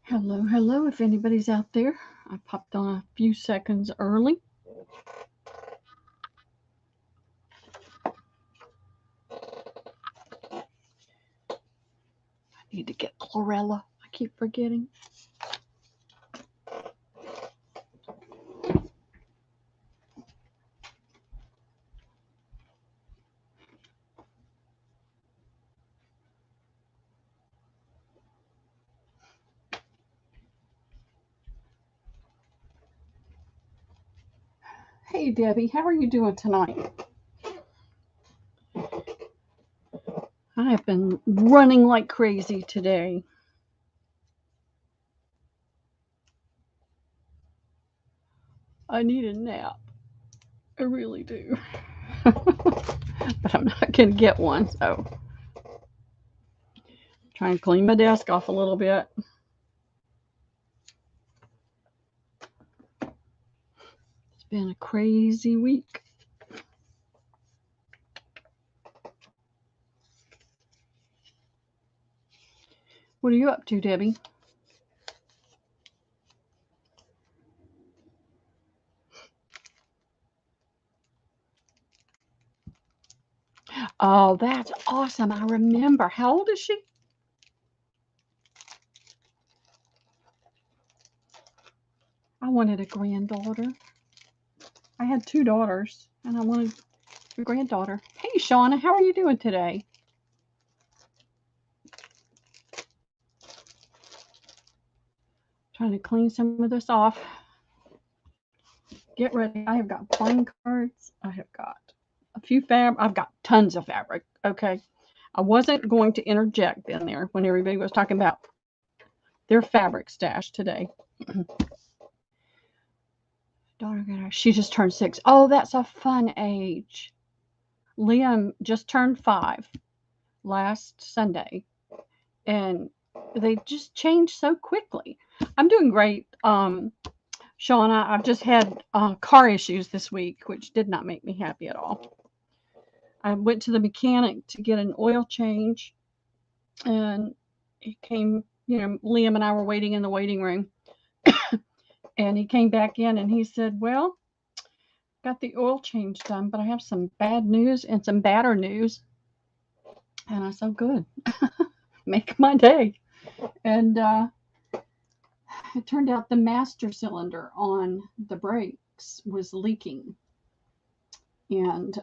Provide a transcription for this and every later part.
Hello, hello, if anybody's out there. I popped on a few seconds early. I need to get chlorella. I keep forgetting. Hey, Debbie, how are you doing tonight? I have been running like crazy today. I need a nap. I really do. But I'm not going to get one, so trying to clean my desk off a little bit. It's been a crazy week. What are you up to, Debbie? Oh, that's awesome. I remember. How old is she? I wanted a granddaughter. I had 2 daughters, and I wanted a granddaughter. Hey, Shauna, how are you doing today? Trying to clean some of this off. Get ready. I have got playing cards. I have got a few I've got tons of fabric. Okay. I wasn't going to interject in there when everybody was talking about their fabric stash today. Daughter, she just turned 6. Oh, that's a fun age. Liam just turned 5 last Sunday, and they just changed so quickly. I'm doing great. Shauna, I've just had car issues this week, which did not make me happy at all. I went to the mechanic to get an oil change, and he came, Liam and I were waiting in the waiting room, and he came back in and he said, well, got the oil change done, but I have some bad news and some badder news. And I said, good, make my day. And it turned out the master cylinder on the brakes was leaking. And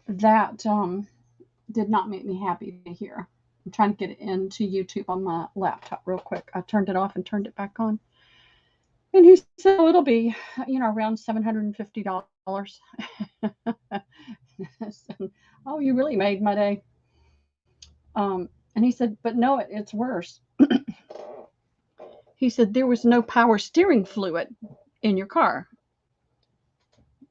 that did not make me happy to hear. I'm trying to get it into YouTube on my laptop real quick. I turned it off and turned it back on. And he said, oh, it'll be, around $750. Oh, you really made my day. And he said, but no, it's worse. He said, there was no power steering fluid in your car.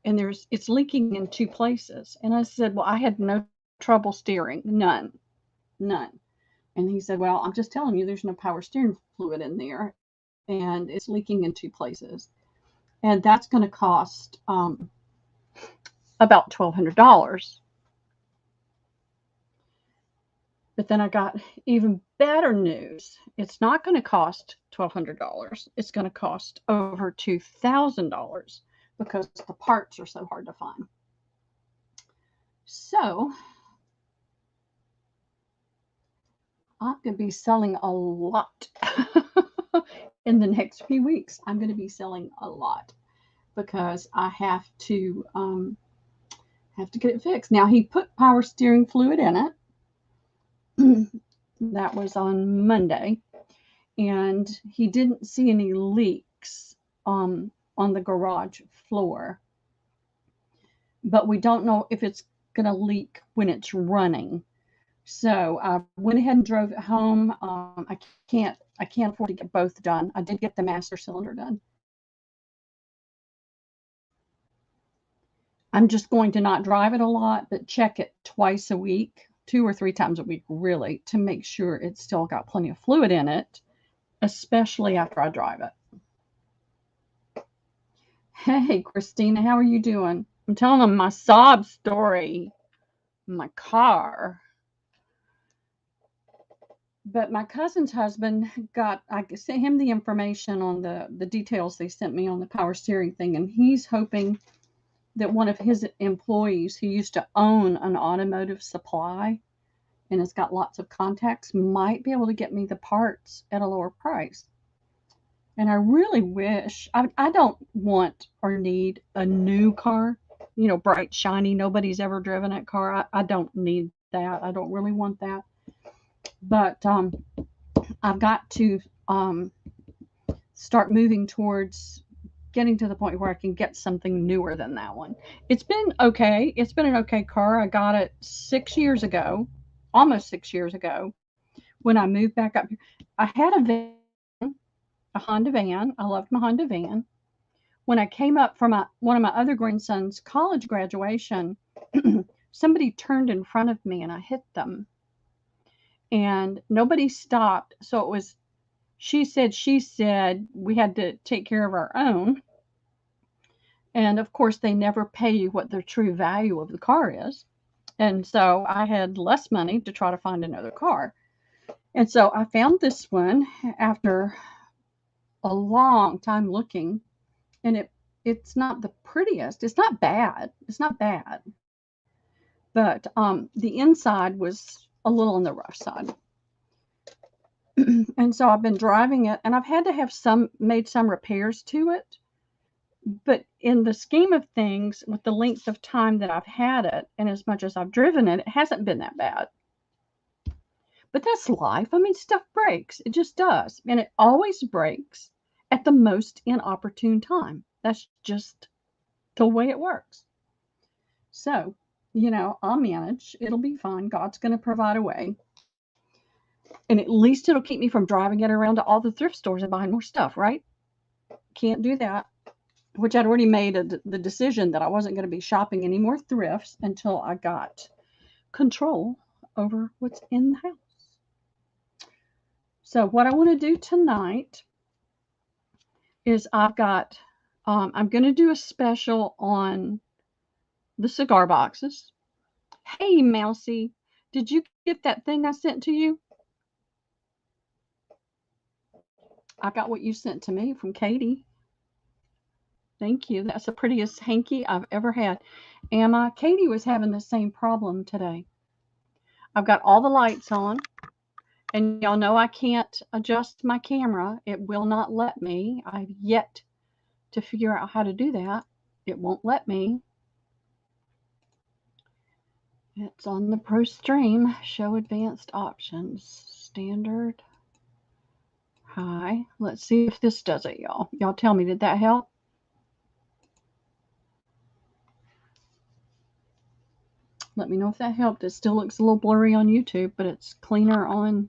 And it's leaking in 2 places. And I said, well, I had no trouble steering. None. And he said, well, I'm just telling you, there's no power steering fluid in there. And it's leaking in 2 places. And that's going to cost about $1,200. But then I got even better news. It's not going to cost $1,200. It's going to cost over $2,000 because the parts are so hard to find. So I'm going to be selling a lot in the next few weeks. I'm going to be selling a lot because I have to get it fixed. Now he put power steering fluid in it. That was on Monday, and he didn't see any leaks on the garage floor. But we don't know if it's going to leak when it's running. So I went ahead and drove it home. I can't afford to get both done. I did get the master cylinder done. I'm just going to not drive it a lot, but check it twice a week, 2 or 3 times a week, really, to make sure it's still got plenty of fluid in it, especially after I drive it. Hey, Christina, how are you doing? I'm telling them my sob story in my car. But my cousin's husband I sent him the information on the details they sent me on the power steering thing, and he's hoping that one of his employees who used to own an automotive supply and has got lots of contacts might be able to get me the parts at a lower price. And I really wish I don't want or need a new car, bright, shiny, nobody's ever driven that car. I don't need that. I don't really want that. But I've got to start moving towards getting to the point where I can get something newer than that one. It's been okay. It's been an okay car. I got it 6 years ago, almost 6 years ago, when I moved back up here. I had a Honda van. I loved my Honda van. When I came up from one of my other grandson's college graduation, somebody turned in front of me and I hit them. And nobody stopped. So it was she said, we had to take care of our own. And of course, they never pay you what the true value of the car is. And so I had less money to try to find another car. And so I found this one after a long time looking, and it's not the prettiest. It's not bad. It's not bad. But the inside was a little on the rough side. And so I've been driving it, and I've had to have made some repairs to it. But in the scheme of things, with the length of time that I've had it, and as much as I've driven it, it hasn't been that bad. But that's life. I mean, stuff breaks. It just does. And it always breaks at the most inopportune time. That's just the way it works. So, I'll manage. It'll be fine. God's going to provide a way. And at least it'll keep me from driving it around to all the thrift stores and buying more stuff, right? Can't do that. Which I'd already made the decision that I wasn't going to be shopping any more thrifts until I got control over what's in the house. So what I want to do tonight is I'm going to do a special on the cigar boxes. Hey, Mousy, did you get that thing I sent to you? I got what you sent to me from Katie. Thank you. That's the prettiest hanky I've ever had. Katie was having the same problem today. I've got all the lights on, and y'all know I can't adjust my camera. It will not let me. I've yet to figure out how to do that. It won't let me. It's on the Pro Stream. Show advanced options. Standard. High. Let's see if this does it, y'all. Y'all tell me, did that help? Let me know if that helped. It still looks a little blurry on YouTube, but it's cleaner on.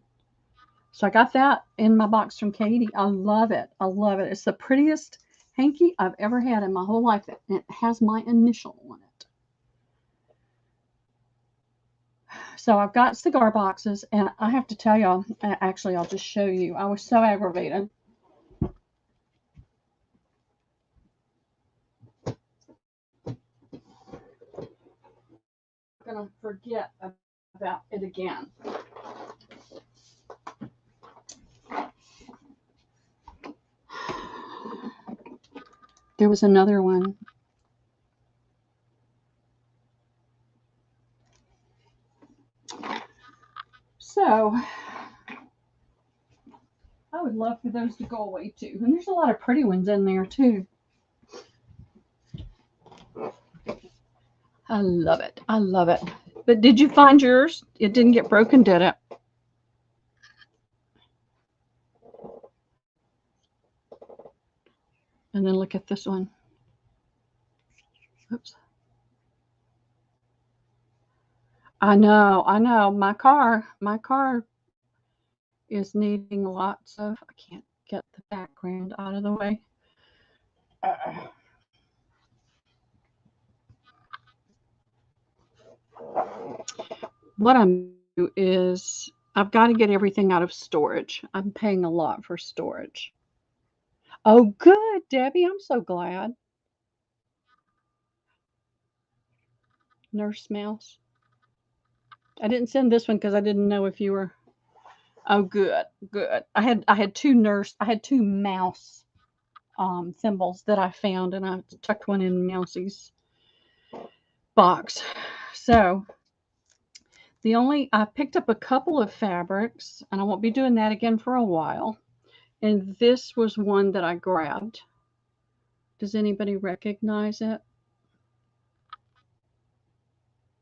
So I got that in my box from Katie. I love it. I love it. It's the prettiest hanky I've ever had in my whole life. It has my initial on it. So I've got cigar boxes, and I have to tell y'all, actually, I'll just show you. I was so aggravated. I'm going to forget about it again. There was another one. So I would love for those to go away too. And there's a lot of pretty ones in there too. I love it. I love it. But did you find yours? It didn't get broken, did it? And then look at this one. Oops. I know. My car is needing lots of, I can't get the background out of the way. What I'm doing is I've got to get everything out of storage. I'm paying a lot for storage. Oh, good, Debbie. I'm so glad. Nurse Mouse. I didn't send this one because I didn't know if you were. Oh, good, good. I had two mouse thimbles that I found, and I tucked one in Mousie's box. So I picked up a couple of fabrics, and I won't be doing that again for a while. And this was one that I grabbed. Does anybody recognize it?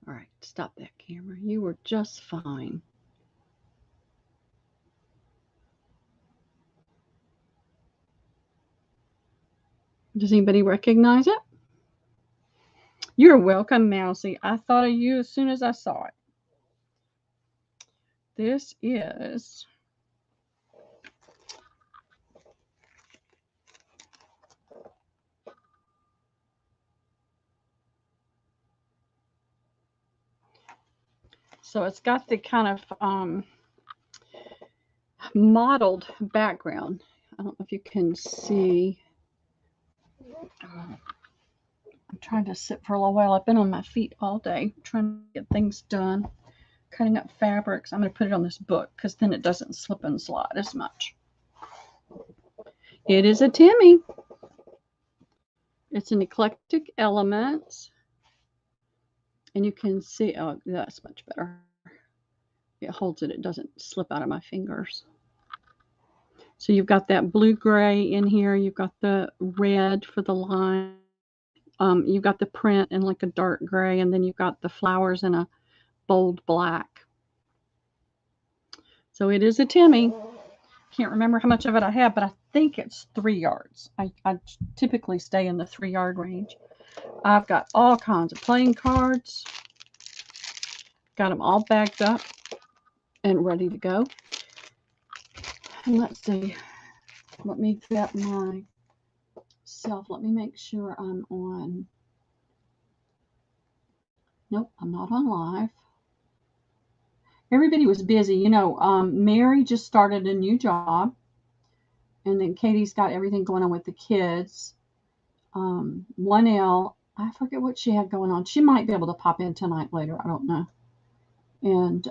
All right, stop that camera. You were just fine. Does anybody recognize it? You're welcome, Mousie. I thought of you as soon as I saw it. This is so it's got the kind of mottled background. I don't know if you can see. I'm trying to sit for a little while. I've been on my feet all day trying to get things done, cutting up fabrics. I'm going to put it on this book because then it doesn't slip and slide as much. It is a Timmy. It's an eclectic elements. And you can see, oh, that's much better. It holds it. It doesn't slip out of my fingers. So you've got that blue gray in here. You've got the red for the line. You've got the print in like a dark gray, and then you've got the flowers in a bold black. So it is a Timmy. Can't remember how much of it I have, but I think it's 3 yards. I typically stay in the 3-yard range. I've got all kinds of playing cards. Got them all bagged up and ready to go. And let's see. Let me get myself. Let me make sure I'm on. Nope, I'm not on live. Everybody was busy. You know, Mary just started a new job. And then Katie's got everything going on with the kids. 1L, I forget what she had going on. She might be able to pop in tonight later. I don't know. And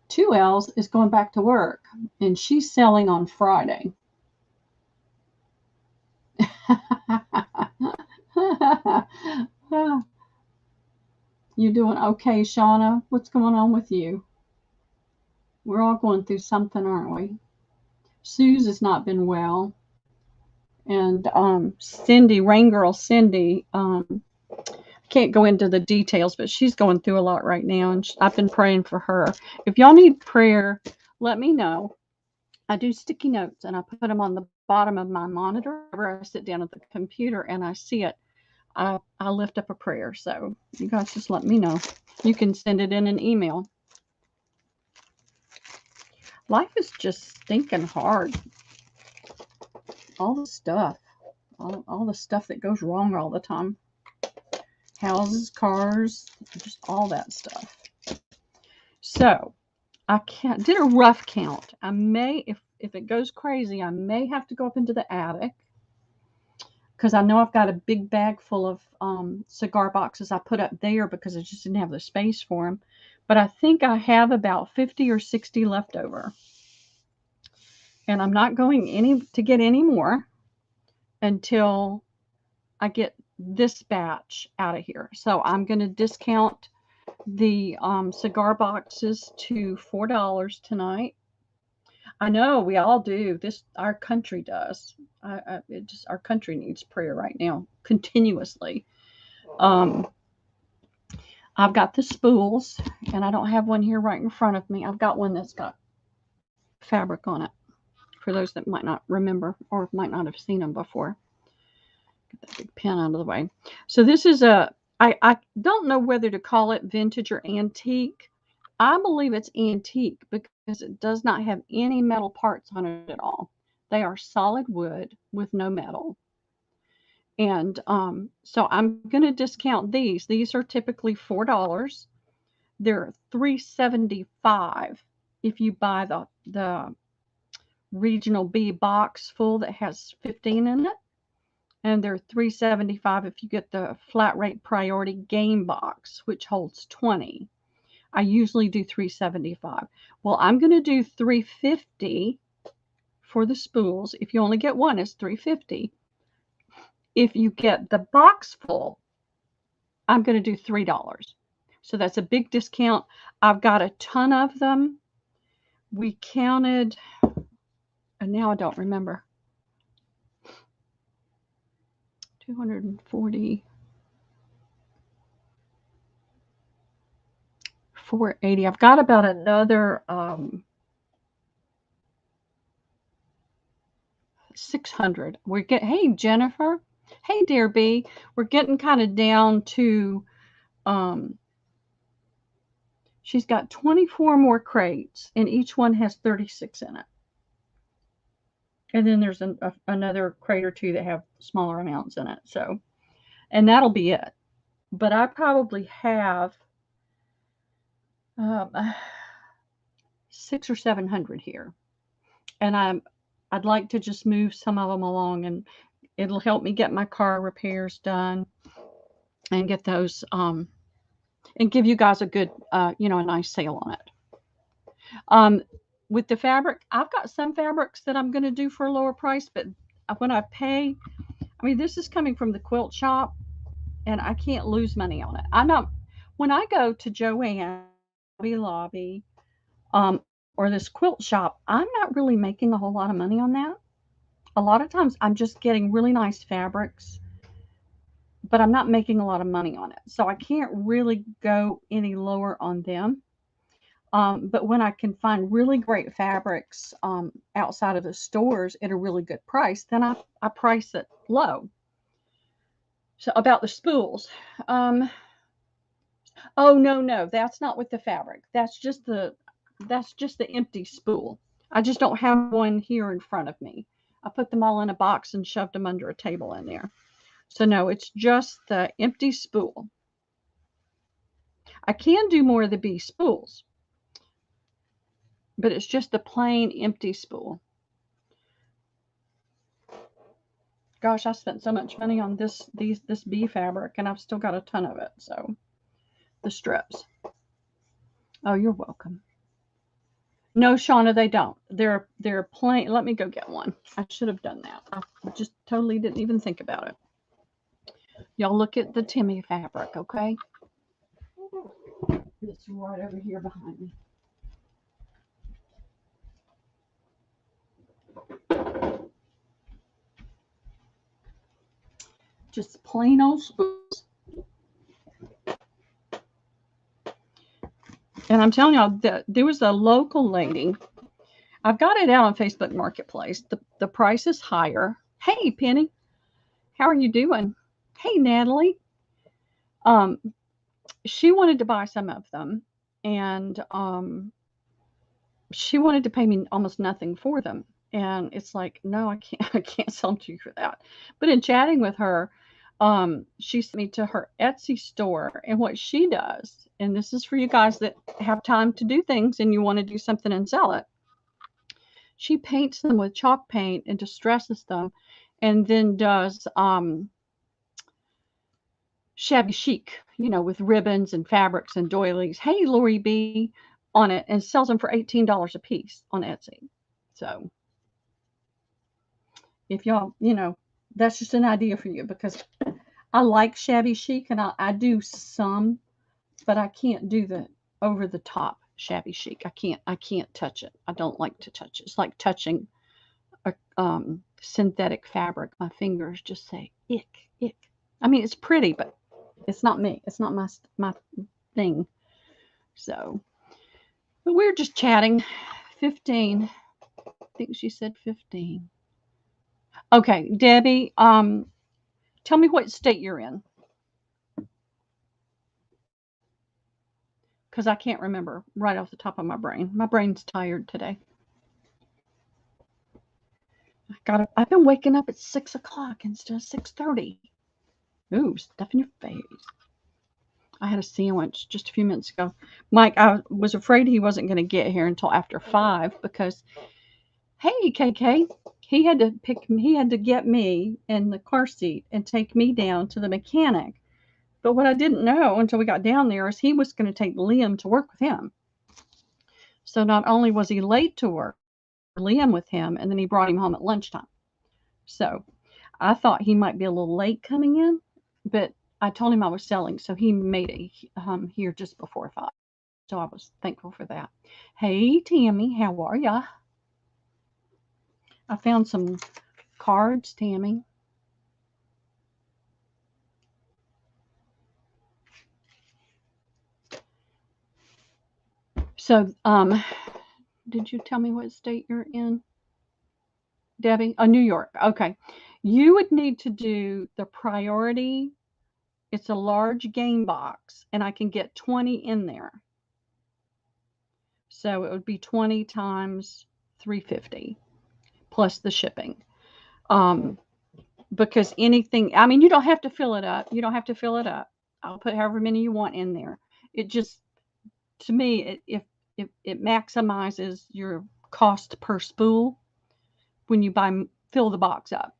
2L's is going back to work. And she's selling on Friday. You doing okay, Shauna? What's going on with you? We're all going through something, aren't we? Suze has not been well. And Cindy, Rain Girl Cindy, can't go into the details, but she's going through a lot right now, and I've been praying for her. If y'all need prayer, let me know. I do sticky notes, and I put them on the bottom of my monitor whenever I sit down at the computer and I see it. I lift up a prayer. So you guys just let me know. You can send it in an email. Life is just stinking hard. All the stuff. All the stuff that goes wrong all the time. Houses, cars, just all that stuff. So I did a rough count. I may, if it goes crazy, I may have to go up into the attic because I know I've got a big bag full of cigar boxes I put up there because I just didn't have the space for them. But I think I have about 50 or 60 left over. And I'm not going to get any more until I get this batch out of here. So I'm going to discount the cigar boxes to $4 tonight. I know we all do. Our country does. Our country needs prayer right now, continuously. I've got the spools, and I don't have one here right in front of me. I've got one that's got fabric on it. For those that might not remember or might not have seen them before. Get that big pen out of the way. So this is I don't know whether to call it vintage or antique. I believe it's antique because it does not have any metal parts on it at all. They are solid wood with no metal. And so I'm going to discount these. These are typically $4. They're $3.75 if you buy the Regional B box full that has 15 in it. And they're $3.75 if you get the flat rate priority game box, which holds 20. I usually do $3.75. Well, I'm going to do $3.50 for the spools. If you only get one, it's $3.50. If you get the box full, I'm going to do $3. So that's a big discount. I've got a ton of them. We counted, and now I don't remember. 240, 480. I've got about another 600. Hey, Jennifer. Hey, dear B. We're getting kind of down to, she's got 24 more crates, and each one has 36 in it. And then there's another crate or two that have smaller amounts in it. So, and that'll be it. But I probably have 600 or 700 here. And I'd like to just move some of them along, and it'll help me get my car repairs done and get those, and give you guys a good, a nice sale on it. With the fabric, I've got some fabrics that I'm going to do for a lower price, but when I pay, I mean, this is coming from the quilt shop, and I can't lose money on it. When I go to Joann, Hobby Lobby, or this quilt shop, I'm not really making a whole lot of money on that. A lot of times I'm just getting really nice fabrics, but I'm not making a lot of money on it. So I can't really go any lower on them. But when I can find really great fabrics outside of the stores at a really good price, then I price it low. So about the spools. Oh, no, that's not with the fabric. That's just the empty spool. I just don't have one here in front of me. I put them all in a box and shoved them under a table in there. So no, it's just the empty spool. I can do more of the B spools, but it's just the plain empty spool. Gosh, I spent so much money on this B fabric, and I've still got a ton of it. So the strips. Oh, you're welcome. No, Shauna, they don't. They're plain. Let me go get one. I should have done that. I just totally didn't even think about it. Y'all look at the Timmy fabric, okay? It's right over here behind me. Just plain old spools. And I'm telling y'all that there was a local lady. I've got it out on Facebook Marketplace. The price is higher. Hey, Penny. How are you doing? Hey, Natalie. She wanted to buy some of them, and she wanted to pay me almost nothing for them. And it's like, no, I can't sell them to you for that. But in chatting with her, she sent me to her Etsy store, and what she does, and this is for you guys that have time to do things and you want to do something and sell it. She paints them with chalk paint and distresses them, and then does shabby chic, with ribbons and fabrics and doilies. Hey, Lori B, on it, and sells them for $18 a piece on Etsy. So if y'all, that's just an idea for you, because I like shabby chic, and I do some, but I can't do the over the top shabby chic. I can't touch it. I don't like to touch it. It's like touching a synthetic fabric. My fingers just say ick, ick. I mean, it's pretty, but it's not me. It's not my thing. So, but we're just chatting. 15. I think she said 15. Okay, Debbie, tell me what state you're in. Because I can't remember right off the top of my brain. My brain's tired today. I've been waking up at 6 o'clock instead of 6:30. Ooh, stuff in your face. I had a sandwich just a few minutes ago. Mike, I was afraid he wasn't going to get here until after 5 because, hey, KK, he had to get me in the car seat and take me down to the mechanic But what I didn't know until we got down there is he was going to take Liam to work with him. So not only was he late to work, Liam with him, and then he brought him home at lunchtime. So I thought he might be a little late coming in, but I told him I was selling, so he made it here just before 5. So I was thankful for that. Hey, Tammy, how are ya? I found some cards, Tammy. So, did you tell me what state you're in, Debbie? Oh, New York. Okay. You would need to do the priority. It's a large game box, and I can get 20 in there. So it would be 20 times 350 plus the shipping. Because anything, I mean, you don't have to fill it up. You don't have to fill it up. I'll put however many you want in there. It just, to me, if it maximizes your cost per spool when you fill the box up.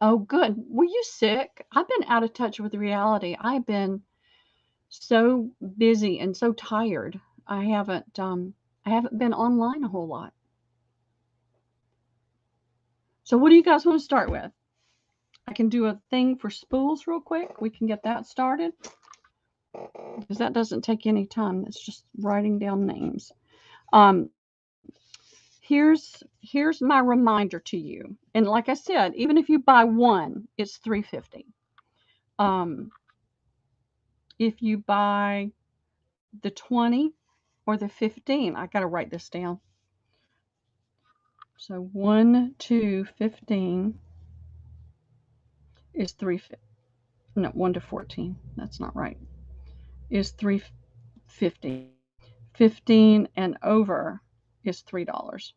Oh, good. Were you sick? I've been out of touch with reality. I've been so busy and so tired. I haven't been online a whole lot. So what do you guys want to start with? I can do a thing for spools real quick. We can get that started. Because that doesn't take any time. It's just writing down names. Here's my reminder to you. And like I said, even if you buy one, it's $3.50. If you buy the 20 or the 15, I got to write this down. So 1, 2, 15 is 3.50. No, 1 to 14. That's not right. Is $3.50. 15 and over is $3.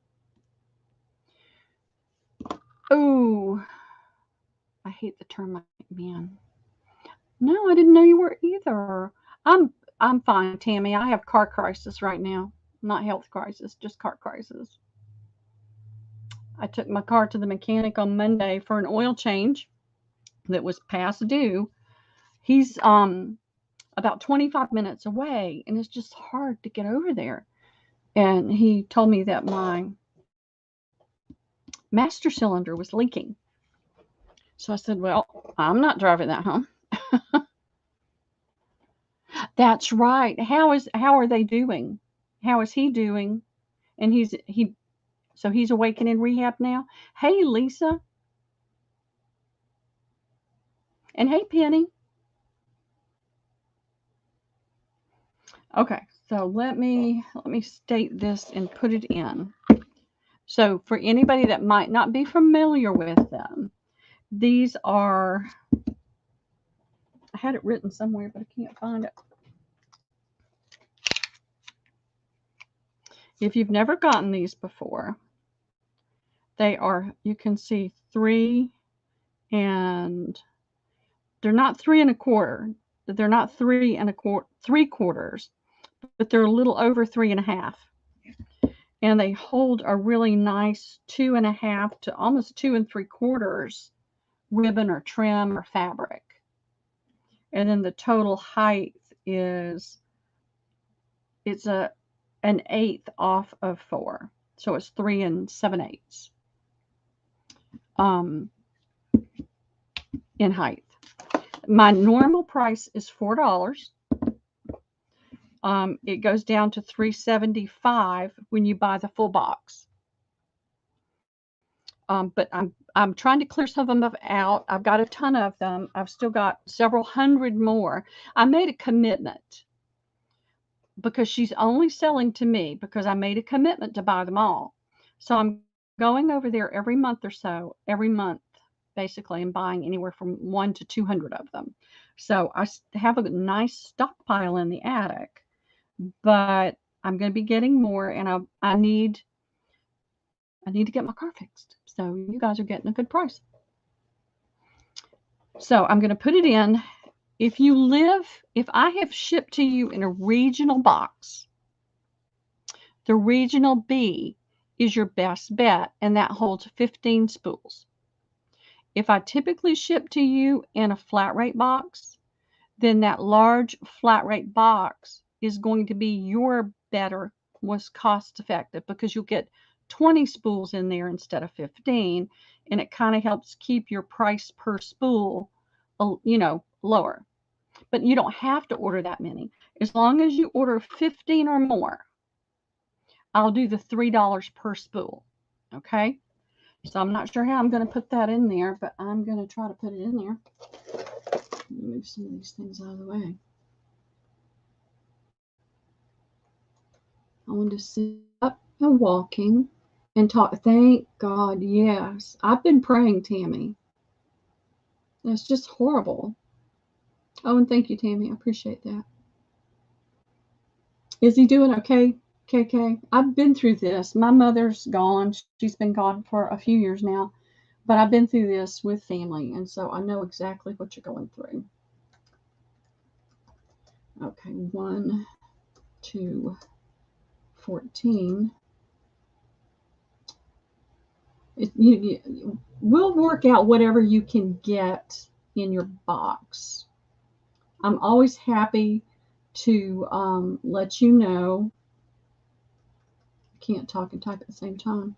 Oh, I hate the termite man. No, I didn't know you were either. I'm fine, Tammy. I have car crisis right now. Not health crisis, just car crisis. I took my car to the mechanic on Monday for an oil change that was past due. He's about 25 minutes away, and it's just hard to get over there. And he told me that my master cylinder was leaking. So I said, well, I'm not driving that home. That's right. How are they doing? How is he doing? And he's awake and in rehab now. Hey, Lisa. And hey, Penny. Okay, so let me state this and put it in. So for anybody that might not be familiar with them, these are, I had it written somewhere, but I can't find it. If you've never gotten these before, they are, you can see 3 and they're not 3 1/4. They're not 3 3/4, but they're a little over 3 1/2. And they hold a really nice 2 1/2 to almost 2 3/4 ribbon or trim or fabric. And then the total height is, it's an 1/8 off of 4. So it's 3 7/8 in height. My normal price is $4. It goes down to $3.75 when you buy the full box. But I'm trying to clear some of them out. I've got a ton of them. I've still got several hundred more. I made a commitment because she's only selling to me because I made a commitment to buy them all. So I'm going over there every month or so, every month basically, and buying anywhere from 1 to 200 of them. So I have a nice stockpile in the attic, but I'm going to be getting more, and I need to get my car fixed. So you guys are getting a good price. So I'm going to put it in. If I have shipped to you in a regional box, the regional B is your best bet, and that holds 15 spools. If I typically ship to you in a flat rate box, then that large flat rate box is going to be your better, most cost effective, because you'll get 20 spools in there instead of 15, and it kind of helps keep your price per spool, lower. But you don't have to order that many. As long as you order 15 or more, I'll do the $3 per spool. Okay? So I'm not sure how I'm going to put that in there, but I'm going to try to put it in there. Move some of these things out of the way. I want to sit up and walking and talk. Thank God, yes. I've been praying, Tammy. That's just horrible. Oh, and thank you, Tammy. I appreciate that. Is he doing okay, KK? I've been through this. My mother's gone. She's been gone for a few years now. But I've been through this with family, and so I know exactly what you're going through. Okay, 1, 2, 14. We'll work out whatever you can get in your box. I'm always happy to let you know. I can't talk and type at the same time.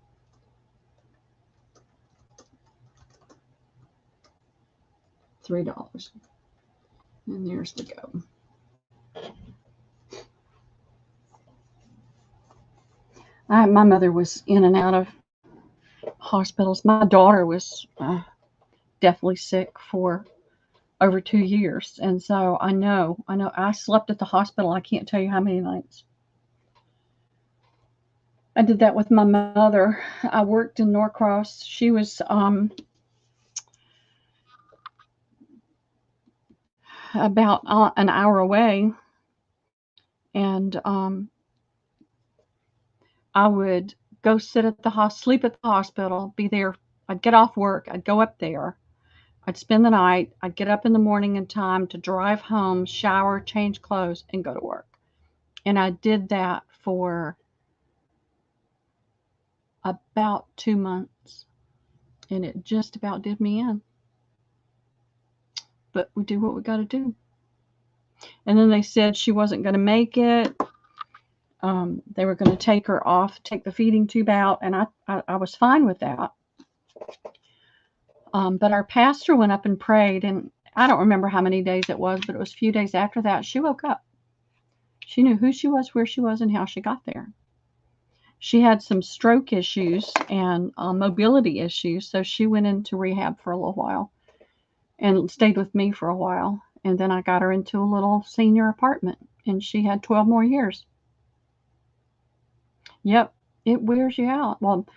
$3. And there's the go. My mother was in and out of hospitals. My daughter was deathly sick for over 2 years. And so I know I slept at the hospital. I can't tell you how many nights. I did that with my mother. I worked in Norcross. She was about an hour away. And I would go sit at the sleep at the hospital, be there. I'd get off work. I'd go up there. I'd spend the night. I'd get up in the morning in time to drive home, shower, change clothes, and go to work. And I did that for about 2 months. And it just about did me in. But we do what we got to do. And then they said she wasn't going to make it. They were going to take her off, take the feeding tube out, and I was fine with that. But our pastor went up and prayed, and I don't remember how many days it was, but it was a few days after that, she woke up. She knew who she was, where she was, and how she got there. She had some stroke issues and mobility issues, so she went into rehab for a little while and stayed with me for a while. And then I got her into a little senior apartment, and she had 12 more years. Yep, it wears you out. Well,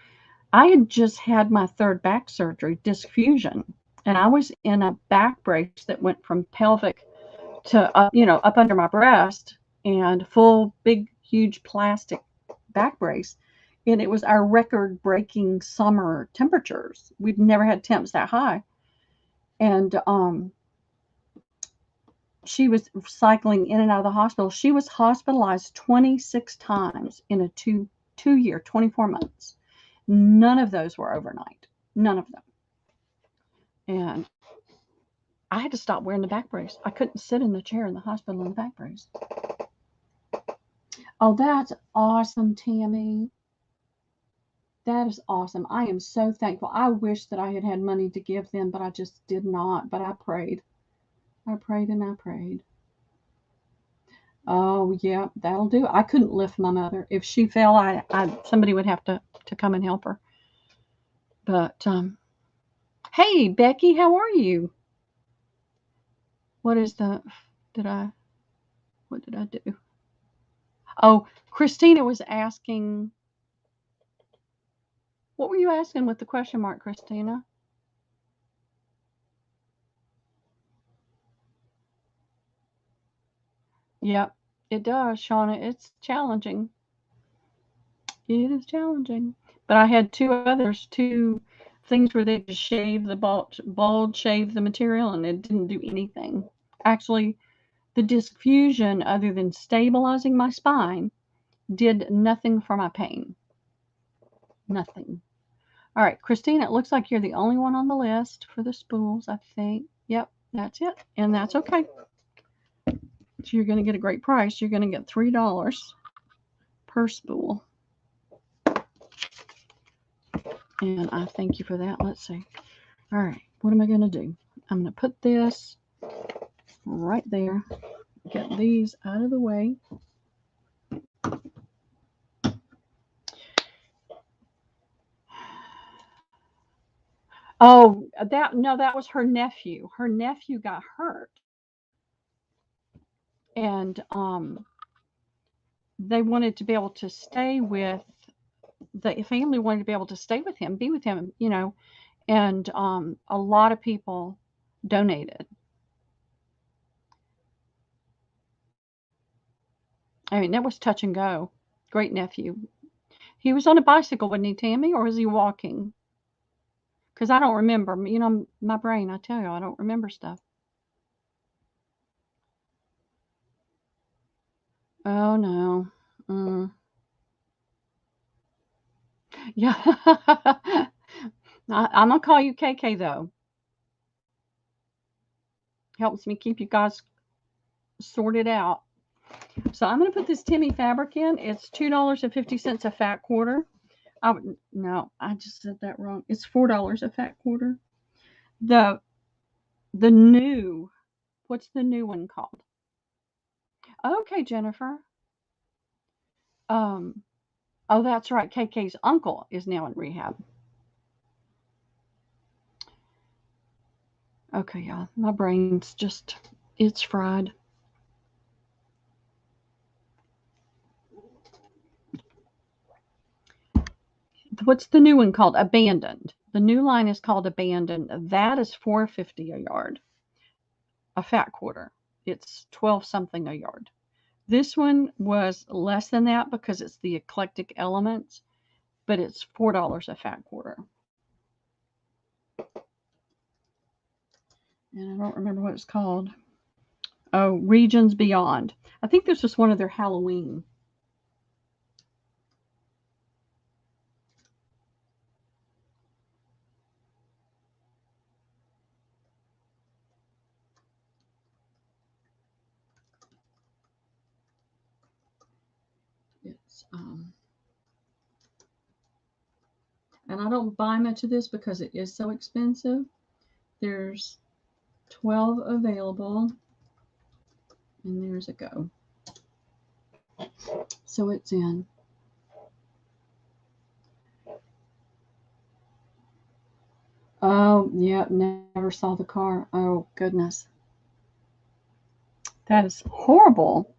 I had just had my 3rd back surgery, disc fusion, and I was in a back brace that went from pelvic to up under my breast, and full, big, huge plastic back brace. And it was our record-breaking summer temperatures. We'd never had temps that high. And she was cycling in and out of the hospital. She was hospitalized 26 times in a two-year, 24 months. None of those were overnight. None of them. And I had to stop wearing the back brace. I couldn't sit in the chair in the hospital in the back brace. Oh, that's awesome, Tammy. That is awesome. I am so thankful. I wish that I had had money to give them, but I just did not. But I prayed. I prayed and I prayed. Oh, yeah, that'll do. I couldn't lift my mother. If she fell, somebody would have to come and help her. But, hey, Becky, how are you? What did I do? Oh, Christina was asking, what were you asking with the question mark, Christina? Yep, it does, Shauna. It's challenging. It is challenging. But I had 2 things where they just shaved the bulge, shaved the material, and it didn't do anything. Actually, the disc fusion, other than stabilizing my spine, did nothing for my pain. Nothing. All right, Christine, it looks like you're the only one on the list for the spools, I think. Yep, that's it. And that's okay. you're going to get a great price. You're going to get $3 per spool. And I thank you for that. Let's see. All right, what am I going to do? I'm going to put this right there. Get these out of the way. Oh, that was her nephew. Her nephew got hurt. And they wanted to be able to stay with the family wanted to be able to stay with him, be with him, and a lot of people donated. I mean, that was touch and go. Great nephew. He was on a bicycle, wasn't he, Tammy, or was he walking? Because I don't remember. My brain, I tell you, I don't remember stuff. Oh, no. Yeah. I'm going to call you KK, though. Helps me keep you guys sorted out. So I'm going to put this Timmy fabric in. It's $2.50 a fat quarter. No, I just said that wrong. It's $4 a fat quarter. The new, what's the new one called? Okay, Jennifer. Oh, that's right. KK's uncle is now in rehab. Okay, y'all. My brain's just, it's fried. What's the new one called? Abandoned. The new line is called Abandoned. That is $4.50 a yard. A fat quarter. It's 12 something a yard. This one was less than that because it's the eclectic elements, but it's $4 a fat quarter. And I don't remember what it's called. Oh, Regions Beyond. I think this was one of their Halloween. It's and I don't buy much of this because it is so expensive. There's 12 available, and there's a go. So it's in. Oh, yeah, never saw the car. Oh, goodness. That is horrible.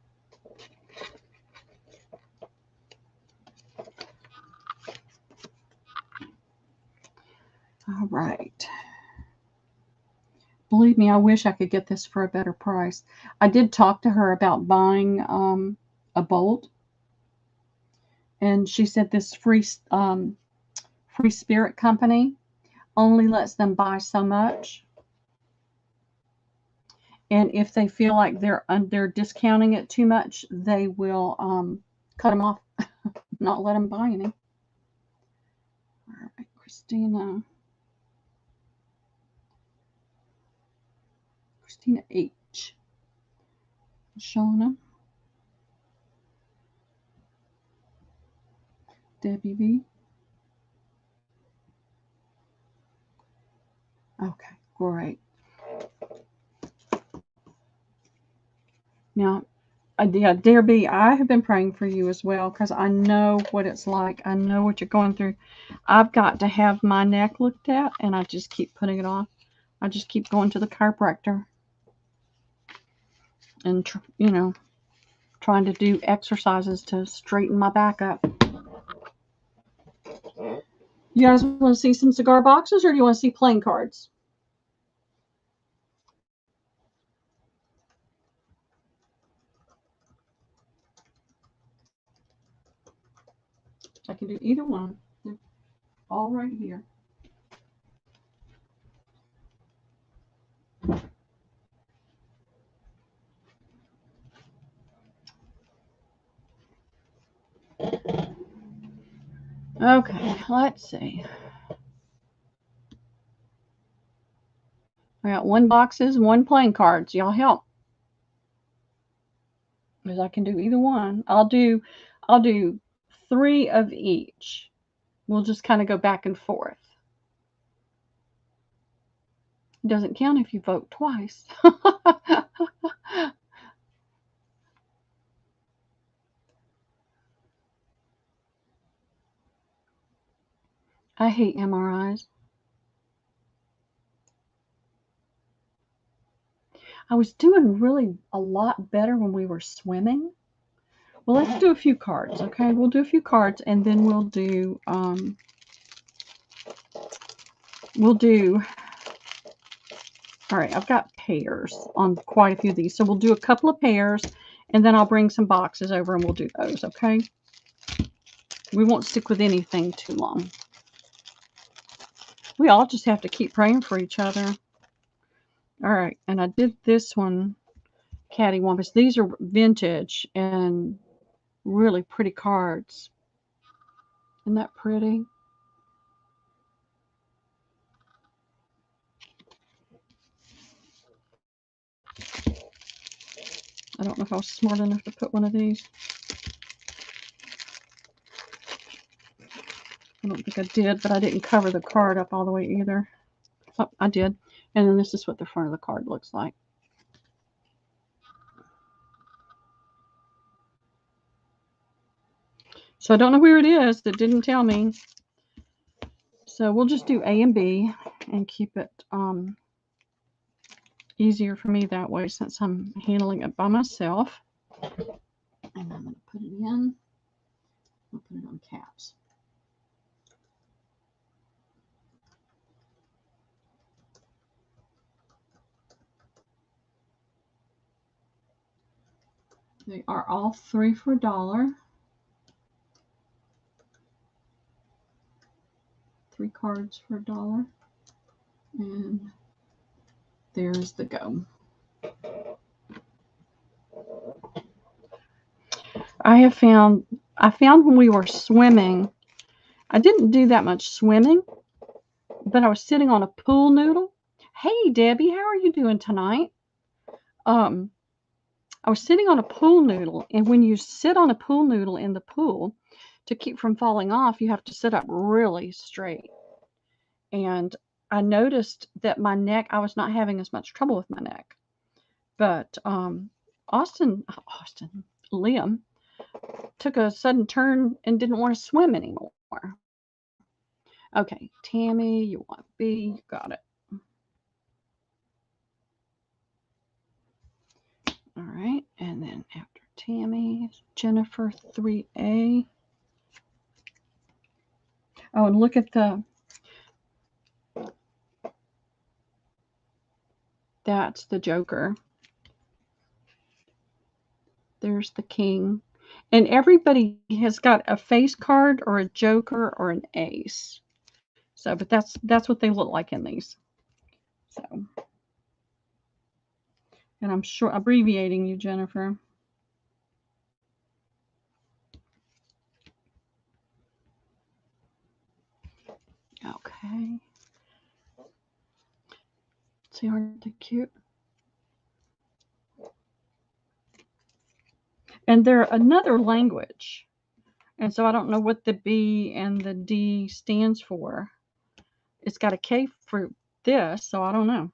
All right. Believe me, I wish I could get this for a better price. I did talk to her about buying a bolt, and she said this free spirit company only lets them buy so much, and if they feel like they're discounting it too much, they will cut them off, not let them buy any. All right, Christina H. Shauna. Debbie V. Okay, great. Now, yeah, dear B, I have been praying for you as well because I know what it's like. I know what you're going through. I've got to have my neck looked at, and I just keep putting it off. I just keep going to the chiropractor and, trying to do exercises to straighten my back up. You guys want to see some cigar boxes, or do you want to see playing cards? I can do either one. They're all right here. Okay, let's see. I got one boxes and one playing cards. Y'all help. because I can do either one. I'll do 3 of each. We'll just kind of go back and forth. It doesn't count if you vote twice. I hate MRIs. I was doing really a lot better when we were swimming. Well, let's do a few cards, okay? We'll do a few cards, and then we'll do all right, I've got pairs on quite a few of these. So we'll do a couple of pairs, and then I'll bring some boxes over and we'll do those, okay? We won't stick with anything too long. We all just have to keep praying for each other. All right, and I did this one, Cattywampus. These are vintage and really pretty cards. Isn't that pretty? I don't know if I was smart enough to put one of these. I don't think I did, but I didn't cover the card up all the way either. Oh, I did. And then this is what the front of the card looks like. So I don't know where it is. That didn't tell me. So we'll just do A and B and keep it easier for me that way since I'm handling it by myself. And I'm going to put it in. I'll put it on caps. They are all 3 for $1. 3 cards for $1. And there's the go. I found when we were swimming, I didn't do that much swimming, but I was sitting on a pool noodle. Hey, Debbie, how are you doing tonight? I was sitting on a pool noodle, and when you sit on a pool noodle in the pool, to keep from falling off, you have to sit up really straight. And I noticed that my neck, I was not having as much trouble with my neck. But Liam took a sudden turn and didn't want to swim anymore. Okay, Tammy, you want B, you got it. All right, and then after Tammy, Jennifer, 3A. Oh, and look at that's the Joker. There's the King. And everybody has got a face card or a Joker or an ace. So, but that's what they look like in these. So, and I'm sure abbreviating you, Jennifer. Okay. See, aren't they cute? And they're another language. And so I don't know what the B and the D stands for. It's got a K for this, so I don't know.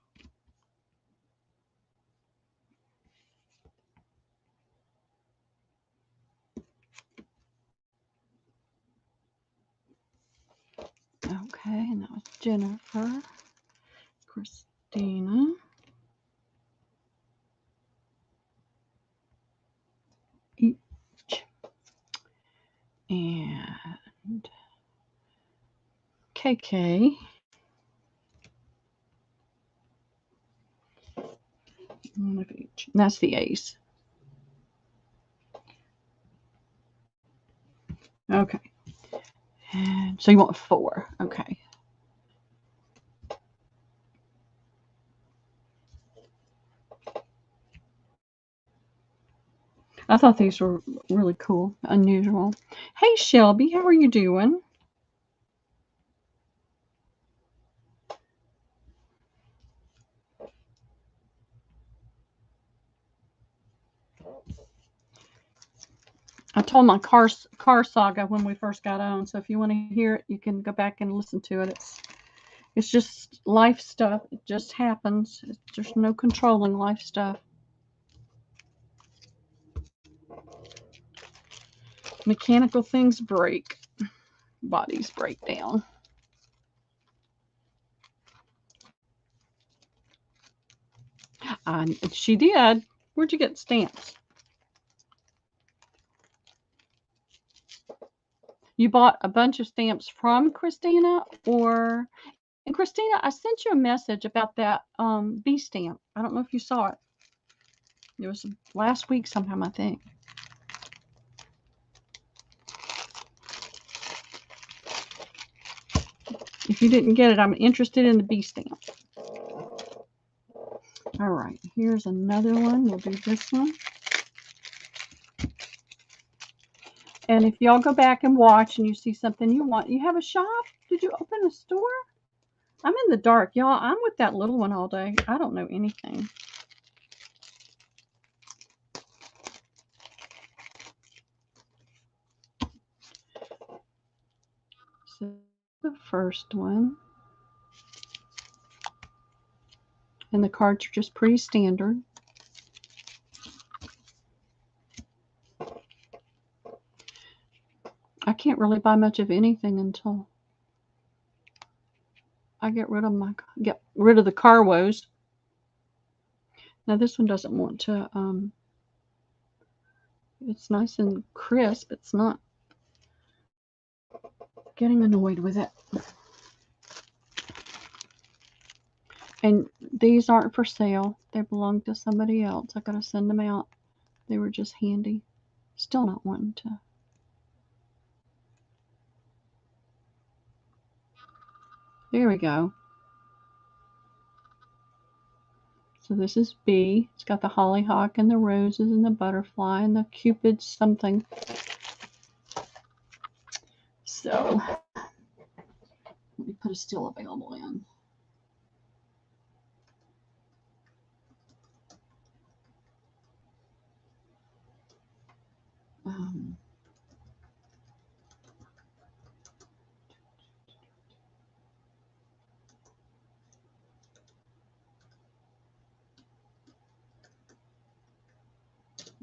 Okay, and that was Jennifer, Christina, each, and KK. One of each. And that's the ace. Okay. And so you want 4. Okay. I thought these were really cool, unusual. Hey, Shelby, how are you doing? I told my car saga when we first got on. So if you want to hear it, you can go back and listen to it. It's just life stuff. It just happens. There's no controlling life stuff. Mechanical things break. Bodies break down. She did. Where'd you get stamps? You bought a bunch of stamps from Christina, or... And Christina, I sent you a message about that bee stamp. I don't know if you saw it. It was last week sometime, I think. If you didn't get it, I'm interested in the bee stamp. All right, here's another one. We'll do this one. And if y'all go back and watch and you see something you want, you have a shop? Did you open a store? I'm in the dark, y'all. I'm with that little one all day. I don't know anything. So the first one. And the cards are just pretty standard. I can't really buy much of anything until I get rid of the car woes. Now this one doesn't want to. It's nice and crisp. It's not getting annoyed with it. And these aren't for sale. They belong to somebody else. I gotta send them out. They were just handy. Still not wanting to. There we go. So this is B. It's got the hollyhock and the roses and the butterfly and the cupid something. So let me put a still available in.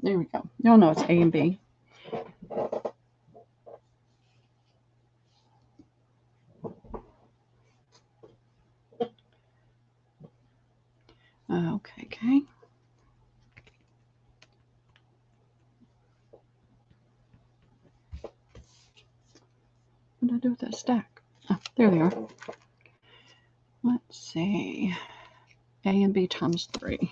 There we go. Y'all know it's A and B. Okay. What did I do with that stack? Oh, there they are. Let's see. A and B times 3.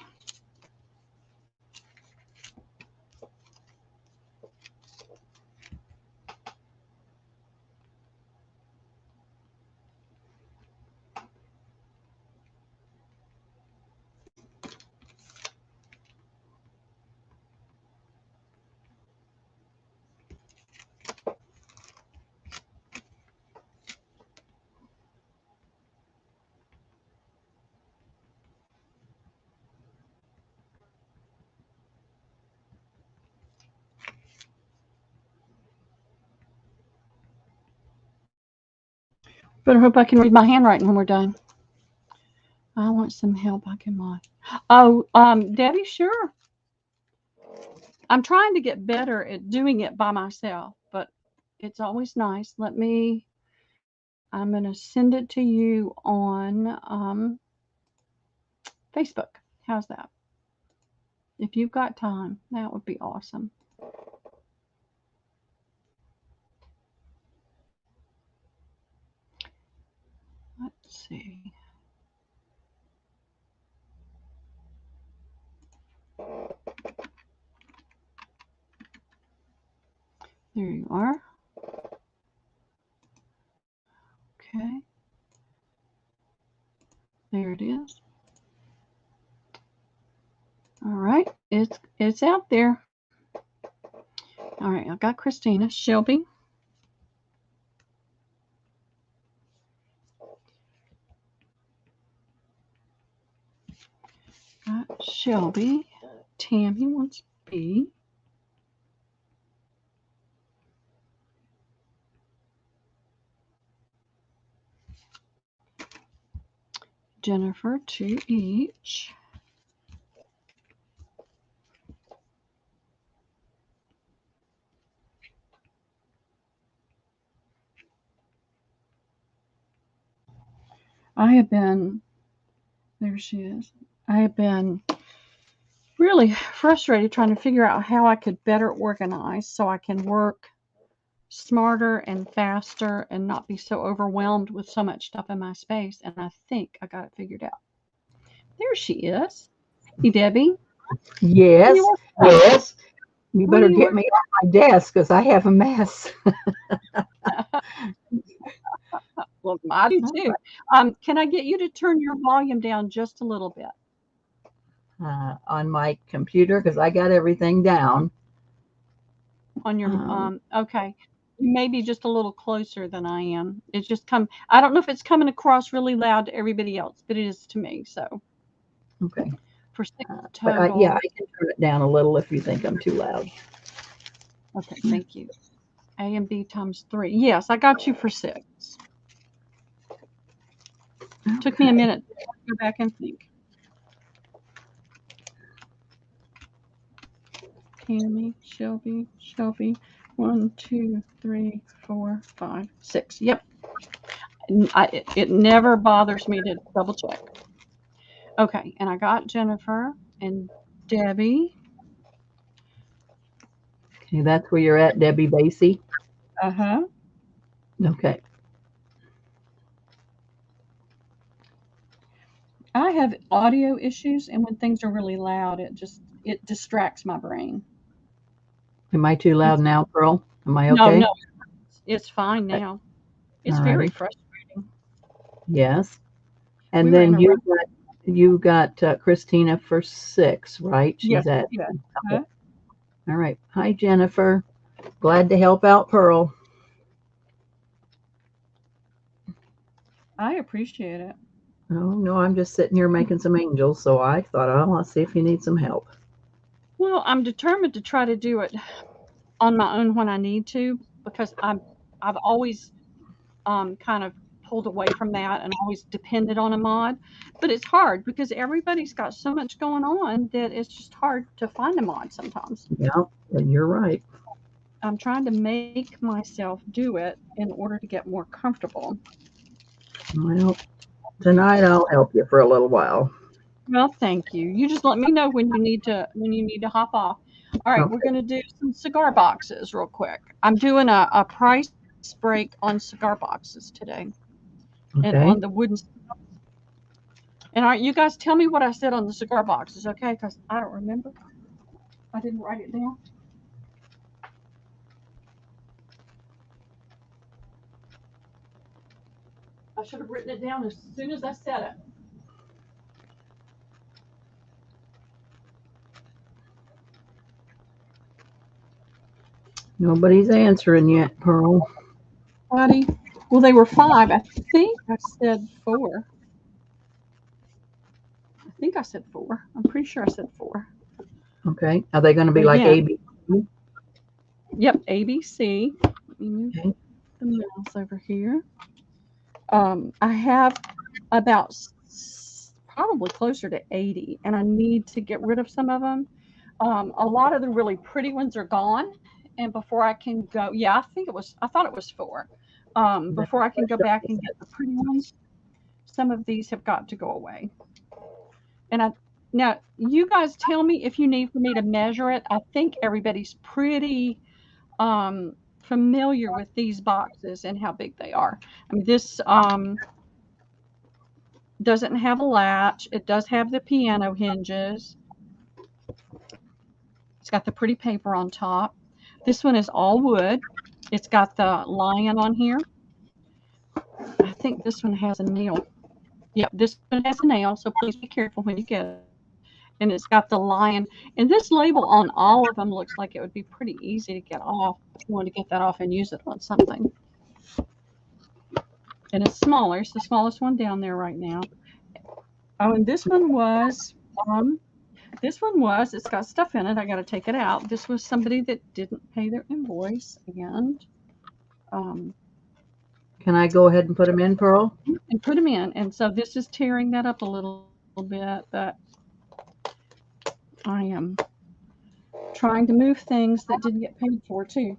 Better hope I can read my handwriting when we're done. I want some help. I cannot. Oh, Debbie, sure. I'm trying to get better at doing it by myself, but it's always nice. I'm going to send it to you on Facebook. How's that? If you've got time, that would be awesome. Let's see. There you are. Okay. There it is. All right. It's out there. All right. I've got Christina. Shelby. Got Shelby. Tammy wants B. Jennifer 2 each. There she is. I have been really frustrated trying to figure out how I could better organize so I can work smarter and faster and not be so overwhelmed with so much stuff in my space. And I think I got it figured out. There she is. Hey, Debbie. Yes, yes. You What better are you get me off my desk because I have a mess. Well, I do too. Can I get you to turn your volume down just a little bit? On my computer because I got everything down. On your okay. Maybe just a little closer than I am. It's just I don't know if it's coming across really loud to everybody else, but it is to me. So Okay. for 6 But yeah, total. I can turn it down a little if you think I'm too loud. Okay, thank you. A and B times 3. Yes, I got you for 6. Took me a minute to go back and think. Tammy, Shelby. 1, 2, 3, 4, 5, 6. Yep. It never bothers me to double check. Okay, and I got Jennifer and Debbie. Okay, that's where you're at, Debbie Basie. Uh-huh. Okay. I have audio issues, and when things are really loud, it distracts my brain. Am I too loud now, Pearl? Am I No, okay? no, it's fine now. It's very Alrighty. frustrating. Yes. We And were in then a you got Christina for 6, right? yes, She's at. yes. Okay. All right. Hi, Jennifer. Glad to help out Pearl. I appreciate it. Oh, no, I'm just sitting here making some angels, so I thought, oh, let's see if you need some help. Well, I'm determined to try to do it on my own when I need to because I've always kind of pulled away from that and always depended on a mod. But it's hard because everybody's got so much going on that it's just hard to find a mod sometimes. Yeah, and you're right. I'm trying to make myself do it in order to get more comfortable. Well, tonight I'll help you for a little while. Well, thank you. You just let me know when you need to hop off. All right, we're Okay. gonna do some cigar boxes real quick. I'm doing a price break on cigar boxes today and Okay. on the wooden. And all right, you guys tell me what I said on the cigar boxes, okay? Because I don't remember. I didn't write it down. I should have written it down as soon as I said it. Nobody's answering yet, Pearl. Buddy. Well, they were 5. I think I said 4. I think I said 4. I'm pretty sure I said 4. Okay. Are they going to be like Again. A, B? Yep, ABC. Let me move Okay. the mouse over here. I have about probably closer to 80, and I need to get rid of some of them. A lot of the really pretty ones are gone, and before I can go, yeah, I thought it was 4. Before I can go back and get the pretty ones, some of these have got to go away. And now you guys tell me if you need for me to measure it. I think everybody's pretty familiar with these boxes and how big they are. I mean, this doesn't have a latch. It does have the piano hinges. It's got the pretty paper on top. This one is all wood. It's got the lion on here. I think this one has a nail. Yep, this one has a nail, so please be careful when you get it. And it's got the lion. And this label on all of them looks like it would be pretty easy to get off if you want to get that off and use it on something. And it's smaller. It's the smallest one down there right now. Oh, and this one was, it's got stuff in it. I got to take it out. This was somebody that didn't pay their invoice. And Can I go ahead and put them in, Pearl? and put them in. And so this is tearing that up a little bit, but I am trying to move things that didn't get paid for too.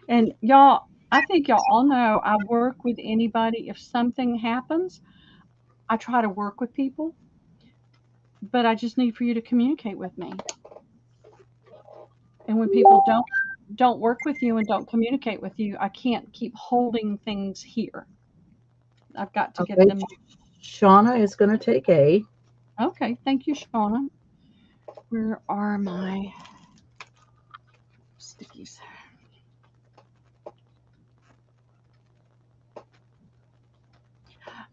And y'all, I think y'all all know I work with anybody. If something happens, I try to work with people, but I just need for you to communicate with me. And when people don't work with you and don't communicate with you, I can't keep holding things here. I've got to get Okay. them. Shauna is going to take A. Okay, thank you, Shauna. Where are my stickies?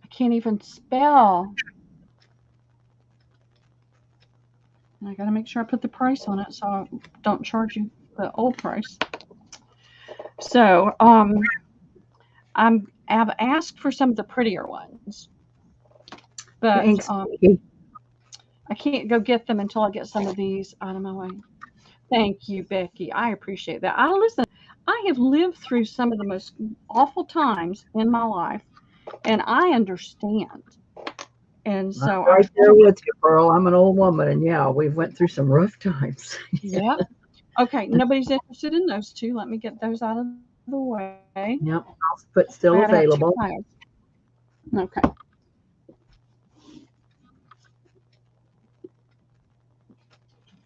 I can't even spell. And I got to make sure I put the price on it so I don't charge you the old price. So, I've asked for some of the prettier ones, but Thanks, Becky. I can't go get them until I get some of these out of my way. Thank you, Becky. I appreciate that. Listen. I have lived through some of the most awful times in my life, and I understand. And I'm so right there with you, Pearl. I'm an old woman, and yeah, we've went through some rough times. yeah. Okay, nobody's interested in those two. Let me get those out of the way. Yep, I'll put I still gotta have two available. piles. Okay.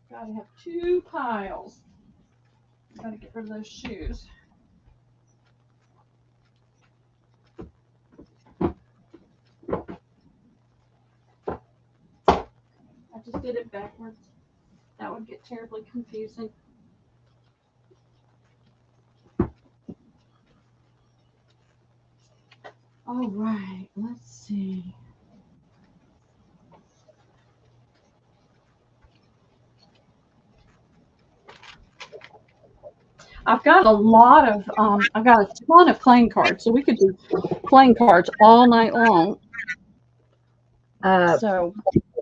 Gotta have two piles. Gotta get rid of those shoes. I just did it backwards. That would get terribly confusing. All right, let's see. I've got a lot of, I've got a ton of playing cards, so we could do playing cards all night long. Uh, So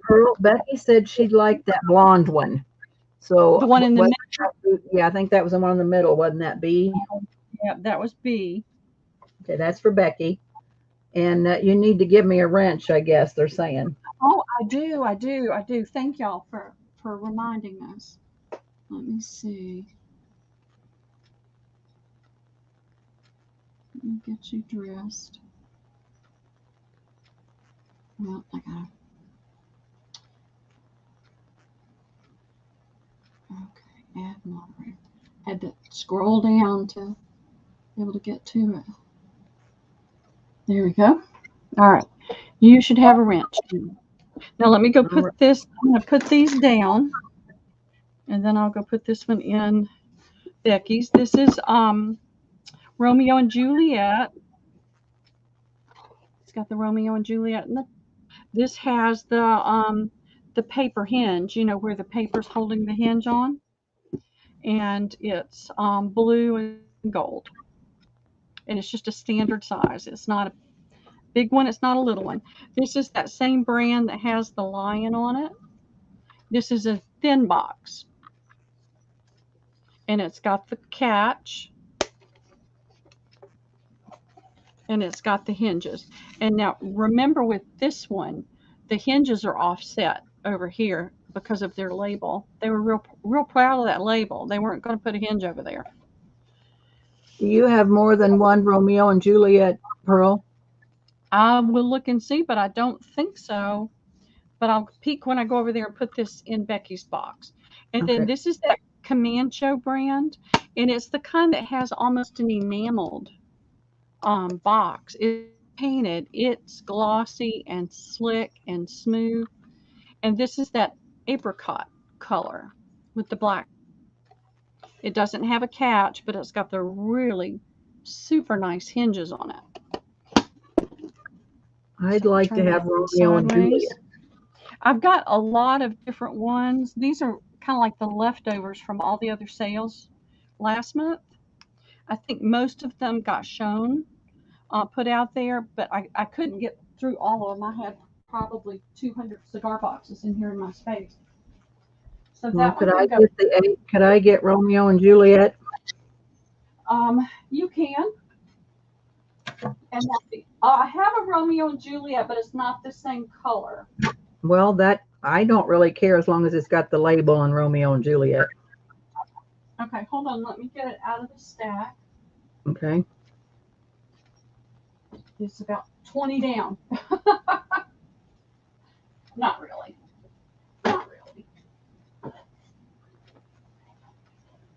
Pearl, Becky said she'd like that blonde one. So the one in the what? middle, Yeah, I think that was the one in the middle, wasn't that B? yeah, that was B. Okay, that's for Becky. And you need to give me a wrench, I guess they're saying. Oh, I do. Thank y'all for reminding us. Let me see. Let me get you dressed. Well, I gotta. Okay, add moderator. Had to scroll down to be able to get to it. There we go. All right. You should have a wrench. Now let me go All right. put this. I'm gonna put these down, and then I'll go put this one in Becky's. This is Romeo and Juliet. It's got the Romeo and Juliet, and this has the paper hinge. You know where the paper's holding the hinge on, and it's blue and gold, and it's just a standard size. It's not a big one. It's not a little one. This is that same brand that has the lion on it. This is a thin box, and it's got the catch, and it's got the hinges. And now remember with this one, the hinges are offset over here because of their label. They were real proud of that label. They weren't going to put a hinge over there. Do you have more than one Romeo and Juliet, Pearl? I will look and see, but I don't think so. But I'll peek when I go over there and put this in Becky's box. And then Okay. this is that Comanche brand, and it's the kind that has almost an enameled box. It's painted. It's glossy and slick and smooth. And this is that apricot color with the black. It doesn't have a catch, but it's got the really super nice hinges on it. I'd So like to turn have that Romeo and Juliet. sideways. I've got a lot of different ones. These are kind of like the leftovers from all the other sales last month. I think most of them got shown, put out there, but I couldn't get through all of them. I had probably 200 cigar boxes in here in my space. So Well, that one can go. could I get Romeo and Juliet? You can. And I have a Romeo and Juliet, but it's not the same color. Well, that I don't really care as long as it's got the label on Romeo and Juliet. Okay, hold on. Let me get it out of the stack. Okay. It's about 20 down. Not really. Not really. Let's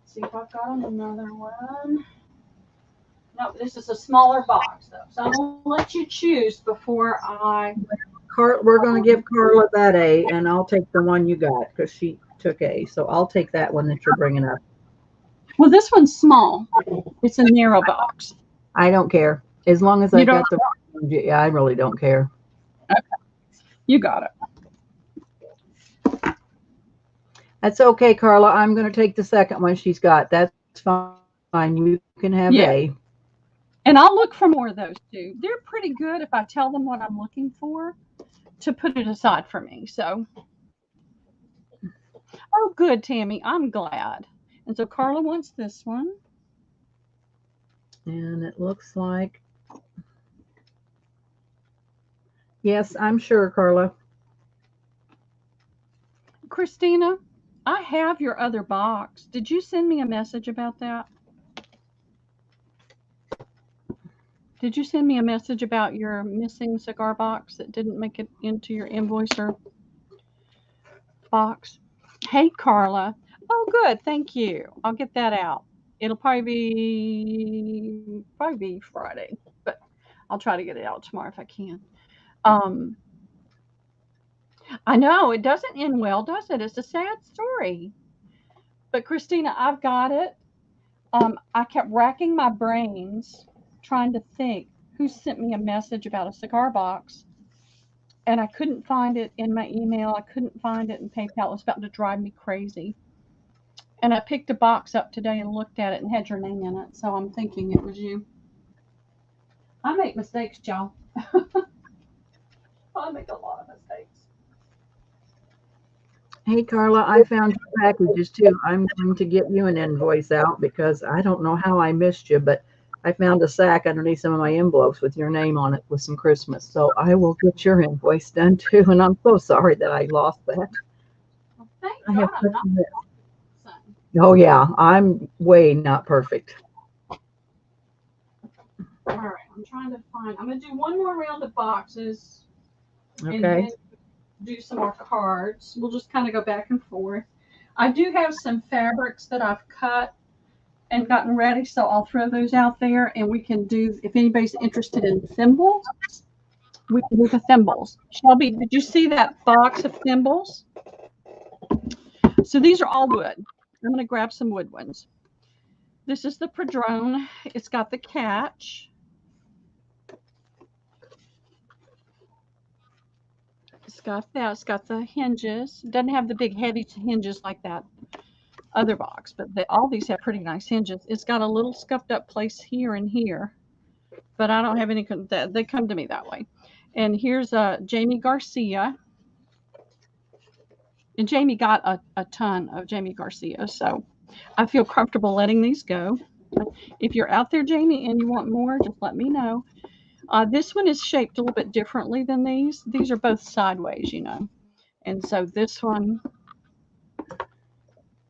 see if I've got another one. No, this is a smaller box, though. So I'm going to let you choose before I. We're going to give Carla that A, and I'll take the one you got because she took A. So I'll take that one that you're bringing up. Well, this one's small. It's a narrow box. I don't care. As long as I You don't. got the. Yeah, I really don't care. Okay. You got it. That's okay, Carla. I'm going to take the second one she's got. That's fine. You can have Yeah. A. And I'll look for more of those too. They're pretty good if I tell them what I'm looking for to put it aside for me. So, oh, good, Tammy. I'm glad. And so Carla wants this one. And it looks like. Yes, I'm sure, Carla. Christina, I have your other box. Did you send me a message about that? Did you send me a message about your missing cigar box that didn't make it into your invoicer box? Hey, Carla. Oh, good. Thank you. I'll get that out. It'll probably be Friday, but I'll try to get it out tomorrow if I can. Um, I know it doesn't end well, does it? It's a sad story. But Christina, I've got it. I kept racking my brains trying to think who sent me a message about a cigar box, and I couldn't find it in my email. I couldn't find it in PayPal. It was about to drive me crazy. And I picked a box up today and looked at it and had your name in it, so I'm thinking it was you. I make mistakes, y'all. I make a lot of mistakes. Hey, Carla, I found your packages too. I'm going to get you an invoice out because I don't know how I missed you, but I found a sack underneath some of my envelopes with your name on it with some Christmas. So I will get your invoice done too. And I'm so sorry that I lost that. Well, thank I have God I'm such not a mess. son. Oh, yeah, I'm way not perfect. All right, I'm trying to find. I'm gonna do one more round of boxes and Okay. then do some more cards. We'll just kind of go back and forth. I do have some fabrics that I've cut and gotten ready, so I'll throw those out there and we can do, if anybody's interested in thimbles, we can do the thimbles. Shelby, did you see that box of thimbles? So these are all wood. I'm going to grab some wood ones. This is the Padron. It's got the catch. It's got that. It's got the hinges. It doesn't have the big heavy hinges like that other box, but all these have pretty nice hinges. It's got a little scuffed up place here and here, but I don't have any. They come to me that way. And here's Jamie Garcia. And Jamie got a ton of Jamie Garcia, so I feel comfortable letting these go. If you're out there, Jamie, and you want more, just let me know. This one is shaped a little bit differently than these. These are both sideways, and so this one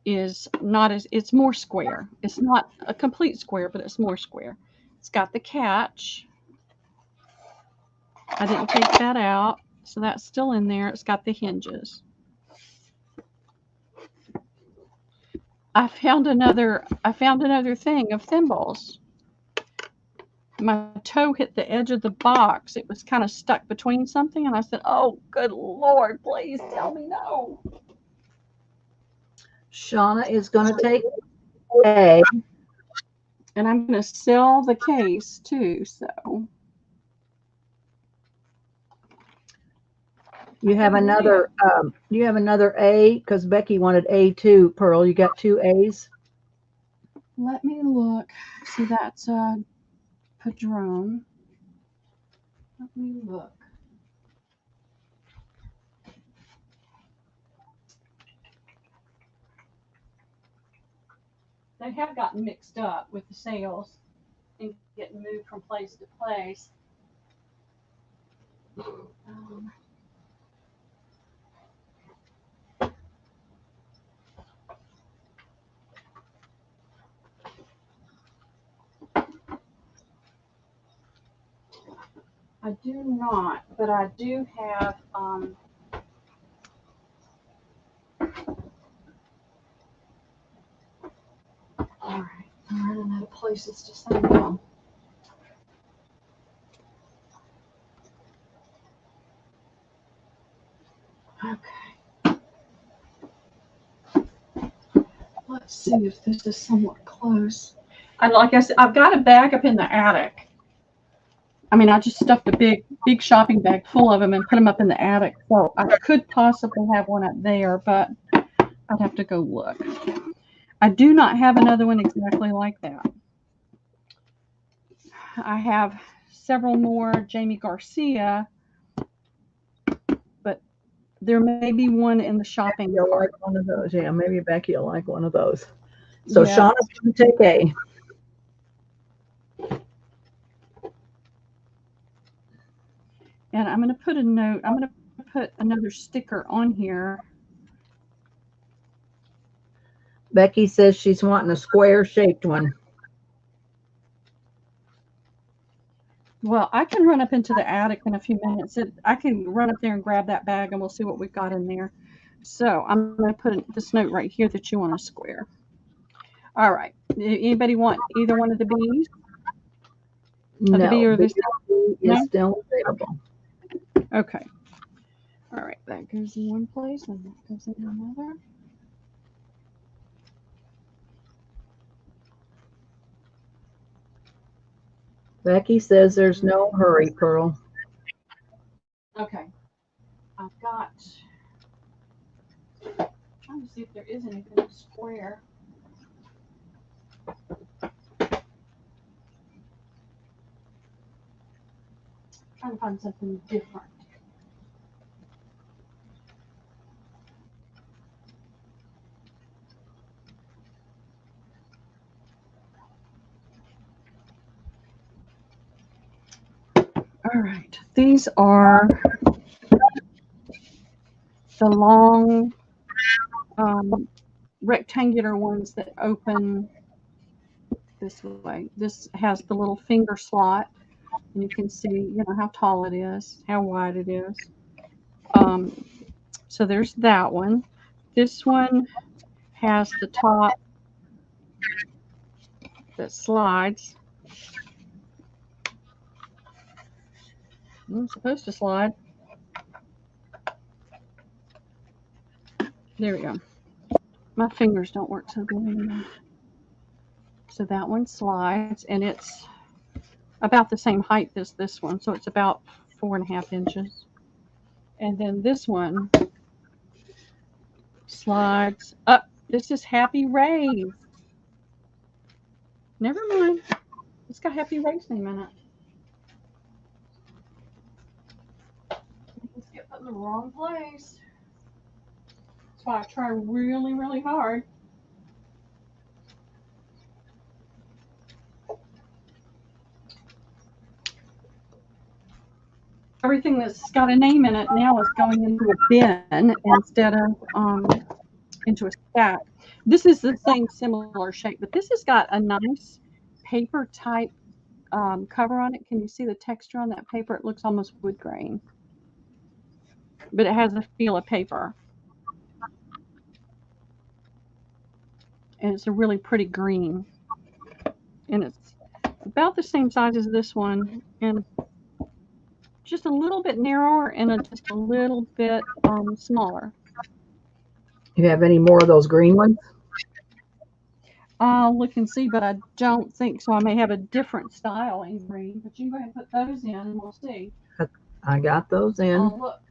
is not as, it's more square. It's not a complete square, but it's more square. It's got the catch. I didn't take that out, so that's still in there. It's got the hinges. I found another thing of thimbles. My toe hit the edge of the box. It was kind of stuck between something, and I said, "Oh, good Lord, please tell me no." Shauna is going to take A. And I'm going to sell the case too. So You have another. You have another A because Becky wanted A too. Pearl, you got two A's. let me look. See, that's a Padron. Let me look. They have gotten mixed up with the sales. and getting moved from place to place. Um, I do not, but I do have. All right, I'm running out of places to sign them. Okay. Let's see if this is somewhat close. And like I said, I've got a bag up in the attic. I mean, I just stuffed a big shopping bag full of them and put them up in the attic. So I could possibly have one up there, but I'd have to go look. I do not have another one exactly like that. I have several more Jamie Garcia, but there may be one in the shopping You'll cart. like one of those. Yeah, maybe Becky will like one of those. So Yeah. Shauna's going to take A. And I'm going to put a note. I'm going to put another sticker on here. Becky says she's wanting a square shaped one. Well, I can run up into the attic in a few minutes. I can run up there and grab that bag and we'll see what we've got in there. So I'm going to put this note right here that you want a square. All right. Anybody want either one of the B's? No, the B or B this? is No? still available. Okay. All right. That goes in one place and that goes in another. Becky says there's no hurry, Pearl. Okay. I've got. Trying to see if there is anything square. Trying to find something different. All right. These are the long rectangular ones that open this way. This has the little finger slot, and you can see, how tall it is, how wide it is. So there's that one. This one has the top that slides. It's supposed to slide. There we go. My fingers don't work so good anymore. So that one slides, and it's about the same height as this one, so it's about 4.5 inches. And then this one slides up. This is Happy Ray's. Never mind. It's got Happy Ray's name in it. Let's get put in the wrong place. That's why I try really, really hard. Everything that's got a name in it now is going into a bin instead of into a stack. This is the same similar shape, but this has got a nice paper type cover on it. Can you see the texture on that paper? It looks almost wood grain, but it has a feel of paper. And it's a really pretty green. And it's about the same size as this one, and just a little bit narrower and just a little bit smaller. You have any more of those green ones? I'll look and see, but I don't think so. I may have a different style in green, but you can go ahead and put those in and we'll see. I got those in. Look.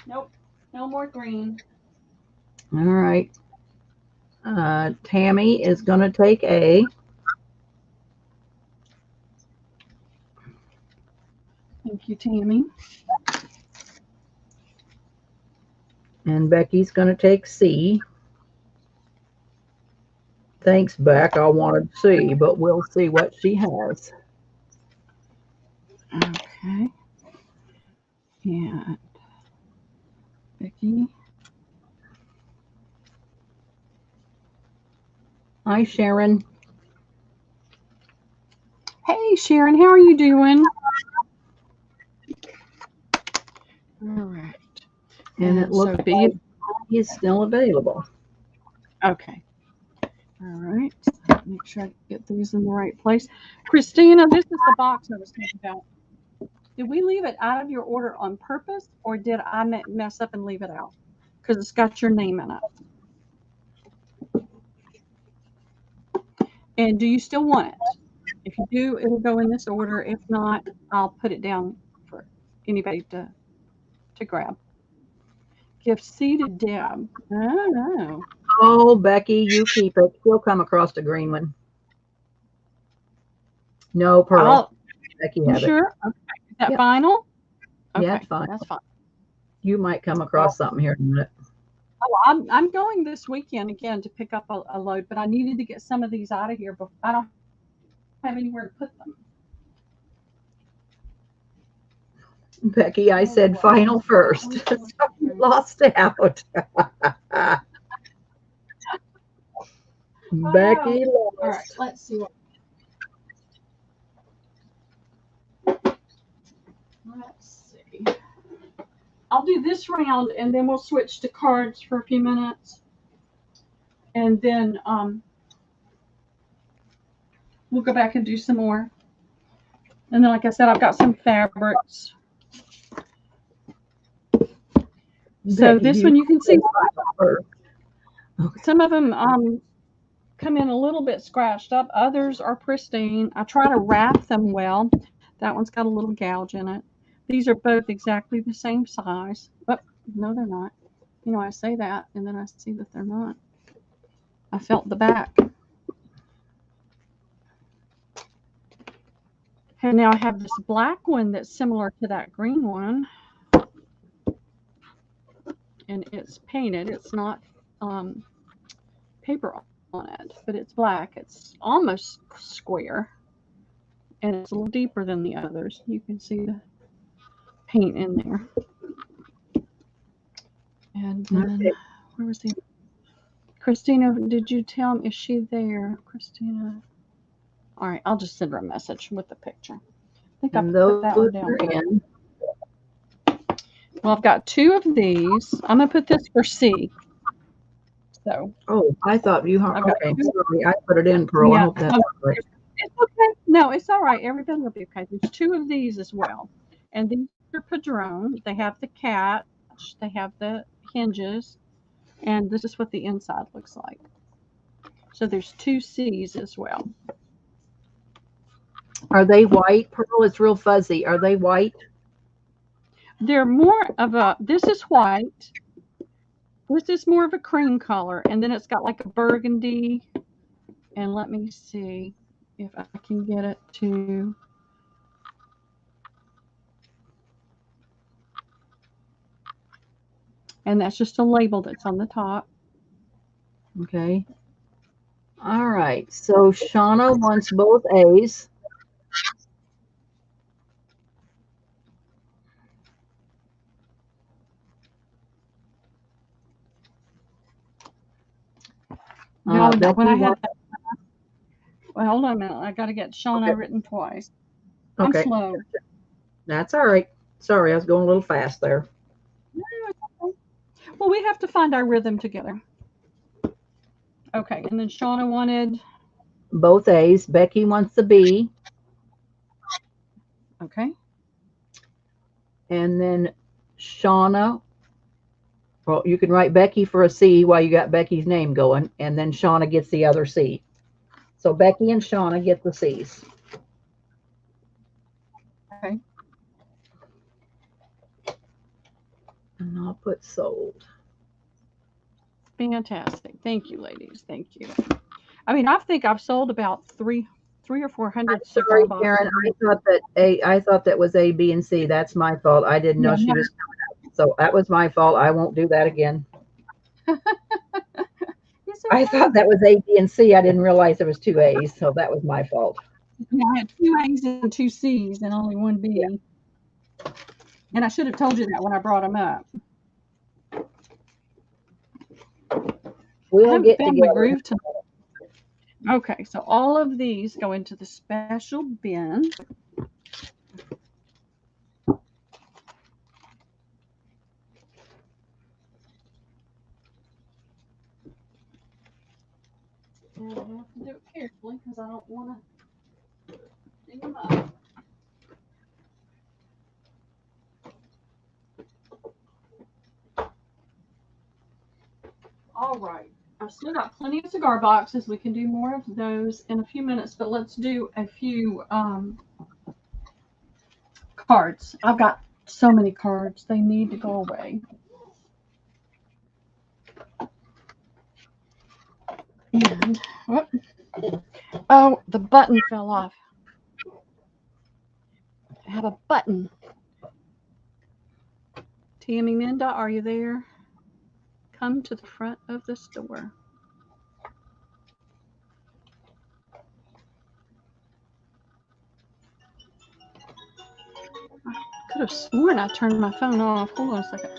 Nope, no more green. All right. Tammy is going to take A. Thank you, Tammy. And Becky's going to take C. Thanks, Beck. I wanted C, but we'll see what she has. Okay. And Becky. Hi, Sharon. Hey, Sharon, how are you doing? All right. And it looks like B is still available. Okay. All right. Make sure I get these in the right place. Christina, this is the box I was thinking about. Did we leave it out of your order on purpose, or did I mess up and leave it out? Because it's got your name in it. And do you still want it? If you do, it'll go in this order. If not, I'll put it down for anybody to grab. Give C to Deb. Oh. Oh, Becky, you keep it. She'll come across the green one. No, Pearl. Becky has sure? it. Okay. Is that final? Okay. Yeah, it's fine. That's fine. You might come across something here in a minute. Oh, I'm going this weekend again to pick up a load, but I needed to get some of these out of here, but I don't have anywhere to put them. Becky, I said final first. So you lost out. Becky lost. All right, let's see what. Let's see. I'll do this round and then we'll switch to cards for a few minutes. And then we'll go back and do some more. And then, like I said, I've got some fabrics. So this one you can see some of them come in a little bit scratched up. Others are pristine. I try to wrap them well. That one's got a little gouge in it. These are both exactly the same size. But no, they're not. You know, I say that and then I see that they're not. I felt the back. And now I have this black one that's similar to that green one. And it's painted. It's not paper on it, but it's black. It's almost square. And it's a little deeper than the others. You can see the paint in there. And then, where was the Christina? Did you tell me, is she there? Christina. All right, I'll just send her a message with the picture. I think I put that one down. Well, I've got two of these. I'm going to put this for C. So. Oh, I thought you. Okay, sorry, I put it in, Pearl. Yeah. I hope that's right. It's okay. No, it's all right. Everybody will be okay. There's two of these as well. And these are Padron. They have the catch. They have the hinges. And this is what the inside looks like. So there's two C's as well. Are they white, Pearl? It's real fuzzy. Are they white? They're more of a, this is white. This is more of a cream color. And then it's got like a burgundy. And let me see if I can get it to. And that's just a label that's on the top. Okay. All right. So Shauna wants both A's. When I had that, well, hold on a minute. I got to get Shauna written twice. Okay. I'm slow. That's all right. Sorry, I was going a little fast there. Well, we have to find our rhythm together. Okay, and then Shauna wanted both A's. Becky wants the B. Okay. And then Shauna, well, you can write Becky for a C while you got Becky's name going, and then Shauna gets the other C. So Becky and Shauna get the C's. Okay. And I'll put sold. Fantastic. Thank you, ladies. Thank you. I mean, I think I've sold about 300 or 400 cigar boxes. Karen, I thought that was A, B, and C. That's my fault. I didn't know she was coming So that was my fault. I won't do that again. It's I okay. thought that was A, B, and C. I didn't realize there was two A's, so that was my fault. Yeah, I had 2 A's and 2 C's and only 1 Yeah, B. And I should have told you that when I brought them up. I we'll haven't get found my together. groove tonight. Okay, so all of these go into the special bin. And I have to do it carefully because I don't want to ding them up. All right. I've still got plenty of cigar boxes. We can do more of those in a few minutes, but let's do a few cards. I've got so many cards. They need to go away. And, oh, the button fell off. I have a button. Tammy Minda, are you there? Come to the front of the store. I could have sworn I turned my phone off. Hold on a second.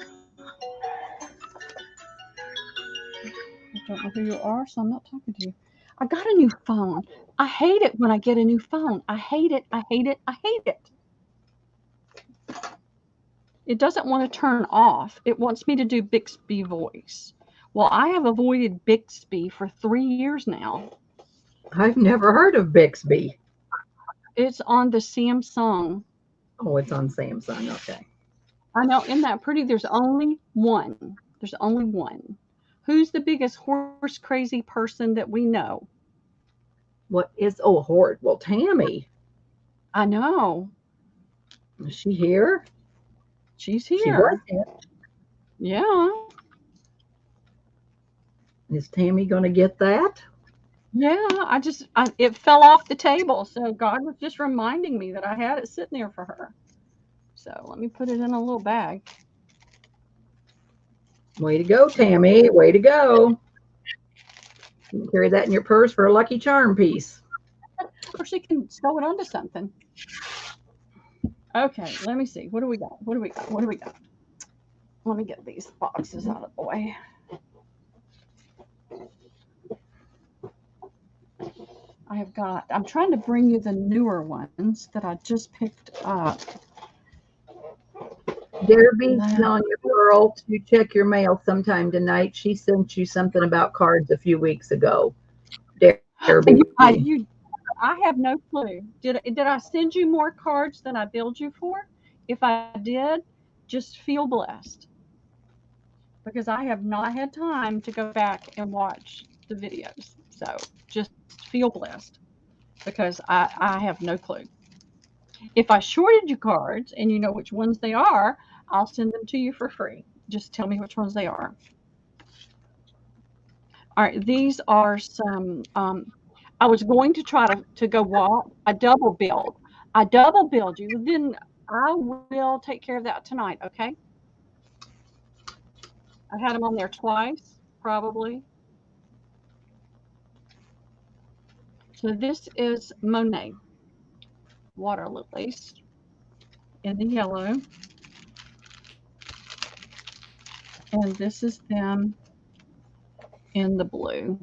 I don't know who you are, so I'm not talking to you. I got a new phone. I hate it when I get a new phone. I hate it. I hate it. I hate it. It doesn't want to turn off. It wants me to do Bixby voice. Well, I have avoided Bixby for 3 years now. I've never heard of Bixby. It's on the Samsung. Oh, it's on Samsung. Okay. I know, isn't that pretty? There's only one. There's only one. Who's the biggest horse crazy person that we know? What is, oh, Hort? Well, Tammy. I know. Is she here? She's She was here. here. Yeah. Is Tammy going to get that? Yeah. It fell off the table. So God was just reminding me that I had it sitting there for her. So let me put it in a little bag. Way to go, Tammy. Way to go. You can carry that in your purse for a Lucky Charm piece. Or she can sew it onto something. Okay. Let me see. What do we got? What do we got? What do we got? Let me get these boxes out of the way. I'm trying to bring you the newer ones that I just picked up. Debbie's telling your girl to check your mail sometime tonight. She sent you something about cards a few weeks ago. Debbie. I have no clue. Did I send you more cards than I billed you for? If I did, just feel blessed because I have not had time to go back and watch the videos. So just feel blessed because I have no clue. If I shorted you cards and you know which ones they are, I'll send them to you for free. Just tell me which ones they are. All right, these are some. I was going to try to go walk. I double billed. I double billed you. Then I will take care of that tonight. Okay. I had them on there twice, probably. So this is Monet water lilies in the yellow, and this is them in the blue.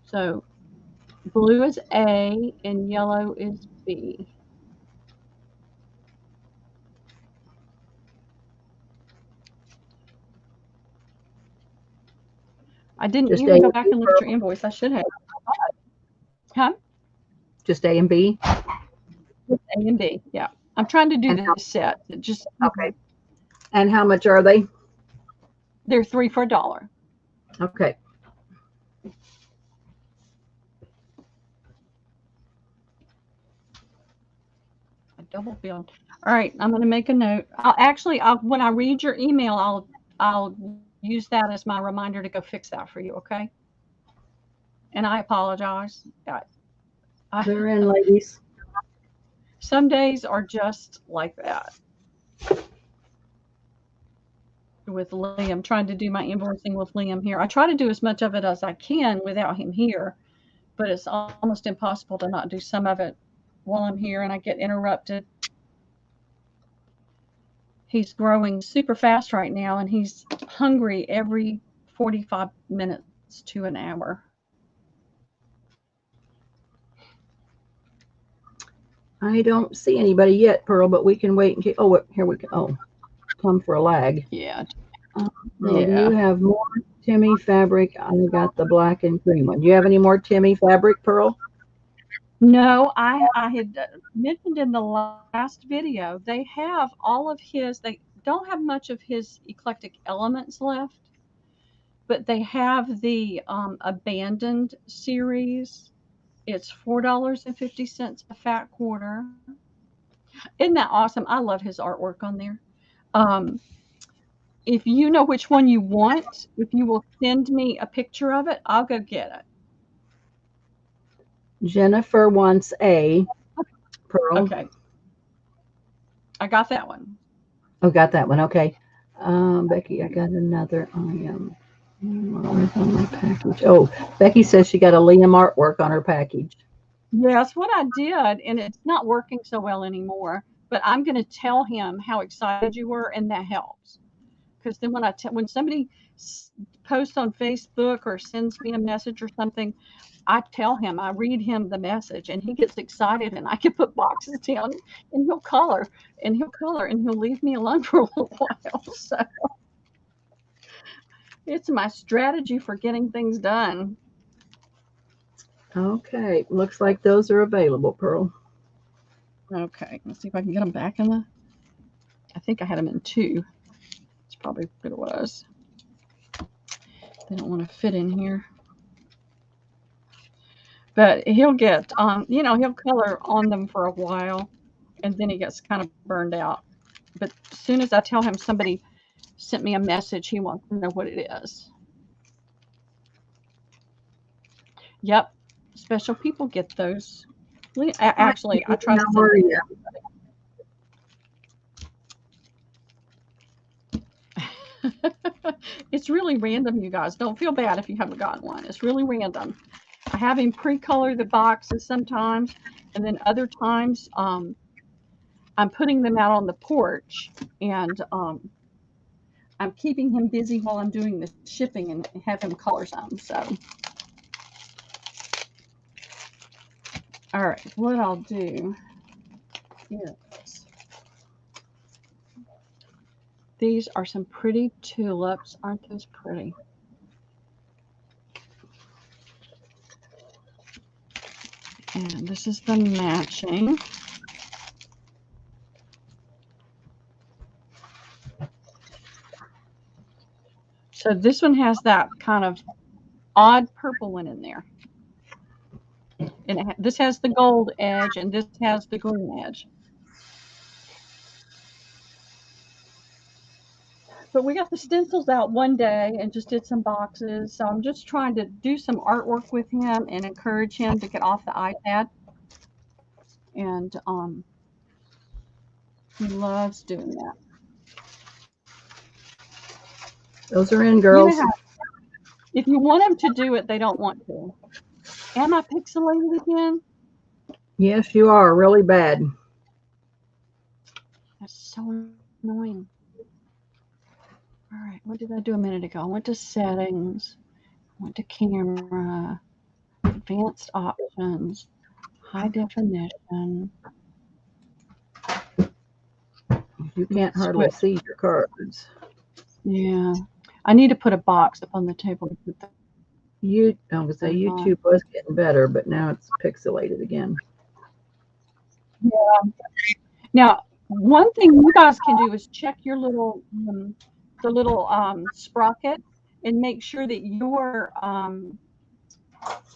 So blue is A and yellow is B. I didn't Just A even go and back B, and look at Pearl. your invoice. I should have. Huh? Just A and B. Just A and B. Yeah. I'm trying to do And how, this set. Just okay. And how much are they? they're 3 for $1. Okay. I double billed. All right, I'm going to make a note. When I read your email, I'll use that as my reminder to go fix that for you. Okay. And I apologize. They're in, ladies. Some days are just like that. with Liam, trying to do my invoicing with Liam here. I try to do as much of it as I can without him here, but it's almost impossible to not do some of it while I'm here and I get interrupted. He's growing super fast right now and he's hungry every 45 minutes to an hour. I don't see anybody yet, Pearl, but we can wait until. Oh, here we go. Oh, come for a lag. Yeah. Do you have more Timmy fabric? I got the black and cream one. Do you have any more Timmy fabric, Pearl? No, I had mentioned in the last video, they have all of his, they don't have much of his eclectic elements left, but they have the abandoned series. It's $4.50 a fat quarter. Isn't that awesome? I love his artwork on there. If you know which one you want, if you will send me a picture of it, I'll go get it. Jennifer wants a Pearl. Okay. I got that one. Oh, got that one. Okay. Becky, I got another. I am on my package. Oh, Becky says she got a Liam artwork on her package. Yeah, that's what I did, and it's not working so well anymore. But I'm going to tell him how excited you were, and that helps. Because then when somebody posts on Facebook or sends me a message or something, I tell him, I read him the message, and he gets excited, and I can put boxes down, and he'll color, and he'll leave me alone for a little while. So it's my strategy for getting things done. Okay, looks like those are available, Pearl. Okay, let's see if I can get them back in the. I think I had them in 2. That's probably what it was. They don't want to fit in here. But he'll get, he'll color on them for a while, and then he gets kind of burned out. But as soon as I tell him somebody sent me a message, he wants to know what it is. Yep, special people get those. Actually, I try to send them. It's really random, you guys. Don't feel bad if you haven't gotten one. It's really random. I have him pre-color the boxes sometimes, and then other times I'm putting them out on the porch, and I'm keeping him busy while I'm doing the shipping and have him color some. So, all right, what I'll do is these are some pretty tulips. Aren't those pretty? And this is the matching. So this one has that kind of odd purple one in there. And this has the gold edge, and this has the green edge. But we got the stencils out one day and just did some boxes. So I'm just trying to do some artwork with him and encourage him to get off the iPad. And he loves doing that. Those are in, girls. If you want them to do it, they don't want to. Am I pixelated again? Yes, you are. Really bad. That's so annoying. All right, what did I do a minute ago? I went to settings, went to camera, advanced options, high definition. You can't hardly see your cards. Yeah, I need to put a box up on the table to put that. I was say YouTube was getting better, but now it's pixelated again. Yeah. Now, one thing you guys can do is check your little the little sprocket and make sure that your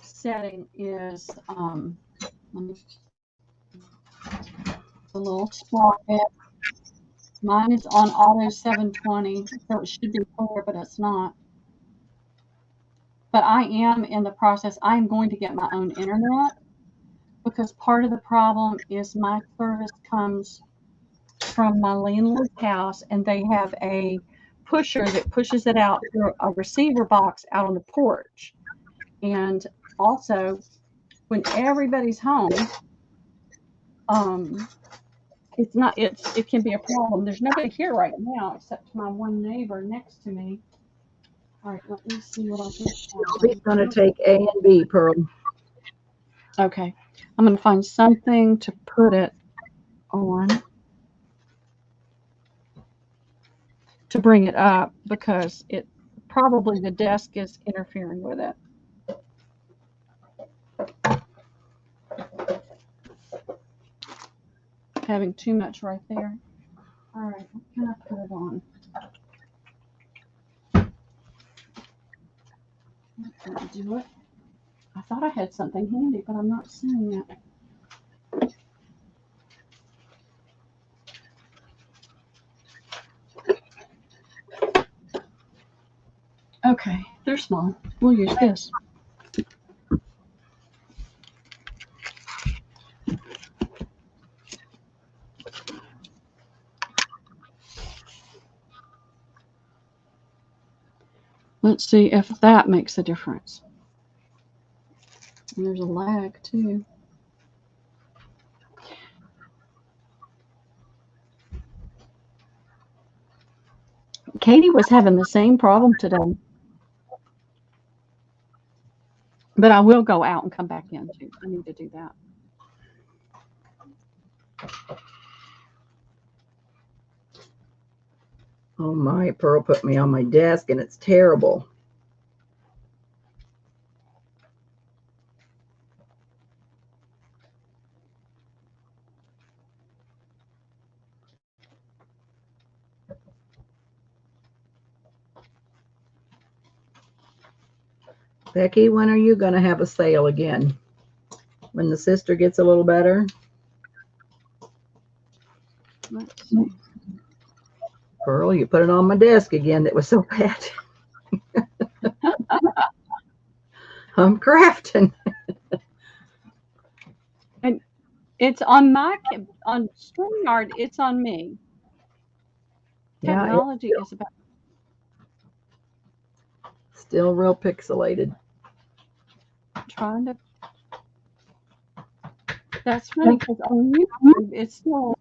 setting is the little sprocket. Mine is on auto 720, so it should be clear, but it's not. But I am in the process. I am going to get my own internet because part of the problem is my service comes from my landlord's house, and they have a pusher that pushes it out through a receiver box out on the porch. And also, when everybody's home, it can be a problem. There's nobody here right now except my one neighbor next to me. All right, let me see what I can He's going to find. take A and B, Pearl. Okay, I'm going to find something to put it on to bring it up because it probably the desk is interfering with it. Having too much right there. All right, what can I put it on? Can I do it? I thought I had something handy, but I'm not seeing it. Okay, they're small. We'll use this. Let's see if that makes a difference. And there's a lag too. Katie was having the same problem today. But I will go out and come back in too. I need to do that. Oh my, Pearl put me on my desk and it's terrible. Becky, when are you going to have a sale again? When the sister gets a little better? Let's see. Pearl, you put it on my desk again. That was so bad. I'm crafting. And it's on on StreamYard. It's on me. Yeah, Technology is about. still real pixelated. Trying to. That's funny because on YouTube it's still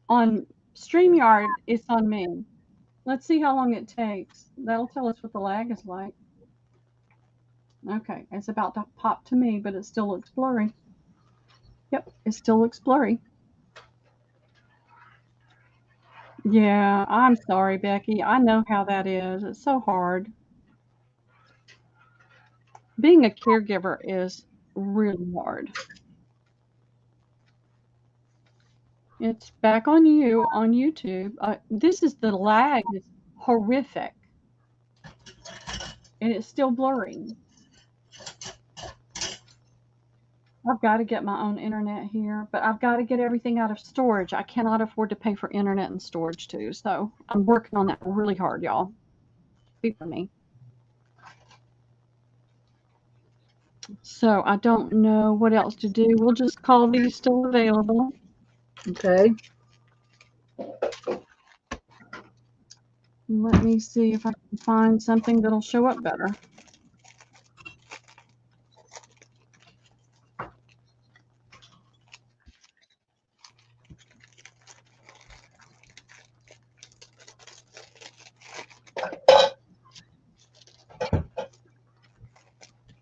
on StreamYard. It's on me. Let's see how long it takes. That'll tell us what the lag is like. Okay, it's about to pop to me, but it still looks blurry. Yep, it still looks blurry. Yeah, I'm sorry, Becky. I know how that is. It's so hard. Being a caregiver is really hard. It's back on you on YouTube. This is the lag is horrific, and it's still blurring. I've got to get my own internet here, but I've got to get everything out of storage. I cannot afford to pay for internet and storage too, so I'm working on that really hard, y'all. Be for me. So I don't know what else to do. We'll just call these still available. Okay. Let me see if I can find something that'll show up better.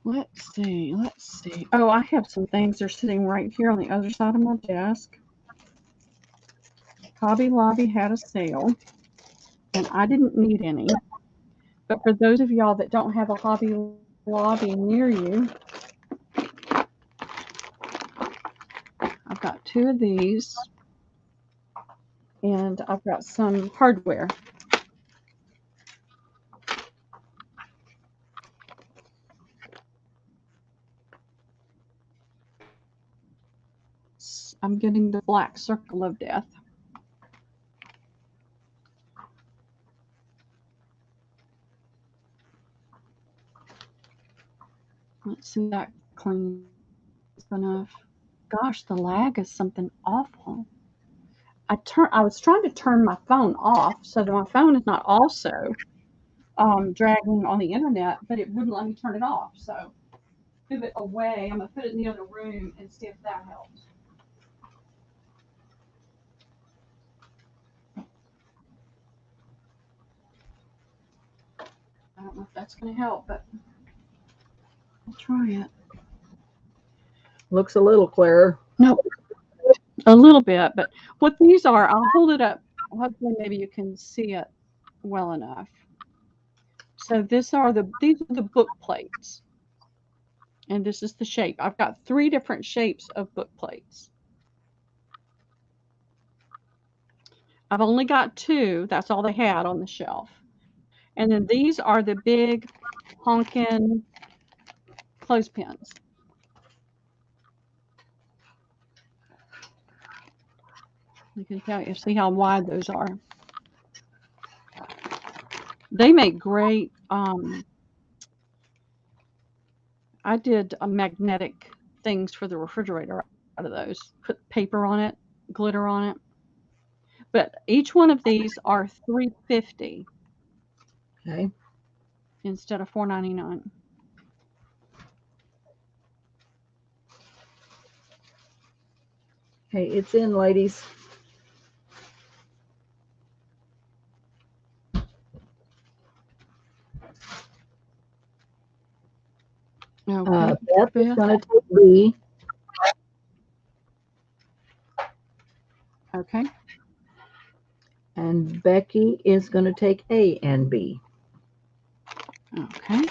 Let's see. Let's see. Oh, I have some things that are sitting right here on the other side of my desk. Hobby Lobby had a sale, and I didn't need any. But for those of y'all that don't have a Hobby Lobby near you, I've got two of these, and I've got some hardware. I'm getting the Black Circle of Death. Let's see if that cleans enough. Gosh, the lag is something awful. I was trying to turn my phone off so that my phone is not also dragging on the internet, but it wouldn't let me turn it off. So move it away. I'm gonna put it in the other room and see if that helps. I don't know if that's gonna help, but I'll try it. Looks a little clearer. No, a little bit, but what these are, I'll hold it up. Hopefully, maybe you can see it well enough. So these are the book plates, and this is the shape. I've got 3 different shapes of book plates. I've only got 2. That's all they had on the shelf. And then these are the big honkin' clothespins. You can tell you see how wide those are. They make great. I did a magnetic things for the refrigerator out of those. Put paper on it, glitter on it. But each one of these are $3.50. Okay. Instead of $4.99. Hey, it's in, ladies. Okay. Beth is going to take B. Okay. And Becky is going to take A and B. Okay.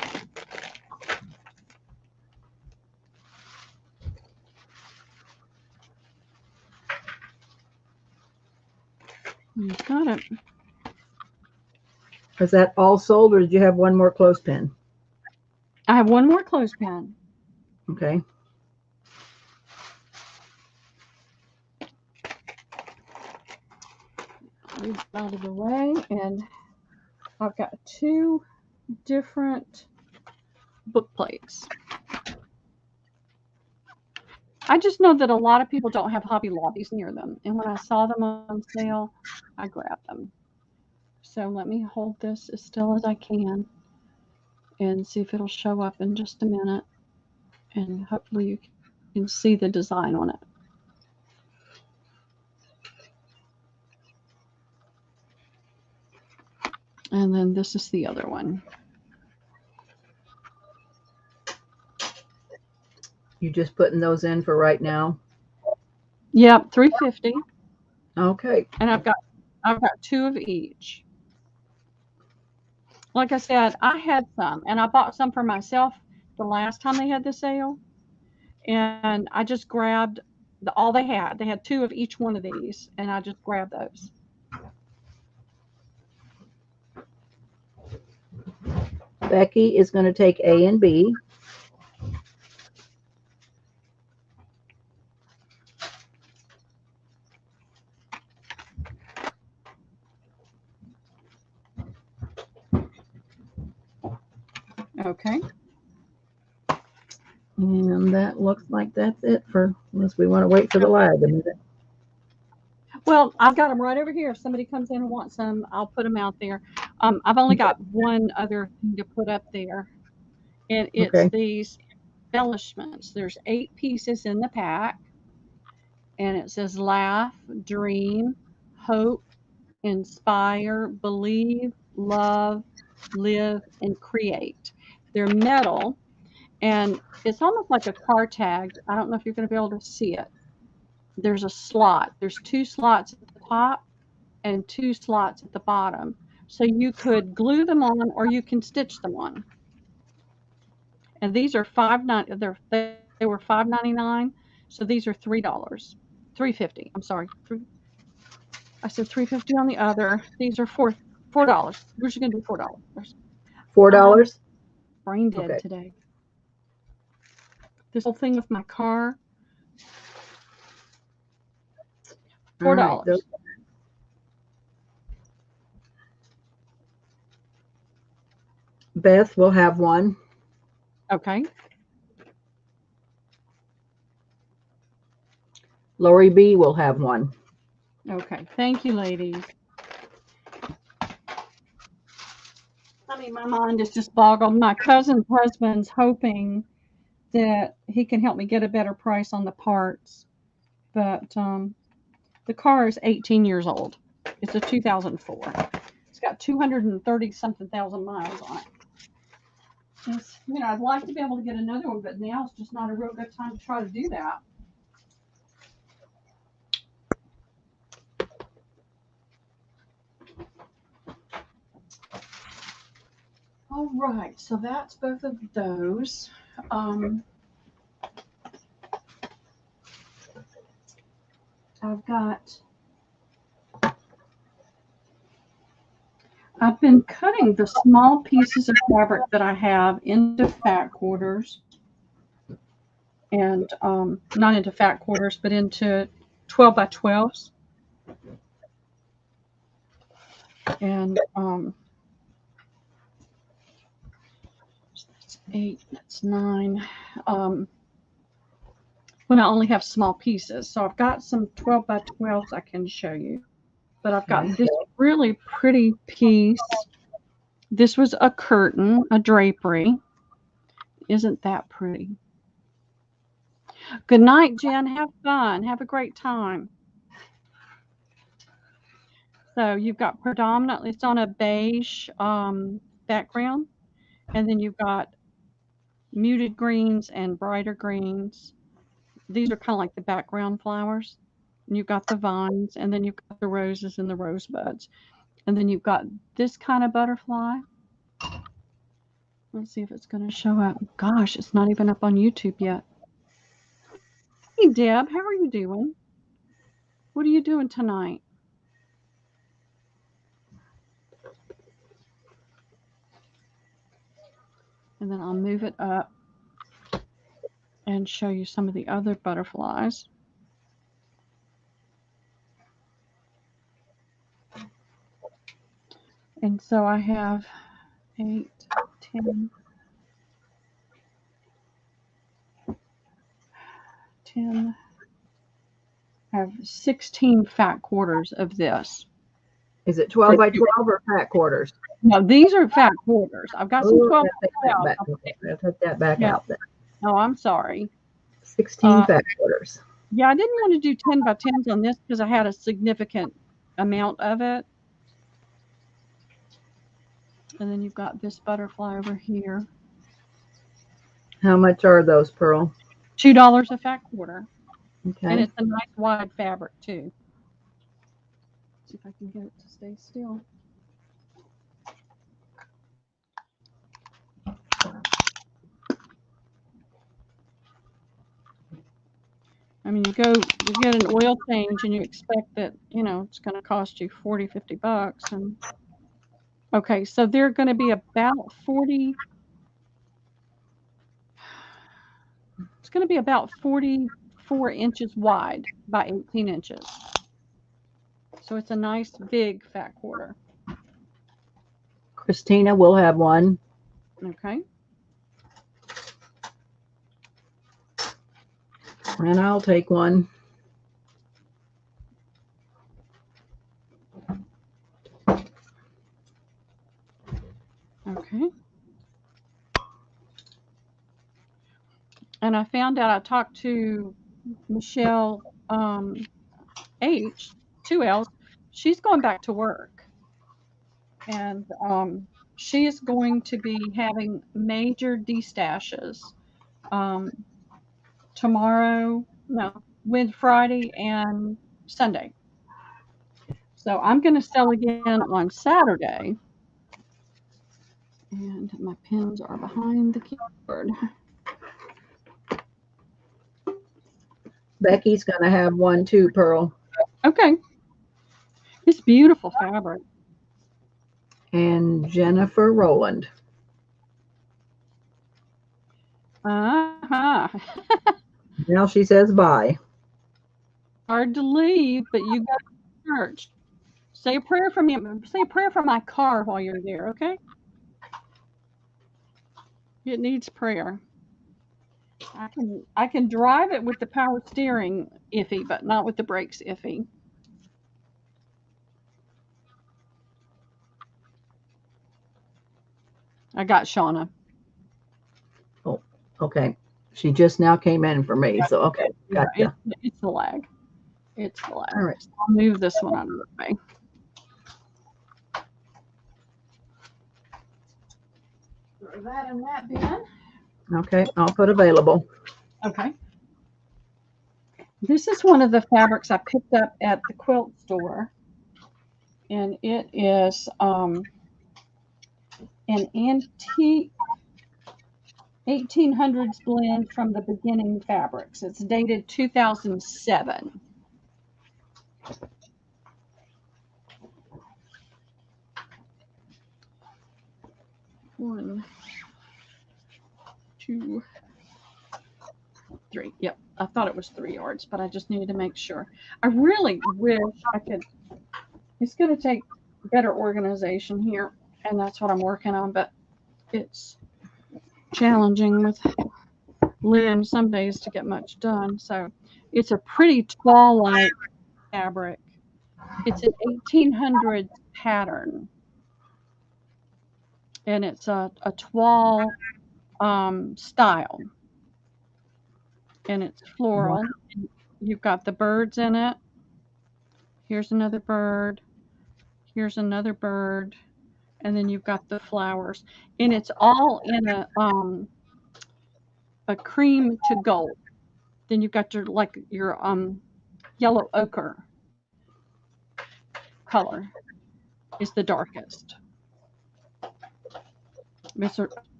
You got it. Is that all sold, or did you have one more clothespin? I have one more clothespin. Okay. Move it out of the way, and I've got 2 different book plates. I just know that a lot of people don't have Hobby Lobbies near them, and when I saw them on sale, I grabbed them. So let me hold this as still as I can and see if it'll show up in just a minute, and hopefully you can see the design on it. And then this is the other one. You just putting those in for right now? Yep, $3.50. Okay. And I've got 2 of each. Like I said, I had some, and I bought some for myself the last time they had the sale, and I just grabbed all they had. They had 2 of each one of these, and I just grabbed those. Becky is going to take A and B. Okay. And that looks like that's it, for unless we want to wait for the lag a minute. Well, I've got them right over here. If somebody comes in and wants them, I'll put them out there. I've only got one other thing to put up there, and it's these embellishments. There's 8 pieces in the pack, and it says laugh, dream, hope, inspire, believe, love, live, and create. They're metal, and it's almost like a car tag. I don't know if you're going to be able to see it. There's a slot. There's 2 slots at the top and 2 slots at the bottom. So you could glue them on, or you can stitch them on. And these are they were $5.99. So these are $3. $3.50. I'm sorry. I said $3.50 on the other. These are $4. We're just gonna do $4. $4? Brain dead today. This whole thing with my car. $4. Right, Beth will have one. Okay. Lori B will have one. Okay. Thank you, ladies. I mean, my mind is just boggled. My cousin's husband's hoping that he can help me get a better price on the parts, but the car is 18 years old. It's a 2004. It's got 230 something thousand miles on it. It's, I'd like to be able to get another one, but now it's just not a real good time to try to do that. All right, so that's both of those. I've been cutting the small pieces of fabric that I have into fat quarters, and not into fat quarters, but into 12 by 12s. And that's 8, that's 9. When I only have small pieces. So I've got some 12 by 12s I can show you. But I've got this really pretty piece. This was a curtain, a drapery. Isn't that pretty? Good night, Jen. Have fun. Have a great time. So you've got predominantly, it's on a beige background. And then you've got muted greens and brighter greens. These are kind of like the background flowers. And you've got the vines, and then you've got the roses and the rosebuds. And then you've got this kind of butterfly. Let's see if it's going to show up. Gosh, it's not even up on YouTube yet. Hey, Deb, how are you doing? What are you doing tonight? And then I'll move it up and show you some of the other butterflies. And so I have 8, 10, 10. I have 16 fat quarters of this. Is it 12 by 12 or fat quarters? No, these are fat quarters. I've got some 12 by 12. I'll take that back out then. Oh, I'm sorry. 16 fat quarters. Yeah, I didn't want to do 10 by 10s on this because I had a significant amount of it. And then you've got this butterfly over here. How much are those, Pearl? $2 a fat quarter. Okay. And it's a nice wide fabric too. Let's see if I can get it to stay still. I mean, you get an oil change and you expect that, it's going to cost you $40, $50. And okay, so they're going to be about 40. It's going to be about 44 inches wide by 18 inches. So it's a nice big fat quarter. Christina will have one. Okay. And I'll take one. Okay. And I found out, I talked to Michelle H, 2 L's. She's going back to work. And she is going to be having major destashes Friday and Sunday. So I'm going to sell again on Saturday. And my pins are behind the keyboard. Becky's going to have one too, Pearl. Okay. It's beautiful fabric. And Jennifer Rowland. Uh-huh. Now she says bye. Hard to leave, but you got to church. Say a prayer for me. Say a prayer for my car while you're there, okay? It needs prayer. I can drive it with the power steering iffy, but not with the brakes iffy. I got Shauna. Oh, okay. She just now came in for me, so okay, Yeah, gotcha. it's the lag. It's the lag. All right. So I'll move this one out of the way. Throw that in that bin. Okay, I'll put available. Okay. This is one of the fabrics I picked up at the quilt store, and it is an antique 1800s blend from the beginning fabrics. It's dated 2007. One, two, three. Yep, I thought it was 3 yards, but I just needed to make sure. I really wish I could. It's going to take better organization here, and that's what I'm working on, but it's challenging with Lynn some days to get much done. So it's a pretty tall-like fabric. It's an 1800s pattern, and it's a toile style, and it's Wow. floral. You've got the birds in it. Here's another bird. Here's another bird, and then you've got the flowers, and it's all in a cream to gold. Then you've got your yellow ochre color is the darkest.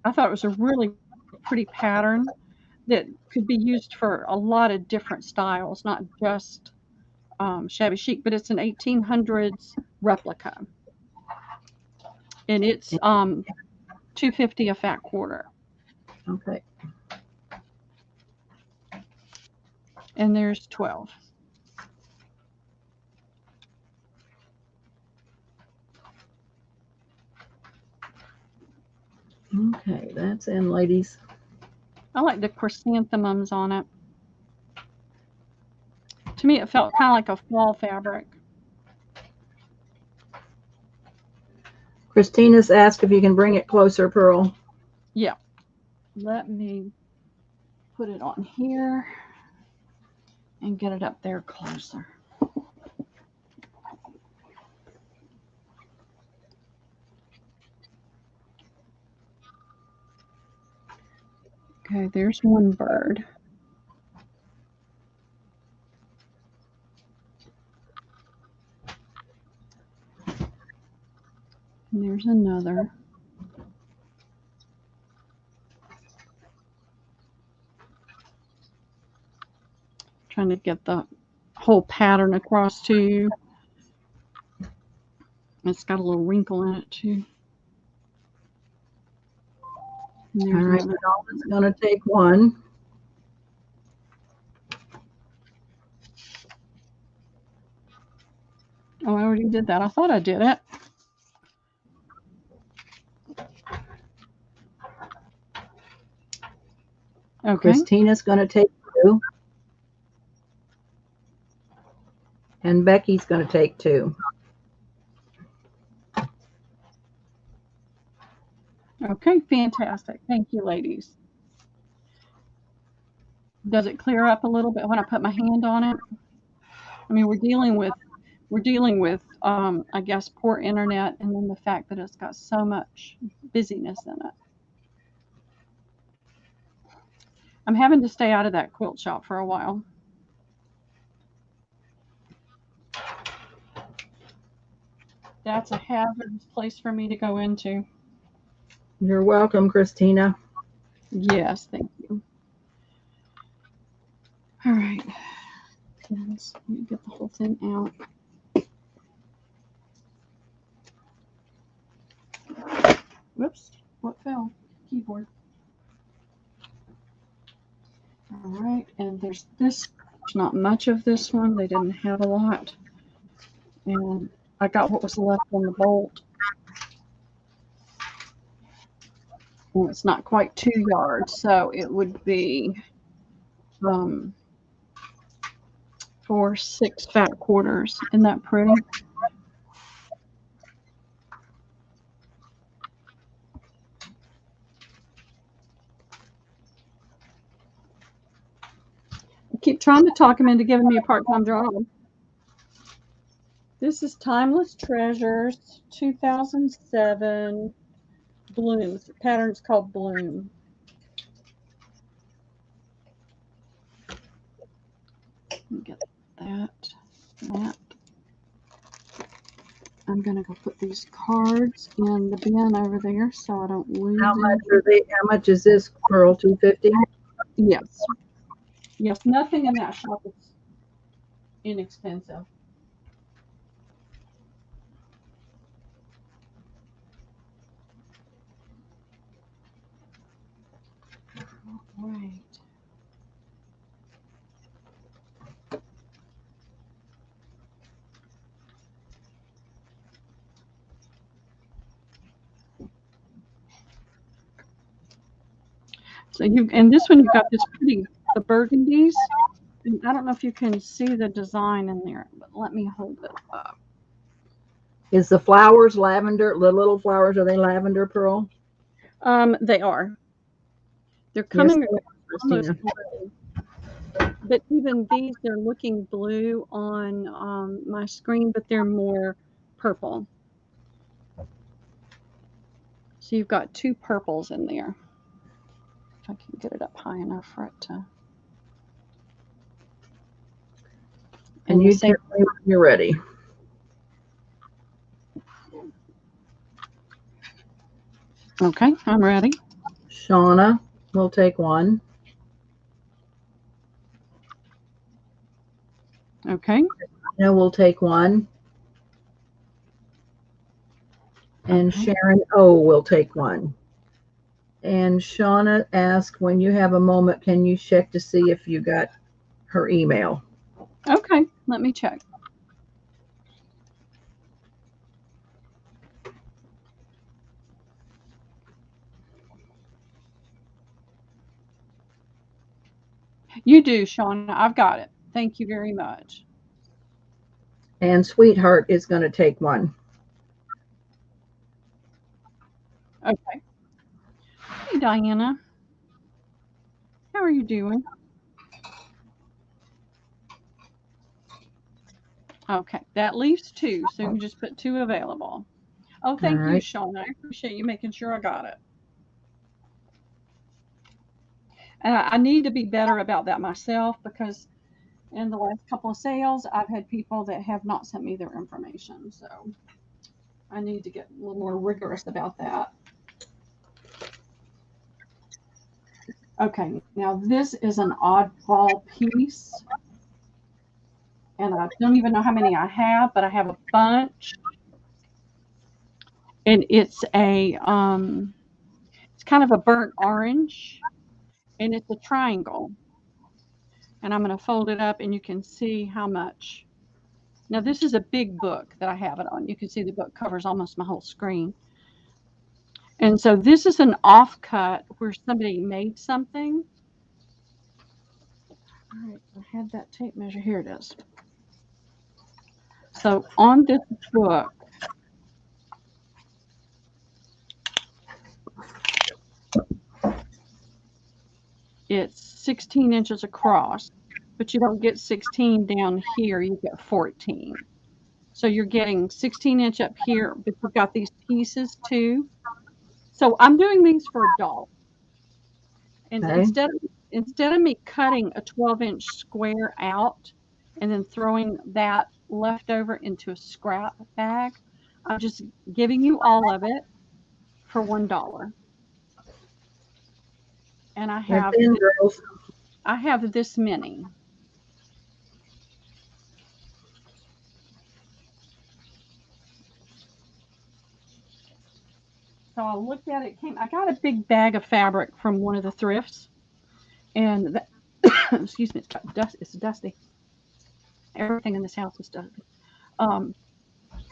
I thought it was a really pretty pattern that could be used for a lot of different styles, not just shabby chic, but it's an 1800s replica, and it's 250 a fat quarter, Okay. and there's 12. Okay, that's in, ladies. I like the chrysanthemums on it. To me, it felt kind of like a fall fabric. Christina's asked if you can bring it closer, Pearl. Yeah. Let me put it on here and get it up there closer. Okay, there's one bird. And there's another. Trying to get the whole pattern across to you. It's got a little wrinkle in it too. All right, it's going to take one. Oh, I already did that. I thought I did it. Okay. Christina's going to take 2. And Becky's going to take 2. Okay, fantastic. Thank you, ladies. Does it clear up a little bit when I put my hand on it? I mean, we're dealing with I guess poor internet, and then the fact that it's got so much busyness in it. I'm having to stay out of that quilt shop for a while. That's a hazardous place for me to go into. You're welcome, Christina. Yes, thank you. All right. Let me get the whole thing out. Whoops, what fell? Keyboard. All right, and there's this. There's not much of this one. They didn't have a lot. And I got what was left on the bolt. And it's not quite 2 yards, so it would be 4, 6 fat quarters. Isn't that pretty? keep trying to talk him into giving me a part-time job. This is Timeless Treasures, 2007. Blooms. The pattern's called Bloom. Let me get that. I'm gonna go put these cards in the bin over there so I don't lose How them. much are they? How much is this, Pearl? $250? Yes. Yes, nothing in that shop is inexpensive. Right. So and this one you've got this pretty, the burgundies. And I don't know if you can see the design in there, but let me hold it up. Is the flowers lavender? The little flowers, are they lavender, Pearl? They are. They're coming Yes, almost Christina. blue. But even these, they're looking blue on my screen, but they're more purple. So you've got two purples in there. If I can get it up high enough for it to. And you tell me when you're ready. Okay, I'm ready. Shauna will take one. Okay. Christina will take one. And Okay. Sharon O will take one. And Shauna asked, when you have a moment, can you check to see if you got her email? Okay, let me check. You do, Shauna. I've got it. Thank you very much. And Sweetheart is going to take one. Okay. Hey, Diana. How are you doing? Okay, that leaves two, so you can just put two available. Oh, thank you, Shauna. I appreciate you making sure I got it. And I need to be better about that myself because in the last couple of sales, I've had people that have not sent me their information. So I need to get a little more rigorous about that. Okay, now this is an oddball piece. And I don't even know how many I have, but I have a bunch. And it's it's kind of a burnt orange, and it's a triangle. And I'm going to fold it up, and you can see how much. Now, this is a big book that I have it on. You can see the book covers almost my whole screen. And so this is an offcut where somebody made something. All right, I had that tape measure. Here it is. So on this book, it's 16 inches across, but you don't get 16 down here, you get 14. So you're getting 16-inch up here, but you've got these pieces too. So I'm doing these for adults. And instead of me cutting a 12-inch square out and then throwing that leftover into a scrap bag, I'm just giving you all of it for $1. And I have this many. So I looked at it. I got a big bag of fabric from one of the thrifts, and excuse me, it's dusty. Everything in this house is dusty. And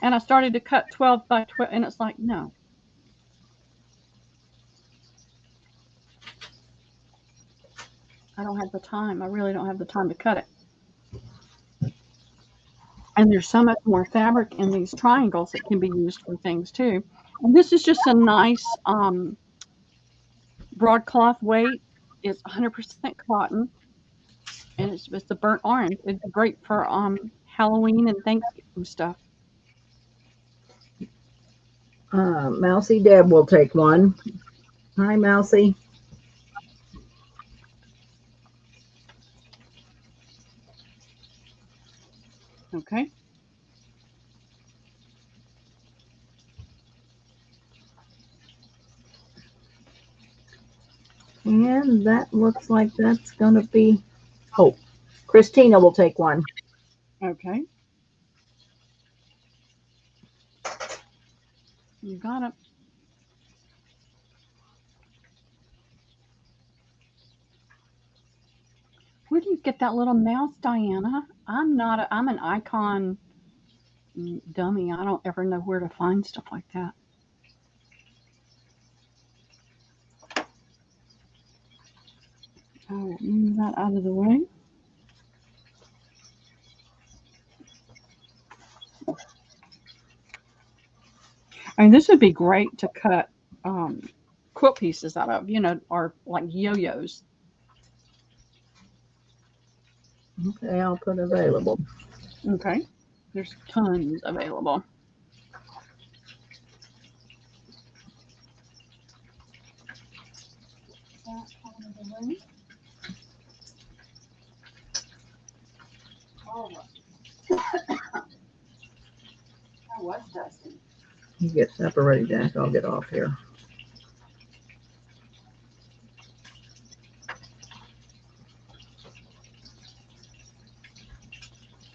I started to cut 12 by 12, and it's like, no. I don't have the time. I really don't have the time to cut it. And there's so much more fabric in these triangles that can be used for things too. And this is just a nice broadcloth weight. It's 100% cotton. and it's the burnt orange. It's great for Halloween and Thanksgiving stuff. Mousy Deb will take one. Hi, Mousy. Okay. And that looks like that's going to be, oh, Christina will take one. Okay. You got it. Where do you get that little mouse, Diana? I'm an icon dummy. I don't ever know where to find stuff like that. Oh, move that out of the way. I mean, this would be great to cut quilt pieces out of, or like yo-yos. Okay, I'll put available. Okay. There's tons available. That was dusty. You get separated, Jack. I'll get off here.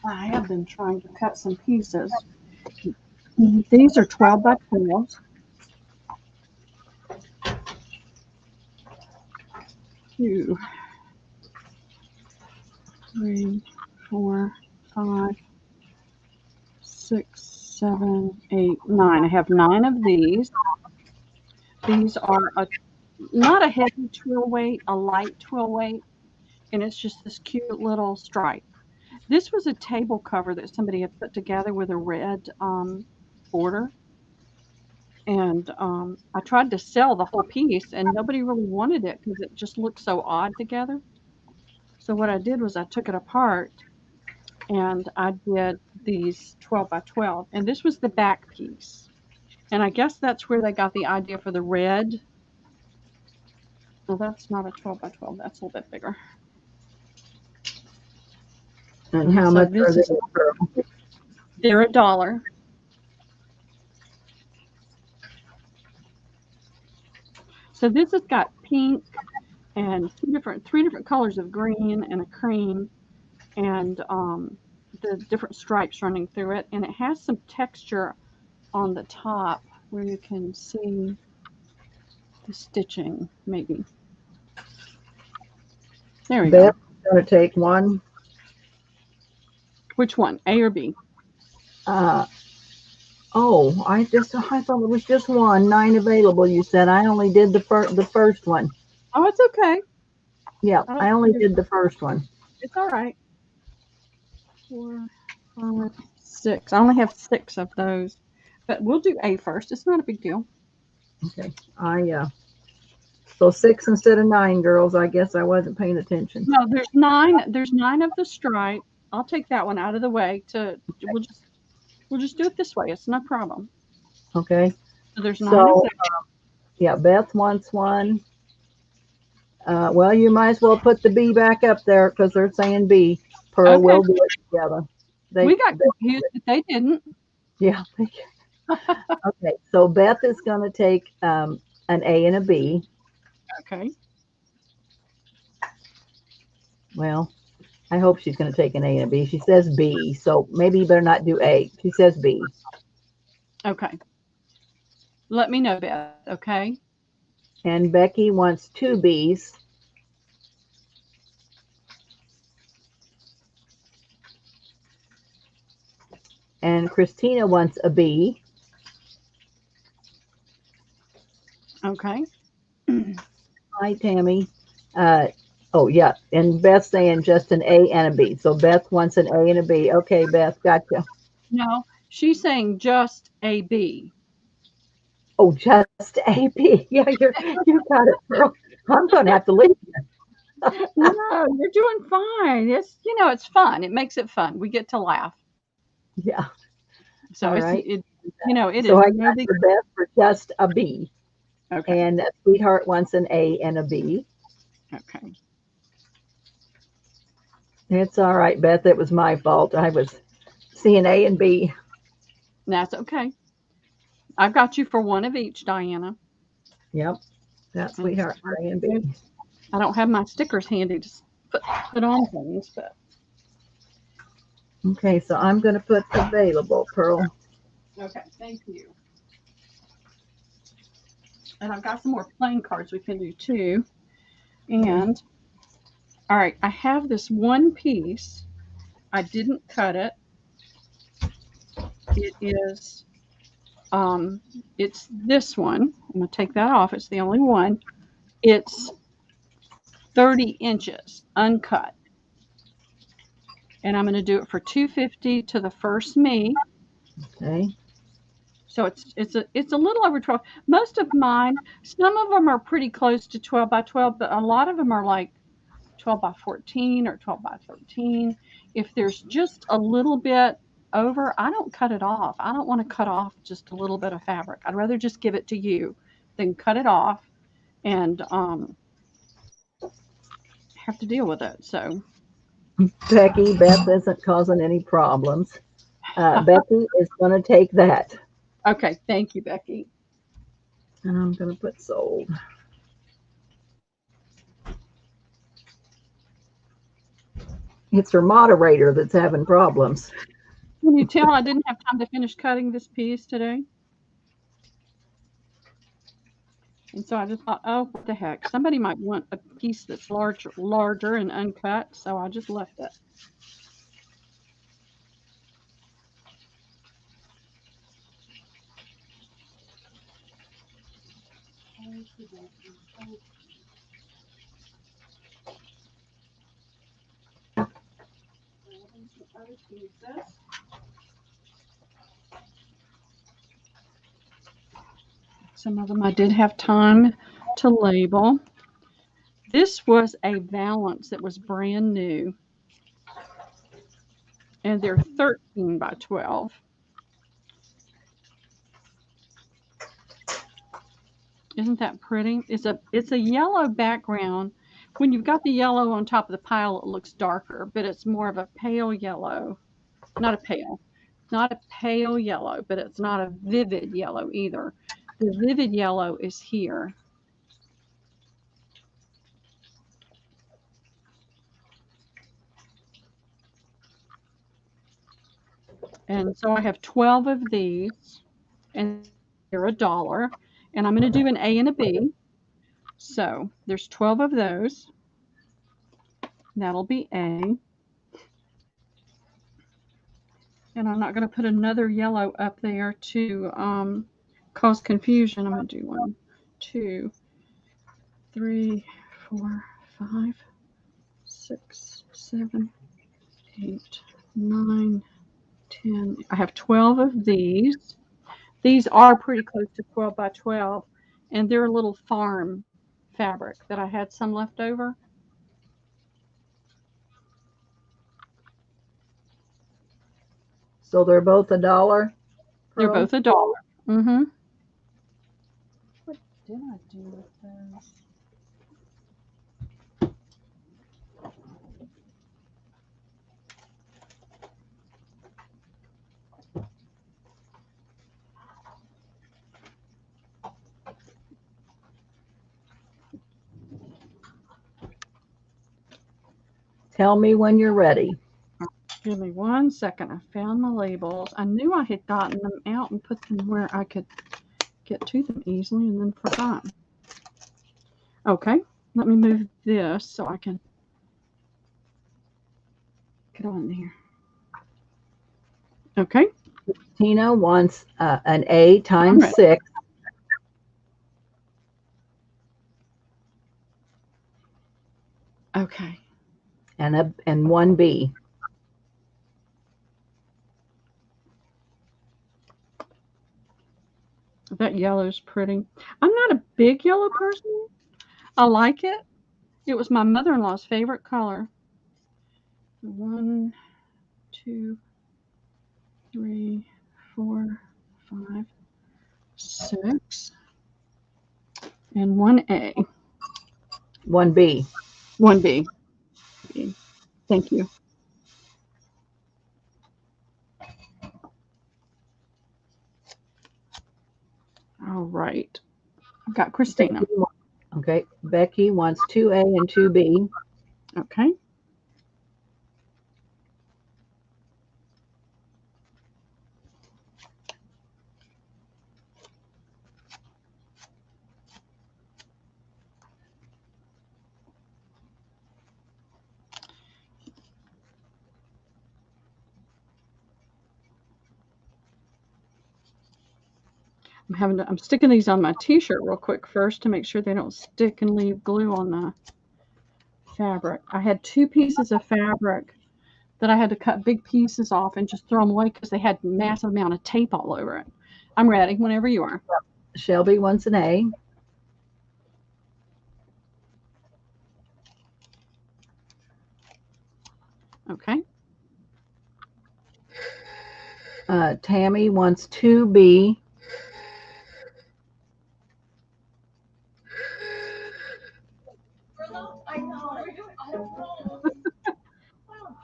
I have been trying to cut some pieces. These are 12 by 12. 2, 3, 4, 5, 6, 7, 8, 9. I have 9 of these. These are not a heavy twill weight, a light twill weight, and it's just this cute little stripe. This was a table cover that somebody had put together with a red border. And I tried to sell the whole piece, and nobody really wanted it because it just looked so odd together. So what I did was I took it apart and I did these 12 by 12. And this was the back piece. And I guess that's where they got the idea for the red. Well, that's not a 12 by 12. That's a little bit bigger. And how much are they? They're $1. So this has got pink and three different colors of green and a cream, and the different stripes running through it. And it has some texture on the top where you can see the stitching, maybe. There we go. Going to take one. Which one, A or B? Oh, I thought it was just one. 9 available. You said I only did the first one. Oh, it's okay. Yeah, I only did the first one. It's all right. 4, 5, 6. I only have 6 of those, but we'll do A first. It's not a big deal. Okay. So 6 instead of 9, girls. I guess I wasn't paying attention. No, there's 9. There's 9 of the stripe. I'll take that one out of the way. We'll just do it this way. It's no problem. Okay. So there's 9 of that. Yeah, Beth wants one. Well, you might as well put the B back up there because they're saying B. Pearl, Okay. we'll do it together. We got confused, but they didn't. Yeah. Okay, so Beth is going to take an A and a B. Okay. Well, I hope she's going to take an A and a B. She says B, so maybe you better not do A. She says B. Okay. Let me know, Beth, okay? And Becky wants 2 Bs. And Christina wants a B. Okay. Hi, Tammy. Oh, yeah. And Beth's saying just an A and a B. So Beth wants an A and a B. Okay, Beth, gotcha. No, she's saying just a B. Oh, just A, B. Yeah, you got it, Pearl. I'm going to have to leave you. No, you're doing fine. It's fun. It makes it fun. We get to laugh. Yeah. So All it's right. it it So is I no got big. your Beth for just a B. Okay. And Sweetheart wants an A and a B. Okay. It's all right, Beth. It was my fault. I was seeing A and B. That's okay. I've got you for one of each, Diana. Yep. That And so Sweetheart for A and B. I don't have my stickers handy to put on things, but Okay, so I'm going to put available, Pearl. okay. Thank you. And I've got some more playing cards we can do too. Okay. And all right, I have this one piece. I didn't cut it. It is it's this one. I'm gonna take that off. It's the only one. It's 30 inches uncut. And I'm gonna do it for 250 to the first me. Okay. So it's a little over 12. Most of mine, some of them are pretty close to 12 by 12, but a lot of them are like 12 by 14 or 12 by 13. If there's just a little bit over, I don't cut it off. I don't want to cut off just a little bit of fabric. I'd rather just give it to you than cut it off and have to deal with it. So, Becky, Beth isn't causing any problems. Becky is going to take that. okay, thank you, Becky. And I'm going to put sold. It's her moderator that's having problems. Can you tell I didn't have time to finish cutting this piece today? And so I just thought, oh, what the heck? Somebody might want a piece that's larger and uncut, so I just left it. Some of them I did have time to label. This was a valance that was brand new, and they're 13 by 12. Isn't that pretty? It's a yellow background. When you've got the yellow on top of the pile, it looks darker, but it's more of a pale yellow. Not a pale, not a pale yellow, but it's not a vivid yellow either. The vivid yellow is here. And so I have 12 of these, and they're $1. And I'm going to do an A and a B. So there's 12 of those. That'll be A. And I'm not going to put another yellow up there to cause confusion. I'm going to do 1, 2, 3, 4, 5, 6, 7, 8, 9, 10. I have 12 of these. These are pretty close to 12 by 12, and they're a little farm fabric that I had some left over. So they're both $1. They're Pearl? both $1. Mm-hmm. What did I do with those? Tell me when you're ready. Give me 1 second. I found my labels. I knew I had gotten them out and put them where I could get to them easily and then forgot. Okay, let me move this so I can get on there. Okay. Tina wants an A times 6. Okay. And 1B. That yellow's pretty. I'm not a big yellow person. I like it, It was my mother-in-law's favorite color. 1, 2, 3, 4, 5, 6, and 1A. 1B. 1B. Thank you. All right. I've got Christina. Okay. Becky wants 2A and 2B. Okay. I'm sticking these on my t-shirt real quick first to make sure they don't stick and leave glue on the fabric. I had 2 pieces of fabric that I had to cut big pieces off and just throw them away because they had massive amount of tape all over it. I'm ready whenever you are. Shelby wants an A. Okay. Tammy wants 2B. I know. I don't know. Well,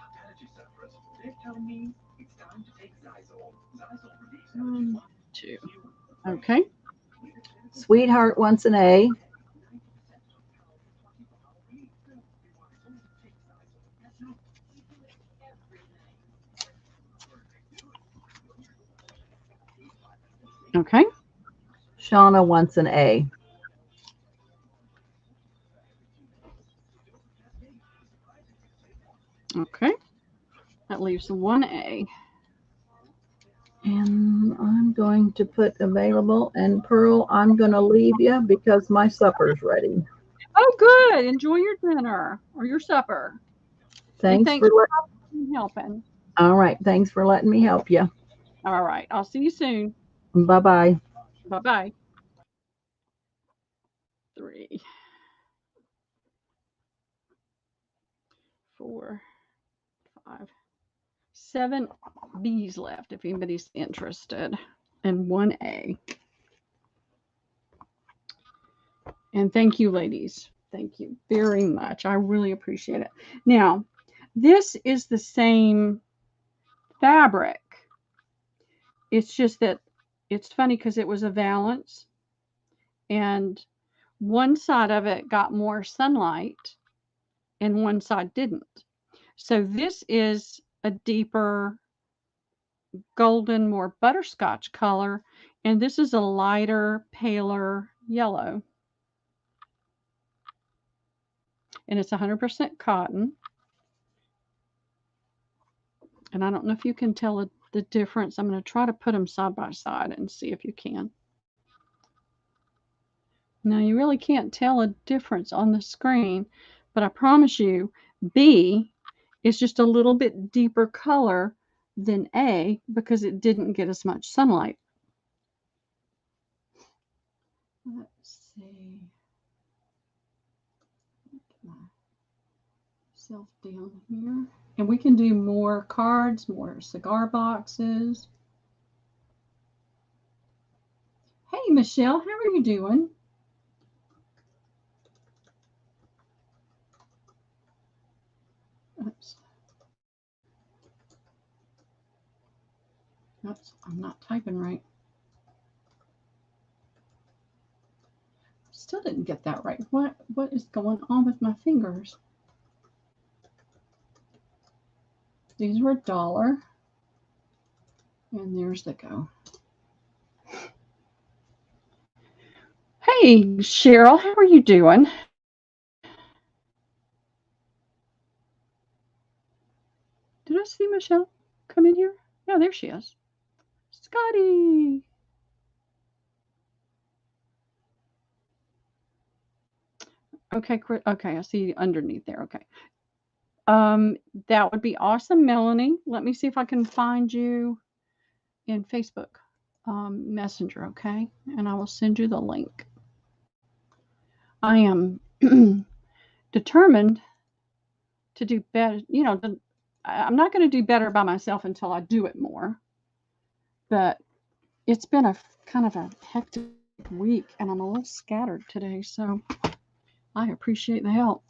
they're telling me it's time to take Zysol. 1, 2. Okay. Sweetheart wants an A. Okay. Shauna wants an A. Okay. That leaves 1A. And I'm going to put available. And Pearl, I'm going to leave you because my supper's ready. Oh, good. Enjoy your dinner or your supper. Thanks and thanks for helping. All right. Thanks for letting me help you. All right. I'll see you soon. Bye-bye. Bye-bye. 3, 4, 5, 7 B's left if anybody's interested, and 1A. And thank you, ladies. Thank you very much. I really appreciate it. Now, this is the same fabric. It's just that it's funny because it was a valance, and one side of it got more sunlight and one side didn't. So this is a deeper golden, more butterscotch color, and this is a lighter, paler yellow. And it's 100% cotton. And I don't know if you can tell the difference. I'm going to try to put them side by side and see if you can. Now, you really can't tell a difference on the screen, but I promise you, B is just a little bit deeper color than A because it didn't get as much sunlight. Let's see. Put myself down here. And we can do more cards, more cigar boxes. Hey, Michelle, how are you doing? Oops. Oops, I'm not typing right. Still didn't get that right. What is going on with my fingers? These were $1. And there's the go. Hey, Cheryl, how are you doing? Did I see Michelle come in here? Yeah, there she is. Scotty. Okay, okay, I see underneath there. Okay. That would be awesome, Melanie. Let me see if I can find you in Facebook Messenger, okay? And I will send you the link. I am determined to do better. You know, I'm not going to do better by myself until I do it more. But it's been a kind of a hectic week, and I'm a little scattered today, so I appreciate the help.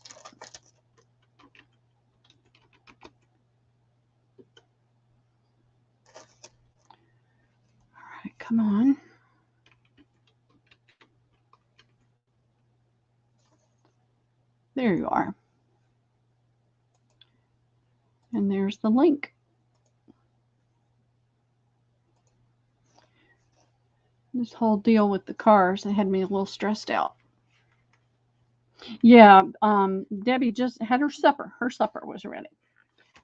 All right, come on. There you are. And there's the link. This whole deal with the cars, it had me a little stressed out. Yeah, Debbie just had her supper. Her supper was ready.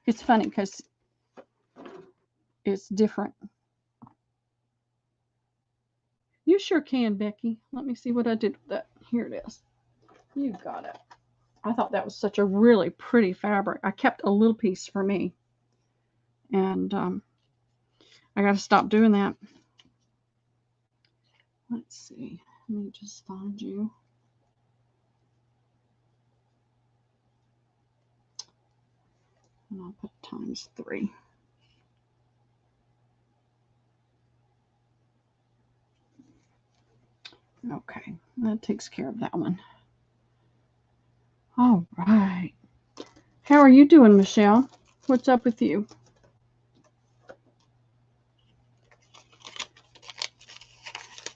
It's funny because it's different. You sure can, Becky. Let me see what I did with that. Here it is. You got it. I thought that was such a really pretty fabric. I kept a little piece for me. And I got to stop doing that. Let's see. Let me just find you. And I'll put ×3. Okay, that takes care of that one. All right. How are you doing, Michelle? What's up with you?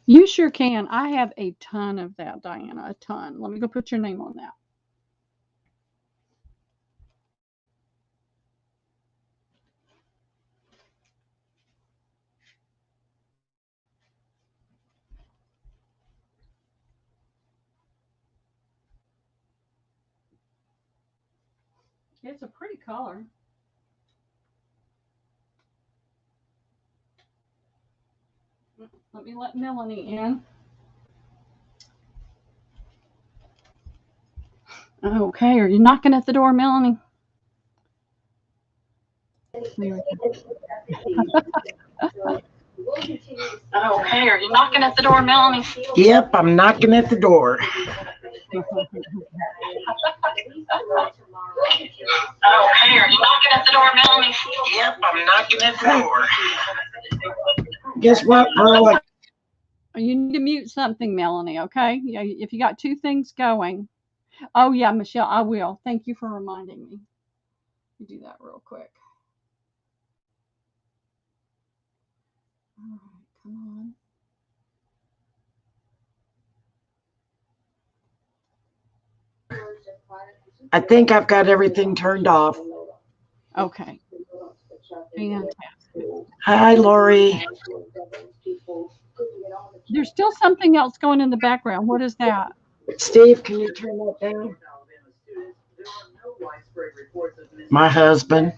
You sure can. I have a ton of that, Diana, a ton. Let me go put your name on that. It's a pretty color. Let me let Melanie in. Okay, are you knocking at the door, Melanie? Okay, are you knocking at the door, Melanie? Yep, I'm knocking at the door. Okay, are you knocking at the door, Melanie? Yep, I'm knocking at the door. Guess what, Merle? You need to mute something, Melanie, okay? Yeah, if you got two things going. Oh, yeah, Michelle, I will. Thank you for reminding me. You do that real quick. All right, come on. I think I've got everything turned off. Okay. Fantastic. Hi, Lori. There's still something else going in the background. What is that? Steve, can you turn that down? My husband.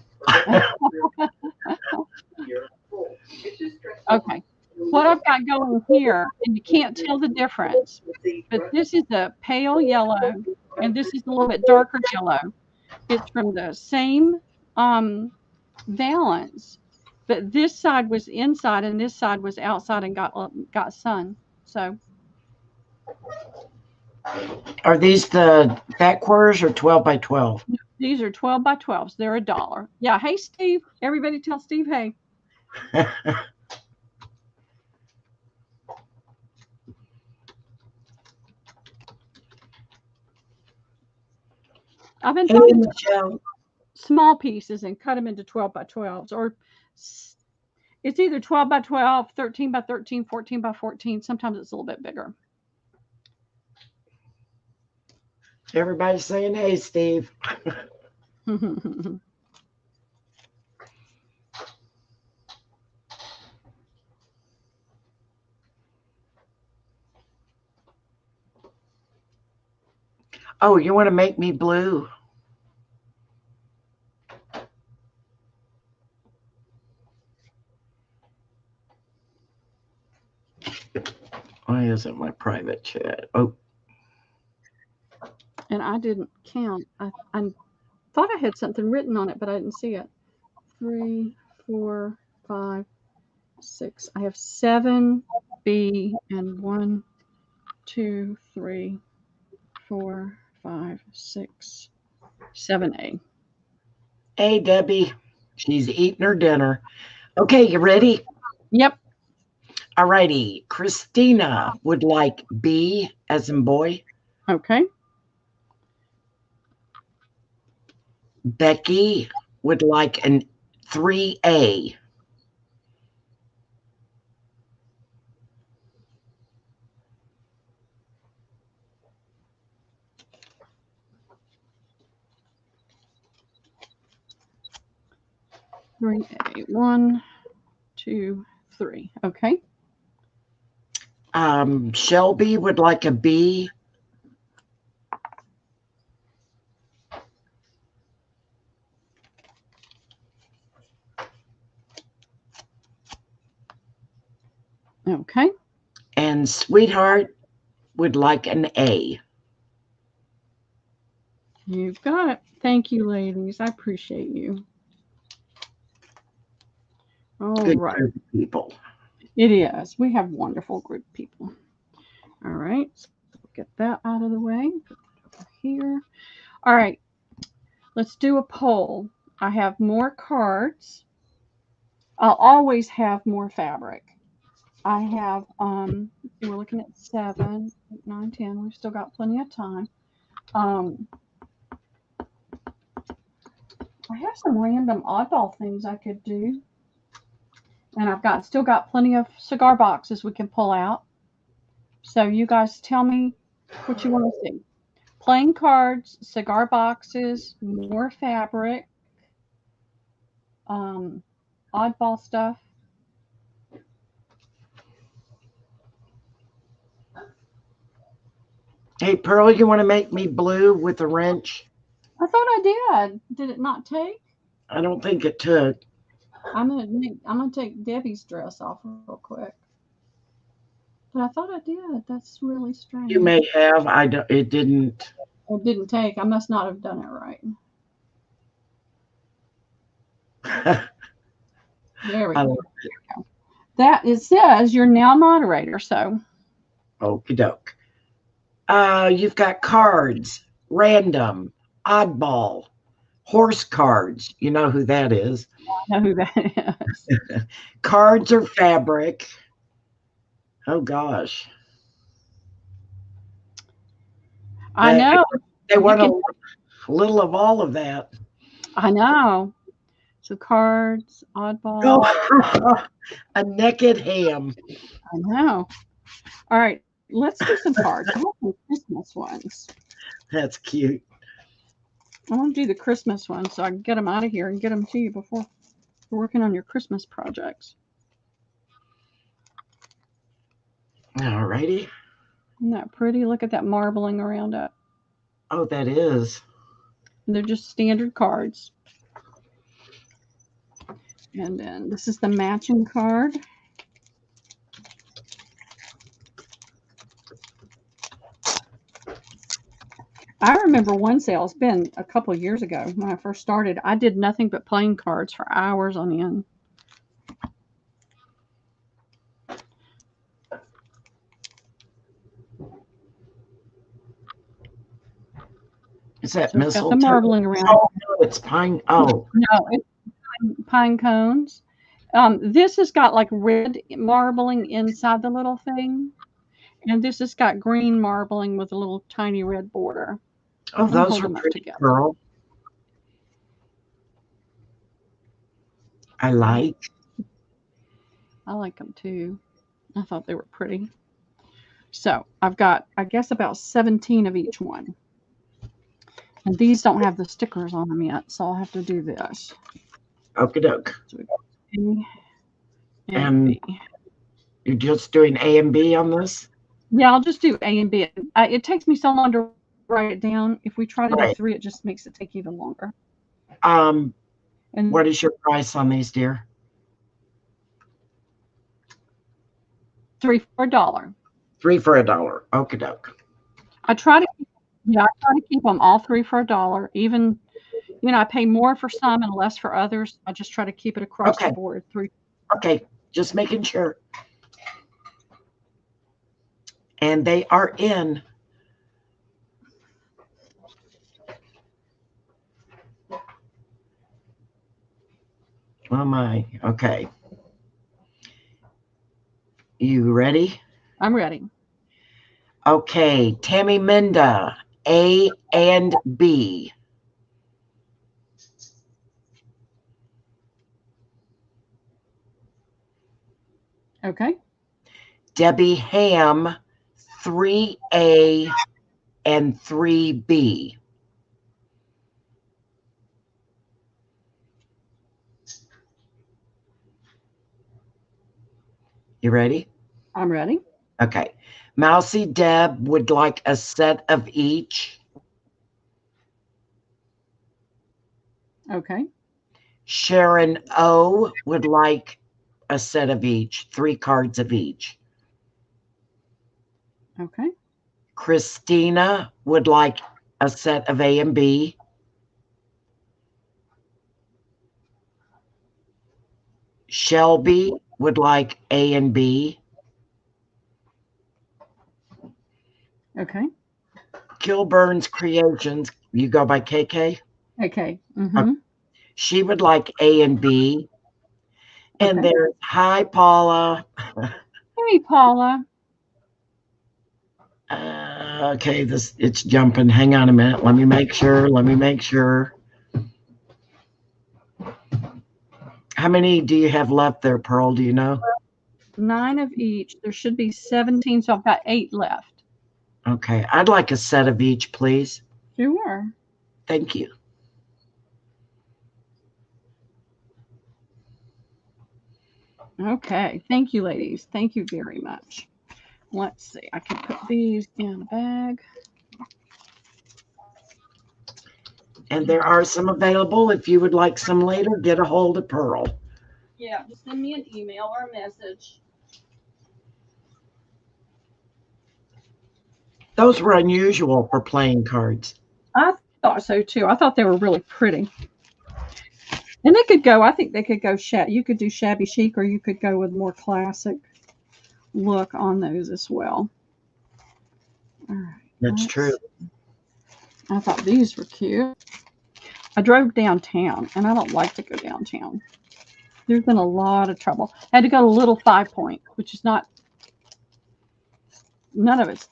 Okay. What I've got going here, and you can't tell the difference, but this is a pale yellow, and this is a little bit darker yellow. It's from the same valance, but this side was inside and this side was outside and got sun. So Are these the fat quarters or 12 by 12? these are 12 by 12s. They're $1. Yeah. Hey, Steve. Everybody tell Steve, hey. I've been trying to small pieces and cut them into 12 by 12s, or it's either 12 by 12, 13 by 13, 14 by 14. Sometimes it's a little bit bigger. Everybody's saying, hey, Steve. Oh, you want to make me blue? Why isn't my private chat? Oh. And I didn't count. I thought I had something written on it, but I didn't see it. 3, 4, 5, 6. I have 7 B and 1, 2, 3, 4, 5, 6, 7A. Hey, Debbie. She's eating her dinner. Okay, you ready? Yep. All righty. Christina would like B as in boy. Okay. Becky would like an 3A. Three A. 1, 2, 3. Okay. Shelby would like a B. Okay. And Sweetheart would like an A. You've got it. Thank you, ladies. I appreciate you. All Good right. group of people. It is. We have wonderful group of people. All right. So we'll get that out of the way. Put it over here. All right. Let's do a poll. I have more cards. I'll always have more fabric. I have, we're looking at 7, 8, 9, 10. We've still got plenty of time. I have some random oddball things I could do. And I've still got plenty of cigar boxes we can pull out. So you guys tell me what you want to see. Playing cards, cigar boxes, more fabric, oddball stuff. Hey, Pearl, you want to make me blue with a wrench? I thought I did. Did it not take? I don't think it took. I'm gonna take Debbie's dress off real quick. But I thought I did. That's really strange. You may have. It didn't. It didn't take. I must not have done it right. There we go. That it says you're now moderator. So. Okie doke. You've got cards, random, oddball, horse cards. You know who that is. I know who that is. Cards or fabric. Oh gosh. I know. They want a little of all of that. I know. So cards, oddball. Oh, a naked ham. I know. All right. Let's do some cards. I want some Christmas ones. That's cute. I want to do the Christmas ones so I can get them out of here and get them to you before you're working on your Christmas projects. All righty. Isn't that pretty? Look at that marbling around it. Oh, that is. They're just standard cards. And then this is the matching card. I remember one sale. It's been a couple of years ago when I first started. I did nothing but playing cards for hours on end. Is that So it's mistletoe? got the marbling around. Oh, no, it's pine. Oh. No, it's pine cones. This has got like red marbling inside the little thing. And this has got green marbling with a little tiny red border. Oh, those are pretty, girl. I like them too. I thought they were pretty. So I've got, I guess, about 17 of each one. And these don't have the stickers on them yet, so I'll have to do this. Okie doke. So we got A and B. You're just doing A and B on this? Yeah, I'll just do A and B. It takes me so long to write it down. If we try to do 3, it just makes it take even longer. And what is your price on these, dear? 3 for $1. 3 for $1. Okie doke. I try to keep them all 3 for $1. Even, I pay more for some and less for others. I just try to keep it across the board. 3. Okay, just making sure. And they are in Oh my. Okay. You ready? I'm ready. Okay. Tammy Minda, A and B. Okay. Debbie Ham, 3A and 3B. You ready? I'm ready. Okay. Mousy Deb would like a set of each. Okay. Sharon O would like a set of each, 3 cards of each. Okay. Christina would like a set of A and B. Shelby would like A and B. Okay. Kilburn's Creations, you go by KK? Okay. Mm-hmm. She would like A and B. And Okay. there's Hi Paula. Hey, Paula. Okay, it's jumping. Hang on a minute. Let me make sure. How many do you have left there, Pearl? Do you know? 9 of each. There should be 17, so I've got 8 left. Okay, I'd like a set of each, please. Sure. Thank you. Okay. Thank you, ladies. Thank you very much. Let's see. I can put these in a bag. And there are some available. If you would like some later, get a hold of Pearl. Yeah, just send me an email or a message. Those were unusual for playing cards. I thought so too. I thought they were really pretty. And they could go, I think they could go, you could do shabby chic, or you could go with more classic look on those as well. All right. That's true. I thought these were cute. I drove downtown, and I don't like to go downtown. There's been a lot of trouble. I had to go to Little 5 Point, which is not, none of it's,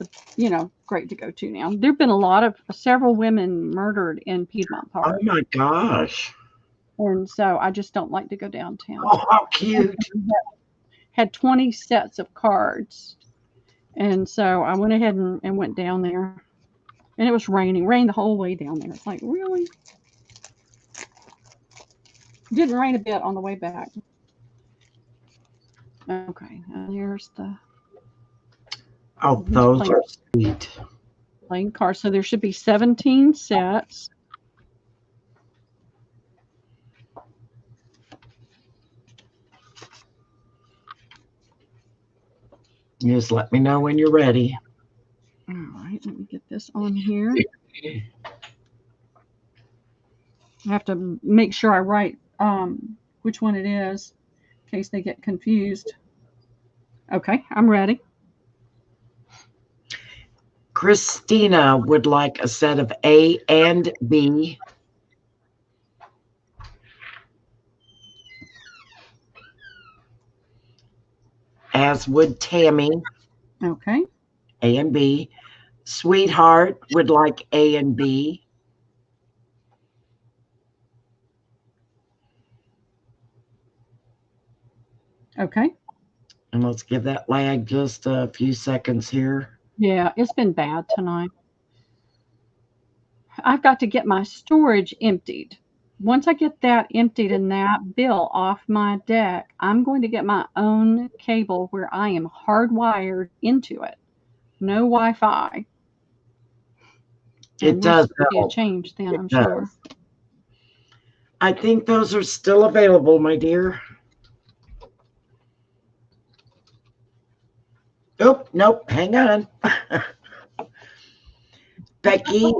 great to go to now. There have been several women murdered in Piedmont Park. Oh my gosh. And so I just don't like to go downtown. Oh, how cute. Had 20 sets of cards. And so I went ahead and went down there. And it was raining. Rained the whole way down there. It's like, really? Didn't rain a bit on the way back. Okay. And here's the Oh, those are sweet. playing cards. So there should be 17 sets. You just let me know when you're ready. All right, let me get this on here. I have to make sure I write which one it is in case they get confused. Okay, I'm ready. Christina would like a set of A and B. As would Tammy. Okay. A and B. Sweetheart would like A and B. Okay. And let's give that lag just a few seconds here. Yeah, it's been bad tonight. I've got to get my storage emptied. Once I get that emptied and that bill off my deck, I'm going to get my own cable where I am hardwired into it. No Wi-Fi. It does be a change then, I'm sure. I think those are still available, my dear. Oh, nope, hang on. Becky,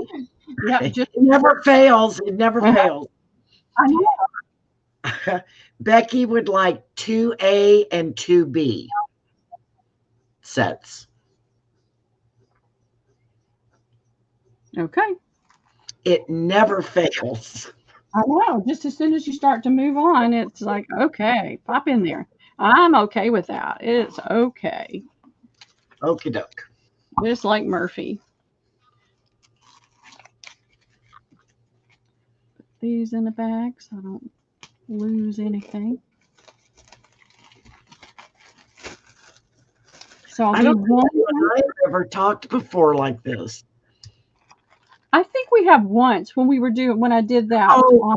it never fails. It never fails. I know. Becky would like 2A and 2B sets. Okay. It never fails. I know. Just as soon as you start to move on, it's like, okay, pop in there. I'm okay with that. It's okay. Okie doke. Just like Murphy. Put these in a bag so I don't lose anything. So I'll I do don't think one. you and I have ever talked before like this. I think we have once when I did that. Oh,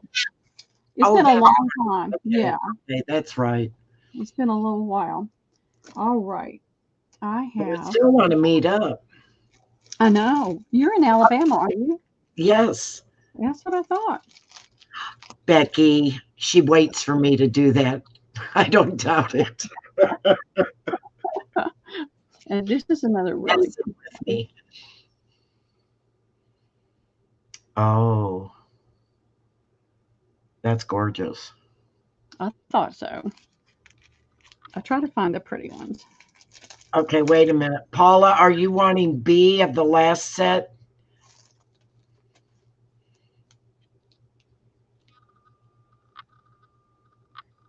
It's oh, been a that's long time. okay. Yeah, Okay, that's right. it's been a little while. All right. I But I have. still want to meet up. I know. You're in Alabama, are you? Yes, That's what I thought. Becky. She waits for me to do that. I don't doubt it. And this is another really Messing with me. Oh, that's gorgeous. I thought so. I try to find the pretty ones. Okay, wait a minute. Paula, are you wanting B of the last set?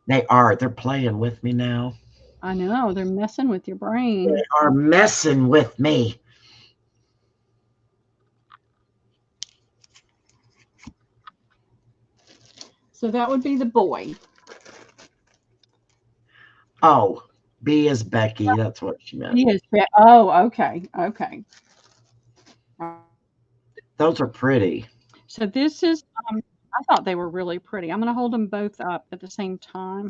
They are. They're playing with me now. I know, they're messing with your brain. They are messing with me. So that would be the boy. Oh, B is Becky. That's what she meant. He is. Oh, okay. Okay. Those are pretty. So this is, I thought they were really pretty. I'm going to hold them both up at the same time.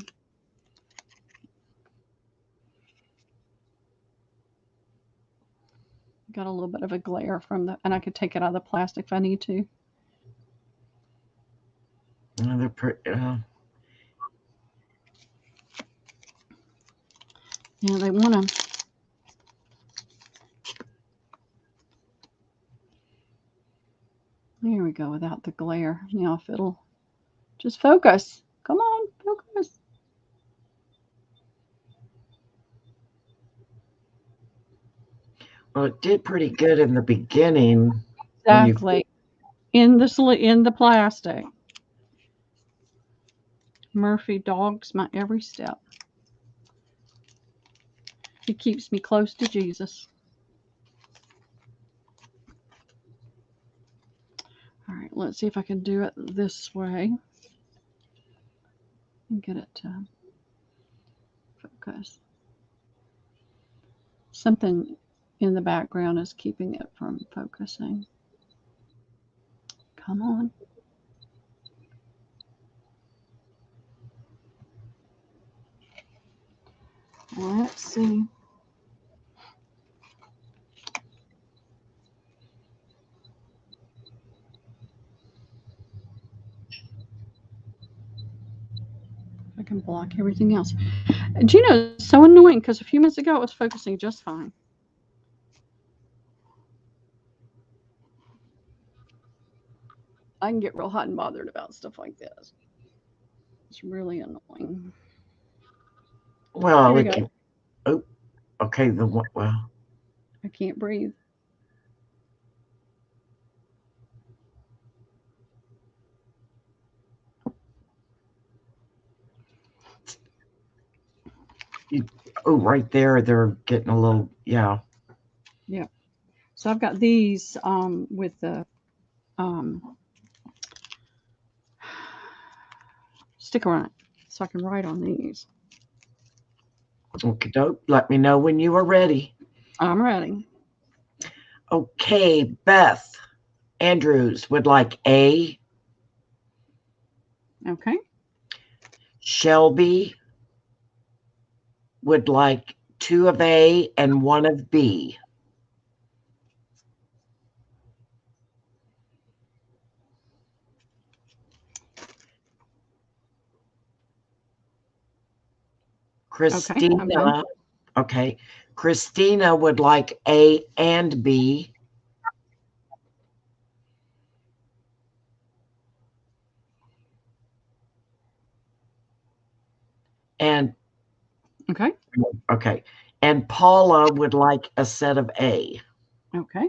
Got a little bit of a glare from and I could take it out of the plastic if I need to. Oh, they're pretty. Yeah, they want to. There we go, without the glare. Now if it'll just focus. Come on, focus. Well, it did pretty good in the beginning. Exactly. In the plastic. Murphy dogs my every step. He keeps me close to Jesus. All right, let's see if I can do it this way and get it to focus. Something in the background is keeping it from focusing. Come on. Let's see. I can block everything else. Gino is so annoying because a few minutes ago it was focusing just fine. I can get real hot and bothered about stuff like this. It's really annoying. Well, Here we it go. can. Oh, okay. Well, I can't breathe. oh, right there, they're getting a little. Yeah. Yeah. So I've got these with the sticker on it, so I can write on these. Okay, dope. Let me know when you are ready. I'm ready. Okay, Beth Andrews would like A. Okay. Shelby would like 2 of A and 1 of B. Christina, okay. Christina would like A and B. And okay. And Paula would like a set of A. Okay.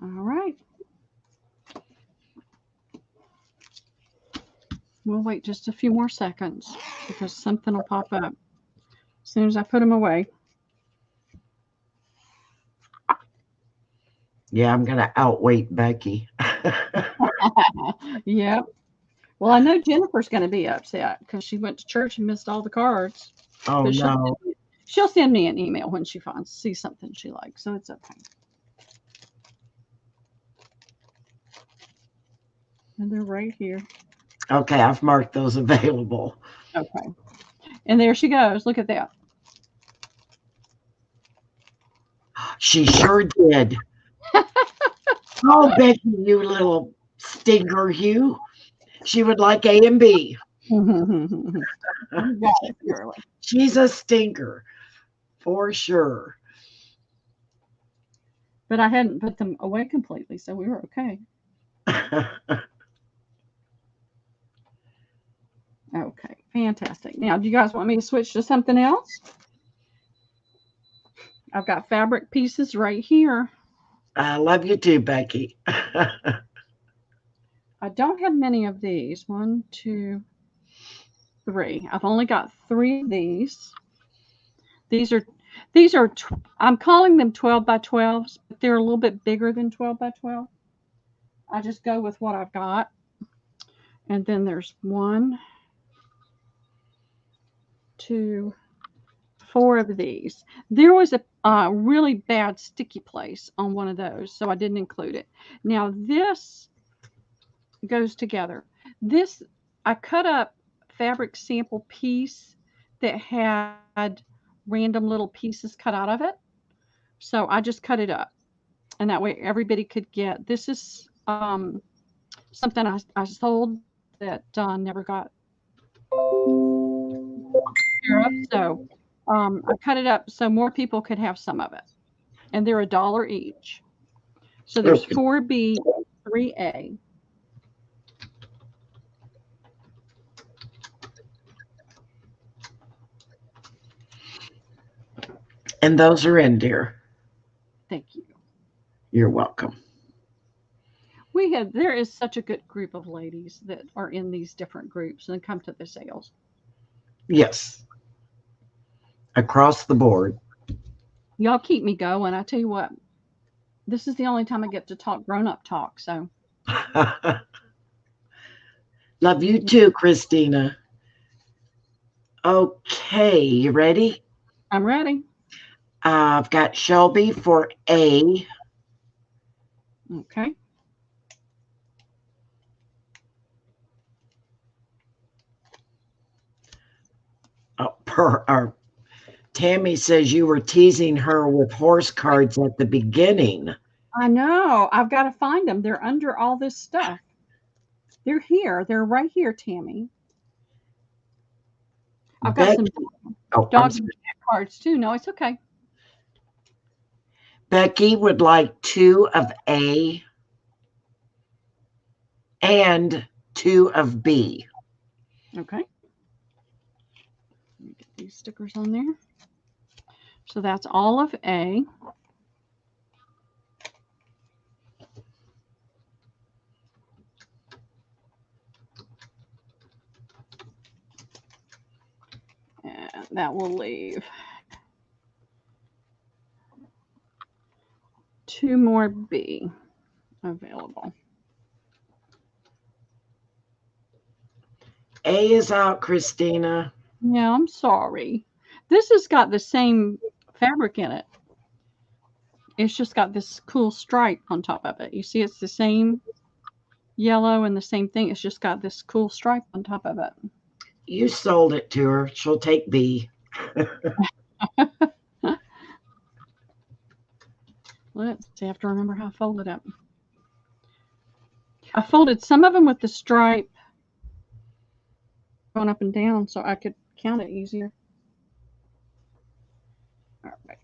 All right. We'll wait just a few more seconds because something will pop up as soon as I put them away. Yeah, I'm going to outweight Becky. Yep. Well, I know Jennifer's going to be upset because she went to church and missed all the cards. Oh, But no. she'll send me an email when she sees something she likes, so it's okay. And they're right here. Okay, I've marked those available. Okay. And there she goes. Look at that. She sure did. Oh, Becky, you little stinker, you. She would like A and B. You got it, Shirley. She's a stinker, for sure. But I hadn't put them away completely, so we were okay. Okay, fantastic. Now, do you guys want me to switch to something else? I've got fabric pieces right here. I love you too, Becky. I don't have many of these. 1, 2, 3. I've only got 3 of these. These are I'm calling them 12 by 12s, but they're a little bit bigger than 12 by 12. I just go with what I've got. And then there's 1, 2, 4 of these. There was a really bad sticky place on one of those, so I didn't include it. Now this goes together. This, I cut up fabric sample piece that had random little pieces cut out of it. So I just cut it up, and that way everybody could get. This is something I sold that never got here up. So I cut it up so more people could have some of it, and they're $1 each. So there's 4B, 3A. And those are in, dear. Thank you. You're welcome. There is such a good group of ladies that are in these different groups and come to the sales. Yes. Across the board. Y'all keep me going. I tell you what, this is the only time I get to talk grown-up talk. So love you too, Christina. Okay, you ready? I'm ready. I've got Shelby for A. Okay. Tammy says you were teasing her with horse cards at the beginning. I know. I've got to find them. They're under all this stuff. They're here. They're right here, Tammy. I've got some dog cards too. No, it's okay. Becky would like 2 of A and 2 of B. Okay. Let me get these stickers on there. So that's all of A. And that will leave 2 more B available. A is out, Christina. Yeah, I'm sorry. This has got the same fabric in it. It's just got this cool stripe on top of it. You see, it's the same yellow and the same thing. It's just got this cool stripe on top of it. You sold it to her. She'll take B. Let's see. I have to remember how I folded it. I folded some of them with the stripe going up and down so I could count it easier. All right.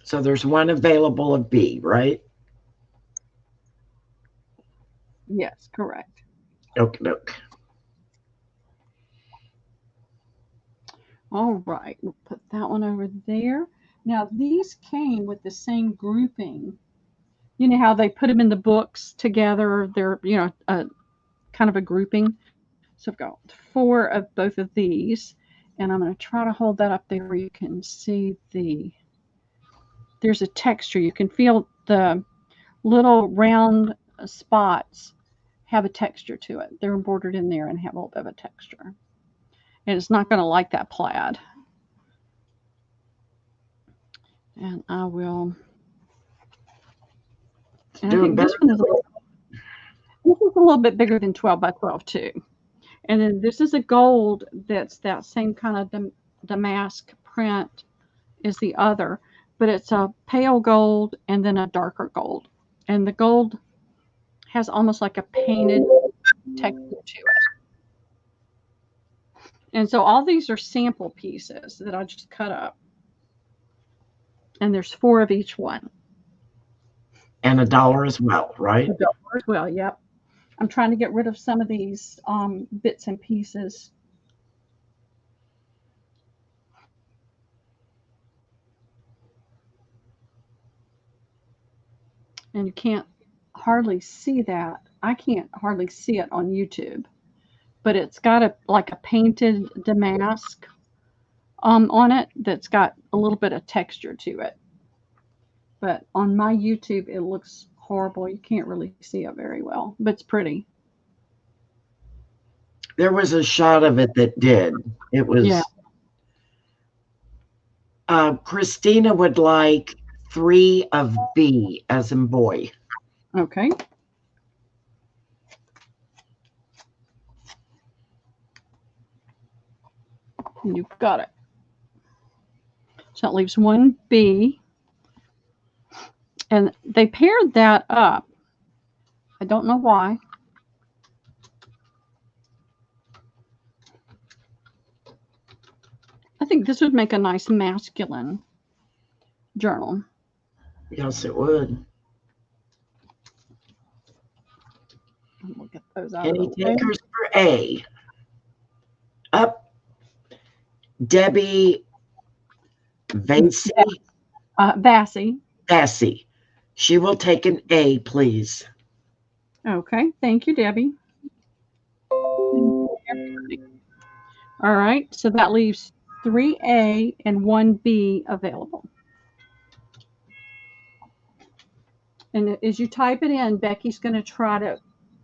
So there's 1 available of B, right? Yes, correct. Okie doke. All right, we'll put that one over there. Now, these came with the same grouping You know how they put them in the books together? They're, kind of a grouping. So I've got 4 of both of these, and I'm going to try to hold that up there where you can see there's a texture. You can feel the little round spots have a texture to it. They're embroidered in there and have a little bit of a texture. And it's not going to like that plaid. And I will. And I think this one is a little bit bigger than 12 by 12 too. And then this is a gold that's that same kind of damask print as the other, but it's a pale gold and then a darker gold. And the gold has almost like a painted texture to it. And so all these are sample pieces that I just cut up. And there's 4 of each one. And $1 as well, right? $1 as well, yep. I'm trying to get rid of some of these bits and pieces. And you can't hardly see that. I can't hardly see it on YouTube. But it's got like a painted damask on it that's got a little bit of texture to it. But on my YouTube, it looks horrible. You can't really see it very well, but it's pretty. There was a shot of it that did. It was. Yeah. Christina would like 3 of B as in boy. Okay. You've got it. So that leaves 1 B. And they paired that up. I don't know why. I think this would make a nice masculine journal. Yes, it would. We'll get those out Any of the way. takers for A? Up. Debbie Vasey. Vassy. She will take an A, please. Okay. Thank you, Debbie. All right. So that leaves 3A and 1B available. And as you type it in, Becky's going to try to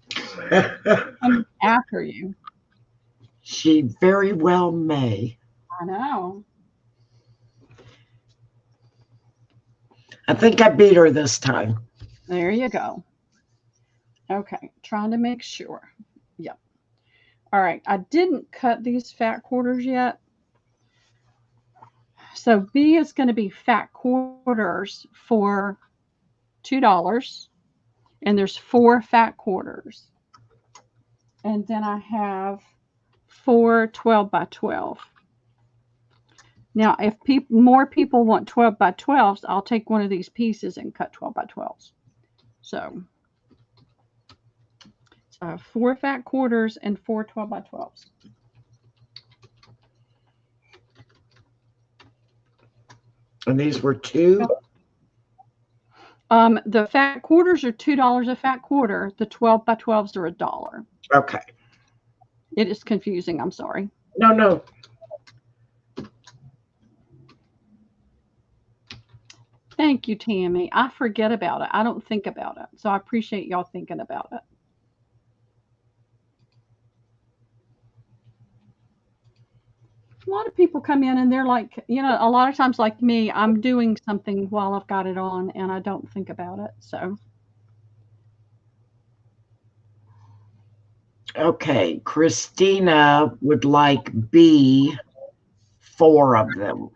come after you. She very well may. I know. I think I beat her this time. There you go. Okay. Trying to make sure. Yep. All right. I didn't cut these fat quarters yet. So B is going to be fat quarters for $2. And there's 4 fat quarters. And then I have 4 12 by 12. Now, if more people want 12 by 12s, I'll take one of these pieces and cut 12 by 12s. So I have 4 fat quarters and 4 12 by 12s. And these were 2? The fat quarters are $2 a fat quarter. The 12 by 12s are $1. Okay. It is confusing. I'm sorry. No. Thank you, Tammy. I forget about it. I don't think about it. So I appreciate y'all thinking about it. A lot of people come in and they're like, a lot of times like me, I'm doing something while I've got it on and I don't think about it. So. Okay. Christina would like B, 4 of them.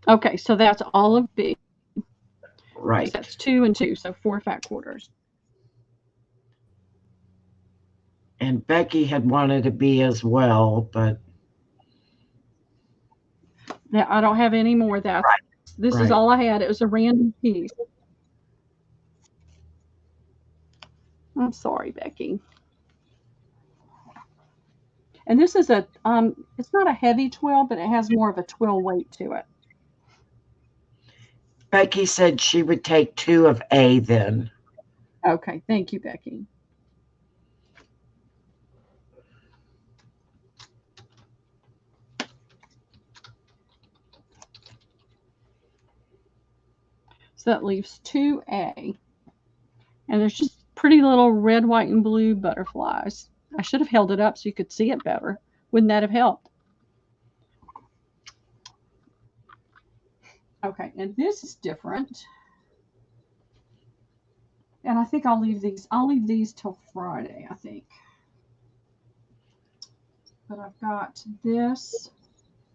Okay. So that's all of B. Right. That's 2 and 2. So 4 fat quarters. And Becky had wanted a B as well, but. Yeah, I don't have any more of that. Right. This is all I had. It was a random piece. I'm sorry, Becky. And this is it's not a heavy twill, but it has more of a twill weight to it. Becky said she would take 2 of A then. Okay, thank you, Becky. So that leaves 2A. And there's just pretty little red, white, and blue butterflies. I should have held it up so you could see it better. Wouldn't that have helped? Okay, and this is different. And I think I'll leave these till Friday, I think. But I've got this.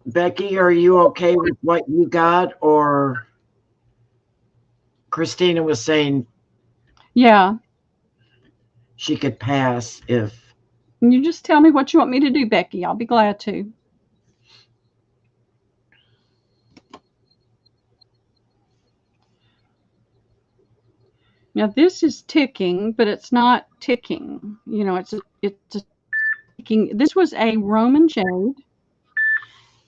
Becky, are you okay with what you got? Or Christina was saying Yeah. she could pass if. You just tell me what you want me to do, Becky. I'll be glad to. Now this is ticking, but it's not ticking. You know, it's a ticking. This was a Roman shade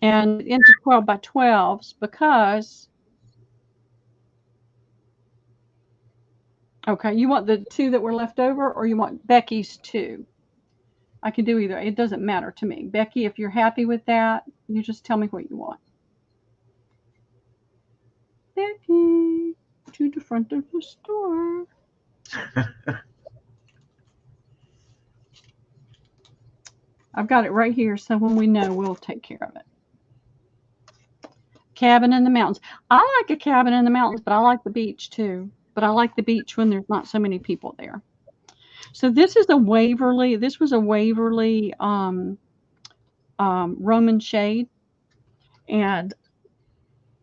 and into 12 by 12s because, okay, you want the 2 that were left over or you want Becky's 2? I can do either. It doesn't matter to me. Becky, if you're happy with that, you just tell me what you want. Becky, to the front of the store. I've got it right here, so when we know, we'll take care of it. Cabin in the mountains. I like a cabin in the mountains, but I like the beach too. But I like the beach when there's not so many people there. So this is a Waverly. This was a Waverly Roman shade, and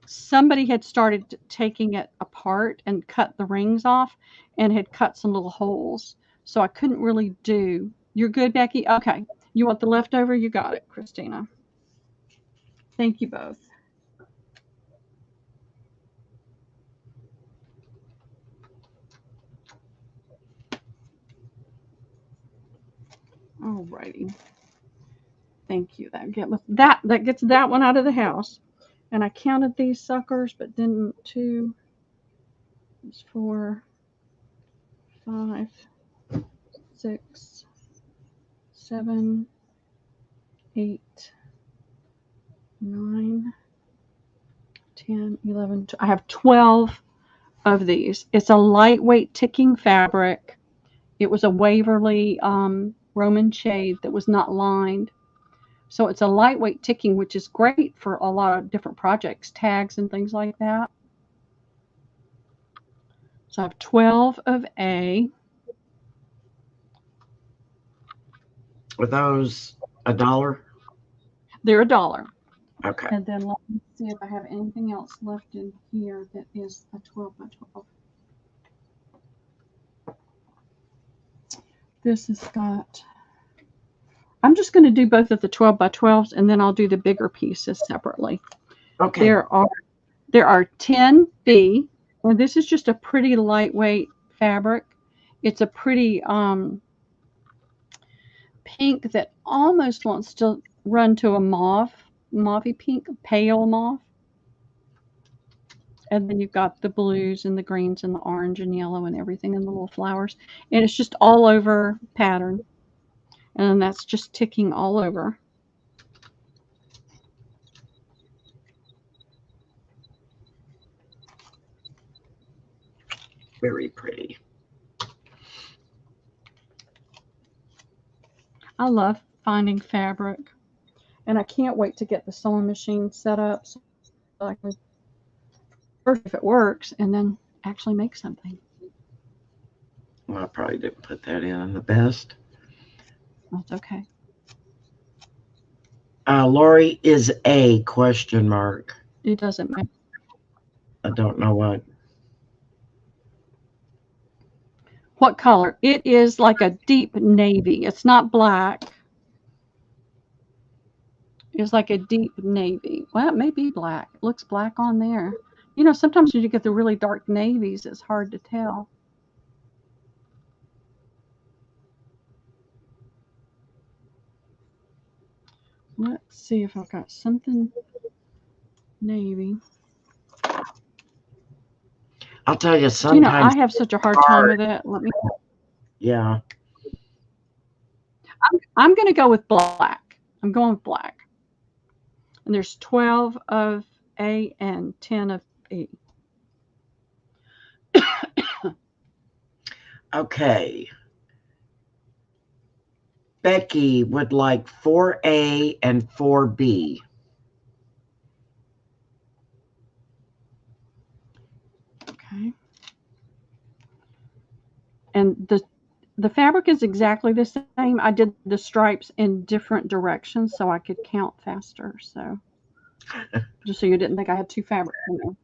somebody had started taking it apart and cut the rings off, and had cut some little holes. So I couldn't really do. You're good, Becky. Okay. You want the leftover? You got it, Christina. Thank you both. Alrighty. Thank you. That gets that one out of the house. And I counted these suckers, but then 2, 4, 5, 6, 7, 8, 9, 10, 11. I have 12 of these. It's a lightweight ticking fabric. It was a Waverly Roman shade that was not lined. So it's a lightweight ticking, which is great for a lot of different projects, tags and things like that. So I have 12 of A. Are those $1? They're $1. Okay. And then let me see if I have anything else left in here that is a 12 by 12. This has got, I'm just going to do both of the 12 by 12s and then I'll do the bigger pieces separately. Okay. There are 10B, and this is just a pretty lightweight fabric. It's a pretty pink that almost wants to run to a mauvey pink, pale mauve. And then you've got the blues and the greens and the orange and yellow and everything and the little flowers. And it's just all over pattern. And that's just ticking all over. Very pretty. I love finding fabric. And I can't wait to get the sewing machine set up so I can first if it works and then actually make something. Well, I probably didn't put that in the best. That's okay. Lori is a question mark. It doesn't matter. I don't know what. What color? It is like a deep navy. It's not black. It's like a deep navy. Well, it may be black. It looks black on there. You know, sometimes when you get the really dark navies, it's hard to tell. Let's see if I've got something navy. I'll tell you, I sometimes, have such a hard time with it. yeah. I'm going to go with black. I'm going with black. And there's 12 of A and 10 of B. Okay. Becky would like 4A and 4B. Okay. And the fabric is exactly the same. I did the stripes in different directions so I could count faster. So just so you didn't think I had two fabrics in there.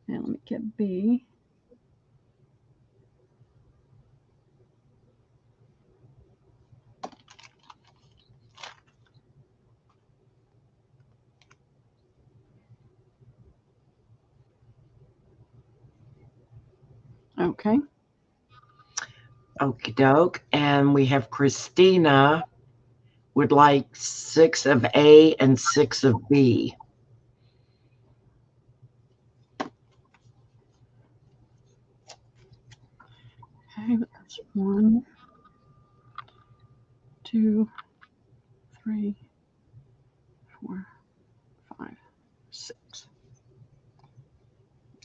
And let me get B. Okay. Okie doke. And we have Christina would like 6 of A and 6 of B. Okay, that's 1, 2, 3, 4, 5, 6.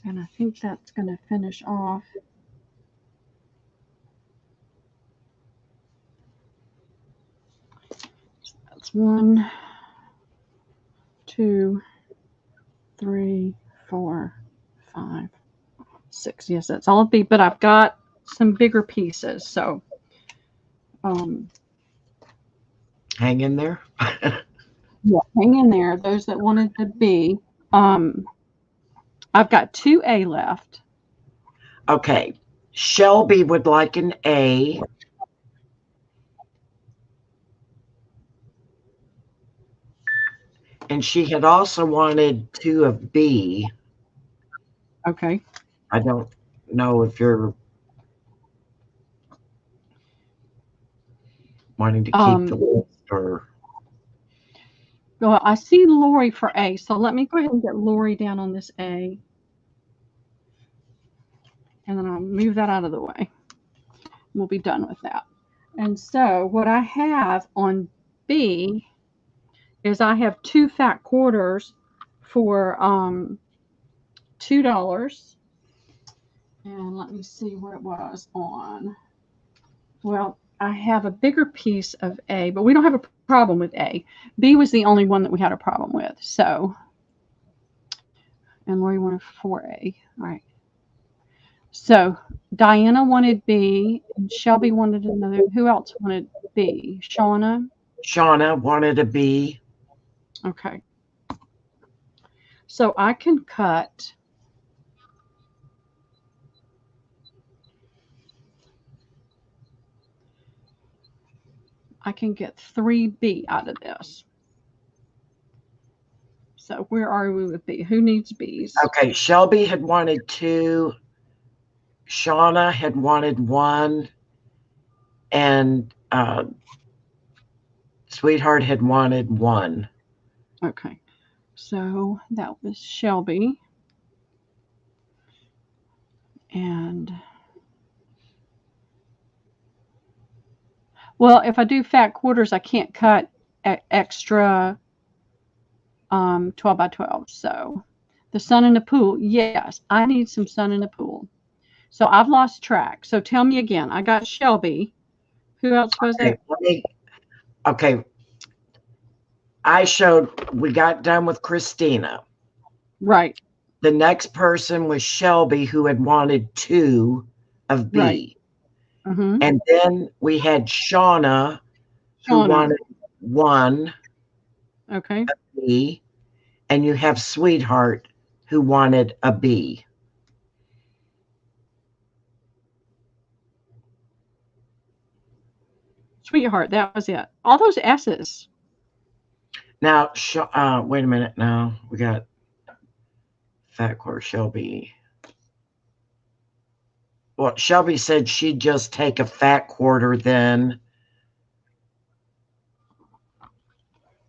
And I think that's going to finish off. So that's 1, 2, 3, 4, 5, 6. Yes, that's all of B, but I've got some bigger pieces. So Hang in there. yeah, hang in there. Those that wanted the B. I've got 2A left. Okay. Shelby would like an A. And she had also wanted 2 of B. Okay. I don't know if you're wanting to keep the list or. Well, I see Lori for A, so let me go ahead and get Lori down on this A. And then I'll move that out of the way. We'll be done with that. And so what I have on B is I have 2 fat quarters for $2. And let me see what it was on. Well, I have a bigger piece of A, but we don't have a problem with A. B was the only one that we had a problem with. So, and Lori wanted 4A. All right. So Diana wanted B, and Shelby wanted another. Who else wanted B? Shauna? Shauna wanted a B. Okay. So I can cut. I can get 3B out of this. So where are we with B? Who needs Bs? Okay, Shelby had wanted 2. Shauna had wanted 1. And Sweetheart had wanted 1. Okay. So that was Shelby. And well, if I do fat quarters, I can't cut extra 12 by 12. So the sun in the pool, yes, I need some sun in the pool. So I've lost track. So tell me again. I got Shelby. Who else was it? Okay. We got done with Christina. Right. The next person was Shelby, who had wanted 2 of B. Right. Mm-hmm. And then we had Shauna, who wanted 1 okay. of B. And you have Sweetheart, who wanted a B. Sweetheart, that was it. All those S's. Now, wait a minute. Now we got fat quarter Shelby. Well, Shelby said she'd just take a fat quarter then,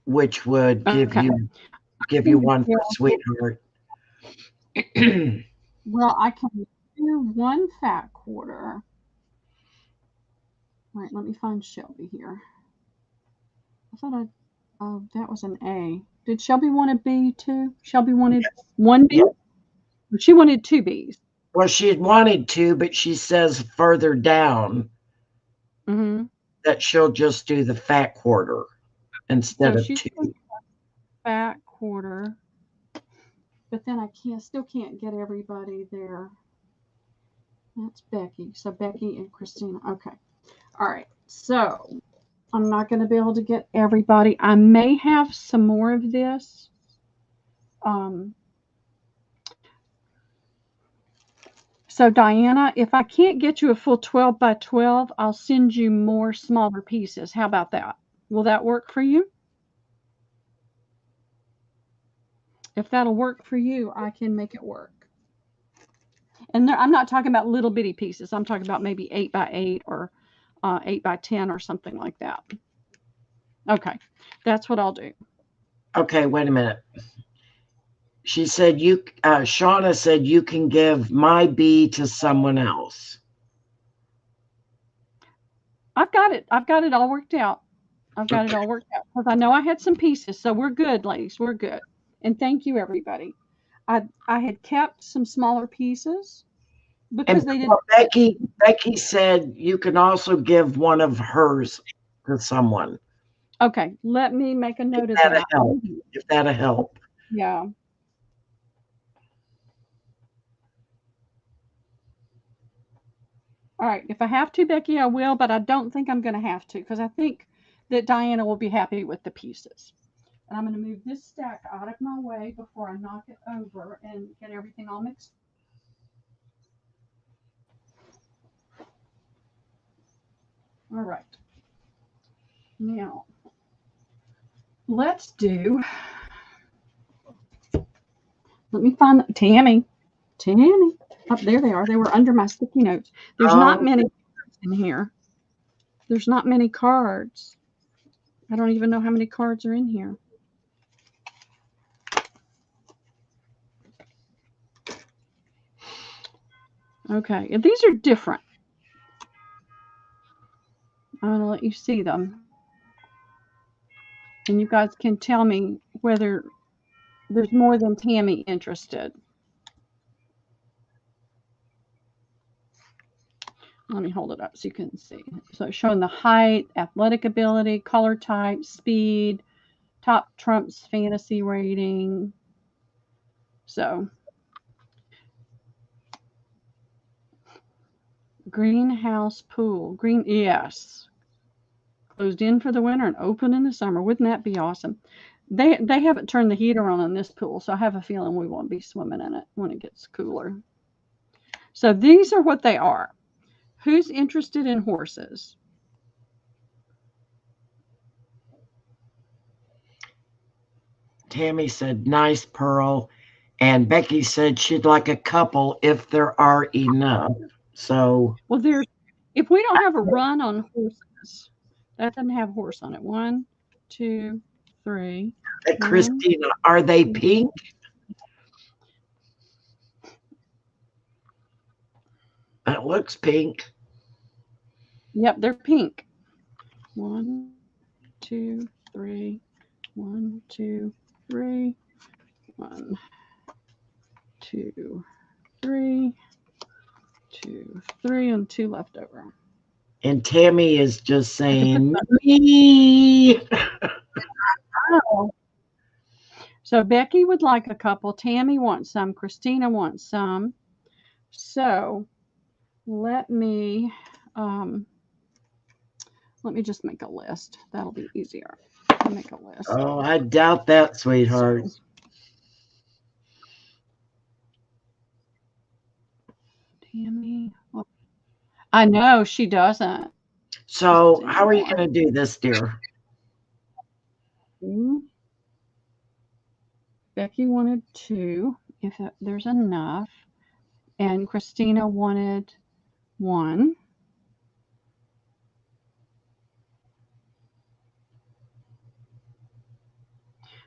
which would give you 1 for Sweetheart. Well, I can do one fat quarter. All right, let me find Shelby here. I thought oh, that was an A. Did Shelby want a B too? Shelby wanted one B? Yeah. She wanted two Bs. Well, she had wanted to, but she says further down Mm-hmm. that she'll just do the fat quarter instead So of she's two. going fat quarter, but then I still can't get everybody there. That's Becky. So Becky and Christina. Okay. All right. So I'm not going to be able to get everybody. I may have some more of this. So Diana, if I can't get you a full 12 by 12, I'll send you more smaller pieces. How about that? Will that work for you? If that'll work for you, I can make it work. And I'm not talking about little bitty pieces. I'm talking about maybe 8 by 8 or 8 by 10 or something like that. Okay, that's what I'll do. Okay, wait a minute. She said Shauna said you can give my B to someone else. I've got it. I've got it all worked out. I've got it all worked out because I know I had some pieces. So we're good, ladies. We're good. And thank you, everybody. I had kept some smaller pieces because And they didn't. Becky said you can also give one of hers to someone. Okay, let me make a note of that. If that'll help. Yeah. All right. If I have to, Becky, I will, but I don't think I'm going to have to because I think that Diana will be happy with the pieces. And I'm going to move this stack out of my way before I knock it over and get everything all mixed. All right. Now, let's do. Let me find Tammy. Tammy. Oh, there they are. They were under my sticky notes. There's not many cards in here. There's not many cards. I don't even know how many cards are in here. Okay, and these are different. I'm going to let you see them. And you guys can tell me whether there's more than Tammy interested. Let me hold it up so you can see. So showing the height, athletic ability, color type, speed, top trumps fantasy rating. So greenhouse pool. Green, yes. Closed in for the winter and open in the summer. Wouldn't that be awesome? They haven't turned the heater on in this pool, so I have a feeling we won't be swimming in it when it gets cooler. So these are what they are. Who's interested in horses? Tammy said nice, Pearl. And Becky said she'd like a couple if there are enough. So well, if we don't have a run on horses, that doesn't have horse on it. 1, 2, 3. Christina, are they pink? That looks pink. Yep, they're pink. 1, 2, 3. 1, 2, 3. 1, 2, 3. 2, 3, and 2 left over. And Tammy is just saying me. Oh. So Becky would like a couple. Tammy wants some. Christina wants some. So let me just make a list. That'll be easier. I'll make a list. Oh, I doubt that, sweetheart. So, Tammy. Well, I know she doesn't. So how are you going to do this, dear? Becky wanted 2, if there's enough. And Christina wanted 1.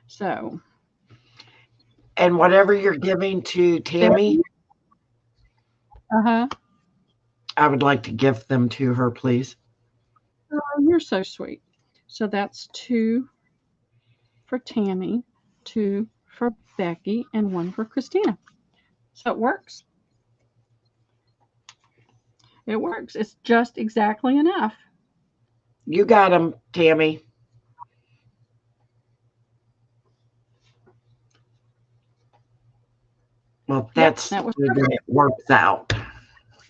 So. And whatever you're giving to Tammy, Uh-huh. I would like to gift them to her, please. Oh, you're so sweet. So that's 2 for Tammy, 2 for Becky, and 1 for Christina. So it works. It works. It's just exactly enough. You got them, Tammy. Well, that's that was good when it works out.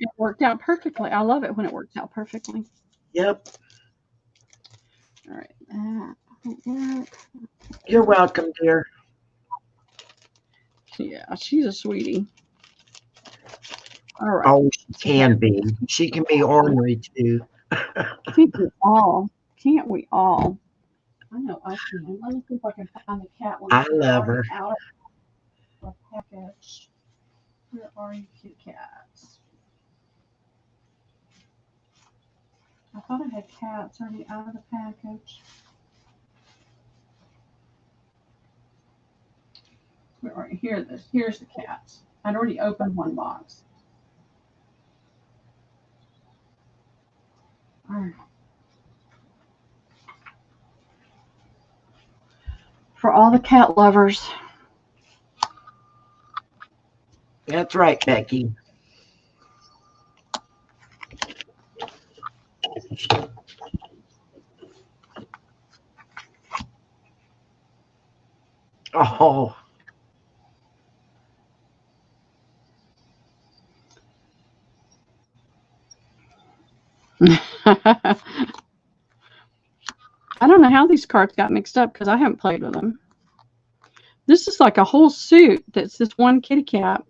It worked out perfectly. I love it when it works out perfectly. Yep. All right. That won't work. You're welcome, dear. Yeah, she's a sweetie. All right. Oh, she can be. She can be ornery too. Can't we all? Can't we all? I know I can. Let me see if I can find the cat one. I love her. Out of the package. Where are you, cute cats? I thought I had cats already out of the package. Where are you? Here, here's the cats. I'd already opened one box. All right. For all the cat lovers. That's right, Becky. Oh. I don't know how these cards got mixed up because I haven't played with them. This is like a whole suit that's this one kitty cat,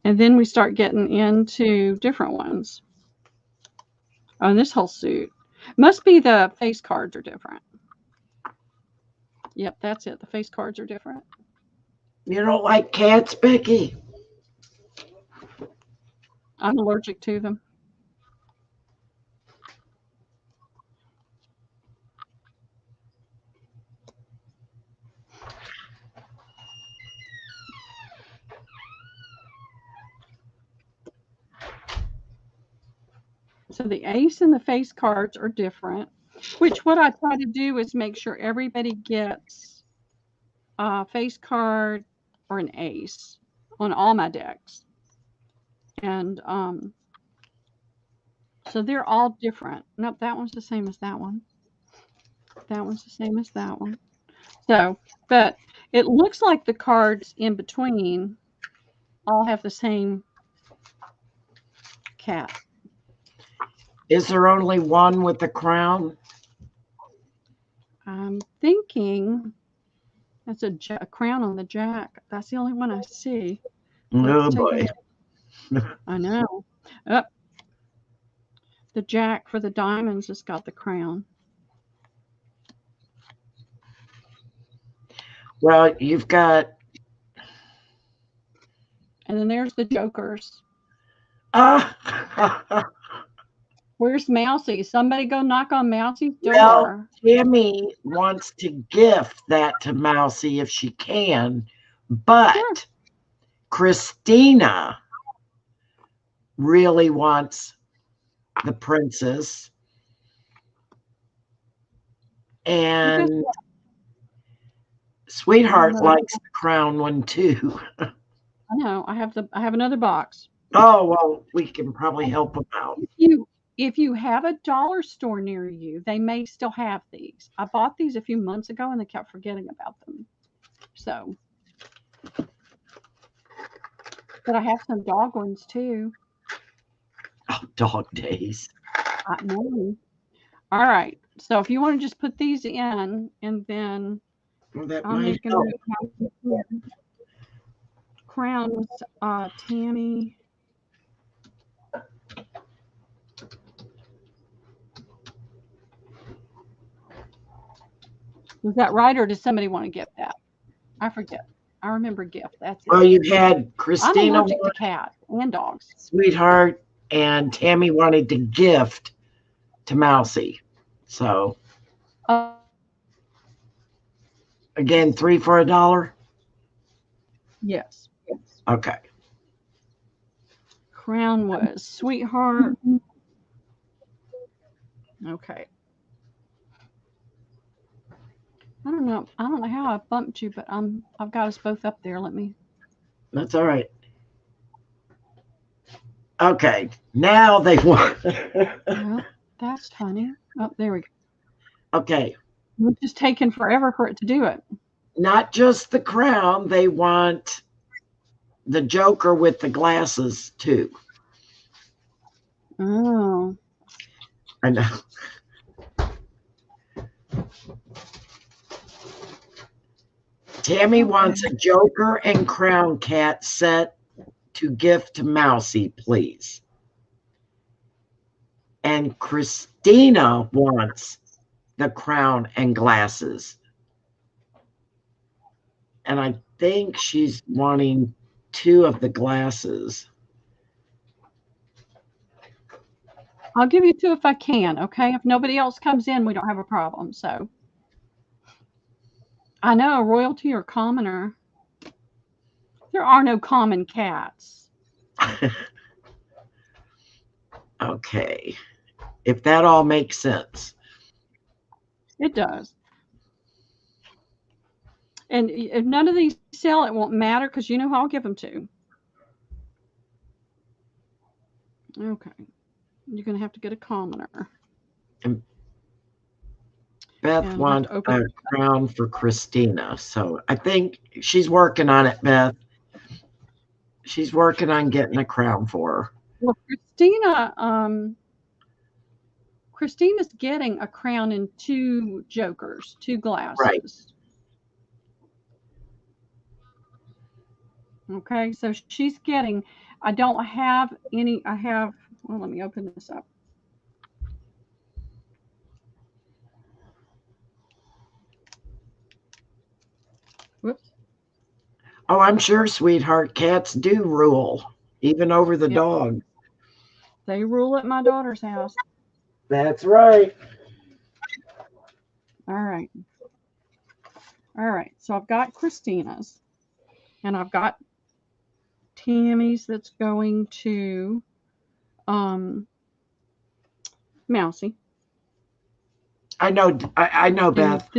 and then we start getting into different ones. Oh, and this whole suit. Must be the face cards are different. Yep, that's it. The face cards are different. You don't like cats, Becky? I'm allergic to them. So the ace and the face cards are different, which what I try to do is make sure everybody gets a face card or an ace on all my decks. And so they're all different. Nope, that one's the same as that one. That one's the same as that one. So, but it looks like the cards in between all have the same cat. Is there only one with the crown? I'm thinking that's a crown on the jack. That's the only one I see. Oh boy. I know. The jack for the diamonds has got the crown. Well, you've got. And then there's the jokers. Ah. Where's Mousy? Somebody go knock on Mousy's door. Well, Tammy wants to gift that to Mousy if she can, but sure. Christina really wants the princess, and Sweetheart likes the crown one too. I know. I have another box. Oh well, we can probably help them out. If you have a dollar store near you, they may still have these. I bought these a few months ago and they kept forgetting about them. So, but I have some dog ones too. Oh, dog days. I know. All right. So if you want to just put these in and then that might help. Crowns, Tammy. Was that right, or does somebody want to gift that? I forget. I remember gift. That's it. Well, you had Christina. I'm allergic to cat and dogs. Sweetheart and Tammy wanted to gift to Mousy. So again, 3 for $1. Yes. Okay. Crown was Sweetheart. Okay. I don't know how I bumped you, but I've got us both up there. Let me. That's all right. Okay. Now they want. Well, that's funny. Oh, there we go. Okay. It's just taking forever for it to do it. Not just the crown, they want the Joker with the glasses too. Oh. I know. Tammy wants a Joker and Crown Cat set to gift to Mousy, please. And Christina wants the crown and glasses. And I think she's wanting 2 of the glasses. I'll give you 2 if I can, okay? If nobody else comes in, we don't have a problem. So I know a royalty or commoner. There are no common cats. Okay. If that all makes sense. It does. And if none of these sell, it won't matter because you know who I'll give them to. Okay. You're going to have to get a commoner. Beth And wants we'll have to a crown for Christina. So I think she's working on it, Beth. She's working on getting a crown for her. Well, Christina's getting a crown and 2 jokers, 2 glasses. Right. Okay, so she's getting, I don't have any, well, let me open this up. Whoops. Oh, I'm sure, sweetheart, cats do rule, even over the dog. They rule at my daughter's house. That's right. All right. All right, so I've got Christina's, and I've got Tammy's that's going to Mousy. I know, Beth.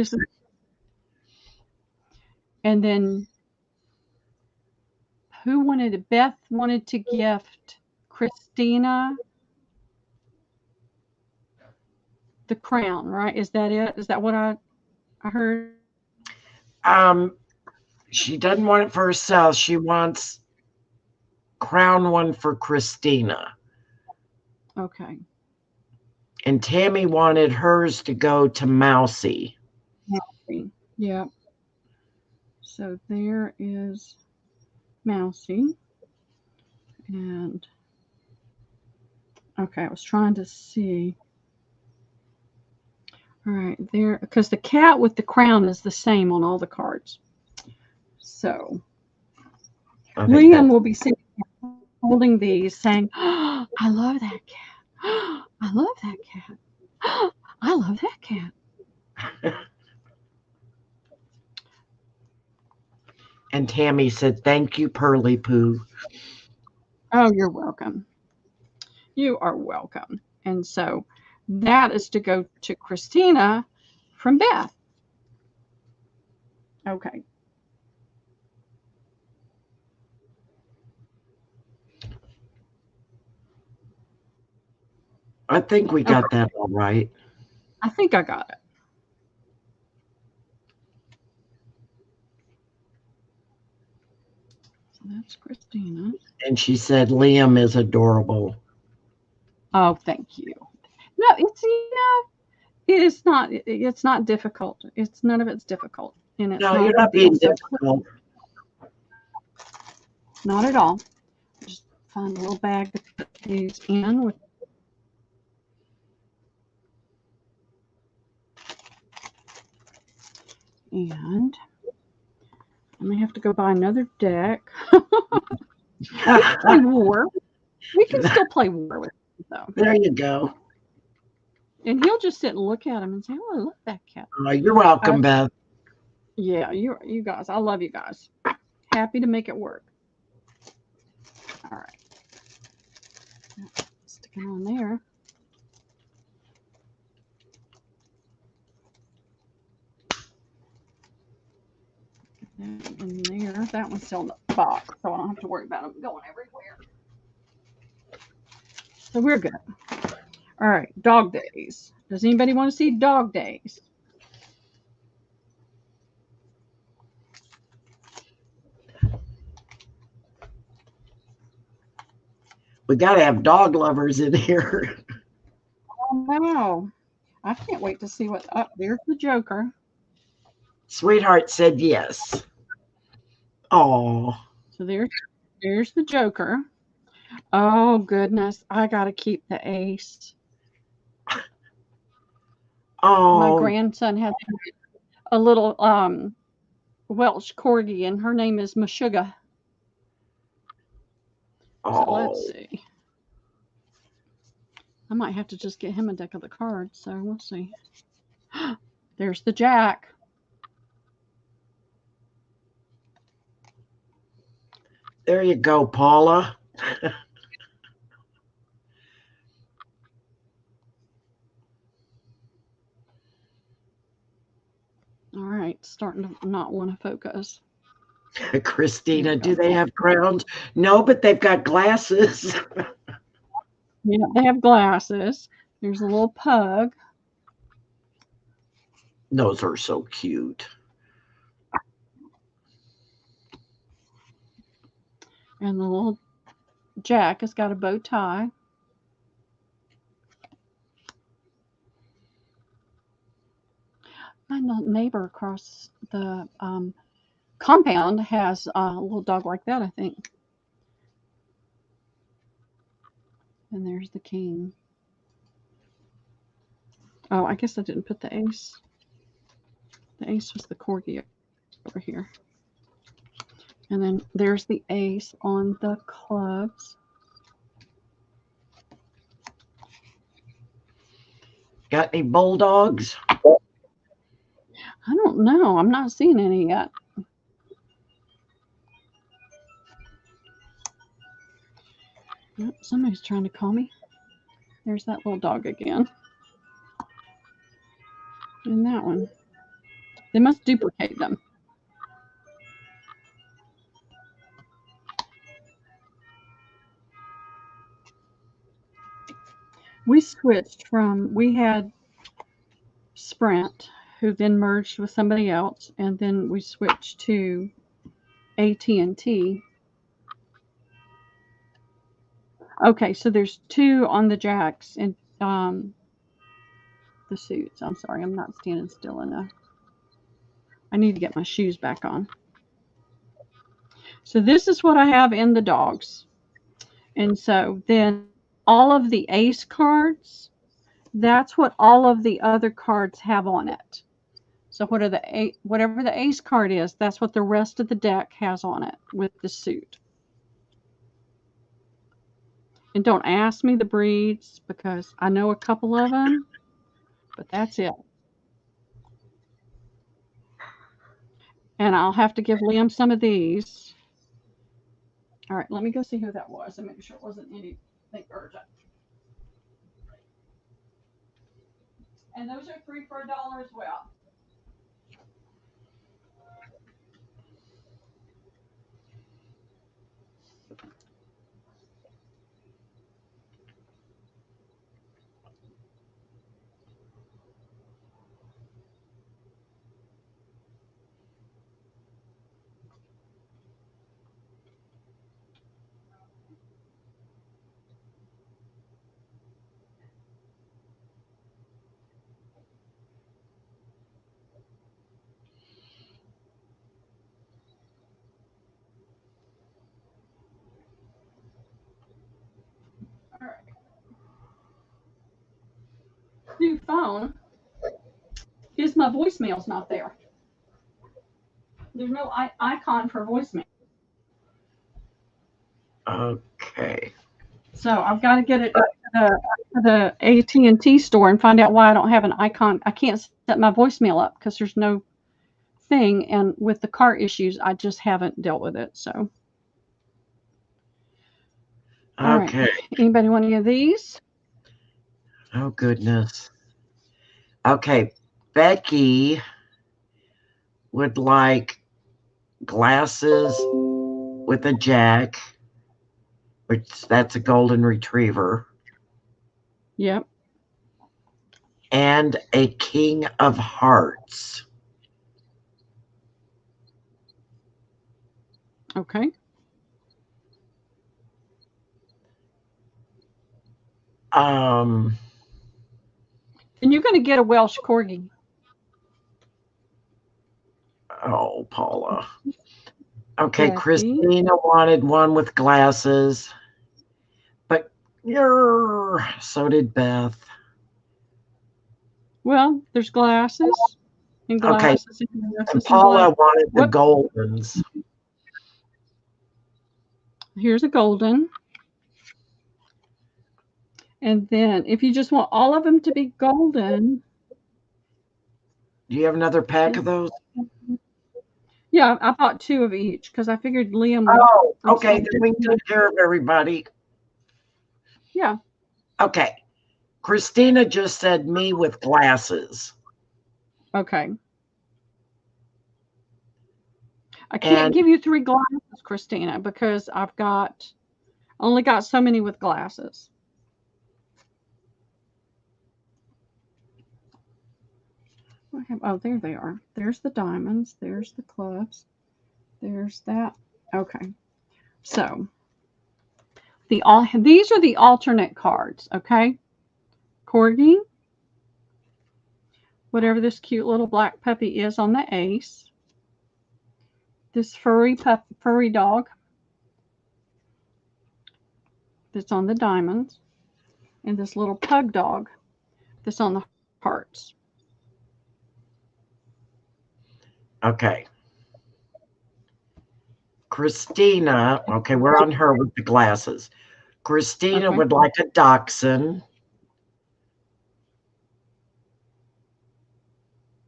And then Beth wanted to gift Christina the crown, right? Is that it? Is that what I heard? She doesn't want it for herself. She wants crown one for Christina. Okay. And Tammy wanted hers to go to Mousy. Mousy. Yep. So there is Mousy. And okay, I was trying to see. All right, there, because the cat with the crown is the same on all the cards. So Liam will be sitting here holding these, saying, oh, I love that cat. I love that cat. I love that cat. And Tammy said, thank you, Pearly Poo. Oh, you're welcome. You are welcome. And so that is to go to Christina from Beth. Okay. I think we got that all right. I think I got it. So that's Christina. And she said Liam is adorable. Oh, thank you. No, it's not difficult. None of it's difficult. And it's No, you're not being difficult. Not at all. Just find a little bag to put these in with. And I may have to go buy another deck. Play War. We can still play War with him, though. There you go. And he'll just sit and look at him and say, oh, I love that cat. You're welcome, Beth. Yeah, you guys. I love you guys. happy to make it work. All right. Stick it on there. That in there. That one's still in the box, so I don't have to worry about them going everywhere. So we're good. All right, dog days. Does anybody want to see dog days? We got to have dog lovers in here. Oh no. I can't wait to see what there's the Joker. Sweetheart said yes. Oh. So there's the Joker. Oh goodness, I gotta keep the ace. Oh. My grandson has a little Welsh corgi, and her name is Meshuggah. So let's see. I might have to just get him a deck of the cards, so we'll see. There's the Jack. There you go, Paula. All right, starting to not want to focus. Christina, do they have crowns? No, but they've got glasses. Yeah, they have glasses. There's a little pug. Those are so cute. And the little Jack has got a bow tie. My neighbor across the compound has a little dog like that, I think. And there's the king. Oh, I guess I didn't put the ace. The ace was the corgi over here. And then there's the ace on the clubs. Got any bulldogs? I don't know. I'm not seeing any yet. Oh, somebody's trying to call me. There's that little dog again. And that one. They must duplicate them. We switched from, we had Sprint, who then merged with somebody else, and then we switched to AT&T. Okay, so there's two on the Jacks and the suits. I'm sorry, I'm not standing still enough. I need to get my shoes back on. So this is what I have in the dogs. And so then all of the ace cards, that's what all of the other cards have on it. So whatever the ace card is, that's what the rest of the deck has on it with the suit. And don't ask me the breeds because I know a couple of them, but that's it. And I'll have to give Liam some of these. All right, let me go see who that was and make sure it wasn't anything urgent. And those are 3 for $1 as well. All right. New phone. Guess my voicemail's not there. There's no icon for voicemail. Okay. So I've got to get it to the AT&T store and find out why I don't have an icon. I can't set my voicemail up because there's no thing, and with the car issues, I just haven't dealt with it. So, all right. Okay. Anybody want any of these? Oh, goodness. Okay. Becky would like glasses with a jack, which that's a golden retriever, Yep. and a king of hearts. Okay. Um, And you're going to get a Welsh Corgi. oh, Paula. Okay, Becky. Christina wanted one with glasses, but so did Beth. Well, there's glasses and Okay, glasses and glasses and Paula and wanted the What? Goldens. Here's a golden. And then if you just want all of them to be golden. Do you have another pack of those? Yeah, I bought 2 of each because I figured Liam would. Oh, okay. Then we can take care of everybody. Yeah. Okay. Christina just said me with glasses. Okay. I can't give you 3 glasses, Christina, because I've only got so many with glasses. Oh, there they are. There's the diamonds. There's the clubs. There's that. Okay. So these are the alternate cards. Okay. Corgi. Whatever this cute little black puppy is on the ace. This furry dog that's on the diamonds. And this little pug dog that's on the hearts. Okay. Christina, okay, we're on her with the glasses. Christina would like a dachshund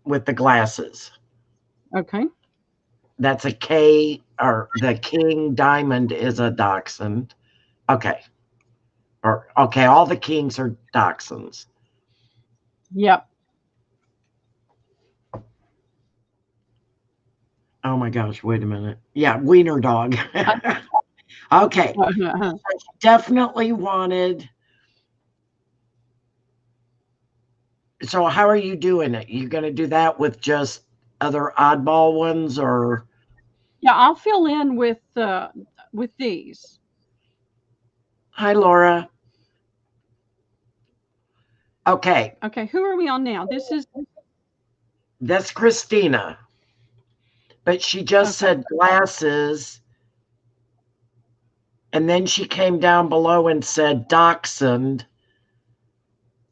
with the glasses. Okay. That's a K, or the king diamond is a dachshund. Okay. Or okay, all the kings are dachshunds. Yep. Oh my gosh, wait a minute. Yeah, wiener dog. Okay. Definitely wanted. So how are you doing it? You going to do that with just other oddball ones, or? Yeah, I'll fill in with these. Hi, Laura. Okay. Okay, who are we on now? That's Christina. But she just said glasses. And then she came down below and said dachshund,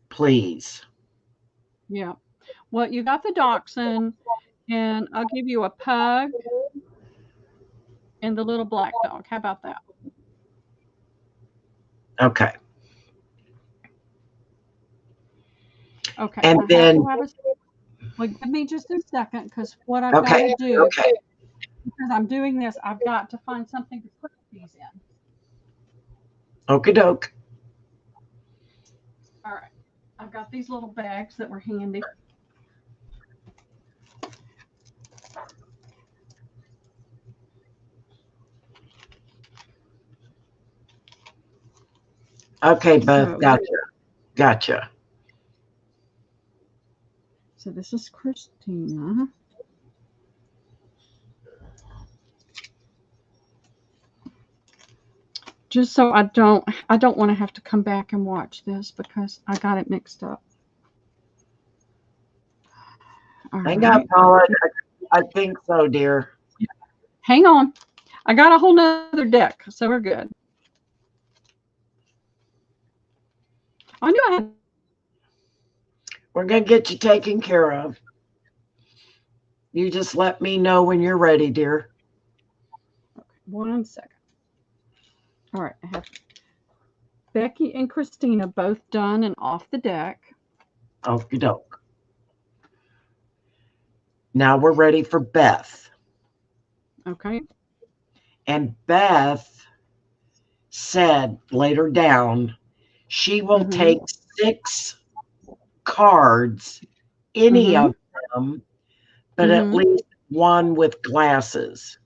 please. Yeah. Well, you got the dachshund, and I'll give you a pug and the little black dog. How about that? Okay. Okay. And then well, give me just a second, because what I've got to do, because I'm doing this, I've got to find something to put these in. Okie doke. All right. I've got these little bags that were handy. Okay, Beth, gotcha. So this is Christina. Just so I don't want to have to come back and watch this because I got it mixed up. Hang on, Paula. I think so, dear. Hang on. I got a whole nother deck, so we're good. I knew I had. We're going to get you taken care of. You just let me know when you're ready, dear. Okay, 1 second. All right, I have Becky and Christina both done and off the deck. Okie doke. Now we're ready for Beth. Okay. And Beth said later down, she will take 6 cards, any of them, but at least one with glasses.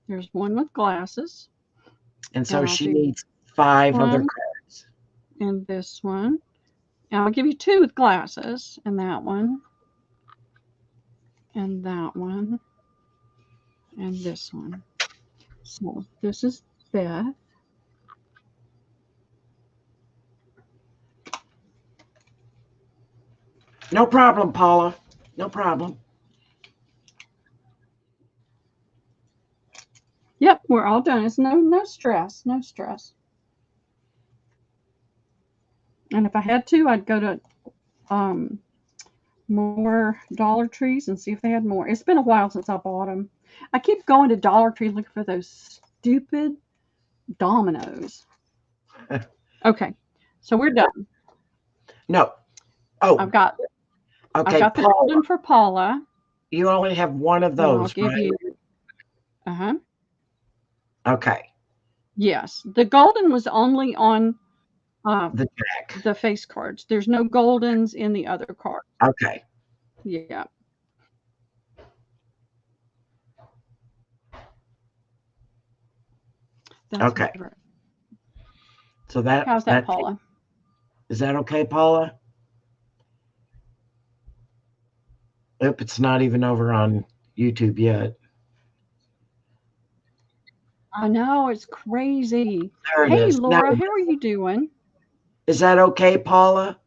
There's one with glasses. And so And she needs 5 other cards. And this one. And I'll give you 2 with glasses. And that one. And that one. And this one. So this is Beth. No problem, Paula. No problem. Yep, we're all done. It's no stress. No stress. And if I had to, I'd go to more Dollar Trees and see if they had more. It's been a while since I bought them. I keep going to Dollar Tree looking for those stupid dominoes. Okay, so we're done. No. Oh. I've got okay, I've got the golden for Paula. You only have one of those, I'll give right? you. Okay. Yes, the golden was only on the deck. The face cards. There's no goldens in the other cards. Okay. Yeah. That's okay. So how's that, Paula? Is that okay, Paula? Oop, it's not even over on YouTube yet. I know, it's crazy. There it hey, is. Laura, Now, how are you doing? Is that okay, Paula?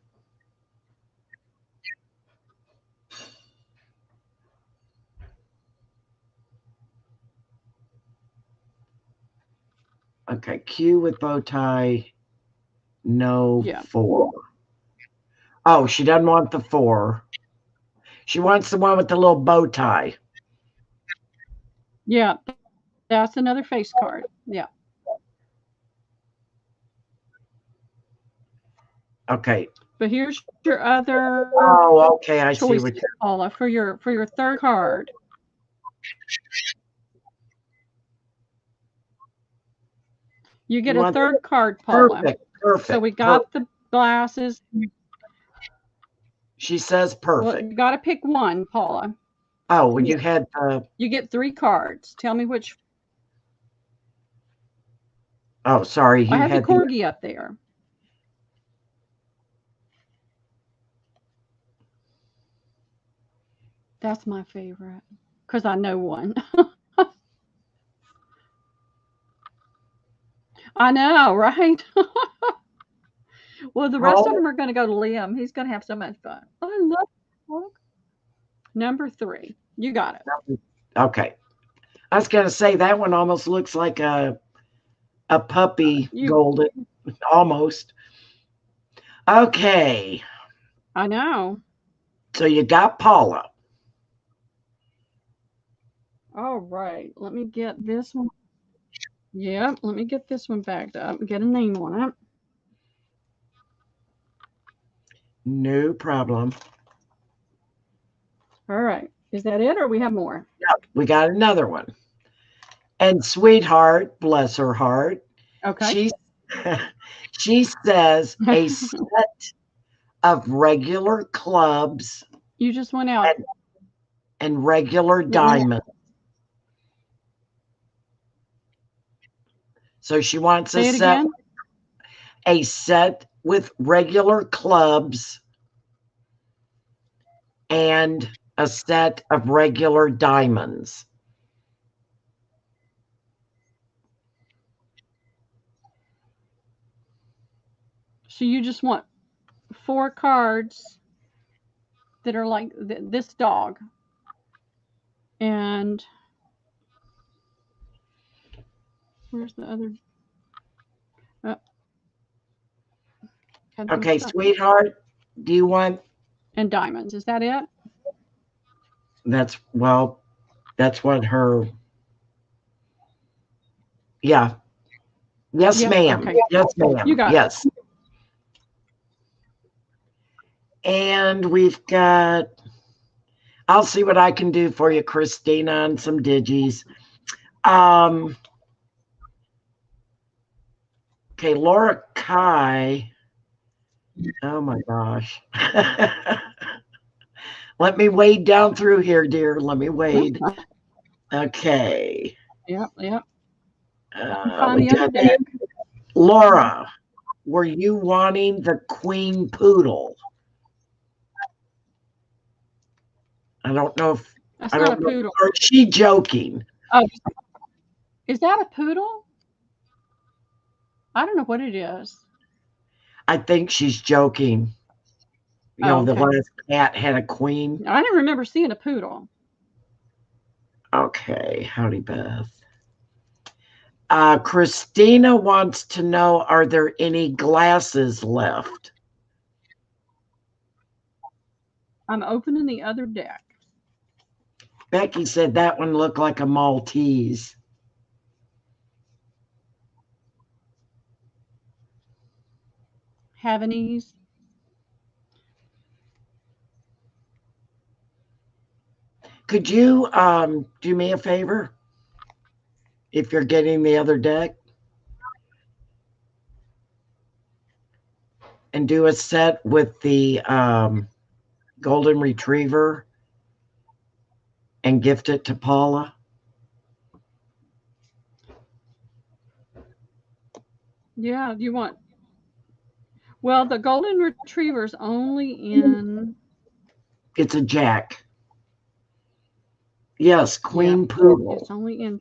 Okay, Q with bow tie, no 4. Oh, she doesn't want the 4. She wants the one with the little bow tie. Yeah, that's another face card. Yeah. Okay. But here's your other. Oh, okay. I see what you're. Paula, for your third card. You get a third card, Paula. Perfect. So we got the glasses. She says perfect. Well, you got to pick one, Paula. Oh, when you had. You get 3 cards. Tell me which. Oh, sorry. You I have had the corgi up there. That's my favorite because I know one. I know, right? Well, the rest of them are going to go to Liam. He's going to have so much fun. I love it. Number 3. You got it. Okay. I was going to say that one almost looks like a puppy golden. Almost. Okay. I know. So you got Paula. All right. Let me get this one. Yeah, let me get this one backed up and get a name on it. No problem. All right. Is that it or we have more? Yep, we got another one. And sweetheart, bless her heart. Okay. She says a set of regular clubs. You just went out. And regular diamonds. So she wants a set with regular clubs and a set of regular diamonds. So you just want 4 cards that are like this dog. And where's the other? Okay, sweetheart, do you want? And diamonds, is that it? That's what her. Yeah. Yes, ma'am. Okay. Yes, ma'am. You got it. And we've got, I'll see what I can do for you, Christina, on some digis. Okay, Laura Kai. Oh my gosh. Let me wade down through here, dear. Let me wade. Okay. Yep. Find the other deck. Laura, were you wanting the Queen Poodle? I don't know if That's not a poodle. Or is she joking? Oh, is that a poodle? I don't know what it is. I think she's joking. You know, the last cat had a queen. I didn't remember seeing a poodle. Okay, howdy, Beth. Christina wants to know, are there any glasses left? I'm opening the other deck. Becky said that one looked like a Maltese. Havanese. Could you do me a favor? If you're getting the other deck? And do a set with the Golden Retriever and gift it to Paula? Yeah, do you want? Well, the Golden Retriever's only in... It's a Jack. Yes, Queen Poodle. It's only in...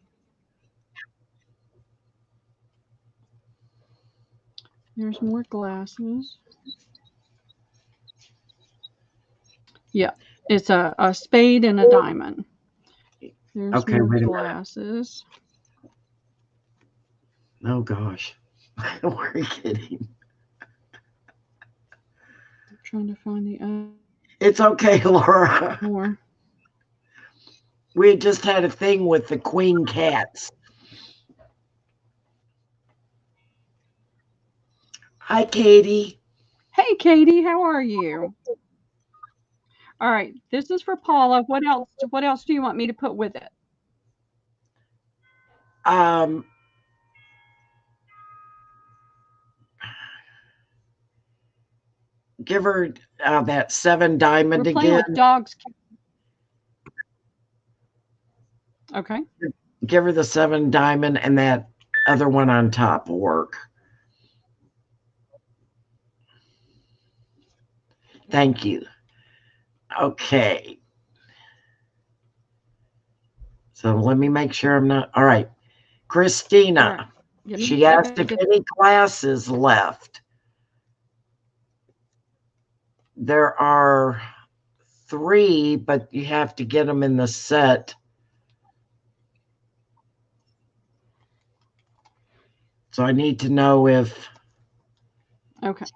There's more glasses. Yeah, it's a spade and a diamond. There's more glasses. Oh, gosh. We're kidding. I'm trying to find the other. It's okay, Laura. More. We just had a thing with the queen cats. Hi, Katie. Hey, Katie, how are you? All right, this is for Paula. What else do you want me to put with it? Give her that 7 diamond We're playing again. with dogs. Okay. Give her the 7 diamond, and that other one on top will work. Thank you. Okay. So let me make sure I'm not. All right. Christina. All right. She asked if any glasses left. There are 3, but you have to get them in the set. So I need to know if... Okay.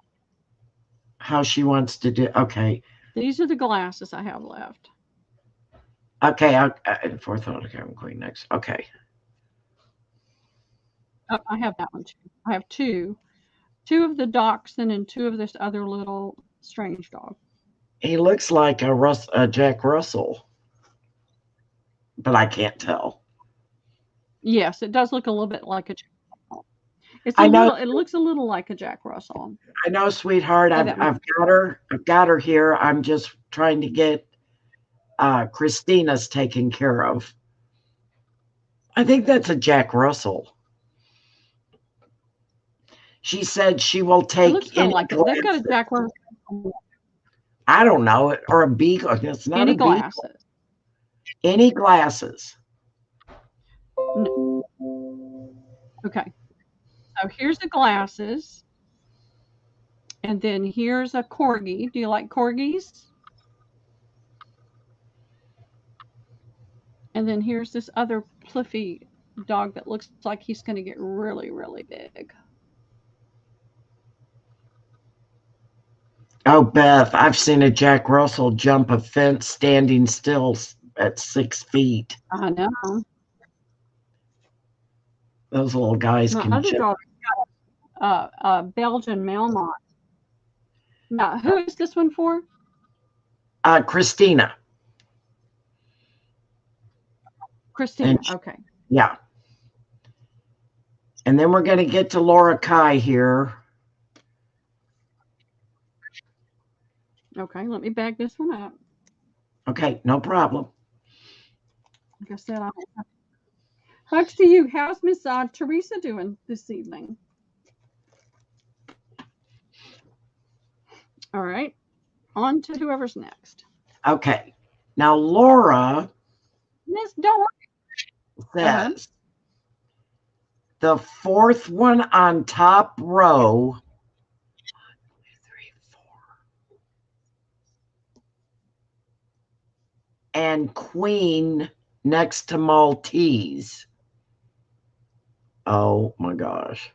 How she wants to do. Okay. These are the glasses I have left. Okay. Fourth on queen next. Okay. Oh, I have that one too. I have 2. 2 of the dachshund and 2 of this other little strange dog. He looks like a Jack Russell, but I can't tell. Yes, it does look a little bit like a Jack Russell. It looks a little like a Jack Russell. I know, sweetheart. I've got her here. I'm just trying to get Christina's taken care of. I think that's a Jack Russell. She said she will take any like it. They've got a Jack Russell. I don't know, or a beagle. It's not any a beagle. Glasses. Any glasses. No. Okay. So here's the glasses. And then here's a corgi. Do you like corgis? And then here's this other fluffy dog that looks like he's going to get really, really big. Oh, Beth, I've seen a Jack Russell jump a fence standing still at 6 feet. I know. Those little guys can jump. Belgian Malmont. Now, who is this one for? Christina. Christina. And Okay. yeah. And then we're going to get to Laura Kai here. Okay. Let me bag this one up. Okay, no problem. Like I said, hugs to you. How's Miss Teresa doing this evening? All right. On to whoever's next. Okay. Now, Laura Miss, don't worry. says the fourth one on top row, 1, 2, 3, 4, and Queen next to Maltese. Oh my gosh.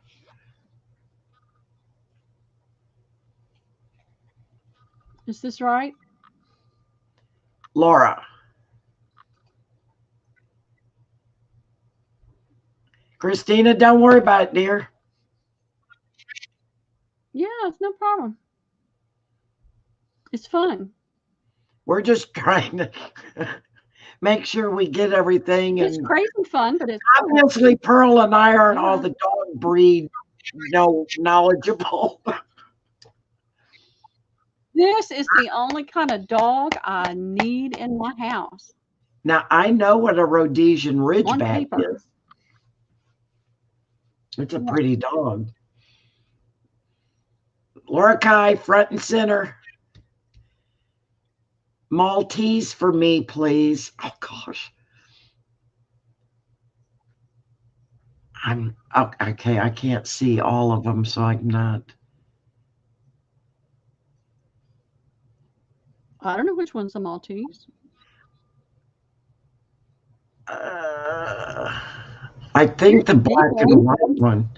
Is this right? Laura. Christina, don't worry about it, dear. Yeah, it's no problem. It's fun. We're just trying to make sure we get everything. It's And crazy fun, but it's obviously Pearl and I aren't all Yeah. the dog breed knowledgeable. This is the only kind of dog I need in my house. Now I know what a Rhodesian On Ridgeback paper. is. It's a pretty dog. Laura Kai, front and center. Maltese for me, please. Oh gosh. I'm okay. I can't see all of them, so I'm not. I don't know which one's a Maltese. I think the black and the white one.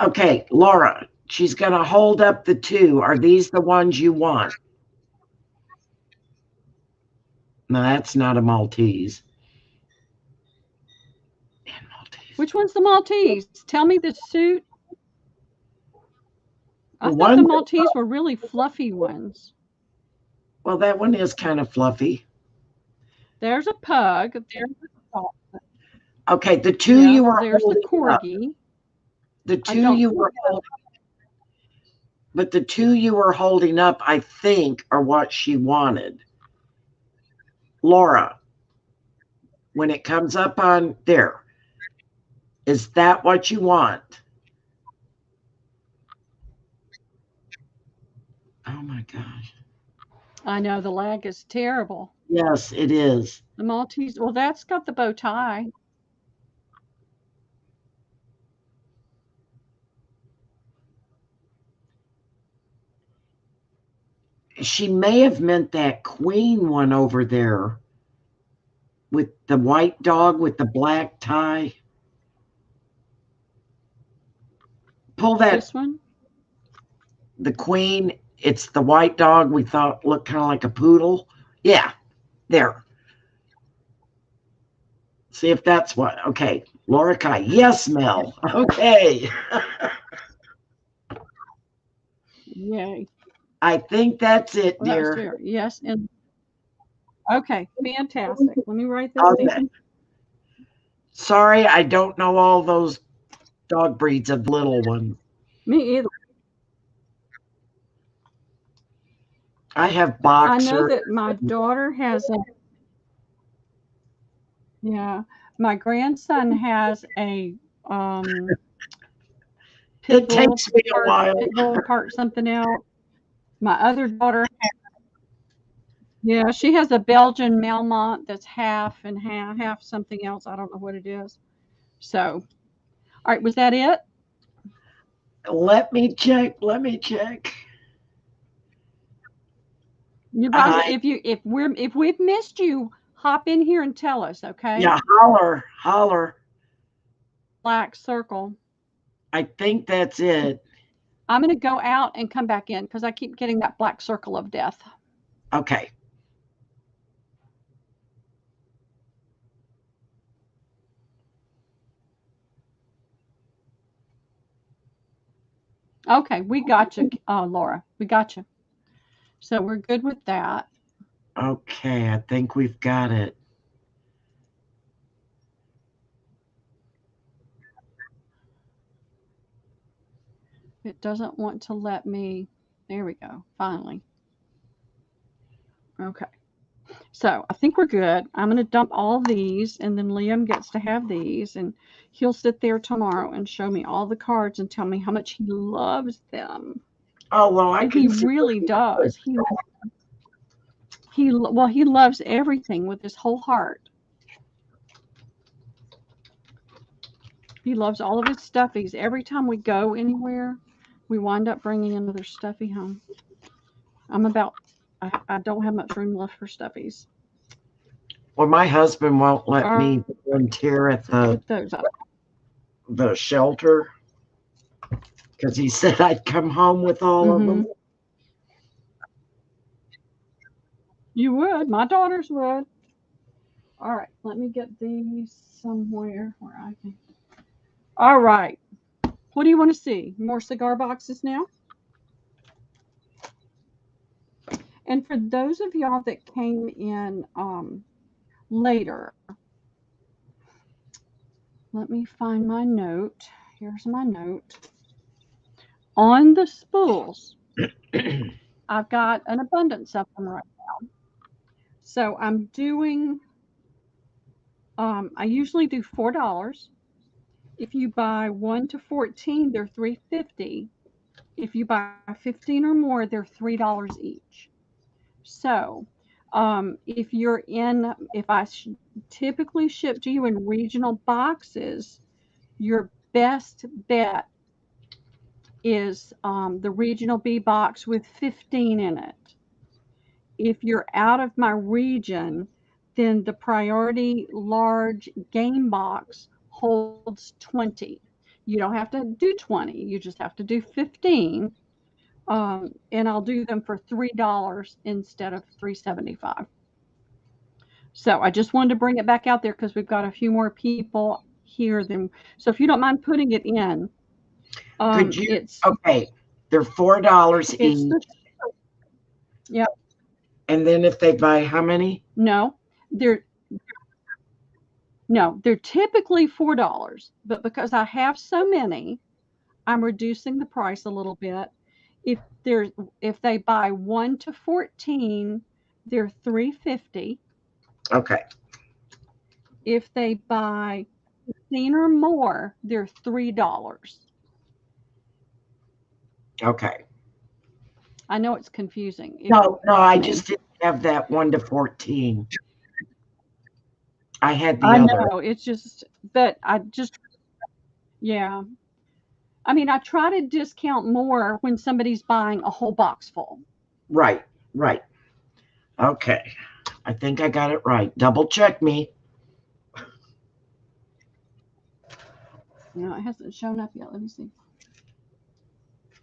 Okay, Laura, she's going to hold up the two. Are these the ones you want? No, that's not a Maltese. Which one's the Maltese? Tell me the suit. I The thought the one- Maltese were really fluffy ones. Well, that one is kind of fluffy. There's a pug. There's a dog. Okay, the two you were there's the holding up. corgi. The two you were holding, but the two you were holding up, I think, are what she wanted. Laura, when it comes up on there, is that what you want? Oh my gosh. I know the lag is terrible. Yes, it is. The Maltese, well, that's got the bow tie. She may have meant that queen one over there with the white dog with the black tie. Pull that. This one? The queen, it's the white dog we thought looked kind of like a poodle. Yeah, there. See if that's what. Okay, Laura Kai. Yes, Mel. Okay. Yay. I think that's it, Well, that was dear. fair. Yes. And okay, fantastic. Let me write this Okay. down. Sorry, I don't know all those dog breeds of little ones. Me either. I have I boxer. know that my daughter has a, yeah, my grandson has a It takes me a while. pit bull part something else. My other daughter has, yeah, she has a Belgian Malmont that's half and half something else. I don't know what it is. So, all right, was that it? Let me check. Let me check. You guys, if we've missed you, hop in here and tell us, okay? Yeah, holler, holler. Black circle. I think that's it. I'm going to go out and come back in because I keep getting that black circle of death. Okay. Okay, we got you, Laura. We got you. So we're good with that. Okay, I think we've got it. It doesn't want to let me. There we go. Finally. Okay. So I think we're good. I'm going to dump all these, and then Liam gets to have these, and he'll sit there tomorrow and show me all the cards and tell me how much he loves them. Oh, well, I And can he see really does. He loves everything with his whole heart. He loves all of his stuffies. Every time we go anywhere, we wind up bringing another stuffy home. I don't have much room left for stuffies. Well, my husband won't let me volunteer at Put those up. the shelter because he said I'd come home with all of them. You would. My daughters would. All right. Let me get these somewhere where I can. All right. What do you want to see? More cigar boxes now? And for those of y'all that came in later, let me find my note. Here's my note. On the spools, I've got an abundance of them right now. So I'm doing, I usually do $4. If you buy 1 to 14, they're $3.50. If you buy 15 or more, they're $3 each. So if I typically ship to you in regional boxes, your best bet is the regional B box with 15 in it. If you're out of my region, then the priority large game box holds 20. You don't have to do 20, you just have to do 15. And I'll do them for $3 instead of $3.75. So I just wanted to bring it back out there because we've got a few more people here than. So if you don't mind putting it in, Could you? It's okay. They're $4 each. Yep. And then if they buy how many? No, they're typically $4, but because I have so many, I'm reducing the price a little bit. If they buy 1 to 14, they're $3.50. Okay. If they buy 15 or more, they're $3. Okay. I know it's confusing. No, I just didn't have that 1 to 14. I had the other. I know, it's just, but yeah. I mean, I try to discount more when somebody's buying a whole box full. Right. Okay. I think I got it right. Double check me. No, it hasn't shown up yet. Let me see.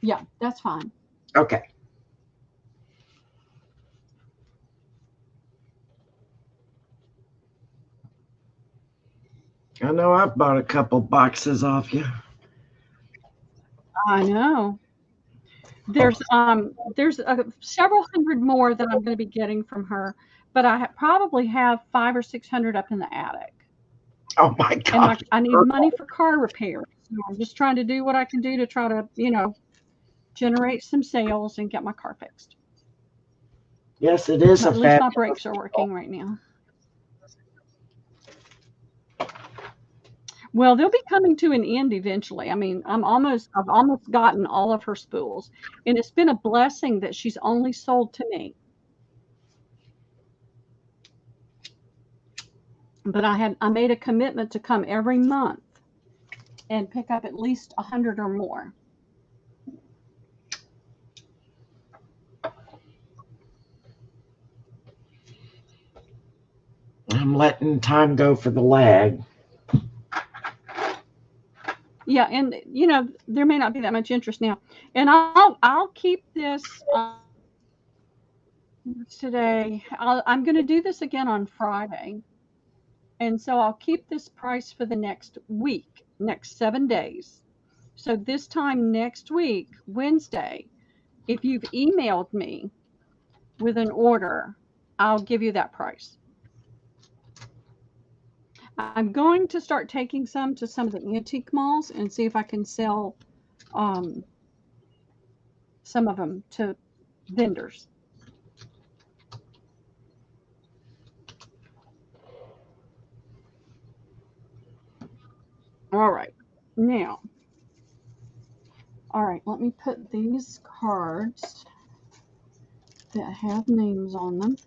Yeah, that's fine. Okay. I know I've bought a couple boxes off you. I know. There's several hundred more that I'm going to be getting from her, but I probably have 500 or 600 up in the attic. Oh my God! And I need money for car repairs. So I'm just trying to do what I can do to try to, generate some sales and get my car fixed. Yes, it is. But at least my brakes are working right now. Well, they'll be coming to an end eventually. I mean, I've almost gotten all of her spools, and it's been a blessing that she's only sold to me. But I made a commitment to come every month and pick up at least 100 or more. I'm letting time go for the lag. Yeah, and there may not be that much interest now. And I'll keep this today. I'm going to do this again on Friday. And so I'll keep this price for the next week, next 7 days. So this time next week, Wednesday, if you've emailed me with an order, I'll give you that price. I'm going to start taking some to some of the antique malls and see if I can sell some of them to vendors. All right. Now, all right, let me put these cards that have names on them.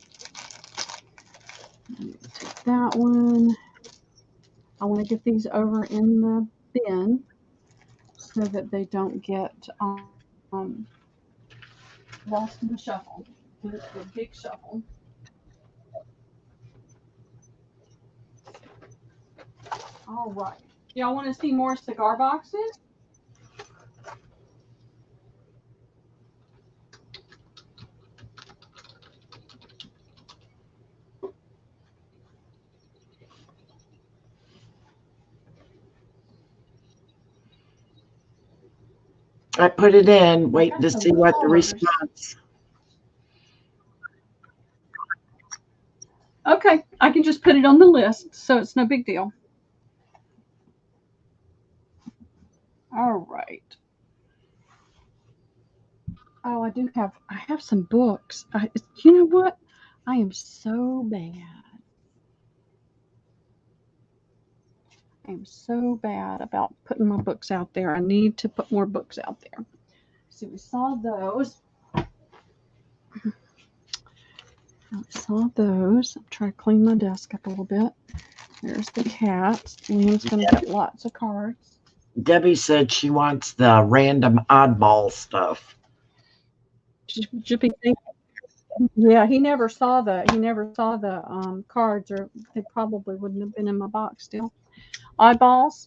Let me take that one. I want to get these over in the bin so that they don't get lost in the shuffle, the big shuffle. All right. Y'all want to see more cigar boxes? I put it in, waiting got to some see what the colors. response. Okay, I can just put it on the list, so it's no big deal. All right. Oh, I have some books. You know what? I am so bad. I am so bad about putting my books out there. I need to put more books out there. So we saw those. I'm trying to clean my desk up a little bit. There's the cats. Liam's going to get lots of cards. Debbie said she wants the random oddball stuff. Yeah, he never saw the cards, or they probably wouldn't have been in my box still. Oddballs.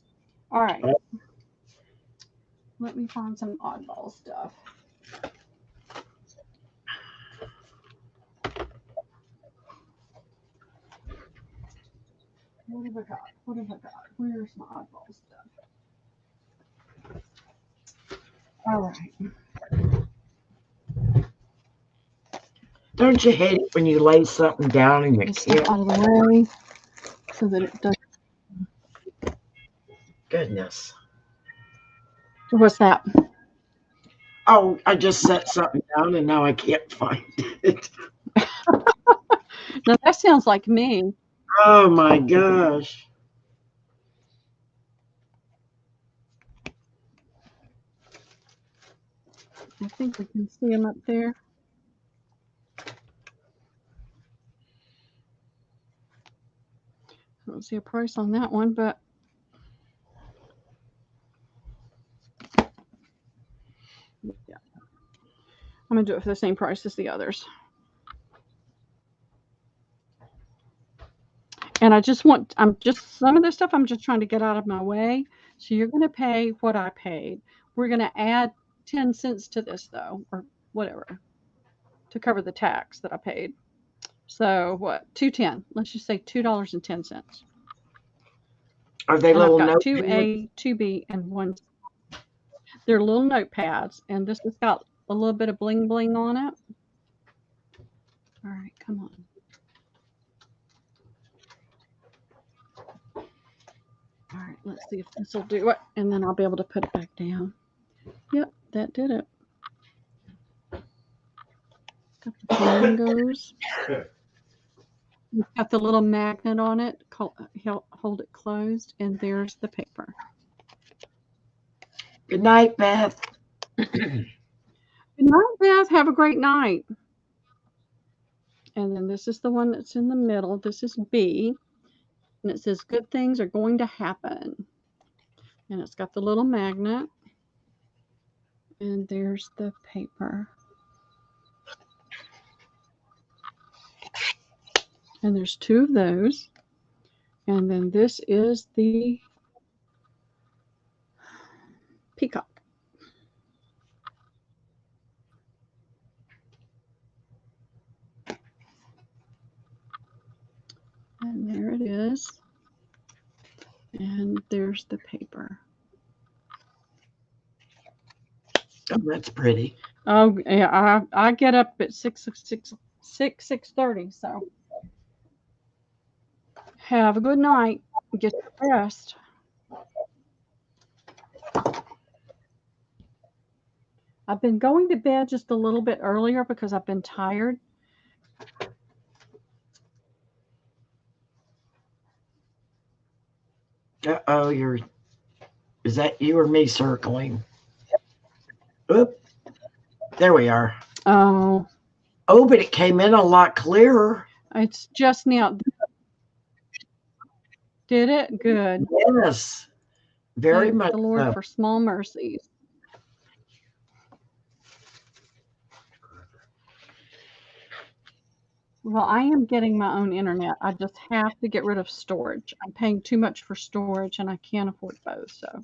All right. Let me find some oddball stuff. What have I got? Where's my oddball stuff? All right. Don't you hate it when you lay something down and you This stuff can't? out of the way so that it doesn't. Goodness. What's that? Oh, I just set something down and now I can't find it. No, that sounds like me. Oh my gosh. I think we can see them up there. I don't see a price on that one, but yeah. I'm going to do it for the same price as the others. And some of this stuff I'm just trying to get out of my way. So you're going to pay what I paid. We're going to add 10 cents to this, though, or whatever, to cover the tax that I paid. So what? $2.10. Let's just say $2.10. Are they And little I've got note 2A, 2B, and 1. They're little notepads, and this has got a little bit of bling bling on it. All right, come on. All right, let's see if this will do it, and then I'll be able to put it back down. Yep, that did it. Got the flamingos. It's got the little magnet on it. Hold it closed, and there's the paper. Good night, Beth. Good night, Beth. Have a great night. And then this is the one that's in the middle. This is B. And it says, good things are going to happen. And it's got the little magnet. And there's the paper. And there's 2 of those. And then this is the peacock. And there it is. And there's the paper. Oh, that's pretty. Oh, yeah, I get up at 6 6:30. So have a good night. Get your rest. I've been going to bed just a little bit earlier because I've been tired. Uh-oh, is that you or me circling? Oop. There we are. Oh, but it came in a lot clearer. it's just now. Did it? Good. Yes. Very Thank much the Lord so. for small mercies. Well, I am getting my own internet. I just have to get rid of storage. I'm paying too much for storage and I can't afford both. So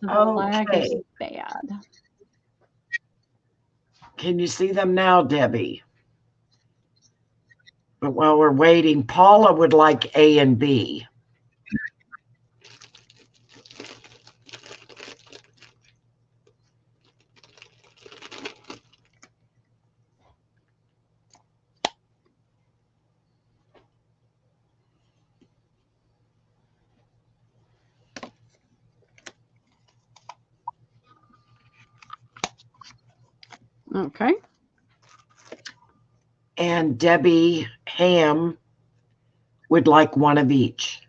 the lag is Okay. bad. Can you see them now, Debbie? But while we're waiting, Paula would like A and B. Okay. And Debbie Ham would like one of each.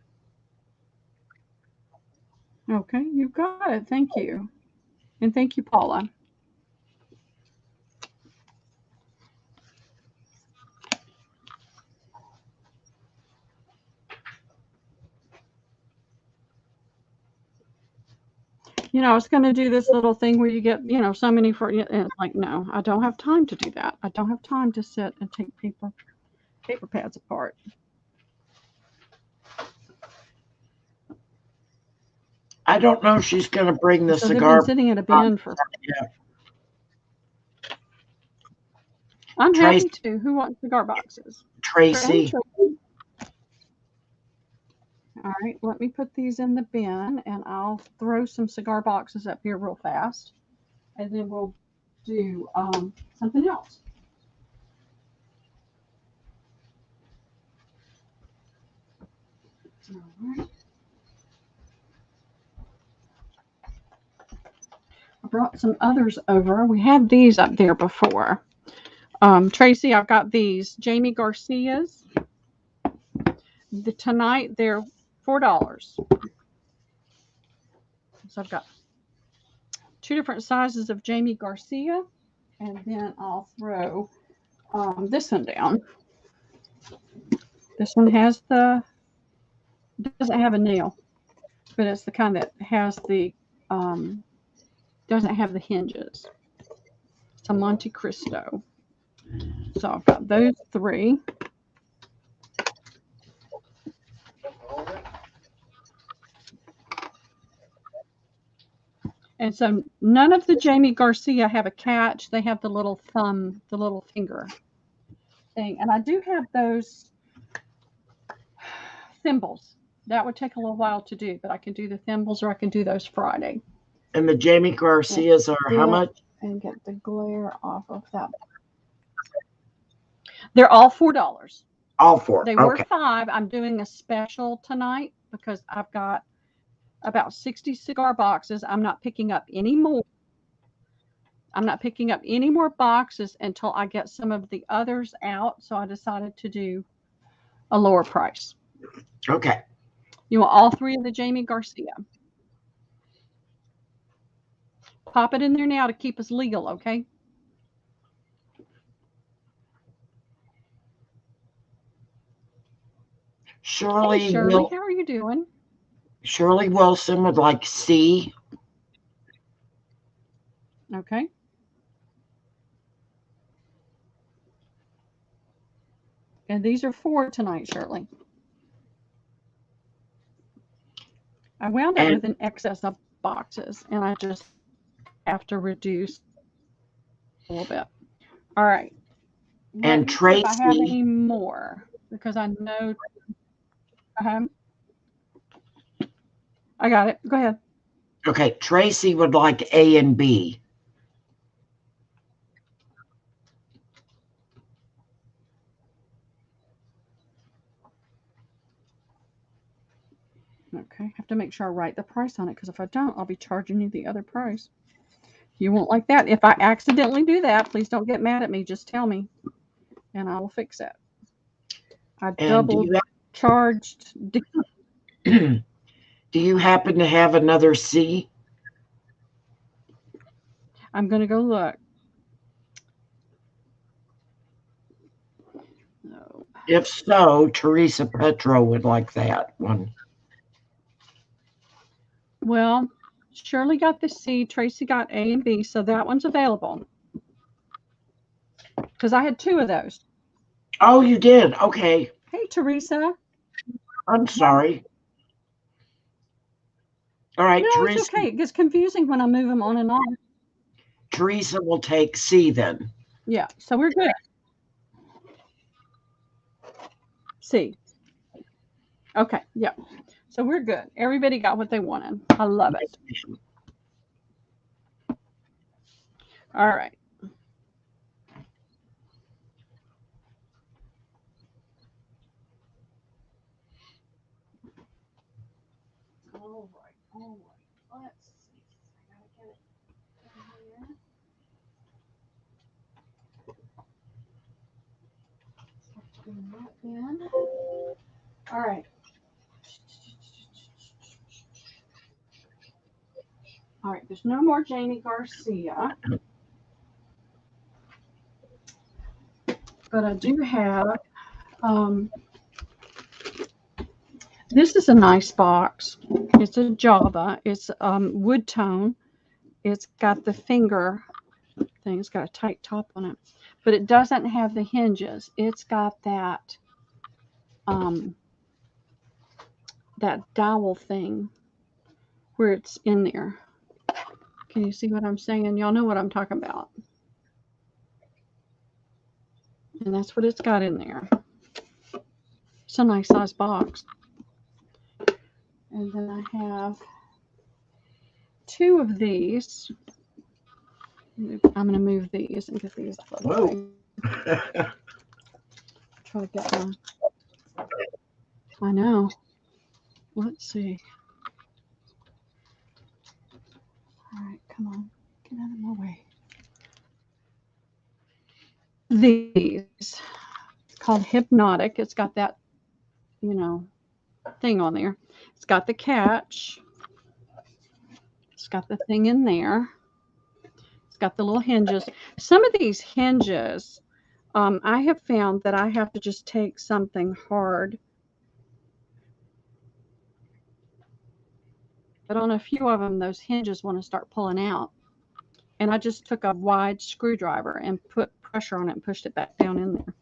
Okay, you got it. Thank you. And thank you, Paula. I was going to do this little thing where you get, so many for, and it's like, no, I don't have time to do that. I don't have time to sit and take paper pads apart. I don't know if she's going to bring the So cigar. they've been sitting in a bin for. Yeah. I'm happy to. Who wants cigar boxes? Tracy. All right, let me put these in the bin and I'll throw some cigar boxes up here real fast. And then we'll do something else. All right. I brought some others over. We had these up there before. Tracy, I've got these Jamie Garcias. Tonight they're $4. So I've got 2 different sizes of Jamie Garcia, and then I'll throw this one down. This one doesn't have a nail, but it's the kind that has the doesn't have the hinges. It's a Monte Cristo. So I've got those 3. And so none of the Jamie Garcia have a catch. They have the little thumb, the little finger thing. And I do have those thimbles. That would take a little while to do, but I can do the thimbles or I can do those Friday. And the Jamie Garcias are how much? And get the glare off of that. They're all $4. All 4. They were 5. I'm doing a special tonight because I've got about 60 cigar boxes. I'm not picking up any more. I'm not picking up any more boxes until I get some of the others out. So I decided to do a lower price. Okay. You want all 3 of the Jamie Garcia. Pop it in there now to keep us legal, okay? Shirley, hey, Shirley, how are you doing? Shirley Wilson would like C. Okay. And these are 4 tonight, Shirley. I wound up with an excess of boxes, and I just have to reduce a little bit. All right. And Tracy. If I have any more, because I know. I got it. Go ahead. Okay. Tracy would like A and B. Okay, I have to make sure I write the price on it because if I don't, I'll be charging you the other price. You won't like that. If I accidentally do that, please don't get mad at me. Just tell me, and I will fix it. I And double charged. do you happen to have another C? I'm going to go look. No. If so, Teresa Petro would like that one. Well, Shirley got the C, Tracy got A and B, so that one's available. Because I had 2 of those. Oh, you did? Okay. Hey, Teresa. I'm sorry. All right, No, Teresa. it's okay. It gets confusing when I move them on and on. Teresa will take C then. Yeah, so we're good. C. Okay, yeah. So we're good. Everybody got what they wanted. I love it. All right. All right. Let's see. I gotta get it in here. All right. All right. There's no more Janie Garcia. But I do have, this is a nice box. It's a Java. It's wood tone. It's got the finger thing. It's got a tight top on it. But it doesn't have the hinges. It's got that that dowel thing where it's in there. Can you see what I'm saying? Y'all know what I'm talking about. And that's what it's got in there. It's a nice size box. And then I have 2 of these. I'm going to move these and get these out of the way. Try to get them. I know. Let's see. All right, come on. Get out of my way. These. It's called Hypnotic. It's got that, thing on there. It's got the catch. It's got the thing in there. It's got the little hinges. Some of these hinges, I have found that I have to just take something hard. But on a few of them, those hinges want to start pulling out. And I just took a wide screwdriver and put pressure on it and pushed it back down in there.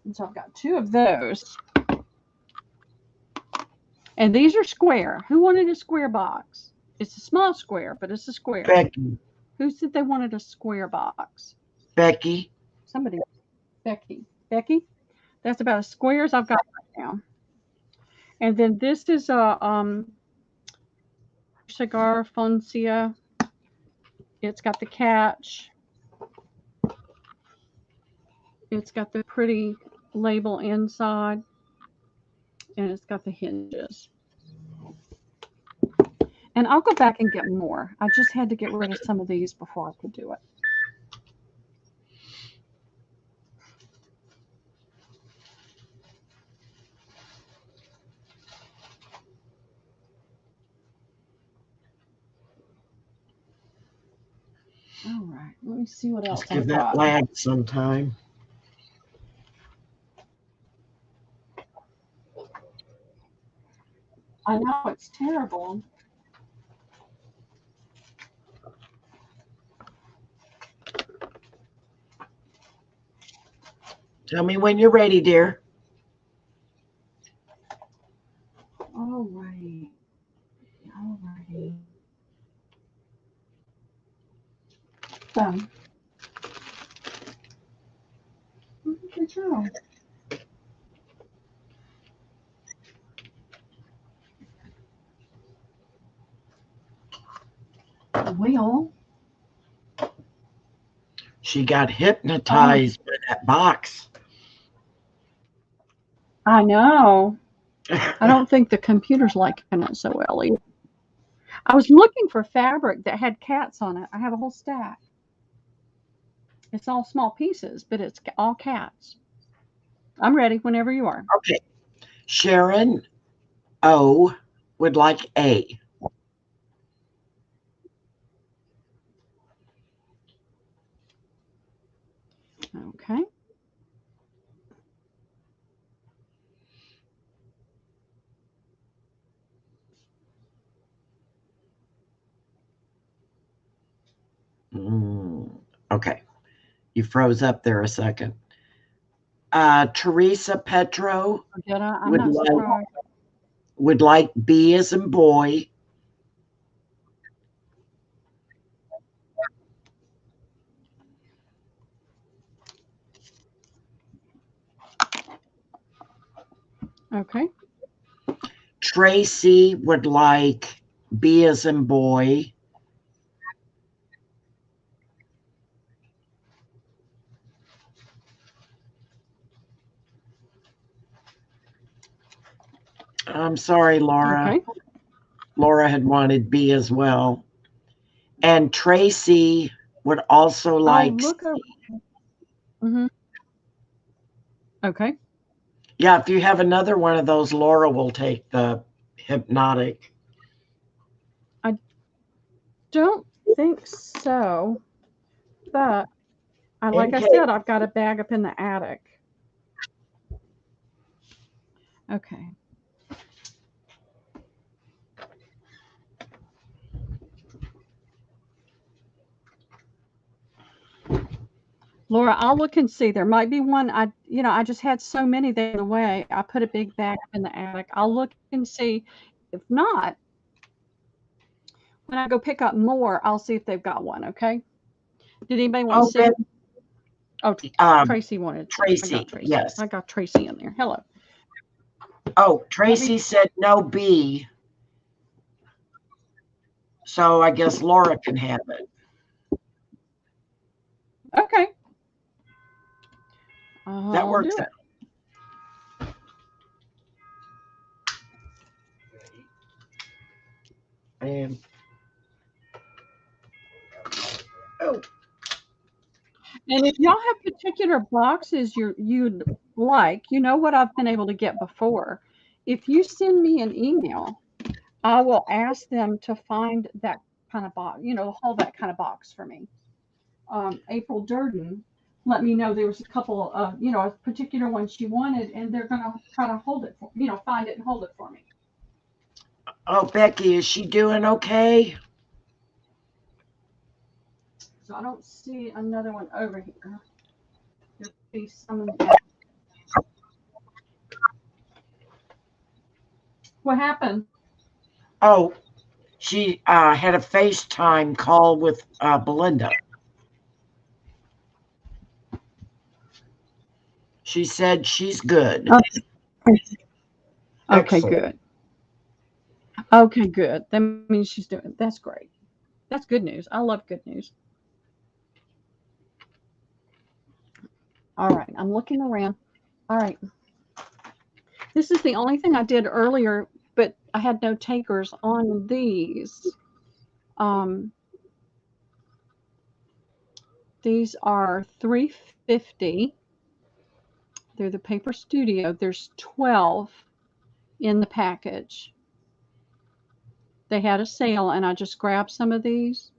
And so I've got 2 of those. And these are square. Who wanted a square box? It's a small square, but it's a square. Becky. Who said they wanted a square box? Becky. Somebody. Becky. Becky? That's about as square as I've got right now. And then this is a Cigar Foncia. It's got the catch. It's got the pretty label inside. And it's got the hinges. And I'll go back and get more. I just had to get rid of some of these before I could do it. All right, let me see what else Let's give I've that got. lad some time. I know it's terrible. Tell me when you're ready, dear. All right. All righty. Done. Good job. Well, She got hypnotized by that box. I know. I don't think the computer's liking it so well either. I was looking for fabric that had cats on it. I have a whole stack. It's all small pieces, but it's all cats. I'm ready whenever you are. Okay. Sharon O would like A. Okay. Okay. You froze up there a second. Teresa Petro Did I? I'm would not like surprised. would like B as in boy. Okay. Tracy would like B as in boy. I'm sorry, Laura. Okay. Laura had wanted B as well. And Tracy would also like look over. Mm-hmm. Okay. Yeah, if you have another one of those, Laura will take the hypnotic. Don't think so, but like I Okay. said, I've got a bag up in the attic. Okay. Laura, I'll look and see. There might be one. I just had so many there in the way. I put a big bag up in the attic. I'll look and see. If not, when I go pick up more, I'll see if they've got one. Okay. Did anybody want to see? Tracy wanted. Tracy, I got Tracy. yes. I got Tracy in there. Hello. Oh, Tracy said no B. So I guess Laura can have it. Okay. That works. Do it. And And if y'all have particular boxes you'd like, you know what I've been able to get before. If you send me an email, I will ask them to find that kind of box, hold that kind of box for me. April Durden let me know there was a couple of, a particular one she wanted, and they're going to try to hold it, find it and hold it for me. Oh, Becky, is she doing okay? So I don't see another one over here. There'll be some. What happened? Oh, she had a FaceTime call with Belinda. She said she's good. Okay, good. Okay, good. That means she's doing. That's great. That's good news. I love good news. All right, I'm looking around. All right. This is the only thing I did earlier, but I had no takers on these. These are $3.50. They're the Paper Studio. There's 12 in the package. They had a sale, and I just grabbed some of these.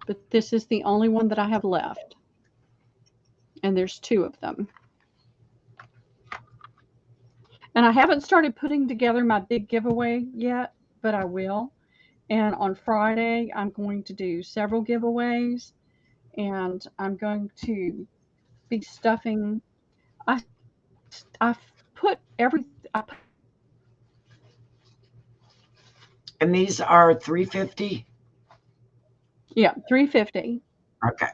But this is the only one that I have left. And there's 2 of them. And I haven't started putting together my big giveaway yet, but I will. And on Friday, I'm going to do several giveaways, and I'm going to be stuffing. I put everything. And these are $3.50? Yeah, $3.50. Okay.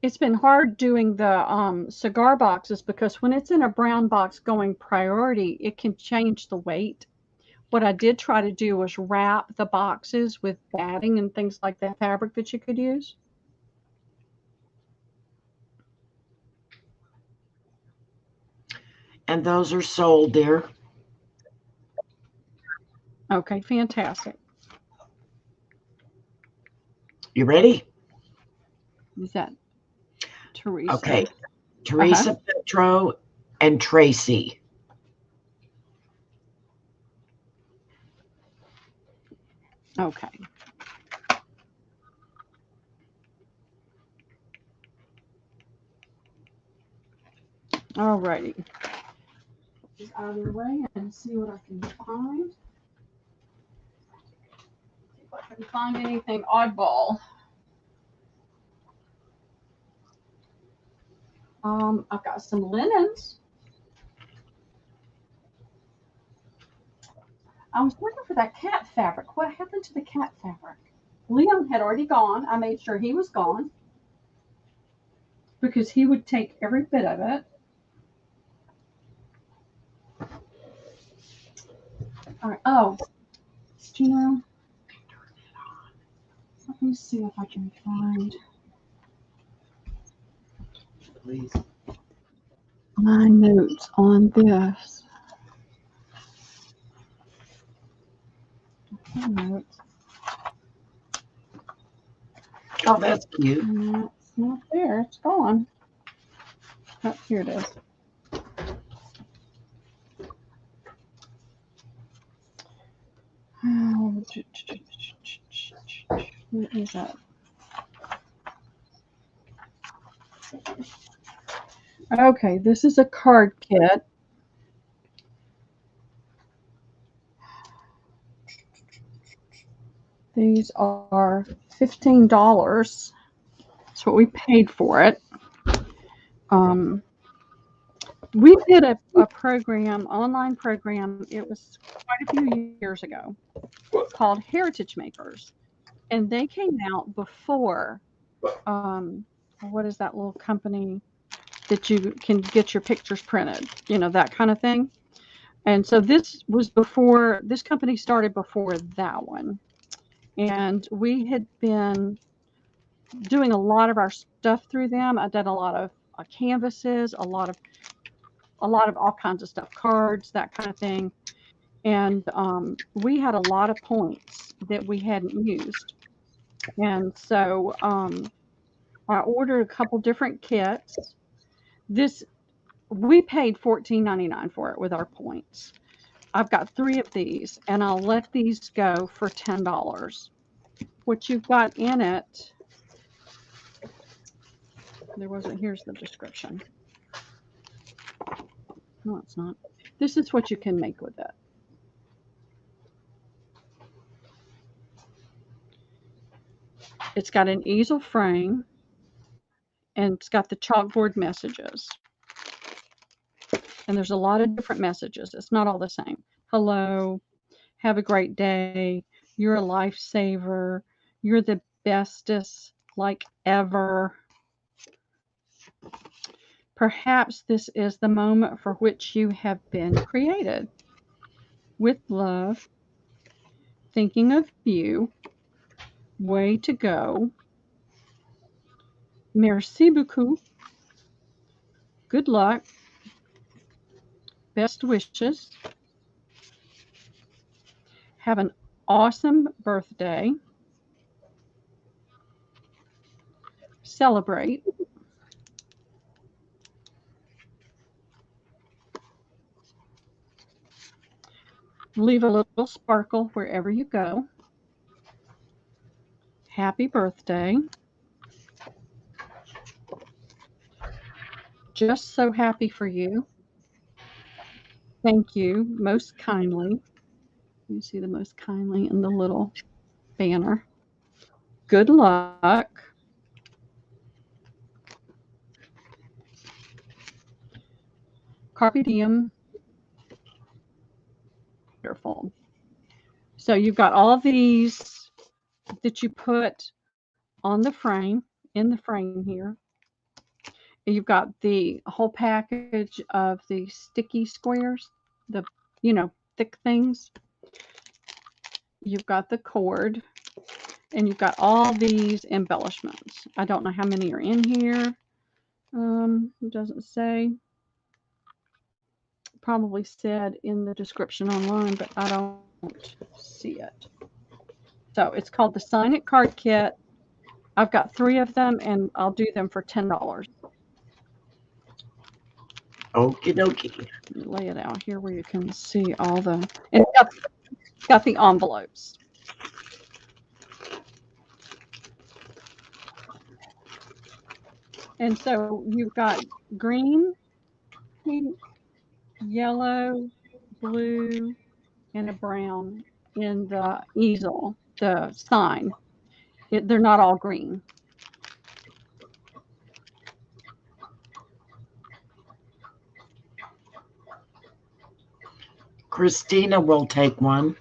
It's been hard doing the cigar boxes because when it's in a brown box going priority, it can change the weight. What I did try to do was wrap the boxes with batting and things like that, fabric that you could use. And those are sold, dear. Okay, fantastic. You ready? Is that Teresa? Okay. Teresa, Petro, and Tracy. Okay. Alrighty. Just out of the way and see what I can find. See if I can find anything oddball. I've got some linens. I was looking for that cat fabric. What happened to the cat fabric? Liam had already gone. I made sure he was gone because he would take every bit of it. All right. Oh, do you know? Let me see if I can find Please. my notes on this. Notes. Oh, that's cute. It's not there. It's gone. Oh, here it is. What is that? Okay, this is a card kit. These are $15. That's what we paid for it. We did a program, online program. It was quite a few years ago, called Heritage Makers, and they came out before. What is that little company that you can get your pictures printed? You know, that kind of thing. And so this was before. This company started before that one, and we had been doing a lot of our stuff through them. I did a lot of canvases, a lot of all kinds of stuff, cards, that kind of thing. And we had a lot of points that we hadn't used. And so I ordered a couple different kits. This we paid $14.99 for it with our points. I've got 3 of these, and I'll let these go for $10. What you've got in it, there wasn't. Here's the description. No, it's not. This is what you can make with it. It's got an easel frame, and it's got the chalkboard messages. And there's a lot of different messages. It's not all the same. Hello, have a great day. You're a lifesaver. You're the bestest like ever. Perhaps this is the moment for which you have been created. With love, thinking of you. Way to go. Merci beaucoup. Good luck. Best wishes. Have an awesome birthday. Celebrate. Leave a little sparkle wherever you go. Happy birthday. Just so happy for you. Thank you most kindly. You see the most kindly in the little banner. Good luck. Carpe diem. Wonderful. So you've got all of these that you put on the frame, in the frame here. You've got the whole package of the sticky squares, the, thick things. You've got the cord, and you've got all these embellishments. I don't know how many are in here. It doesn't say. probably said in the description online, but I don't see it. So it's called the Sign It Card Kit. I've got 3 of them, and I'll do them for $10. Okie dokie. Lay it out here where you can see all the. And it's got the envelopes. And so you've got green, pink, yellow, blue, and a brown in the easel, the sign. They're not all green. Christina will take one.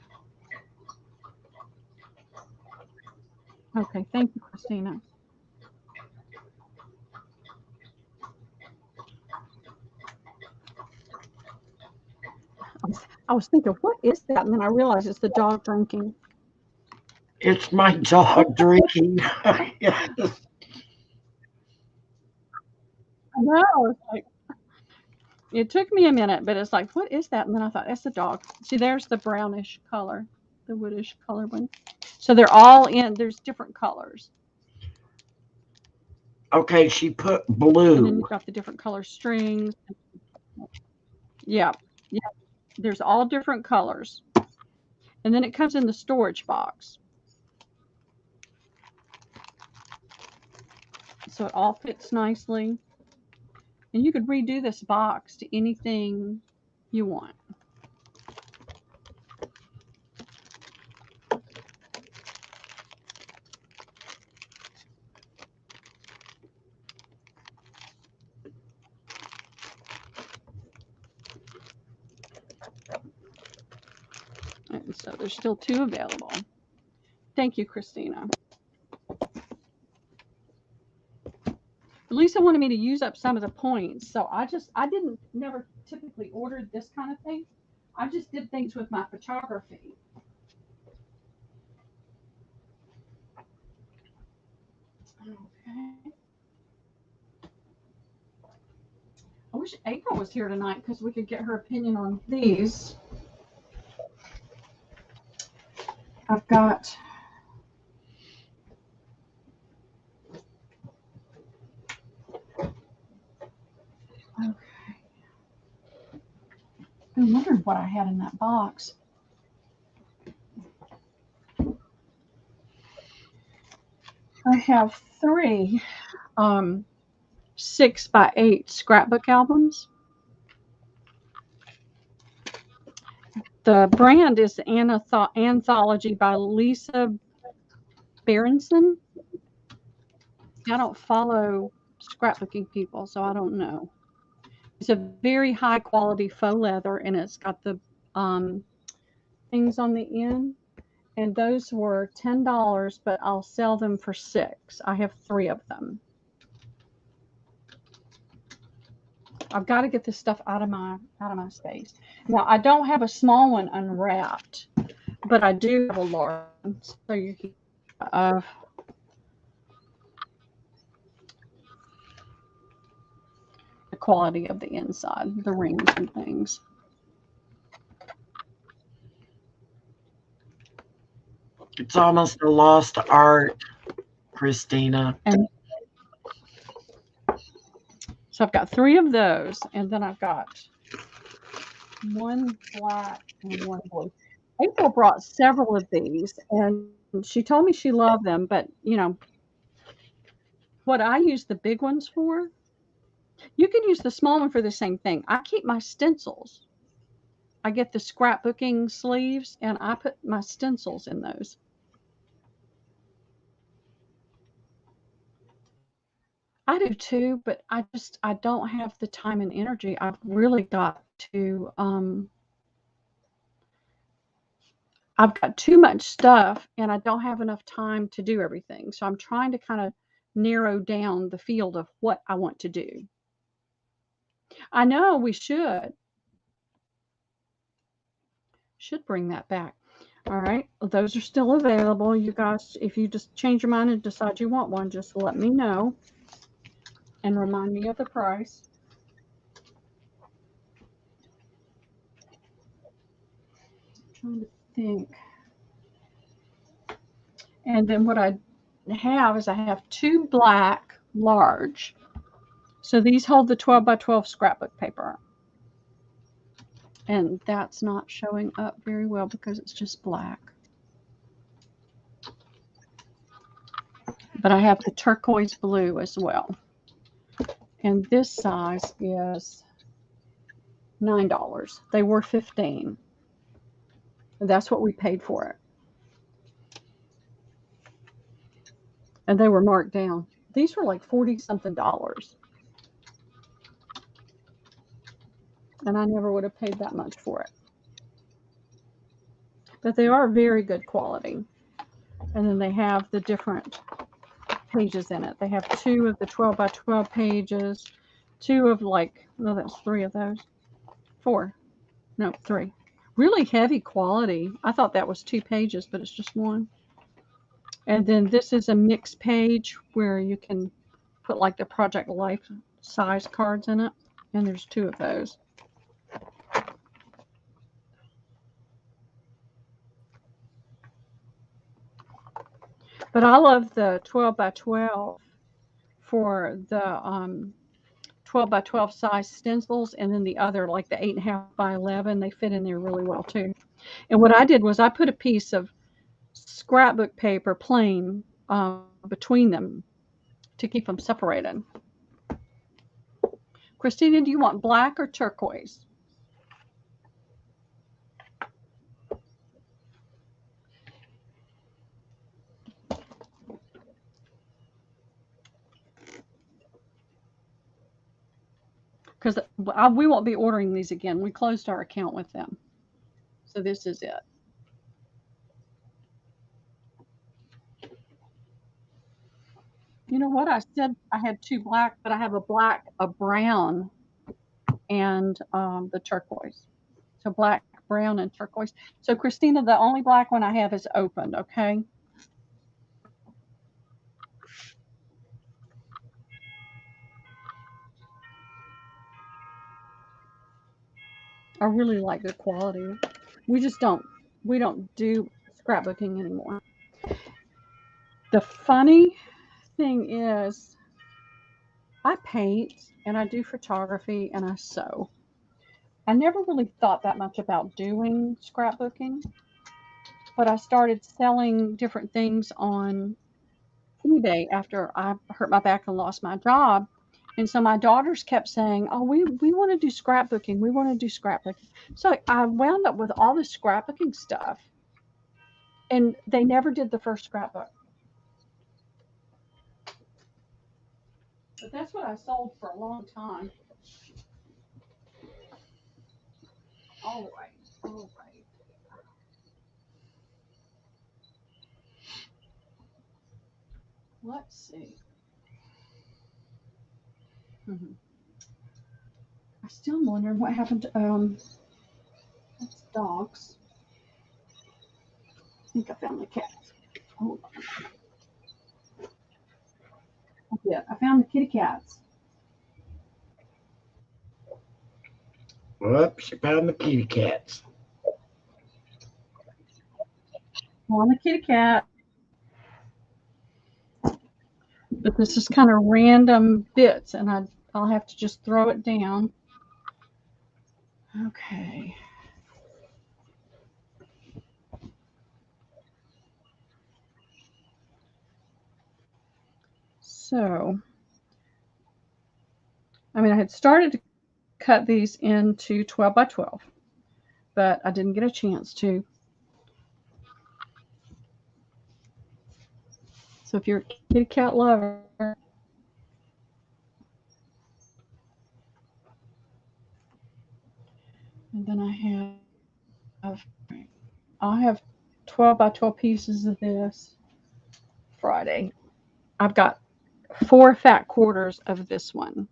Okay, thank you, Christina. I was thinking, what is that? And then I realized it's the dog drinking. It's my dog drinking. Yes. I know. It's like, it took me a minute, but it's like, what is that? And then I thought, that's the dog. See, there's the brownish color, the woodish color one. So they're all in, there's different colors. Okay, she put And then blue. you've got the different color strings. Yeah. Yeah. There's all different colors. And then it comes in the storage box. So it all fits nicely. And you could redo this box to anything you want. And so there's still 2 available. Thank you, Christina. Lisa wanted me to use up some of the points, so I didn't never typically order this kind of thing. I just did things with my photography. Okay. I wish April was here tonight because we could get her opinion on these. I've got okay. I wondered what I had in that box. I have 3 6x8 scrapbook albums. The brand is Anthology by Lisa Berenson. I don't follow scrapbooking people, so I don't know. It's a very high quality faux leather, and it's got the things on the end. And those were $10, but I'll sell them for $6. I have 3 of them. I've got to get this stuff out of my space. Now I don't have a small one unwrapped, but I do have a large one. So you can the quality of the inside, the rings and things. It's almost a lost art, Christina. And so I've got 3 of those, and then I've got 1 black and 1 blue. April brought several of these, and she told me she loved them, but you know what I use the big ones for? You can use the small one for the same thing. I keep my stencils. I get the scrapbooking sleeves, and I put my stencils in those. I do too, but I don't have the time and energy. I've really got to I've got too much stuff and I don't have enough time to do everything. So I'm trying to kind of narrow down the field of what I want to do. I know we should bring that back. All right, well, those are still available. You guys, if you just change your mind and decide you want one, just let me know and remind me of the price. trying to think. And then what I have is I have 2 black large. So these hold the 12 by 12 scrapbook paper. And that's not showing up very well because it's just black. But I have the turquoise blue as well. And this size is $9. They were $15. That's what we paid for it. And they were marked down. These were like 40-something dollars. And I never would have paid that much for it. But they are very good quality. And then they have the different pages in it. They have 2 of the 12 by 12 pages, 2 of like, no, that's 3 of those. 4. No, 3. Really heavy quality. I thought that was 2 pages, but it's just 1. And then this is a mixed page where you can put like the Project Life size cards in it. And there's 2 of those. But I love the 12 by 12 for the 12 by 12 size stencils, and then the other, like the 8.5 by 11, they fit in there really well too. And what I did was I put a piece of scrapbook paper, plain, between them to keep them separated. Christina, do you want black or turquoise? Because we won't be ordering these again. We closed our account with them. So this is it. You know what? I said I had 2 black, but I have a black, a brown, and the turquoise. So black, brown, and turquoise. So Christina, the only black one I have is opened, okay? I really like the quality. We don't do scrapbooking anymore. The funny thing is, I paint and I do photography and I sew. I never really thought that much about doing scrapbooking, but I started selling different things on eBay after I hurt my back and lost my job. And so my daughters kept saying, "Oh, we want to do scrapbooking. We want to do scrapbooking." So I wound up with all this scrapbooking stuff, and they never did the first scrapbook. But that's what I sold for a long time. All right, all right. Let's see. I still am wondering what happened to that's dogs. I think I found the cats. Hold on. Yeah, I found the kitty cats. Whoops, you found the kitty cats. On the kitty cat. But this is kind of random bits, and I'll have to just throw it down. Okay. So, I mean, I had started to cut these into 12 by 12, but I didn't get a chance to. So if you're a kitty cat lover, and then I'll have 12 by 12 pieces of this Friday. I've got 4 fat quarters of this one.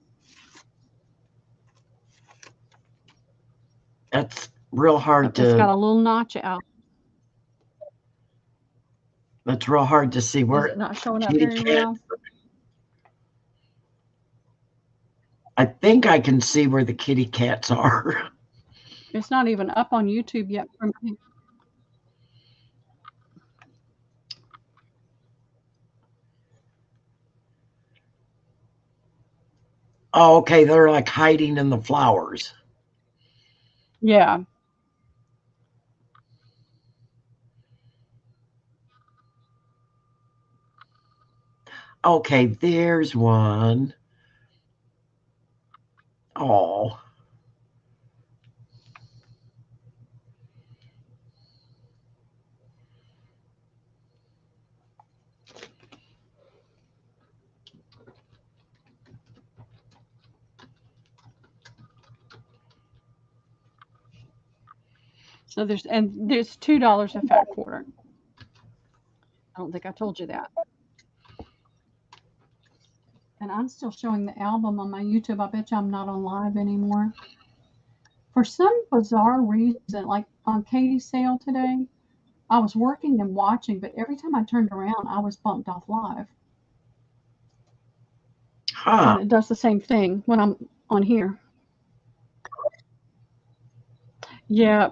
That's real hard It's got to. a little notch out. That's real hard to see Is where it not showing up kitty very cat. well? I think I can see where the kitty cats are. It's not even up on YouTube yet for me. Oh, okay. They're like hiding in the flowers. Yeah. Okay, there's one. Oh. So there's $2 a fat quarter. I don't think I told you that. And I'm still showing the album on my YouTube. I bet you I'm not on live anymore. For some bizarre reason, like on Katie's sale today, I was working and watching, but every time I turned around, I was bumped off live. Huh. And it does the same thing when I'm on here. Yeah.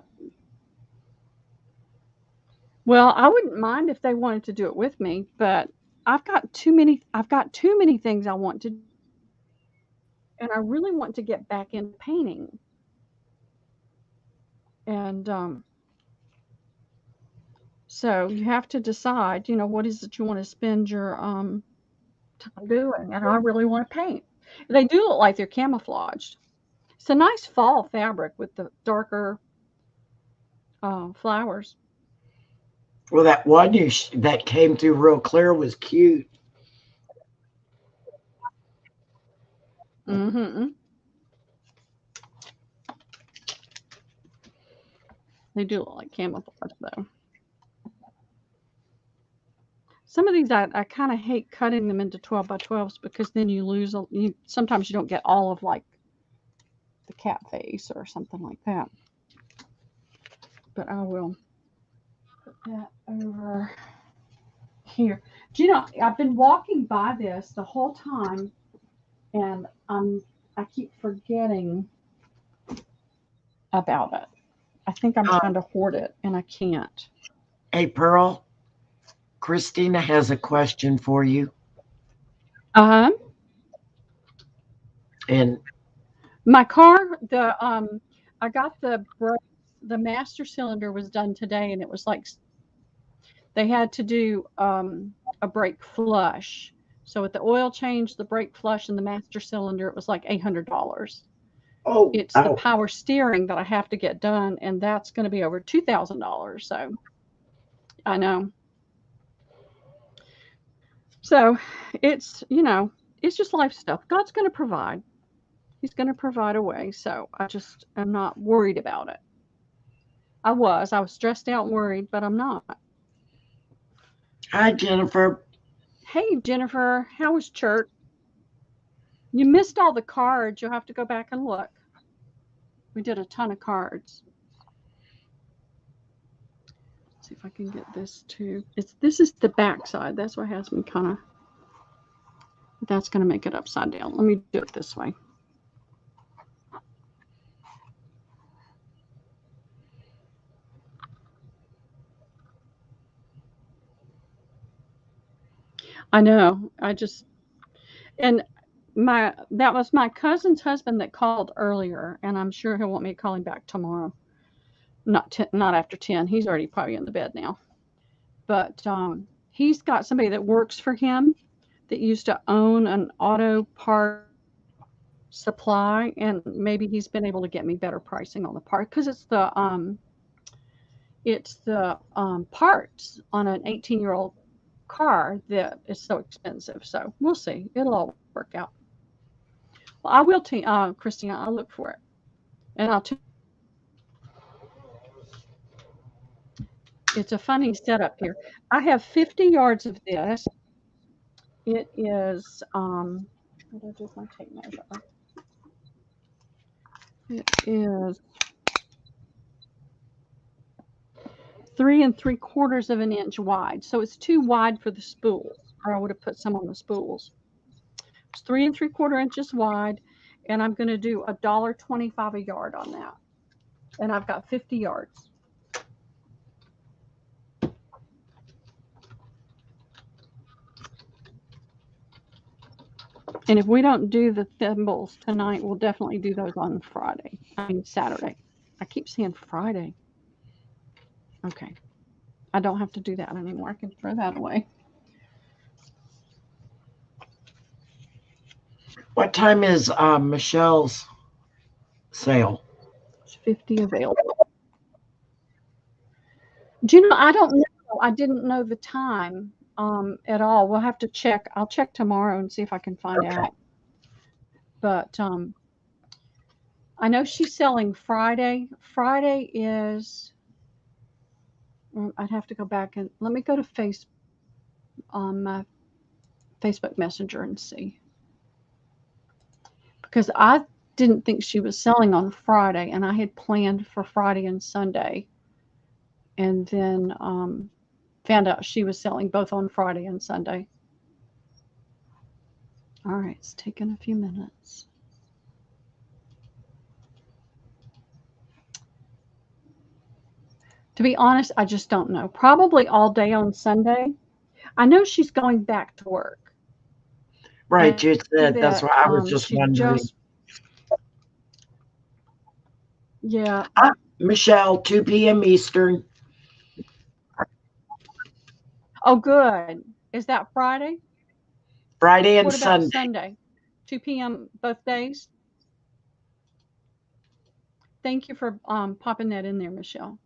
Well, I wouldn't mind if they wanted to do it with me, but I've got too many things I want to, and I really want to get back in painting. And so you have to decide, what is it you want to spend your time doing? And I really want to paint. They do look like they're camouflaged. It's a nice fall fabric with the darker flowers. Well, that one that came through real clear was cute. Mm-hmm. They do look like camouflage though. Some of these I kind of hate cutting them into 12 by 12s because then you lose. Sometimes you don't get all of like the cat face or something like that. But I will put that over here. Do you know, I've been walking by this the whole time and I keep forgetting about it. I think I'm Uh, trying to hoard it and I can't. hey, Pearl, Christina has a question for you. Um, And my car, I got the master cylinder was done today, and it was like they had to do a brake flush. So with the oil change, the brake flush, and the master cylinder, it was like $800. oh, It's the oh, power steering that I have to get done, and that's going to be over $2,000. So I know. So it's just life stuff. God's going to provide. He's going to provide a way. So I just am not worried about it. I was stressed out and worried, but I'm not. hi, Jennifer. Hey, Jennifer, how was church? You missed all the cards. You'll have to go back and look. We did a ton of cards. Let's see if I can get this too. This is the back side. That's what has me kind of. That's going to make it upside down. Let me do it this way. I know. And that was my cousin's husband that called earlier, and I'm sure he'll want me to call him back tomorrow. Not after 10. He's already probably in the bed now. But he's got somebody that works for him that used to own an auto part supply, and maybe he's been able to get me better pricing on the part because it's the parts on an 18-year-old car that is so expensive. So we'll see. It'll all work out. Well, I will, Christina. I'll look for it, and it's a funny setup here. I have 50 yards of this. It is what did I do with my tape measure? It is 3 3/4 of an inch wide. So it's too wide for the spools, or I would have put some on the spools. It's 3 3/4 inches wide, and I'm going to do $1.25 a yard on that. And I've got 50 yards. And if we don't do the thimbles tonight, we'll definitely do those on Friday. I mean, Saturday. I keep saying Friday. Okay. I don't have to do that anymore. I can throw that away. What time is Michelle's sale? There's 50 available. Do you know, I don't know. I didn't know the time at all. We'll have to check. I'll check tomorrow and see if I can find Okay. out. But I know she's selling Friday. Friday is, I'd have to go back and let me go to my Facebook Messenger and see. Because I didn't think she was selling on Friday, and I had planned for Friday and Sunday. And then found out she was selling both on Friday and Sunday. All right, it's taken a few minutes. To be honest, I just don't know. Probably all day on Sunday. I know she's going back to work. Right, you said that's why I was just she wondering. Yeah. Michelle, 2 p.m. Eastern. Oh, good. Is that Friday? Friday and What about Sunday. Sunday? 2 p.m. both days? Thank you for popping that in there, Michelle.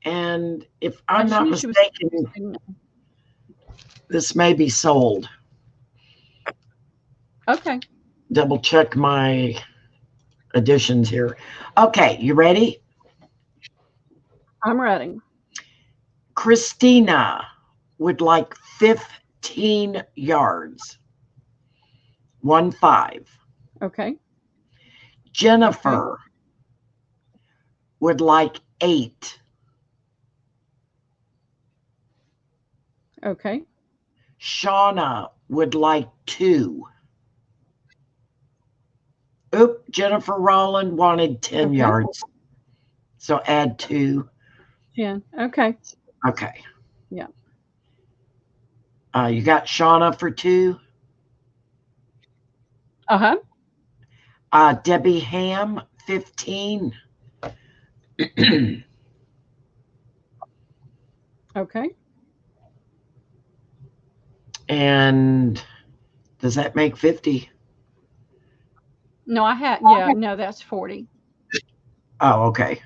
And if I'm not mistaken, this may be sold. Okay. Double check my additions here. Okay, you ready? I'm ready. Christina would like 15 yards. 15. Okay. Jennifer would like 8. Okay. Shauna would like 2. Oop, Jennifer Rowland wanted 10 yards. So add 2. 10. Okay. Okay. Yeah. You got Shauna for 2. Debbie Ham, 15. Okay. And does that make 50? No, no, that's 40. Oh, okay.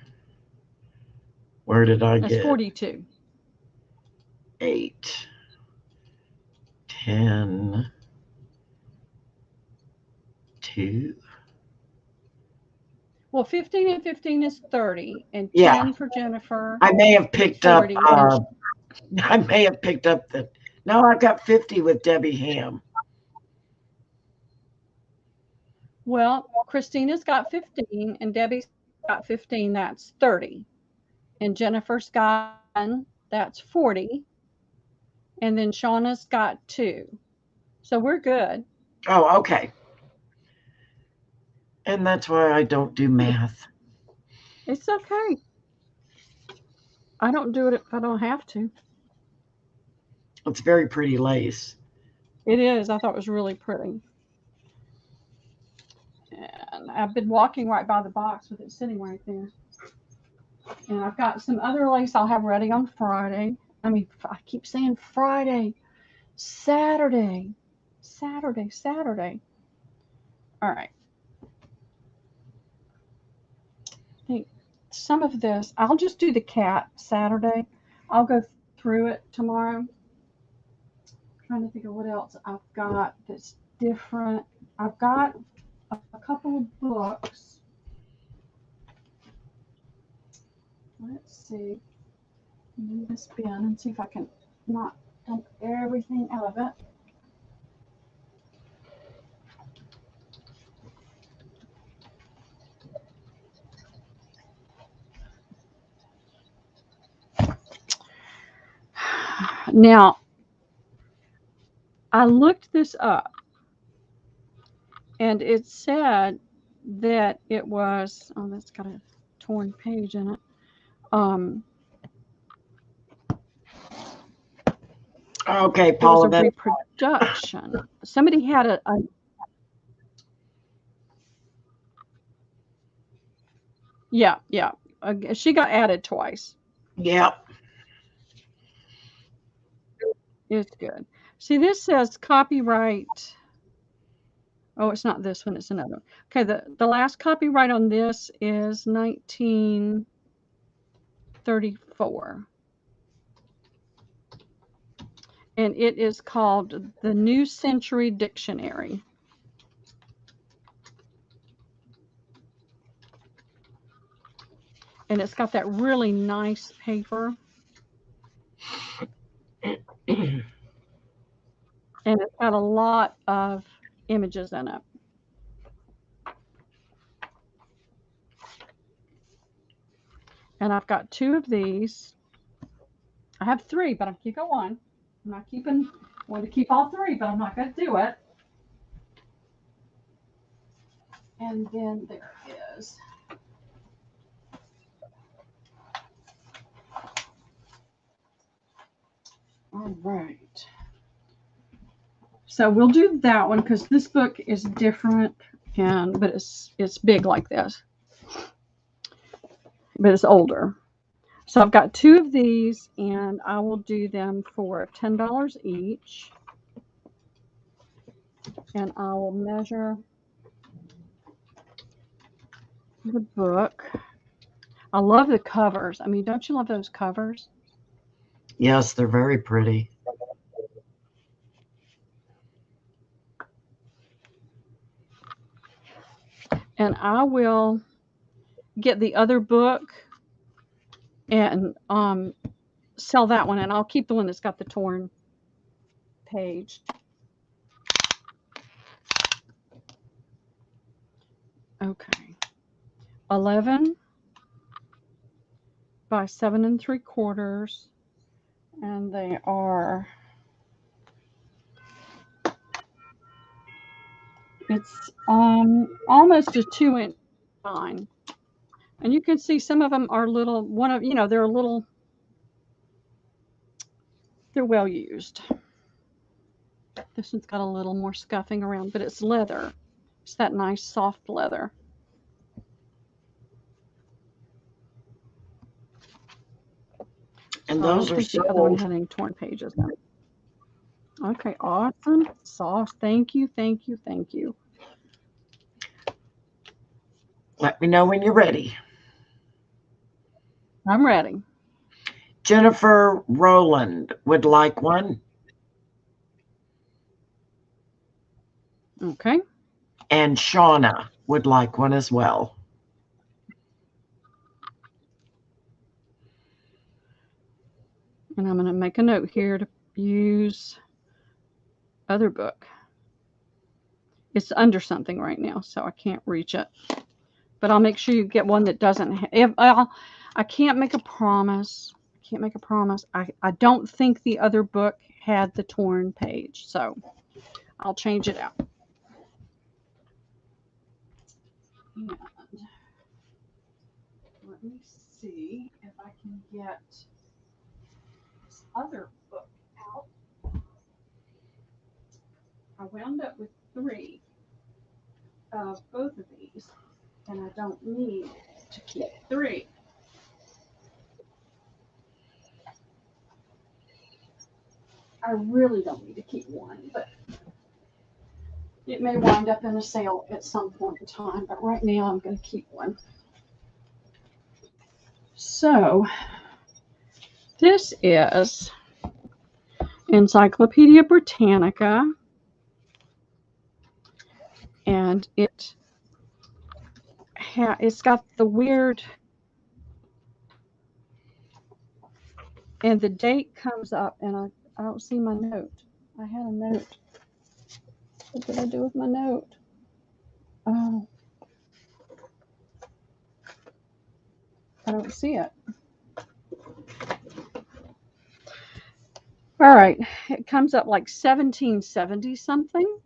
Where did I get? That's 42. 8, 10, 2. Well, 15 and 15 is 30, and 10 for Jennifer. I may have picked 40, up. I may have picked up the. No, I've got 50 with Debbie Ham. Well, Christina's got 15, and Debbie's got 15. That's 30, and Jennifer's got 1. That's 40, and then Shauna's got 2. So we're good. Oh, okay. And that's why I don't do math. It's okay. I don't do it if I don't have to. It's very pretty lace. It is. I thought it was really pretty. And I've been walking right by the box with it sitting right there. And I've got some other lace I'll have ready on Friday. I mean, I keep saying Friday. Saturday. All right. I think some of this, I'll just do the cat Saturday. I'll go through it tomorrow. I'm trying to think of what else I've got that's different. I've got a couple of books. Let's see. Move this bin and see if I can not dump everything out of it. Now, I looked this up, and it said that it was, oh, that's got a torn page in it. Okay, Paula. There was a reproduction. Somebody had Yeah, yeah. She got added twice. Yep. It's good. See, this says copyright. Oh, it's not this one, it's another one. Okay, the last copyright on this is 1934. And it is called the New Century Dictionary. And it's got that really nice paper. And it's got a lot of images in it. And I've got 2 of these. I have 3, but I keep it one. I'm not keeping, I want to keep all 3, but I'm not going to do it. And then there is all right. So we'll do that one because this book is different, but it's big like this, but it's older. So I've got 2 of these, and I will do them for $10 each. And I will measure the book. I love the covers. I mean, don't you love those covers? Yes, they're very pretty. And I will get the other book and sell that one, and I'll keep the one that's got the torn page. Okay. 11 by 7 3/4, and they are, it's almost a 2-inch line. And you can see some of them are little, they're a little, they're well used. This one's got a little more scuffing around, but it's leather. It's that nice soft leather. And So I those don't are think the other one sold. had any torn pages in it. Okay, awesome. Soft. Thank you, thank you, thank you. Let me know when you're ready. I'm ready. Jennifer Rowland would like one. Okay. And Shauna would like one as well. And I'm going to make a note here to use other book. It's under something right now, so I can't reach it. But I'll make sure you get one that doesn't. I can't make a promise. I can't make a promise. I don't think the other book had the torn page, so I'll change it out. And let me see if I can get this other book out. I wound up with 3 of both of these, and I don't need to keep 3. I really don't need to keep 1, but it may wind up in a sale at some point in time, but right now I'm going to keep 1. So this is Encyclopedia Britannica, and it's got the weird, and the date comes up, and I don't see my note. I had a note. What did I do with my note? Oh, I don't see it. All right, it comes up like 1770 something.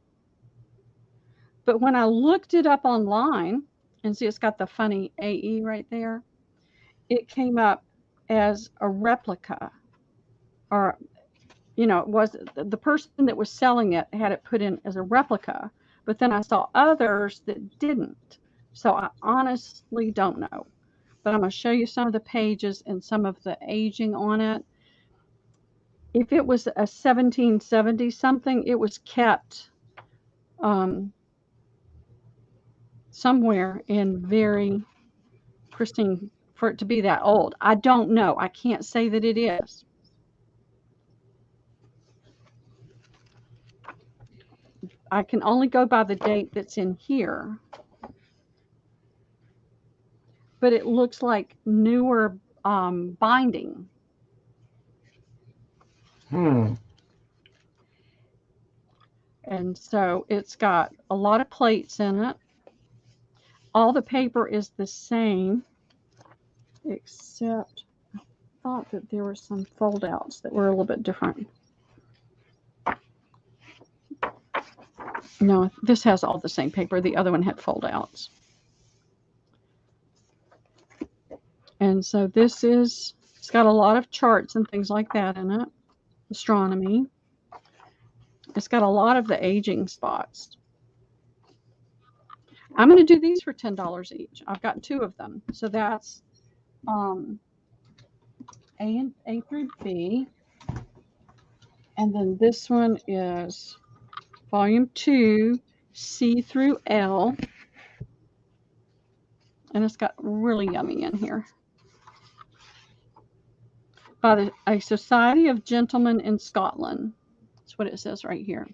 But when I looked it up online, and see it's got the funny AE right there, it came up as a replica, or it was the person that was selling it had it put in as a replica, but then I saw others that didn't. So I honestly don't know. but I'm going to show you some of the pages and some of the aging on it. If it was a 1770 something, it was kept somewhere in very pristine for it to be that old. I don't know. I can't say that it is. I can only go by the date that's in here. But it looks like newer binding. And so it's got a lot of plates in it. All the paper is the same, except I thought that there were some fold outs that were a little bit different. No, this has all the same paper. The other one had fold outs. And so this is, it's got a lot of charts and things like that in it. Astronomy. It's got a lot of the aging spots. I'm going to do these for $10 each. I've got 2 of them. So that's A through B. And then this one is volume 2, C through L. And it's got really yummy in here. By a Society of Gentlemen in Scotland. That's what it says right here.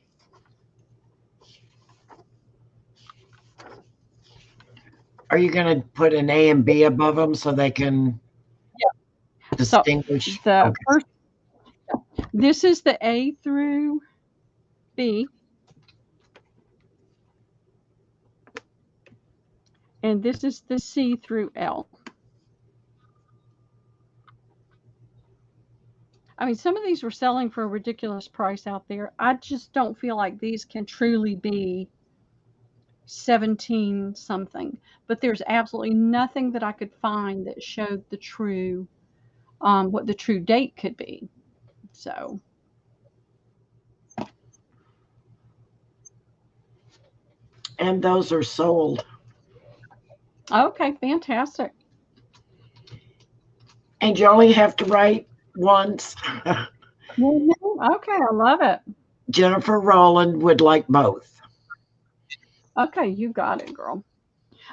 Are you going to put an A and B above them so they can distinguish? So first, this is the A through B. And this is the C through L. I mean, some of these were selling for a ridiculous price out there. I just don't feel like these can truly be 17 something. But there's absolutely nothing that I could find that showed the true, what the true date could be. So. And those are sold. Okay, fantastic. And you only have to write once. Okay, I love it. Jennifer Rowland would like both. Okay, you got it, girl.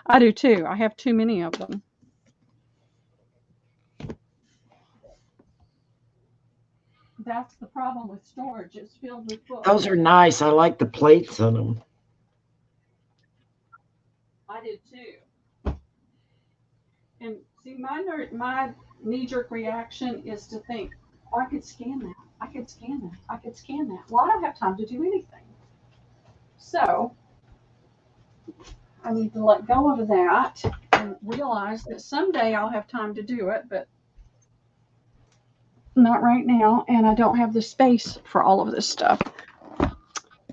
I do too. I have too many of them. That's the problem with storage. It's filled with books. Those are nice. I like the plates on them. I did too. And see, my knee-jerk reaction is to think, oh, I could scan that. I could scan that. I could scan that. Well, I don't have time to do anything. So I need to let go of that and realize that someday I'll have time to do it, but not right now. And I don't have the space for all of this stuff.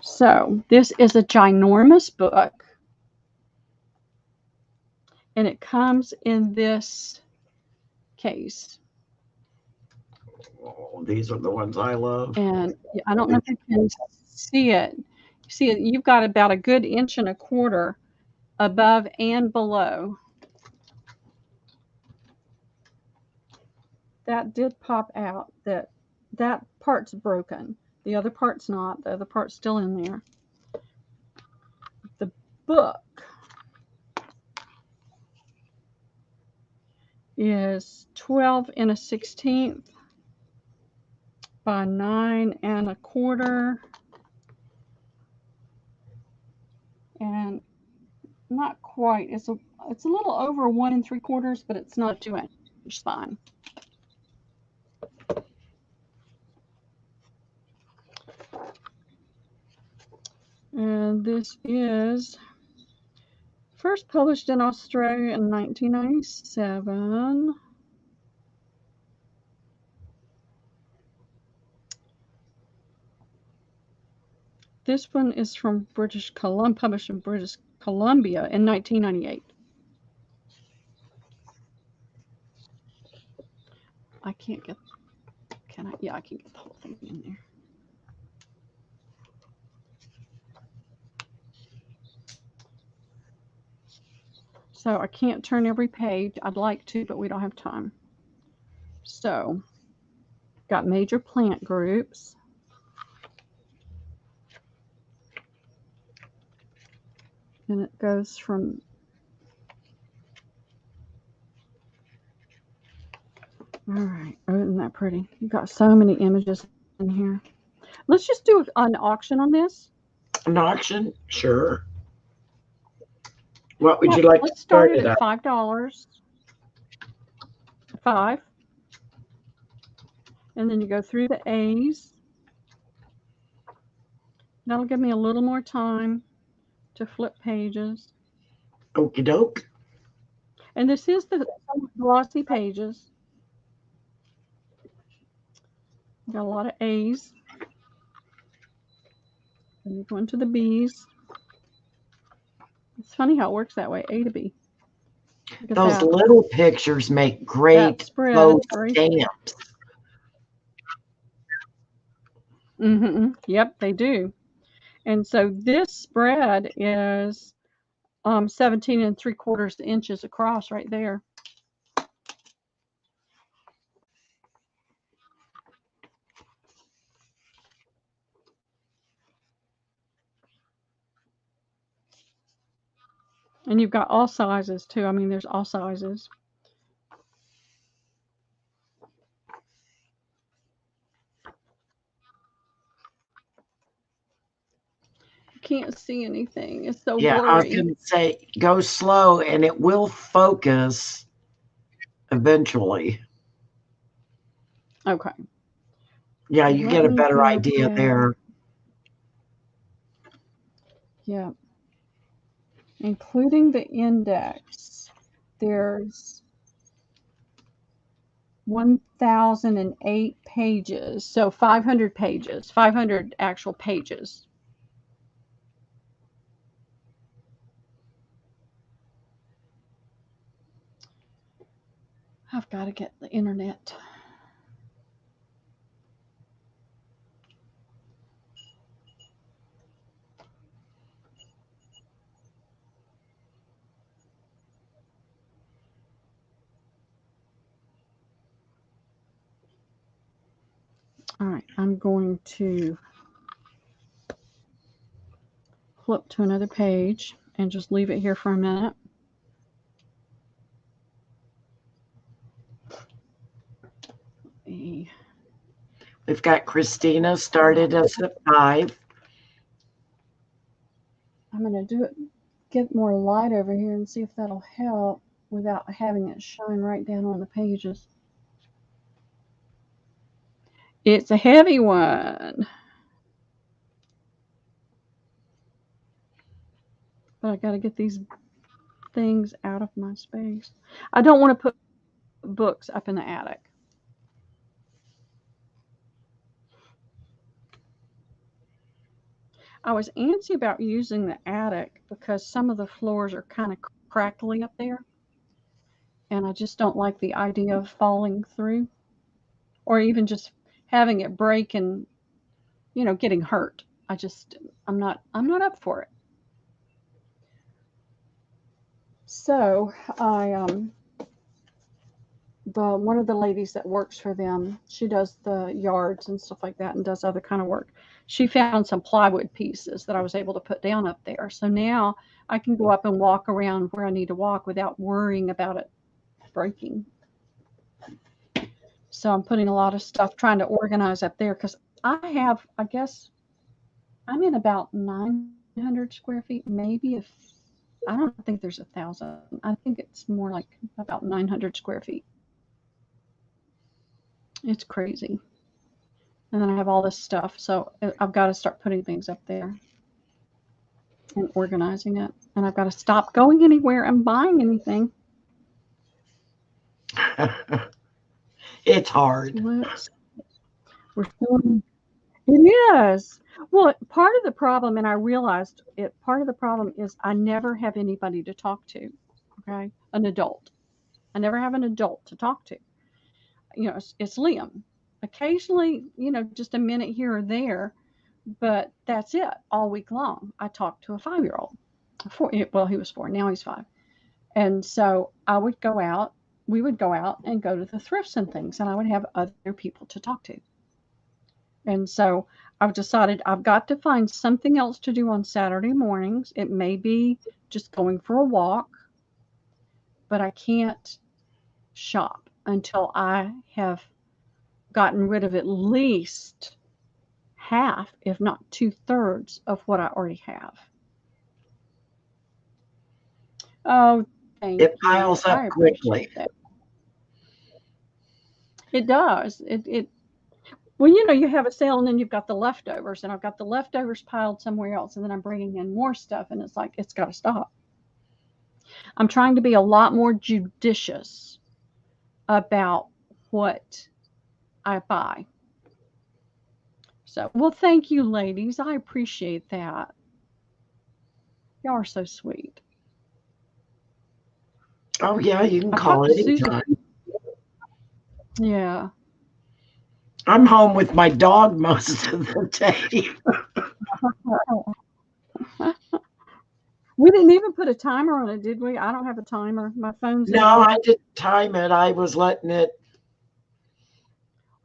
So this is a ginormous book. And it comes in this case. Oh, these are the ones I love. And I don't know if you can see it. See, you've got about a good 1.25 inches above and below. That did pop out. That part's broken. The other part's not. The other part's still in there. The book is 12 1/16 by 9 1/4, and not quite. It's a little over 1 3/4, but it's not 2 inch spine. And this is first published in Australia in 1997. This one is from British Columbia, published in British Columbia in 1998. I can't get, can I? Yeah, I can get the whole thing in there. So I can't turn every page. I'd like to, but we don't have time. So, got major plant groups. And it goes from all right. Oh, isn't that pretty? You've got so many images in here. Let's just do an auction on this. An auction? Sure. What would Yeah, you like to let's start start it it at at? $5. 5. And then you go through the A's. That'll give me a little more time to flip pages. Okie doke. And this is the glossy pages. Got a lot of A's. And you go into the B's. It's funny how it works that way, A to B. Those little pictures make great faux stamps. Mm-hmm. Yep, they do. And so this spread is 17 3/4 inches across right there. And you've got all sizes too. I mean, there's all sizes. Can't see anything. It's so blurry. I was going to say, go slow and it will focus eventually. Okay. Yeah, you get a better idea there. Yeah. Including the index, there's 1,008 pages. So 500 pages, 500 actual pages. I've got to get the internet. All right, I'm going to flip to another page and just leave it here for a minute. We've got Christina started us at 5. I'm going to get more light over here and see if that'll help without having it shine right down on the pages. It's a heavy one. But I got to get these things out of my space. I don't want to put books up in the attic. I was antsy about using the attic because some of the floors are kind of crackly up there. And I just don't like the idea of falling through or even just having it break and, getting hurt. I'm not up for it. So one of the ladies that works for them, she does the yards and stuff like that and does other kind of work. She found some plywood pieces that I was able to put down up there. So now I can go up and walk around where I need to walk without worrying about it breaking. So I'm putting a lot of stuff, trying to organize up there because I guess I'm in about 900 square feet, maybe I don't think there's 1,000. I think it's more like about 900 square feet. It's crazy. And then I have all this stuff. So I've got to start putting things up there and organizing it. And I've got to stop going anywhere and buying anything. It's hard. It is. Well, part of the problem, and I realized part of the problem is I never have anybody to talk to. Okay. An adult. I never have an adult to talk to. It's Liam. Occasionally, just a minute here or there, but that's it all week long. I talked to a 5-year-old. Well, he was 4. Now he's 5. And so we would go out and go to the thrifts and things, and I would have other people to talk to. And so I've decided I've got to find something else to do on Saturday mornings. It may be just going for a walk, but I can't shop until I have gotten rid of at least half, if not two-thirds, of what I already have. Oh, thank It you. piles I up quickly. appreciate that. It does. Well, you know, you have a sale and then you've got the leftovers, and I've got the leftovers piled somewhere else, and then I'm bringing in more stuff, and it's like, it's got to stop. I'm trying to be a lot more judicious about what I buy. So, well, thank you, ladies. I appreciate that. Y'all are so sweet. Oh, yeah, you can I've call talked to Susan. anytime. Yeah. I'm home with my dog most of the day. We didn't even put a timer on it, did we? I don't have a timer. My phone's in No, my. I didn't time it. I was letting it.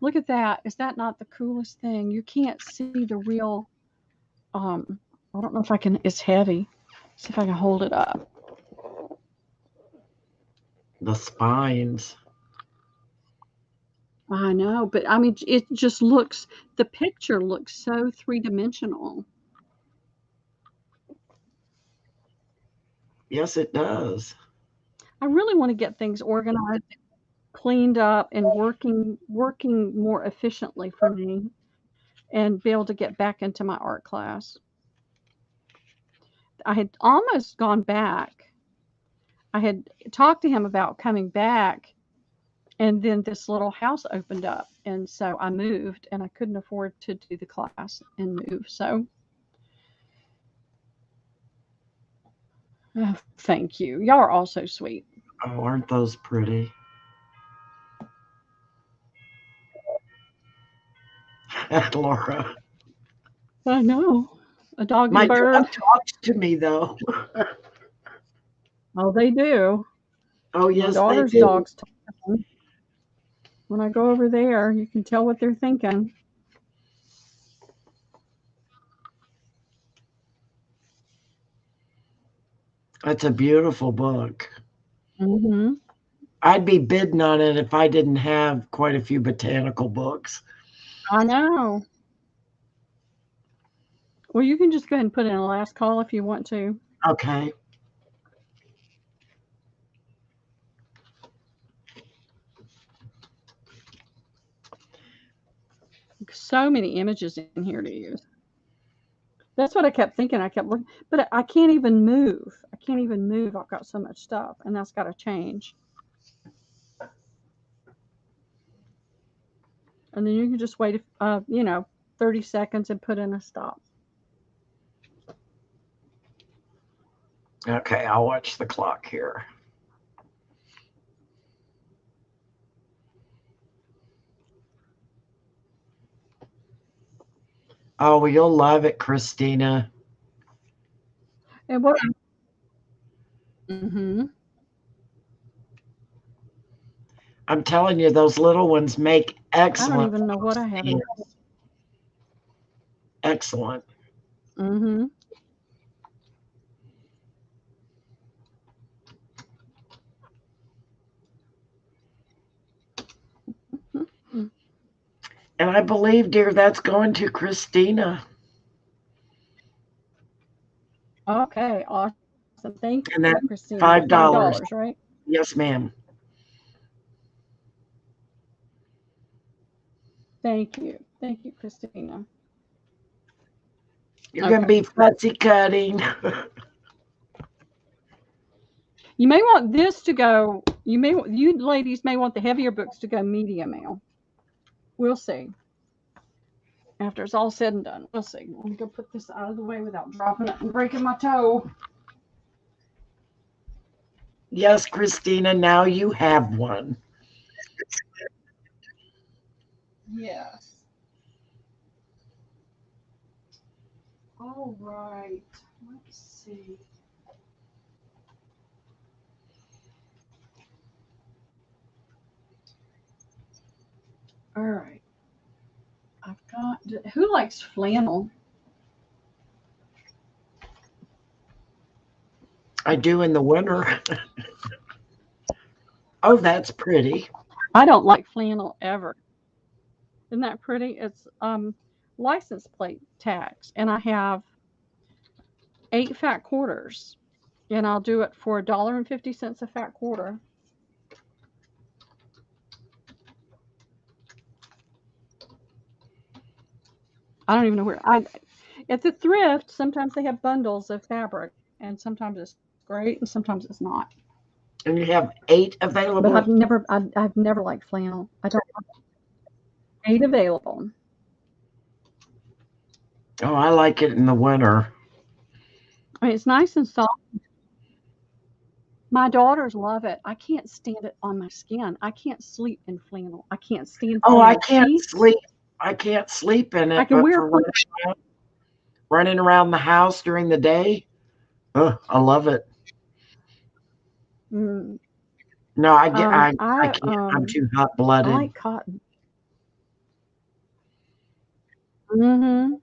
Look at that. Is that not the coolest thing? You can't see the real. I don't know if I can. It's heavy. See if I can hold it up. The spines. I know, but I mean, it just looks. The picture looks so three-dimensional. Yes, it does. I really want to get things organized, cleaned up, and working more efficiently for me, and be able to get back into my art class. I had almost gone back. I had talked to him about coming back, and then this little house opened up, and so I moved, and I couldn't afford to do the class and move. So, oh, thank you. Y'all are all so sweet. Oh, aren't those pretty? Laura. I know. A dog and My a bird. dog talks to me, though. Oh, they do. Oh, My yes, they daughter's do. dogs talk to me. When I go over there, you can tell what they're thinking. That's a beautiful book. Hmm. I'd be bidding on it if I didn't have quite a few botanical books. I know. Well, you can just go ahead and put in a last call if you want to. Okay. So many images in here to use. That's what I kept thinking. I kept looking, but I can't even move. I can't even move. I've got so much stuff, and that's got to change. And then you can just wait, 30 seconds and put in a stop. Okay, I'll watch the clock here. Oh, well, you'll love it, Christina. And what? Mm-hmm. I'm telling you, those little ones make I don't excellent even know what I have in. stamps. Excellent. Mm-hmm. And I believe, dear, that's going to Christina. Okay, awesome. Thank And you, that's Christina. $5. $5, right? Yes, ma'am. Thank you, Christina. You're going to Okay. be fussy cutting. You may want this to go. You ladies may want the heavier books to go medium mail. We'll see. After it's all said and done, we'll see. Let me go put this out of the way without dropping it and breaking my toe. Yes, Christina, now you have one. Yes. All right. Let's see. All right. I've got. Who likes flannel? I do in the winter. Oh, that's pretty. I don't like flannel ever. Isn't that pretty? It's license plate tags, and I have 8 fat quarters, and I'll do it for $1.50 a fat quarter. I don't even know where I at the thrift. Sometimes they have bundles of fabric, and sometimes it's great, and sometimes it's not. And you have 8 But available? I've never liked flannel. I don't have 8 available. Oh, I like it in the winter. I mean, it's nice and soft. My daughters love it. I can't stand it on my skin. I can't sleep in flannel. I can't stand Oh, I flannel can't sheets. sleep. I can't sleep in I it, can but wear for running around the house during the day, oh, I love it. mm, No, I can't. I'm too I hot-blooded. like cotton. Mm-hmm.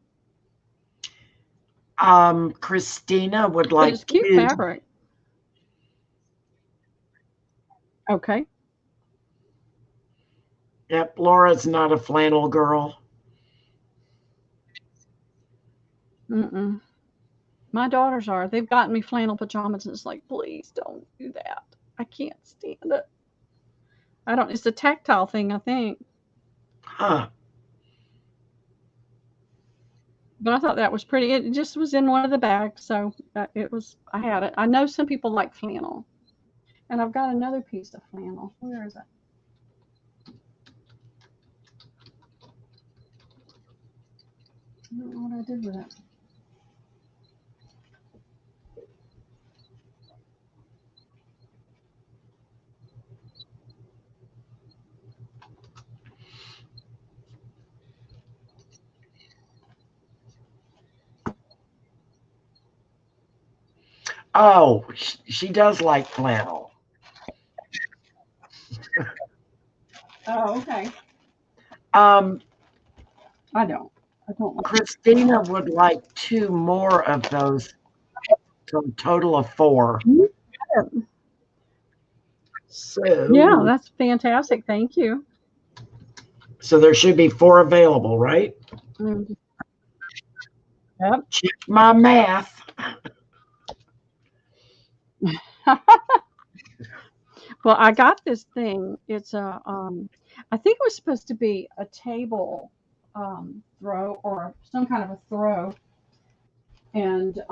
Christina would But like it's cute to. fabric. Okay. Yep, Laura's not a flannel girl. Mm-mm. My daughters are. They've gotten me flannel pajamas, and it's like, please don't do that. I can't stand it. I don't. It's a tactile thing, I think. Huh. But I thought that was pretty. It just was in one of the bags, so it was. I had it. I know some people like flannel, and I've got another piece of flannel. Where is it? I don't know what I did with it. Oh, she does like flannel. Oh, okay. Um, I don't. I don't like. Christina would like 2 more of those, so a total of 4. Yeah, So, that's fantastic. Thank you. so there should be 4 available, right? Mm, Yep. Check my math. Well, I got this thing. It's a I think it was supposed to be a table throw or some kind of a throw, and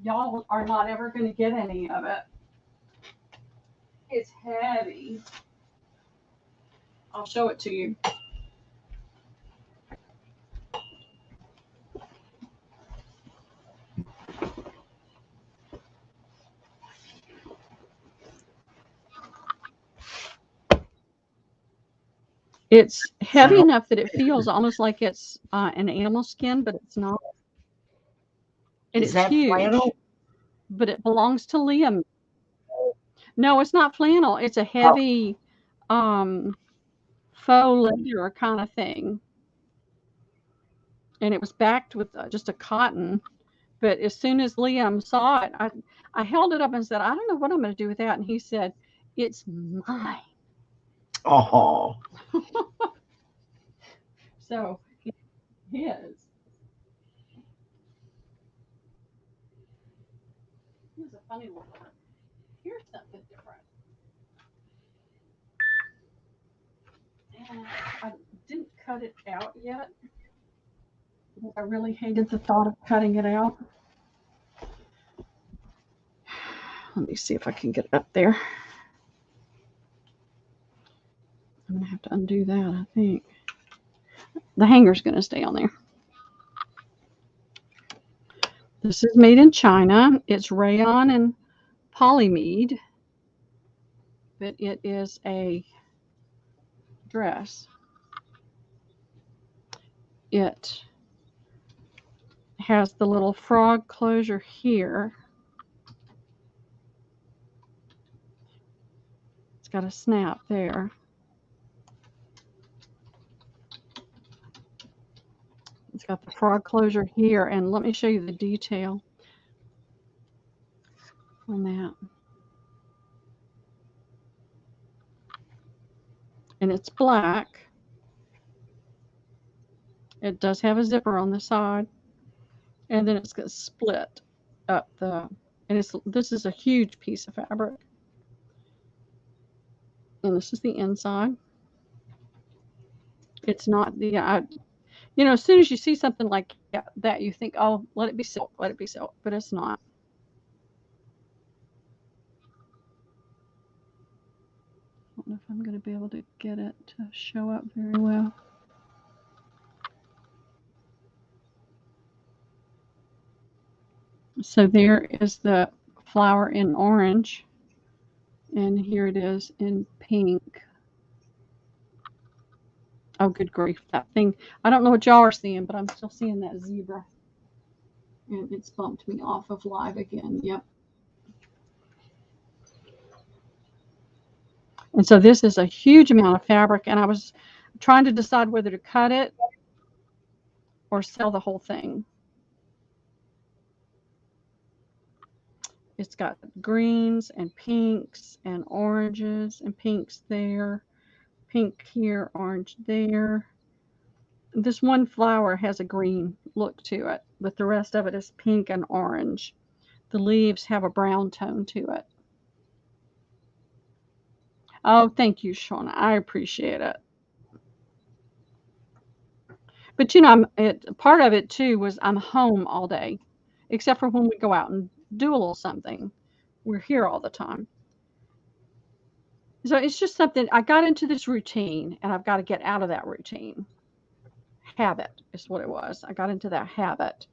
y'all are not ever going to get any of it. It's heavy. I'll show it to you. It's heavy So, enough that it feels almost like it's an animal skin, but it's not. And is it's that flannel? huge, but it belongs to Liam. No, it's not flannel. It's a Oh, heavy um, faux leather kind of thing. And it was backed with just a cotton. But as soon as Liam saw it, I held it up and said, I don't know what I'm going to do with that. And he said, it's mine. oh, So his. Here's a funny little one. Here's something different. And I didn't cut it out yet because I really hated the thought of cutting it out. Let me see if I can get it up there. I'm going to have to undo that, I think. The hanger's going to stay on there. This is made in China. It's rayon and polyamide, but it is a dress. It has the little frog closure here. It's got a snap there. got the frog closure here, and let me show you the detail on that. And it's black. It does have a zipper on the side, and then it's going to split up the, and this is a huge piece of fabric. And this is the inside. It's not the, you know, as soon as you see something like that, you think, oh, let it be silk, let it be silk, but it's not. I don't know if I'm going to be able to get it to show up very well. So there is the flower in orange, and here it is in pink. Oh, good grief, that thing. I don't know what y'all are seeing, but I'm still seeing that zebra. And it's bumped me off of live again. Yep. And so this is a huge amount of fabric, and I was trying to decide whether to cut it or sell the whole thing. It's got greens and pinks and oranges and pinks there, pink here, orange there. This one flower has a green look to it, but the rest of it is pink and orange. The leaves have a brown tone to it. Oh, thank you, Shauna. I appreciate it. But you know, part of it too was I'm home all day, except for when we go out and do a little something. We're here all the time. So it's just something, I got into this routine, and I've got to get out of that routine. Habit is what it was. I got into that habit,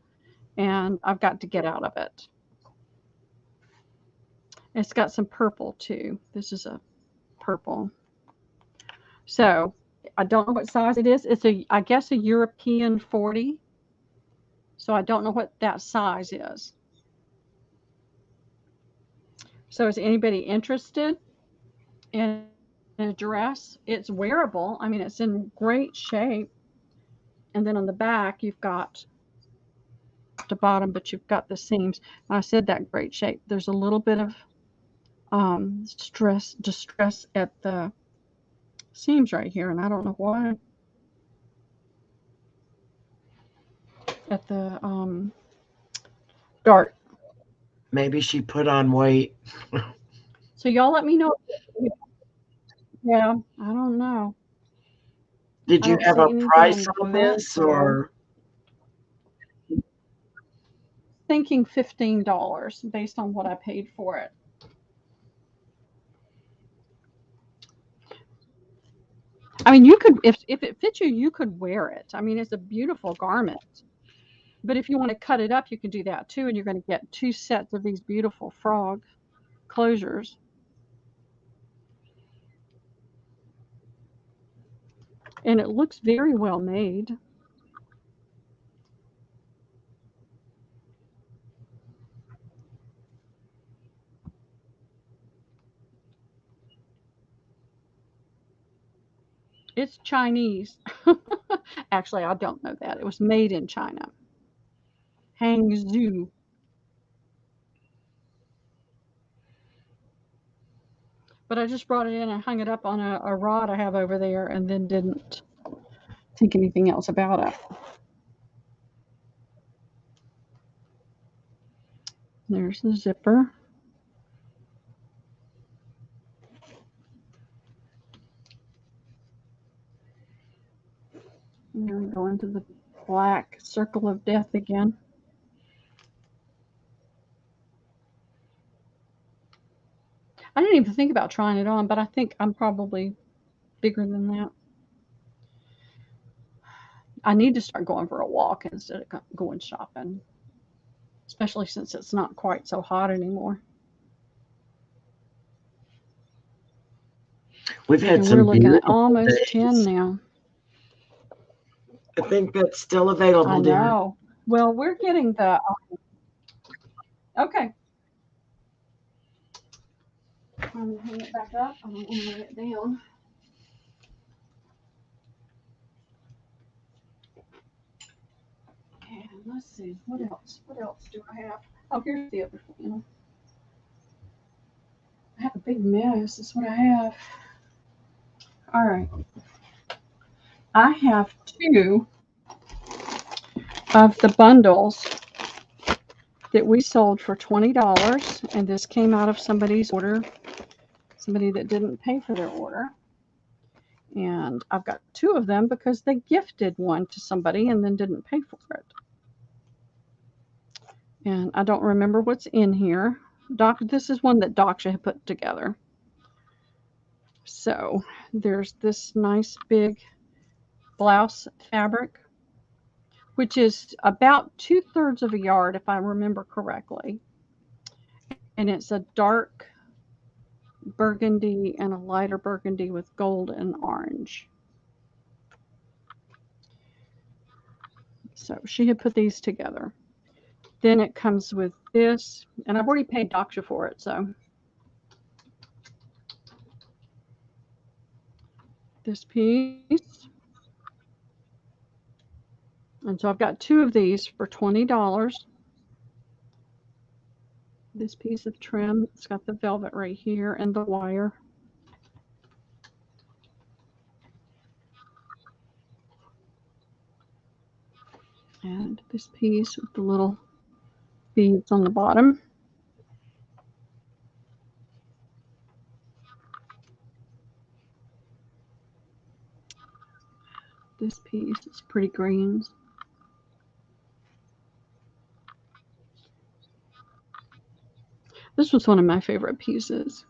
and I've got to get out of it. It's got some purple too. This is a purple. So I don't know what size it is. It's I guess a European 40. So I don't know what that size is. So is anybody interested in a dress? It's wearable. I mean, it's in great shape. And then on the back, you've got the bottom, but you've got the seams. I said that great shape. There's a little bit of distress at the seams right here, and I don't know why. At the dart. Maybe she put on weight. So y'all let me know. Yeah, I don't know. Did you have a price on this, or? Thinking $15 based on what I paid for it. I mean, you could, if it fits you, you could wear it. I mean, it's a beautiful garment. But if you want to cut it up, you can do that too, and you're going to get 2 sets of these beautiful frog closures. And it looks very well made. It's Chinese. Actually, I don't know that. It was made in China. Hangzhou. But I just brought it in and hung it up on a rod I have over there, and then didn't think anything else about it. There's the zipper. And then we go into the black circle of death again. I didn't even think about trying it on, but I think I'm probably bigger than that. I need to start going for a walk instead of going shopping, especially since it's not quite so hot anymore. We've had and some. We're looking at almost days. 10 now. I think that's still available. I know. Dear. Well, we're getting the. Okay. I'm going to hang it back up. I don't want to lay it down. let's see. What else? What else do I have? Oh, here's the other flannel. I have a big mess. That's what I have. All right. I have 2 of the bundles that we sold for $20, and this came out of somebody's order, somebody that didn't pay for their order. And I've got 2 of them because they gifted one to somebody and then didn't pay for it. And I don't remember what's in here. This is one that Daksha had put together. So there's this nice big blouse fabric, which is about 2/3 of a yard, if I remember correctly. And it's a dark burgundy and a lighter burgundy with gold and orange. So she had put these together. Then it comes with this, and I've already paid Daksha for it, so this piece. And so I've got 2 of these for $20. This piece of trim, it's got the velvet right here and the wire. And this piece with the little beads on the bottom. This piece is pretty greens. This was one of my favorite pieces.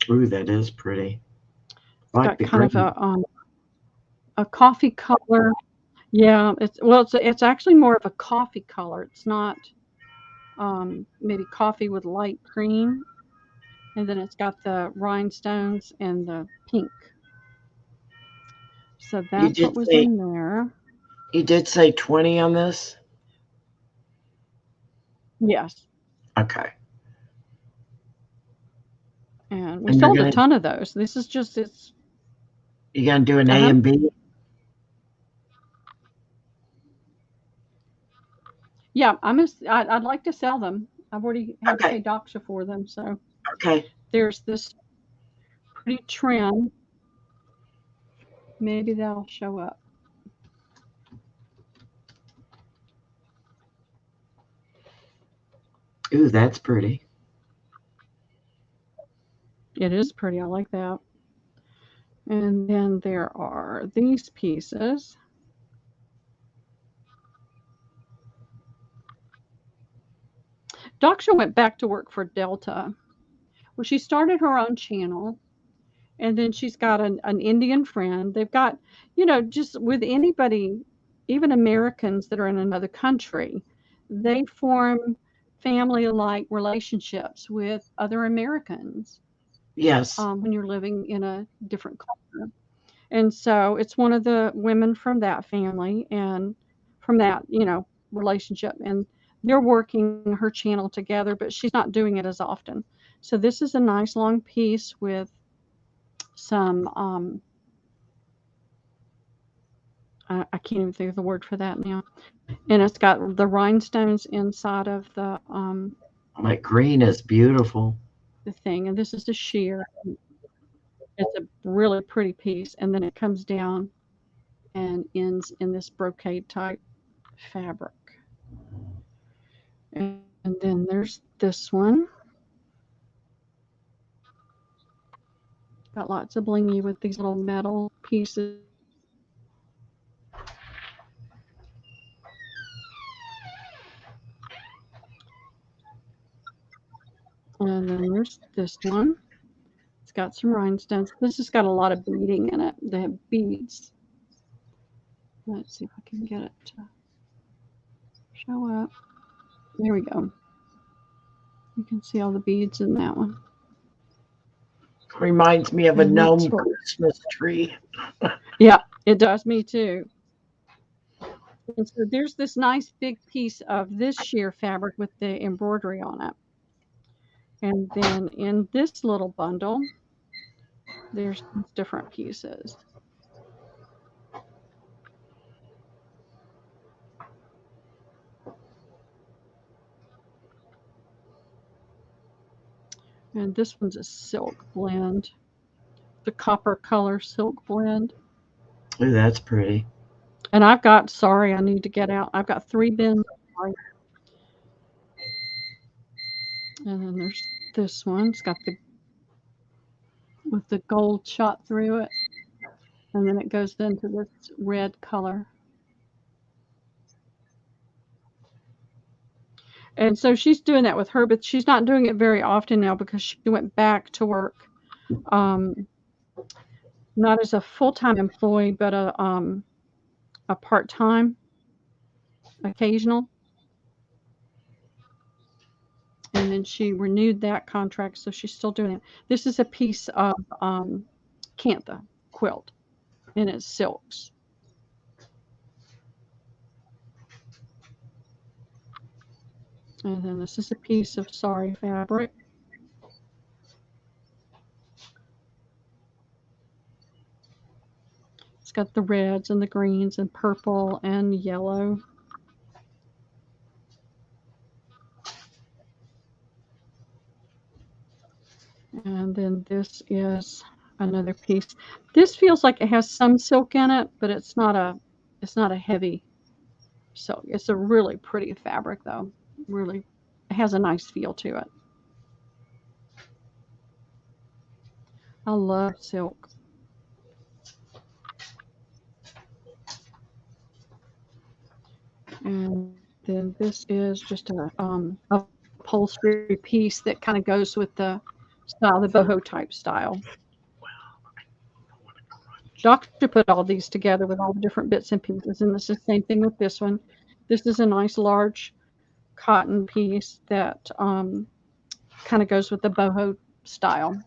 Ooh, that is pretty. It's got kind of a coffee color. Yeah, it's actually more of a coffee color. It's not maybe coffee with light cream, and then it's got the rhinestones and the pink. So that's what was in there. You did say 20 on this? Yes. Okay. And we sold a ton of those. This is just it's. You gonna do an A and B? Yeah, I'd like to sell them. I've already had to pay Daksha for them, so. Okay. There's this pretty trim. Maybe that'll show up. Ooh, that's pretty. It is pretty. I like that. And then there are these pieces. Daksha went back to work for Delta. Well, she started her own channel, and then she's got an Indian friend. They've got, just with anybody, even Americans that are in another country, they form family-like relationships with other Americans. Yes. When you're living in a different culture. And so it's one of the women from that family and from that, relationship. And they're working her channel together, but she's not doing it as often. So this is a nice long piece with some, I can't even think of the word for that now. And it's got the rhinestones inside of the, that green is beautiful. The thing. And this is the sheer. It's a really pretty piece. And then it comes down and ends in this brocade type fabric. And then there's this one. Got lots of blingy with these little metal pieces. And then there's this one. It's got some rhinestones. This has got a lot of beading in it. They have beads. Let's see if I can get it to show up. There we go. You can see all the beads in that one. Reminds me of a gnome Christmas tree. Yeah, it does me too. And so there's this nice big piece of this sheer fabric with the embroidery on it. And then in this little bundle, there's different pieces. And this one's a silk blend. The copper color silk blend. Ooh, that's pretty. And I've got, sorry, I need to get out. I've got 3 bins. And then there's this one. It's got the with the gold shot through it. And then it goes into this red color. And so she's doing that with her, but she's not doing it very often now because she went back to work, not as a full-time employee, but a part-time, occasional. And then she renewed that contract, so she's still doing it. This is a piece of Cantha quilt, and it's silks. And then this is a piece of sari fabric. It's got the reds and the greens and purple and yellow. And then this is another piece. This feels like it has some silk in it, but it's not a heavy silk. It's a really pretty fabric though. Really, it has a nice feel to it. I love silk. And then this is just a upholstery piece that kind of goes with the style, the boho type style. Doctor put all these together with all the different bits and pieces, and this is the same thing with this one. This is a nice large cotton piece that kind of goes with the boho style.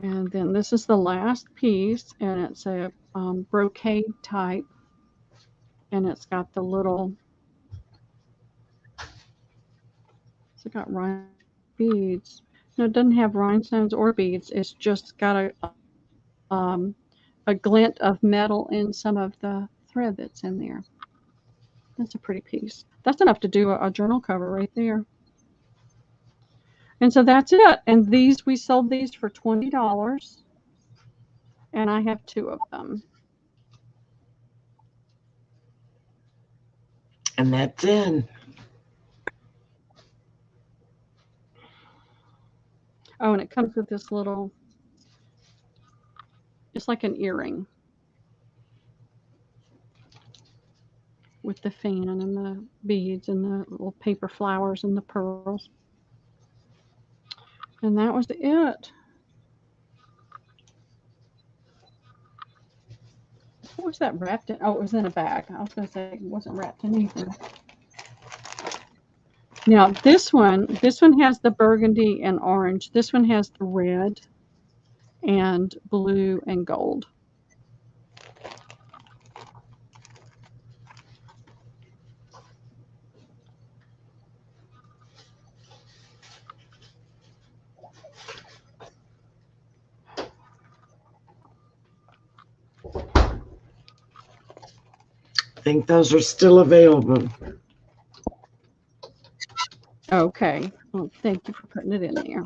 And then this is the last piece, and it's a brocade type, and it's got the little, it's got beads. No, it doesn't have rhinestones or beads. It's just got a glint of metal in some of the thread that's in there. That's a pretty piece. That's enough to do a journal cover right there. And so that's it. And these, we sold these for $20. And I have 2 of them. And that's in. Oh, and it comes with this little, it's like an earring with the fan and the beads and the little paper flowers and the pearls. And that was it. What was that wrapped in? Oh, it was in a bag. I was going to say it wasn't wrapped in anything. Now this one has the burgundy and orange. This one has the red and blue and gold. I think those are still available. Okay. Well, thank you for putting it in there.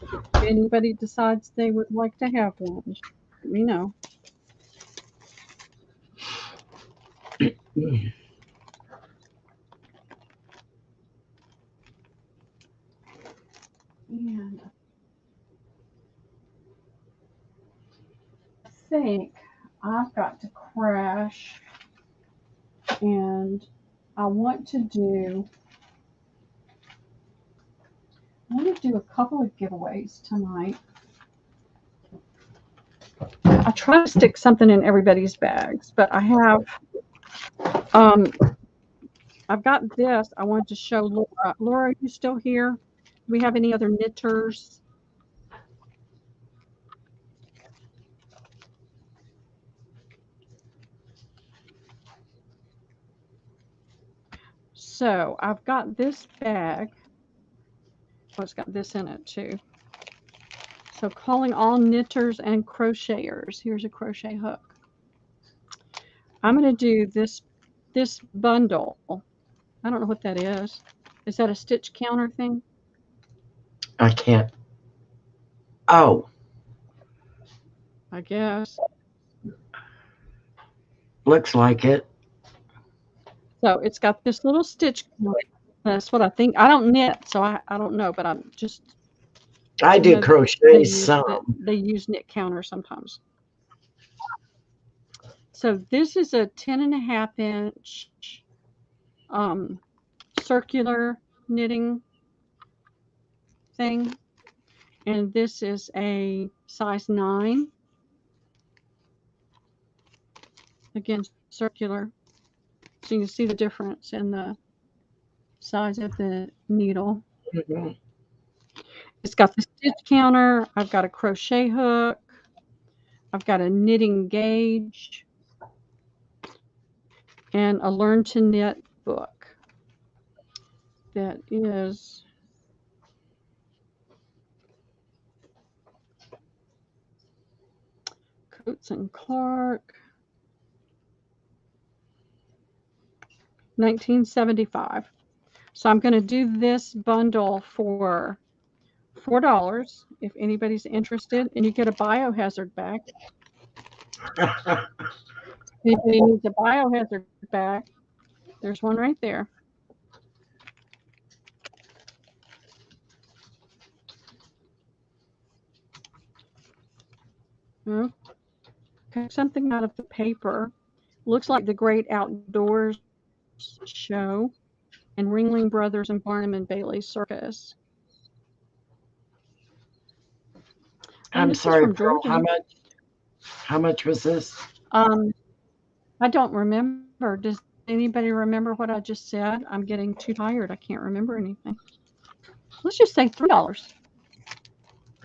If anybody decides they would like to have one, just let me know. And I think I've got to crash, and I want to do a couple of giveaways tonight. I try to stick something in everybody's bags, but I have I've got this. I wanted to show Laura. Laura, are you still here? Do we have any other knitters? So I've got this bag. Oh, it's got this in it too. So calling all knitters and crocheters. Here's a crochet hook. I'm going to do this bundle. I don't know what that is. Is that a stitch counter thing? I can't. Oh, I guess. looks like it. So it's got this little stitch counter. That's what I think. I don't knit, so I don't know, but I'm just I do know that crochet some. they use knit counters sometimes. So this is a 10.5-inch circular knitting thing, and this is a size 9. Again, circular, so you can see the difference in the size of the needle. Mhm. It's got the stitch counter. I've got a crochet hook. I've got a knitting gauge and a learn to knit book that is Coates and Clark, 1975. So I'm going to do this bundle for $4 if anybody's interested, and you get a biohazard bag. If anybody needs a biohazard bag, there's one right there. Okay, something out of the paper. Looks like the Great Outdoors Show and Ringling Brothers and Barnum and Bailey Circus. I'm This is sorry, from Pearl. Georgia. How much was this? I don't remember. Does anybody remember what I just said? I'm getting too tired. I can't remember anything. Let's just say $3.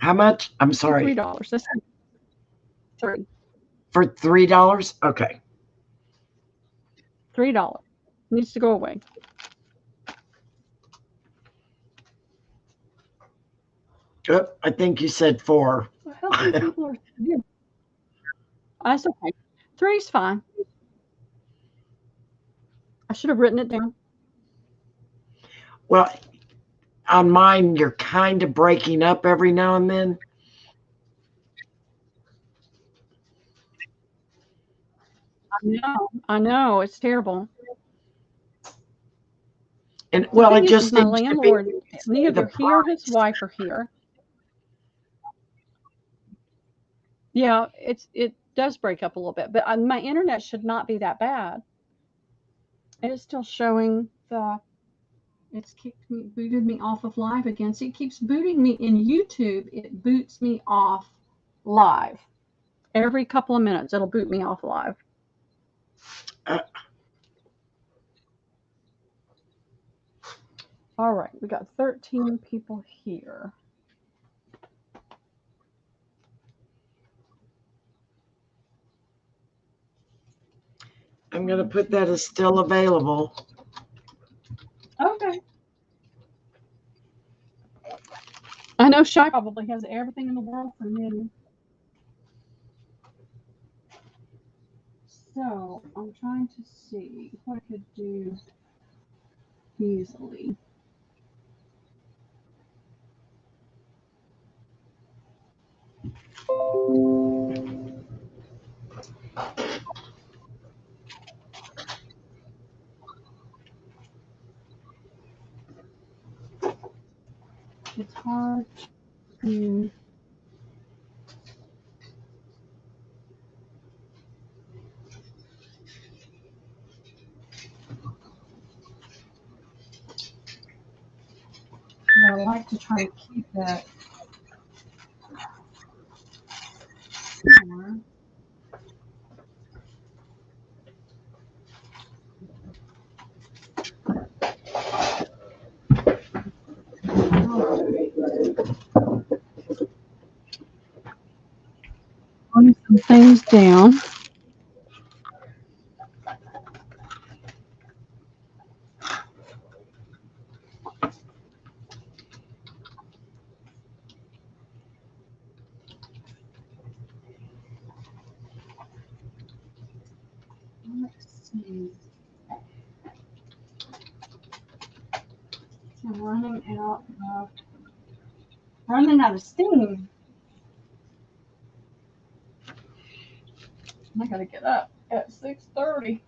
How much? I'm sorry. $3. That's 3. For $3? Okay. $3 needs to go away. Oh, I think you said 4. Well, how many people are here? That's okay. 3's fine. I should have written it down. Well, on mine, you're kind of breaking up every now and then. I know, it's terrible. And well, it just my seems to be landlord, the neither he or his price. wife are here. Yeah, it does break up a little bit, but my internet should not be that bad. It's still showing it's booted me off of live again. See, it keeps booting me in YouTube. It boots me off live. Every couple of minutes, it'll boot me off live. All right, we got 13 people here. I'm going to put that as still available. Okay. I know Shy probably has everything in the world for knitting. So I'm trying to see what I could do easily. It's hard to I like to try to keep that similar. Putting some things down. Let's see. I'm running out of steam. I gotta get up at 6:30.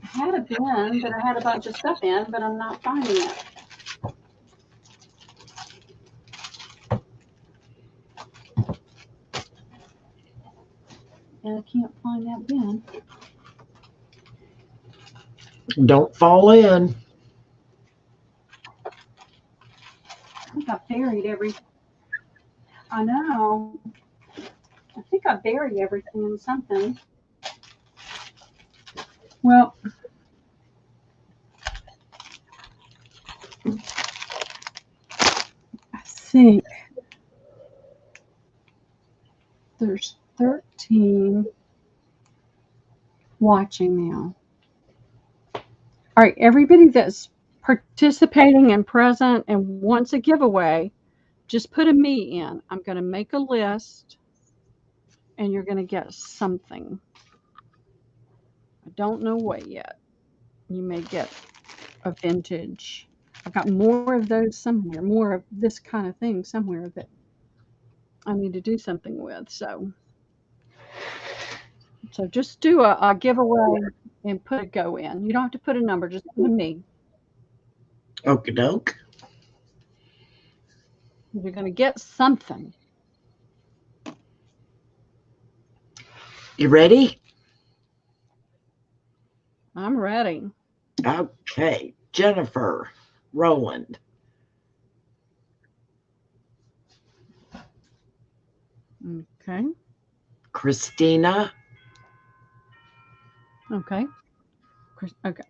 I had a bin, but I had a bunch of stuff in, but I'm not finding it. And I can't find that bin. Don't fall in. I think I buried everything. I know. I think I buried everything in something. Well, I think there's 13 watching now. All right, everybody that's participating and present and wants a giveaway, just put a me in. I'm going to make a list and you're going to get something. I don't know what yet. You may get a vintage. I've got more of those somewhere, more of this kind of thing somewhere that I need to do something with. So just do a giveaway and put a go in. You don't have to put a number, just put a me. Okie doke. You're going to get something. You ready? I'm ready. Okay. Jennifer, Roland. Okay. Christina. Okay. Okay.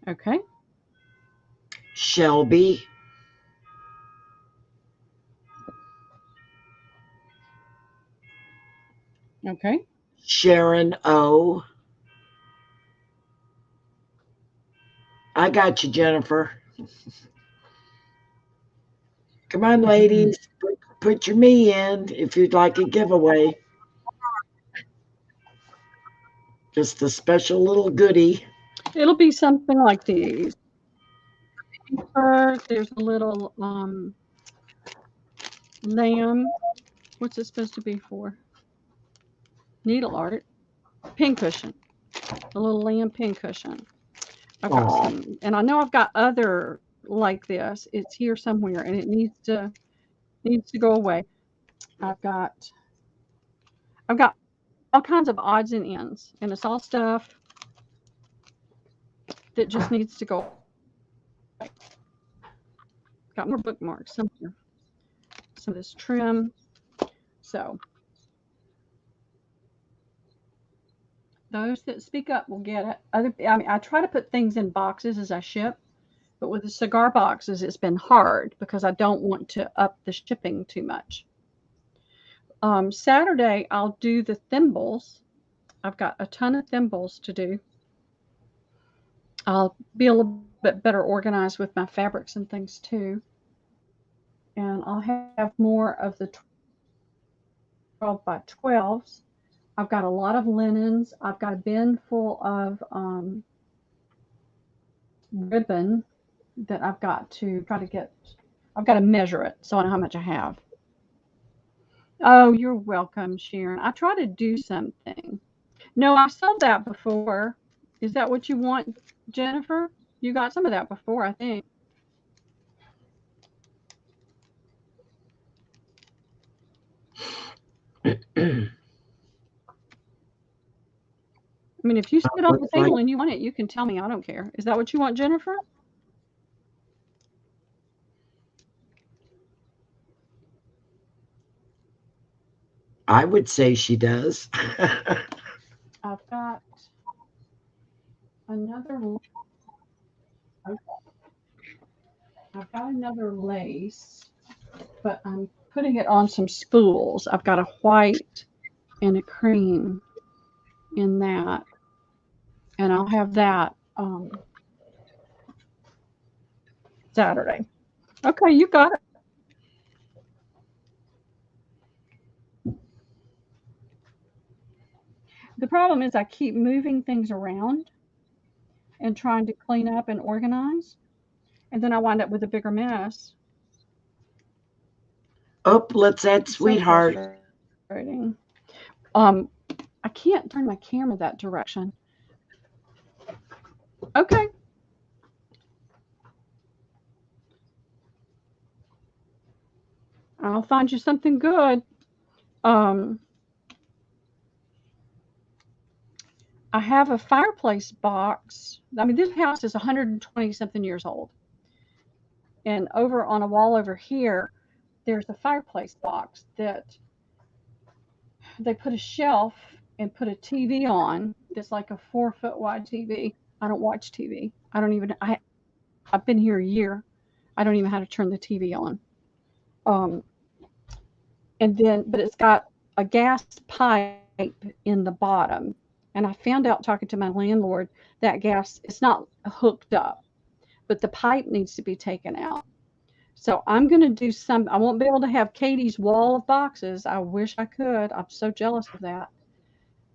Okay. Shelby. Okay. Sharon O. I got you, Jennifer. Come on, ladies. Put your me in if you'd like a giveaway. Just a special little goodie. It'll be something like these. There's a little lamb. What's it supposed to be for? Needle art. Pin cushion. A little lamb pin cushion. I've got some, and I know I've got other like this. It's here somewhere, and it needs to go away. I've got all kinds of odds and ends, and it's all stuff that just needs to go away. Got more bookmarks somewhere. Some of this trim. So those that speak up will get it. I try to put things in boxes as I ship, but with the cigar boxes, it's been hard because I don't want to up the shipping too much. Saturday, I'll do the thimbles. I've got a ton of thimbles to do. I'll be a little bit better organized with my fabrics and things too. And I'll have more of the 12 by 12s. I've got a lot of linens. I've got a bin full of ribbon that I've got to try to get. I've got to measure it so I know how much I have. Oh, you're welcome, Sharon. I try to do something. No, I saw that before. Is that what you want, Jennifer? You got some of that before, I think. I mean, if you see it on the table and you want it, you can tell me. I don't care. Is that what you want, Jennifer? I would say she does. I've got another. I've got another lace, but I'm putting it on some spools. I've got a white and a cream in that, and I'll have that Saturday. Okay, you got it. The problem is I keep moving things around and trying to clean up and organize, and then I wind up with a bigger mess. Oh, let's add It's so sweetheart. frustrating. Um, I can't turn my camera that direction. Okay. I'll find you something good. Um, I have a fireplace box. I mean, this house is 120 something years old. And over on a wall over here, there's a fireplace box that they put a shelf and put a TV on that's like a 4 foot wide TV. I don't watch TV. I don't even, I've been here a year. I don't even know how to turn the TV on. Um, and then, but it's got a gas pipe in the bottom. And I found out talking to my landlord that gas it's not hooked up, but the pipe needs to be taken out. So I'm going to do some. I won't be able to have Katie's wall of boxes. I wish I could. I'm so jealous of that.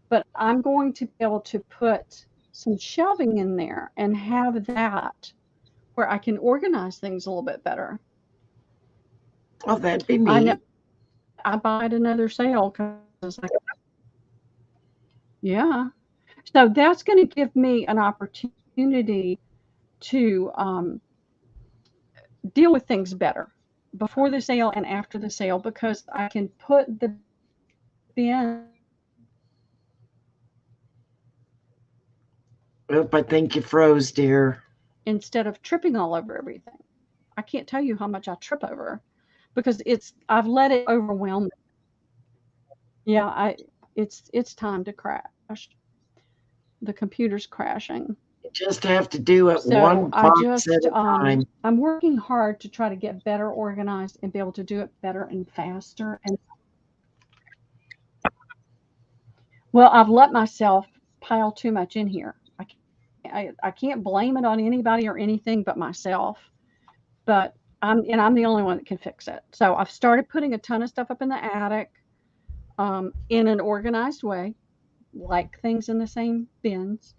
But I'm going to be able to put some shelving in there and have that where I can organize things a little bit better. Oh, that'd be I know neat. I buy at another sale because like, yeah. So that's going to give me an opportunity to deal with things better before the sale and after the sale because I can put the bin Oh, I think you froze, dear. instead of tripping all over everything. I can't tell you how much I trip over because I've let it overwhelm me. Yeah, it's time to crash. The computer's crashing. You just have to do it So one I box at just a time. I'm working hard to try to get better organized and be able to do it better and faster. And well, I've let myself pile too much in here. I can't blame it on anybody or anything but myself. But I'm the only one that can fix it. So I've started putting a ton of stuff up in the attic in an organized way, like things in the same bins.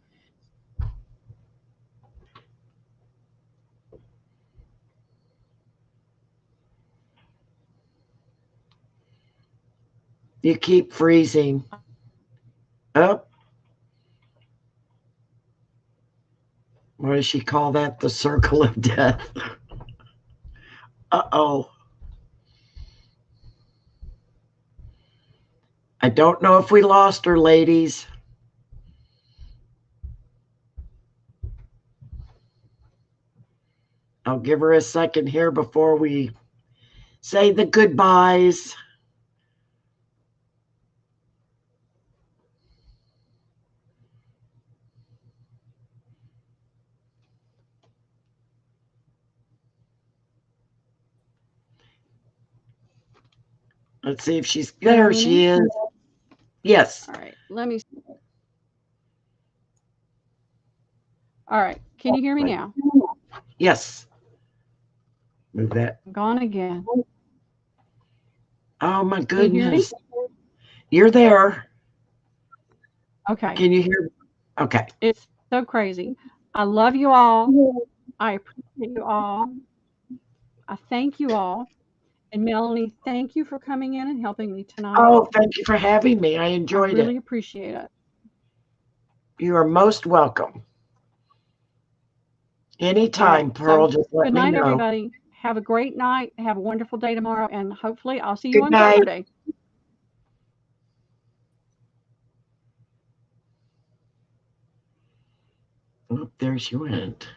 You keep freezing. Oh, what does she call that? The circle of death. Uh-oh. I don't know if we lost her, ladies. I'll give her a second here before we say the goodbyes. Let's see if she's there. She is. Yes. All right, let me. All right, can you hear me now? Yes. Move that. I'm gone again. Oh my Can you hear me? goodness. You're there. Okay. Can you hear? Okay. It's so crazy. I love you all. I appreciate you all. I thank you all. And Melanie, thank you for coming in and helping me tonight. Oh, thank you for having me. I I enjoyed really it. appreciate it. You are most welcome. Anytime, Right. Pearl, So just let good me night, know. everybody. Have a great night. Have a wonderful day tomorrow. And hopefully I'll see you Good on night. Saturday. Oh, there she went.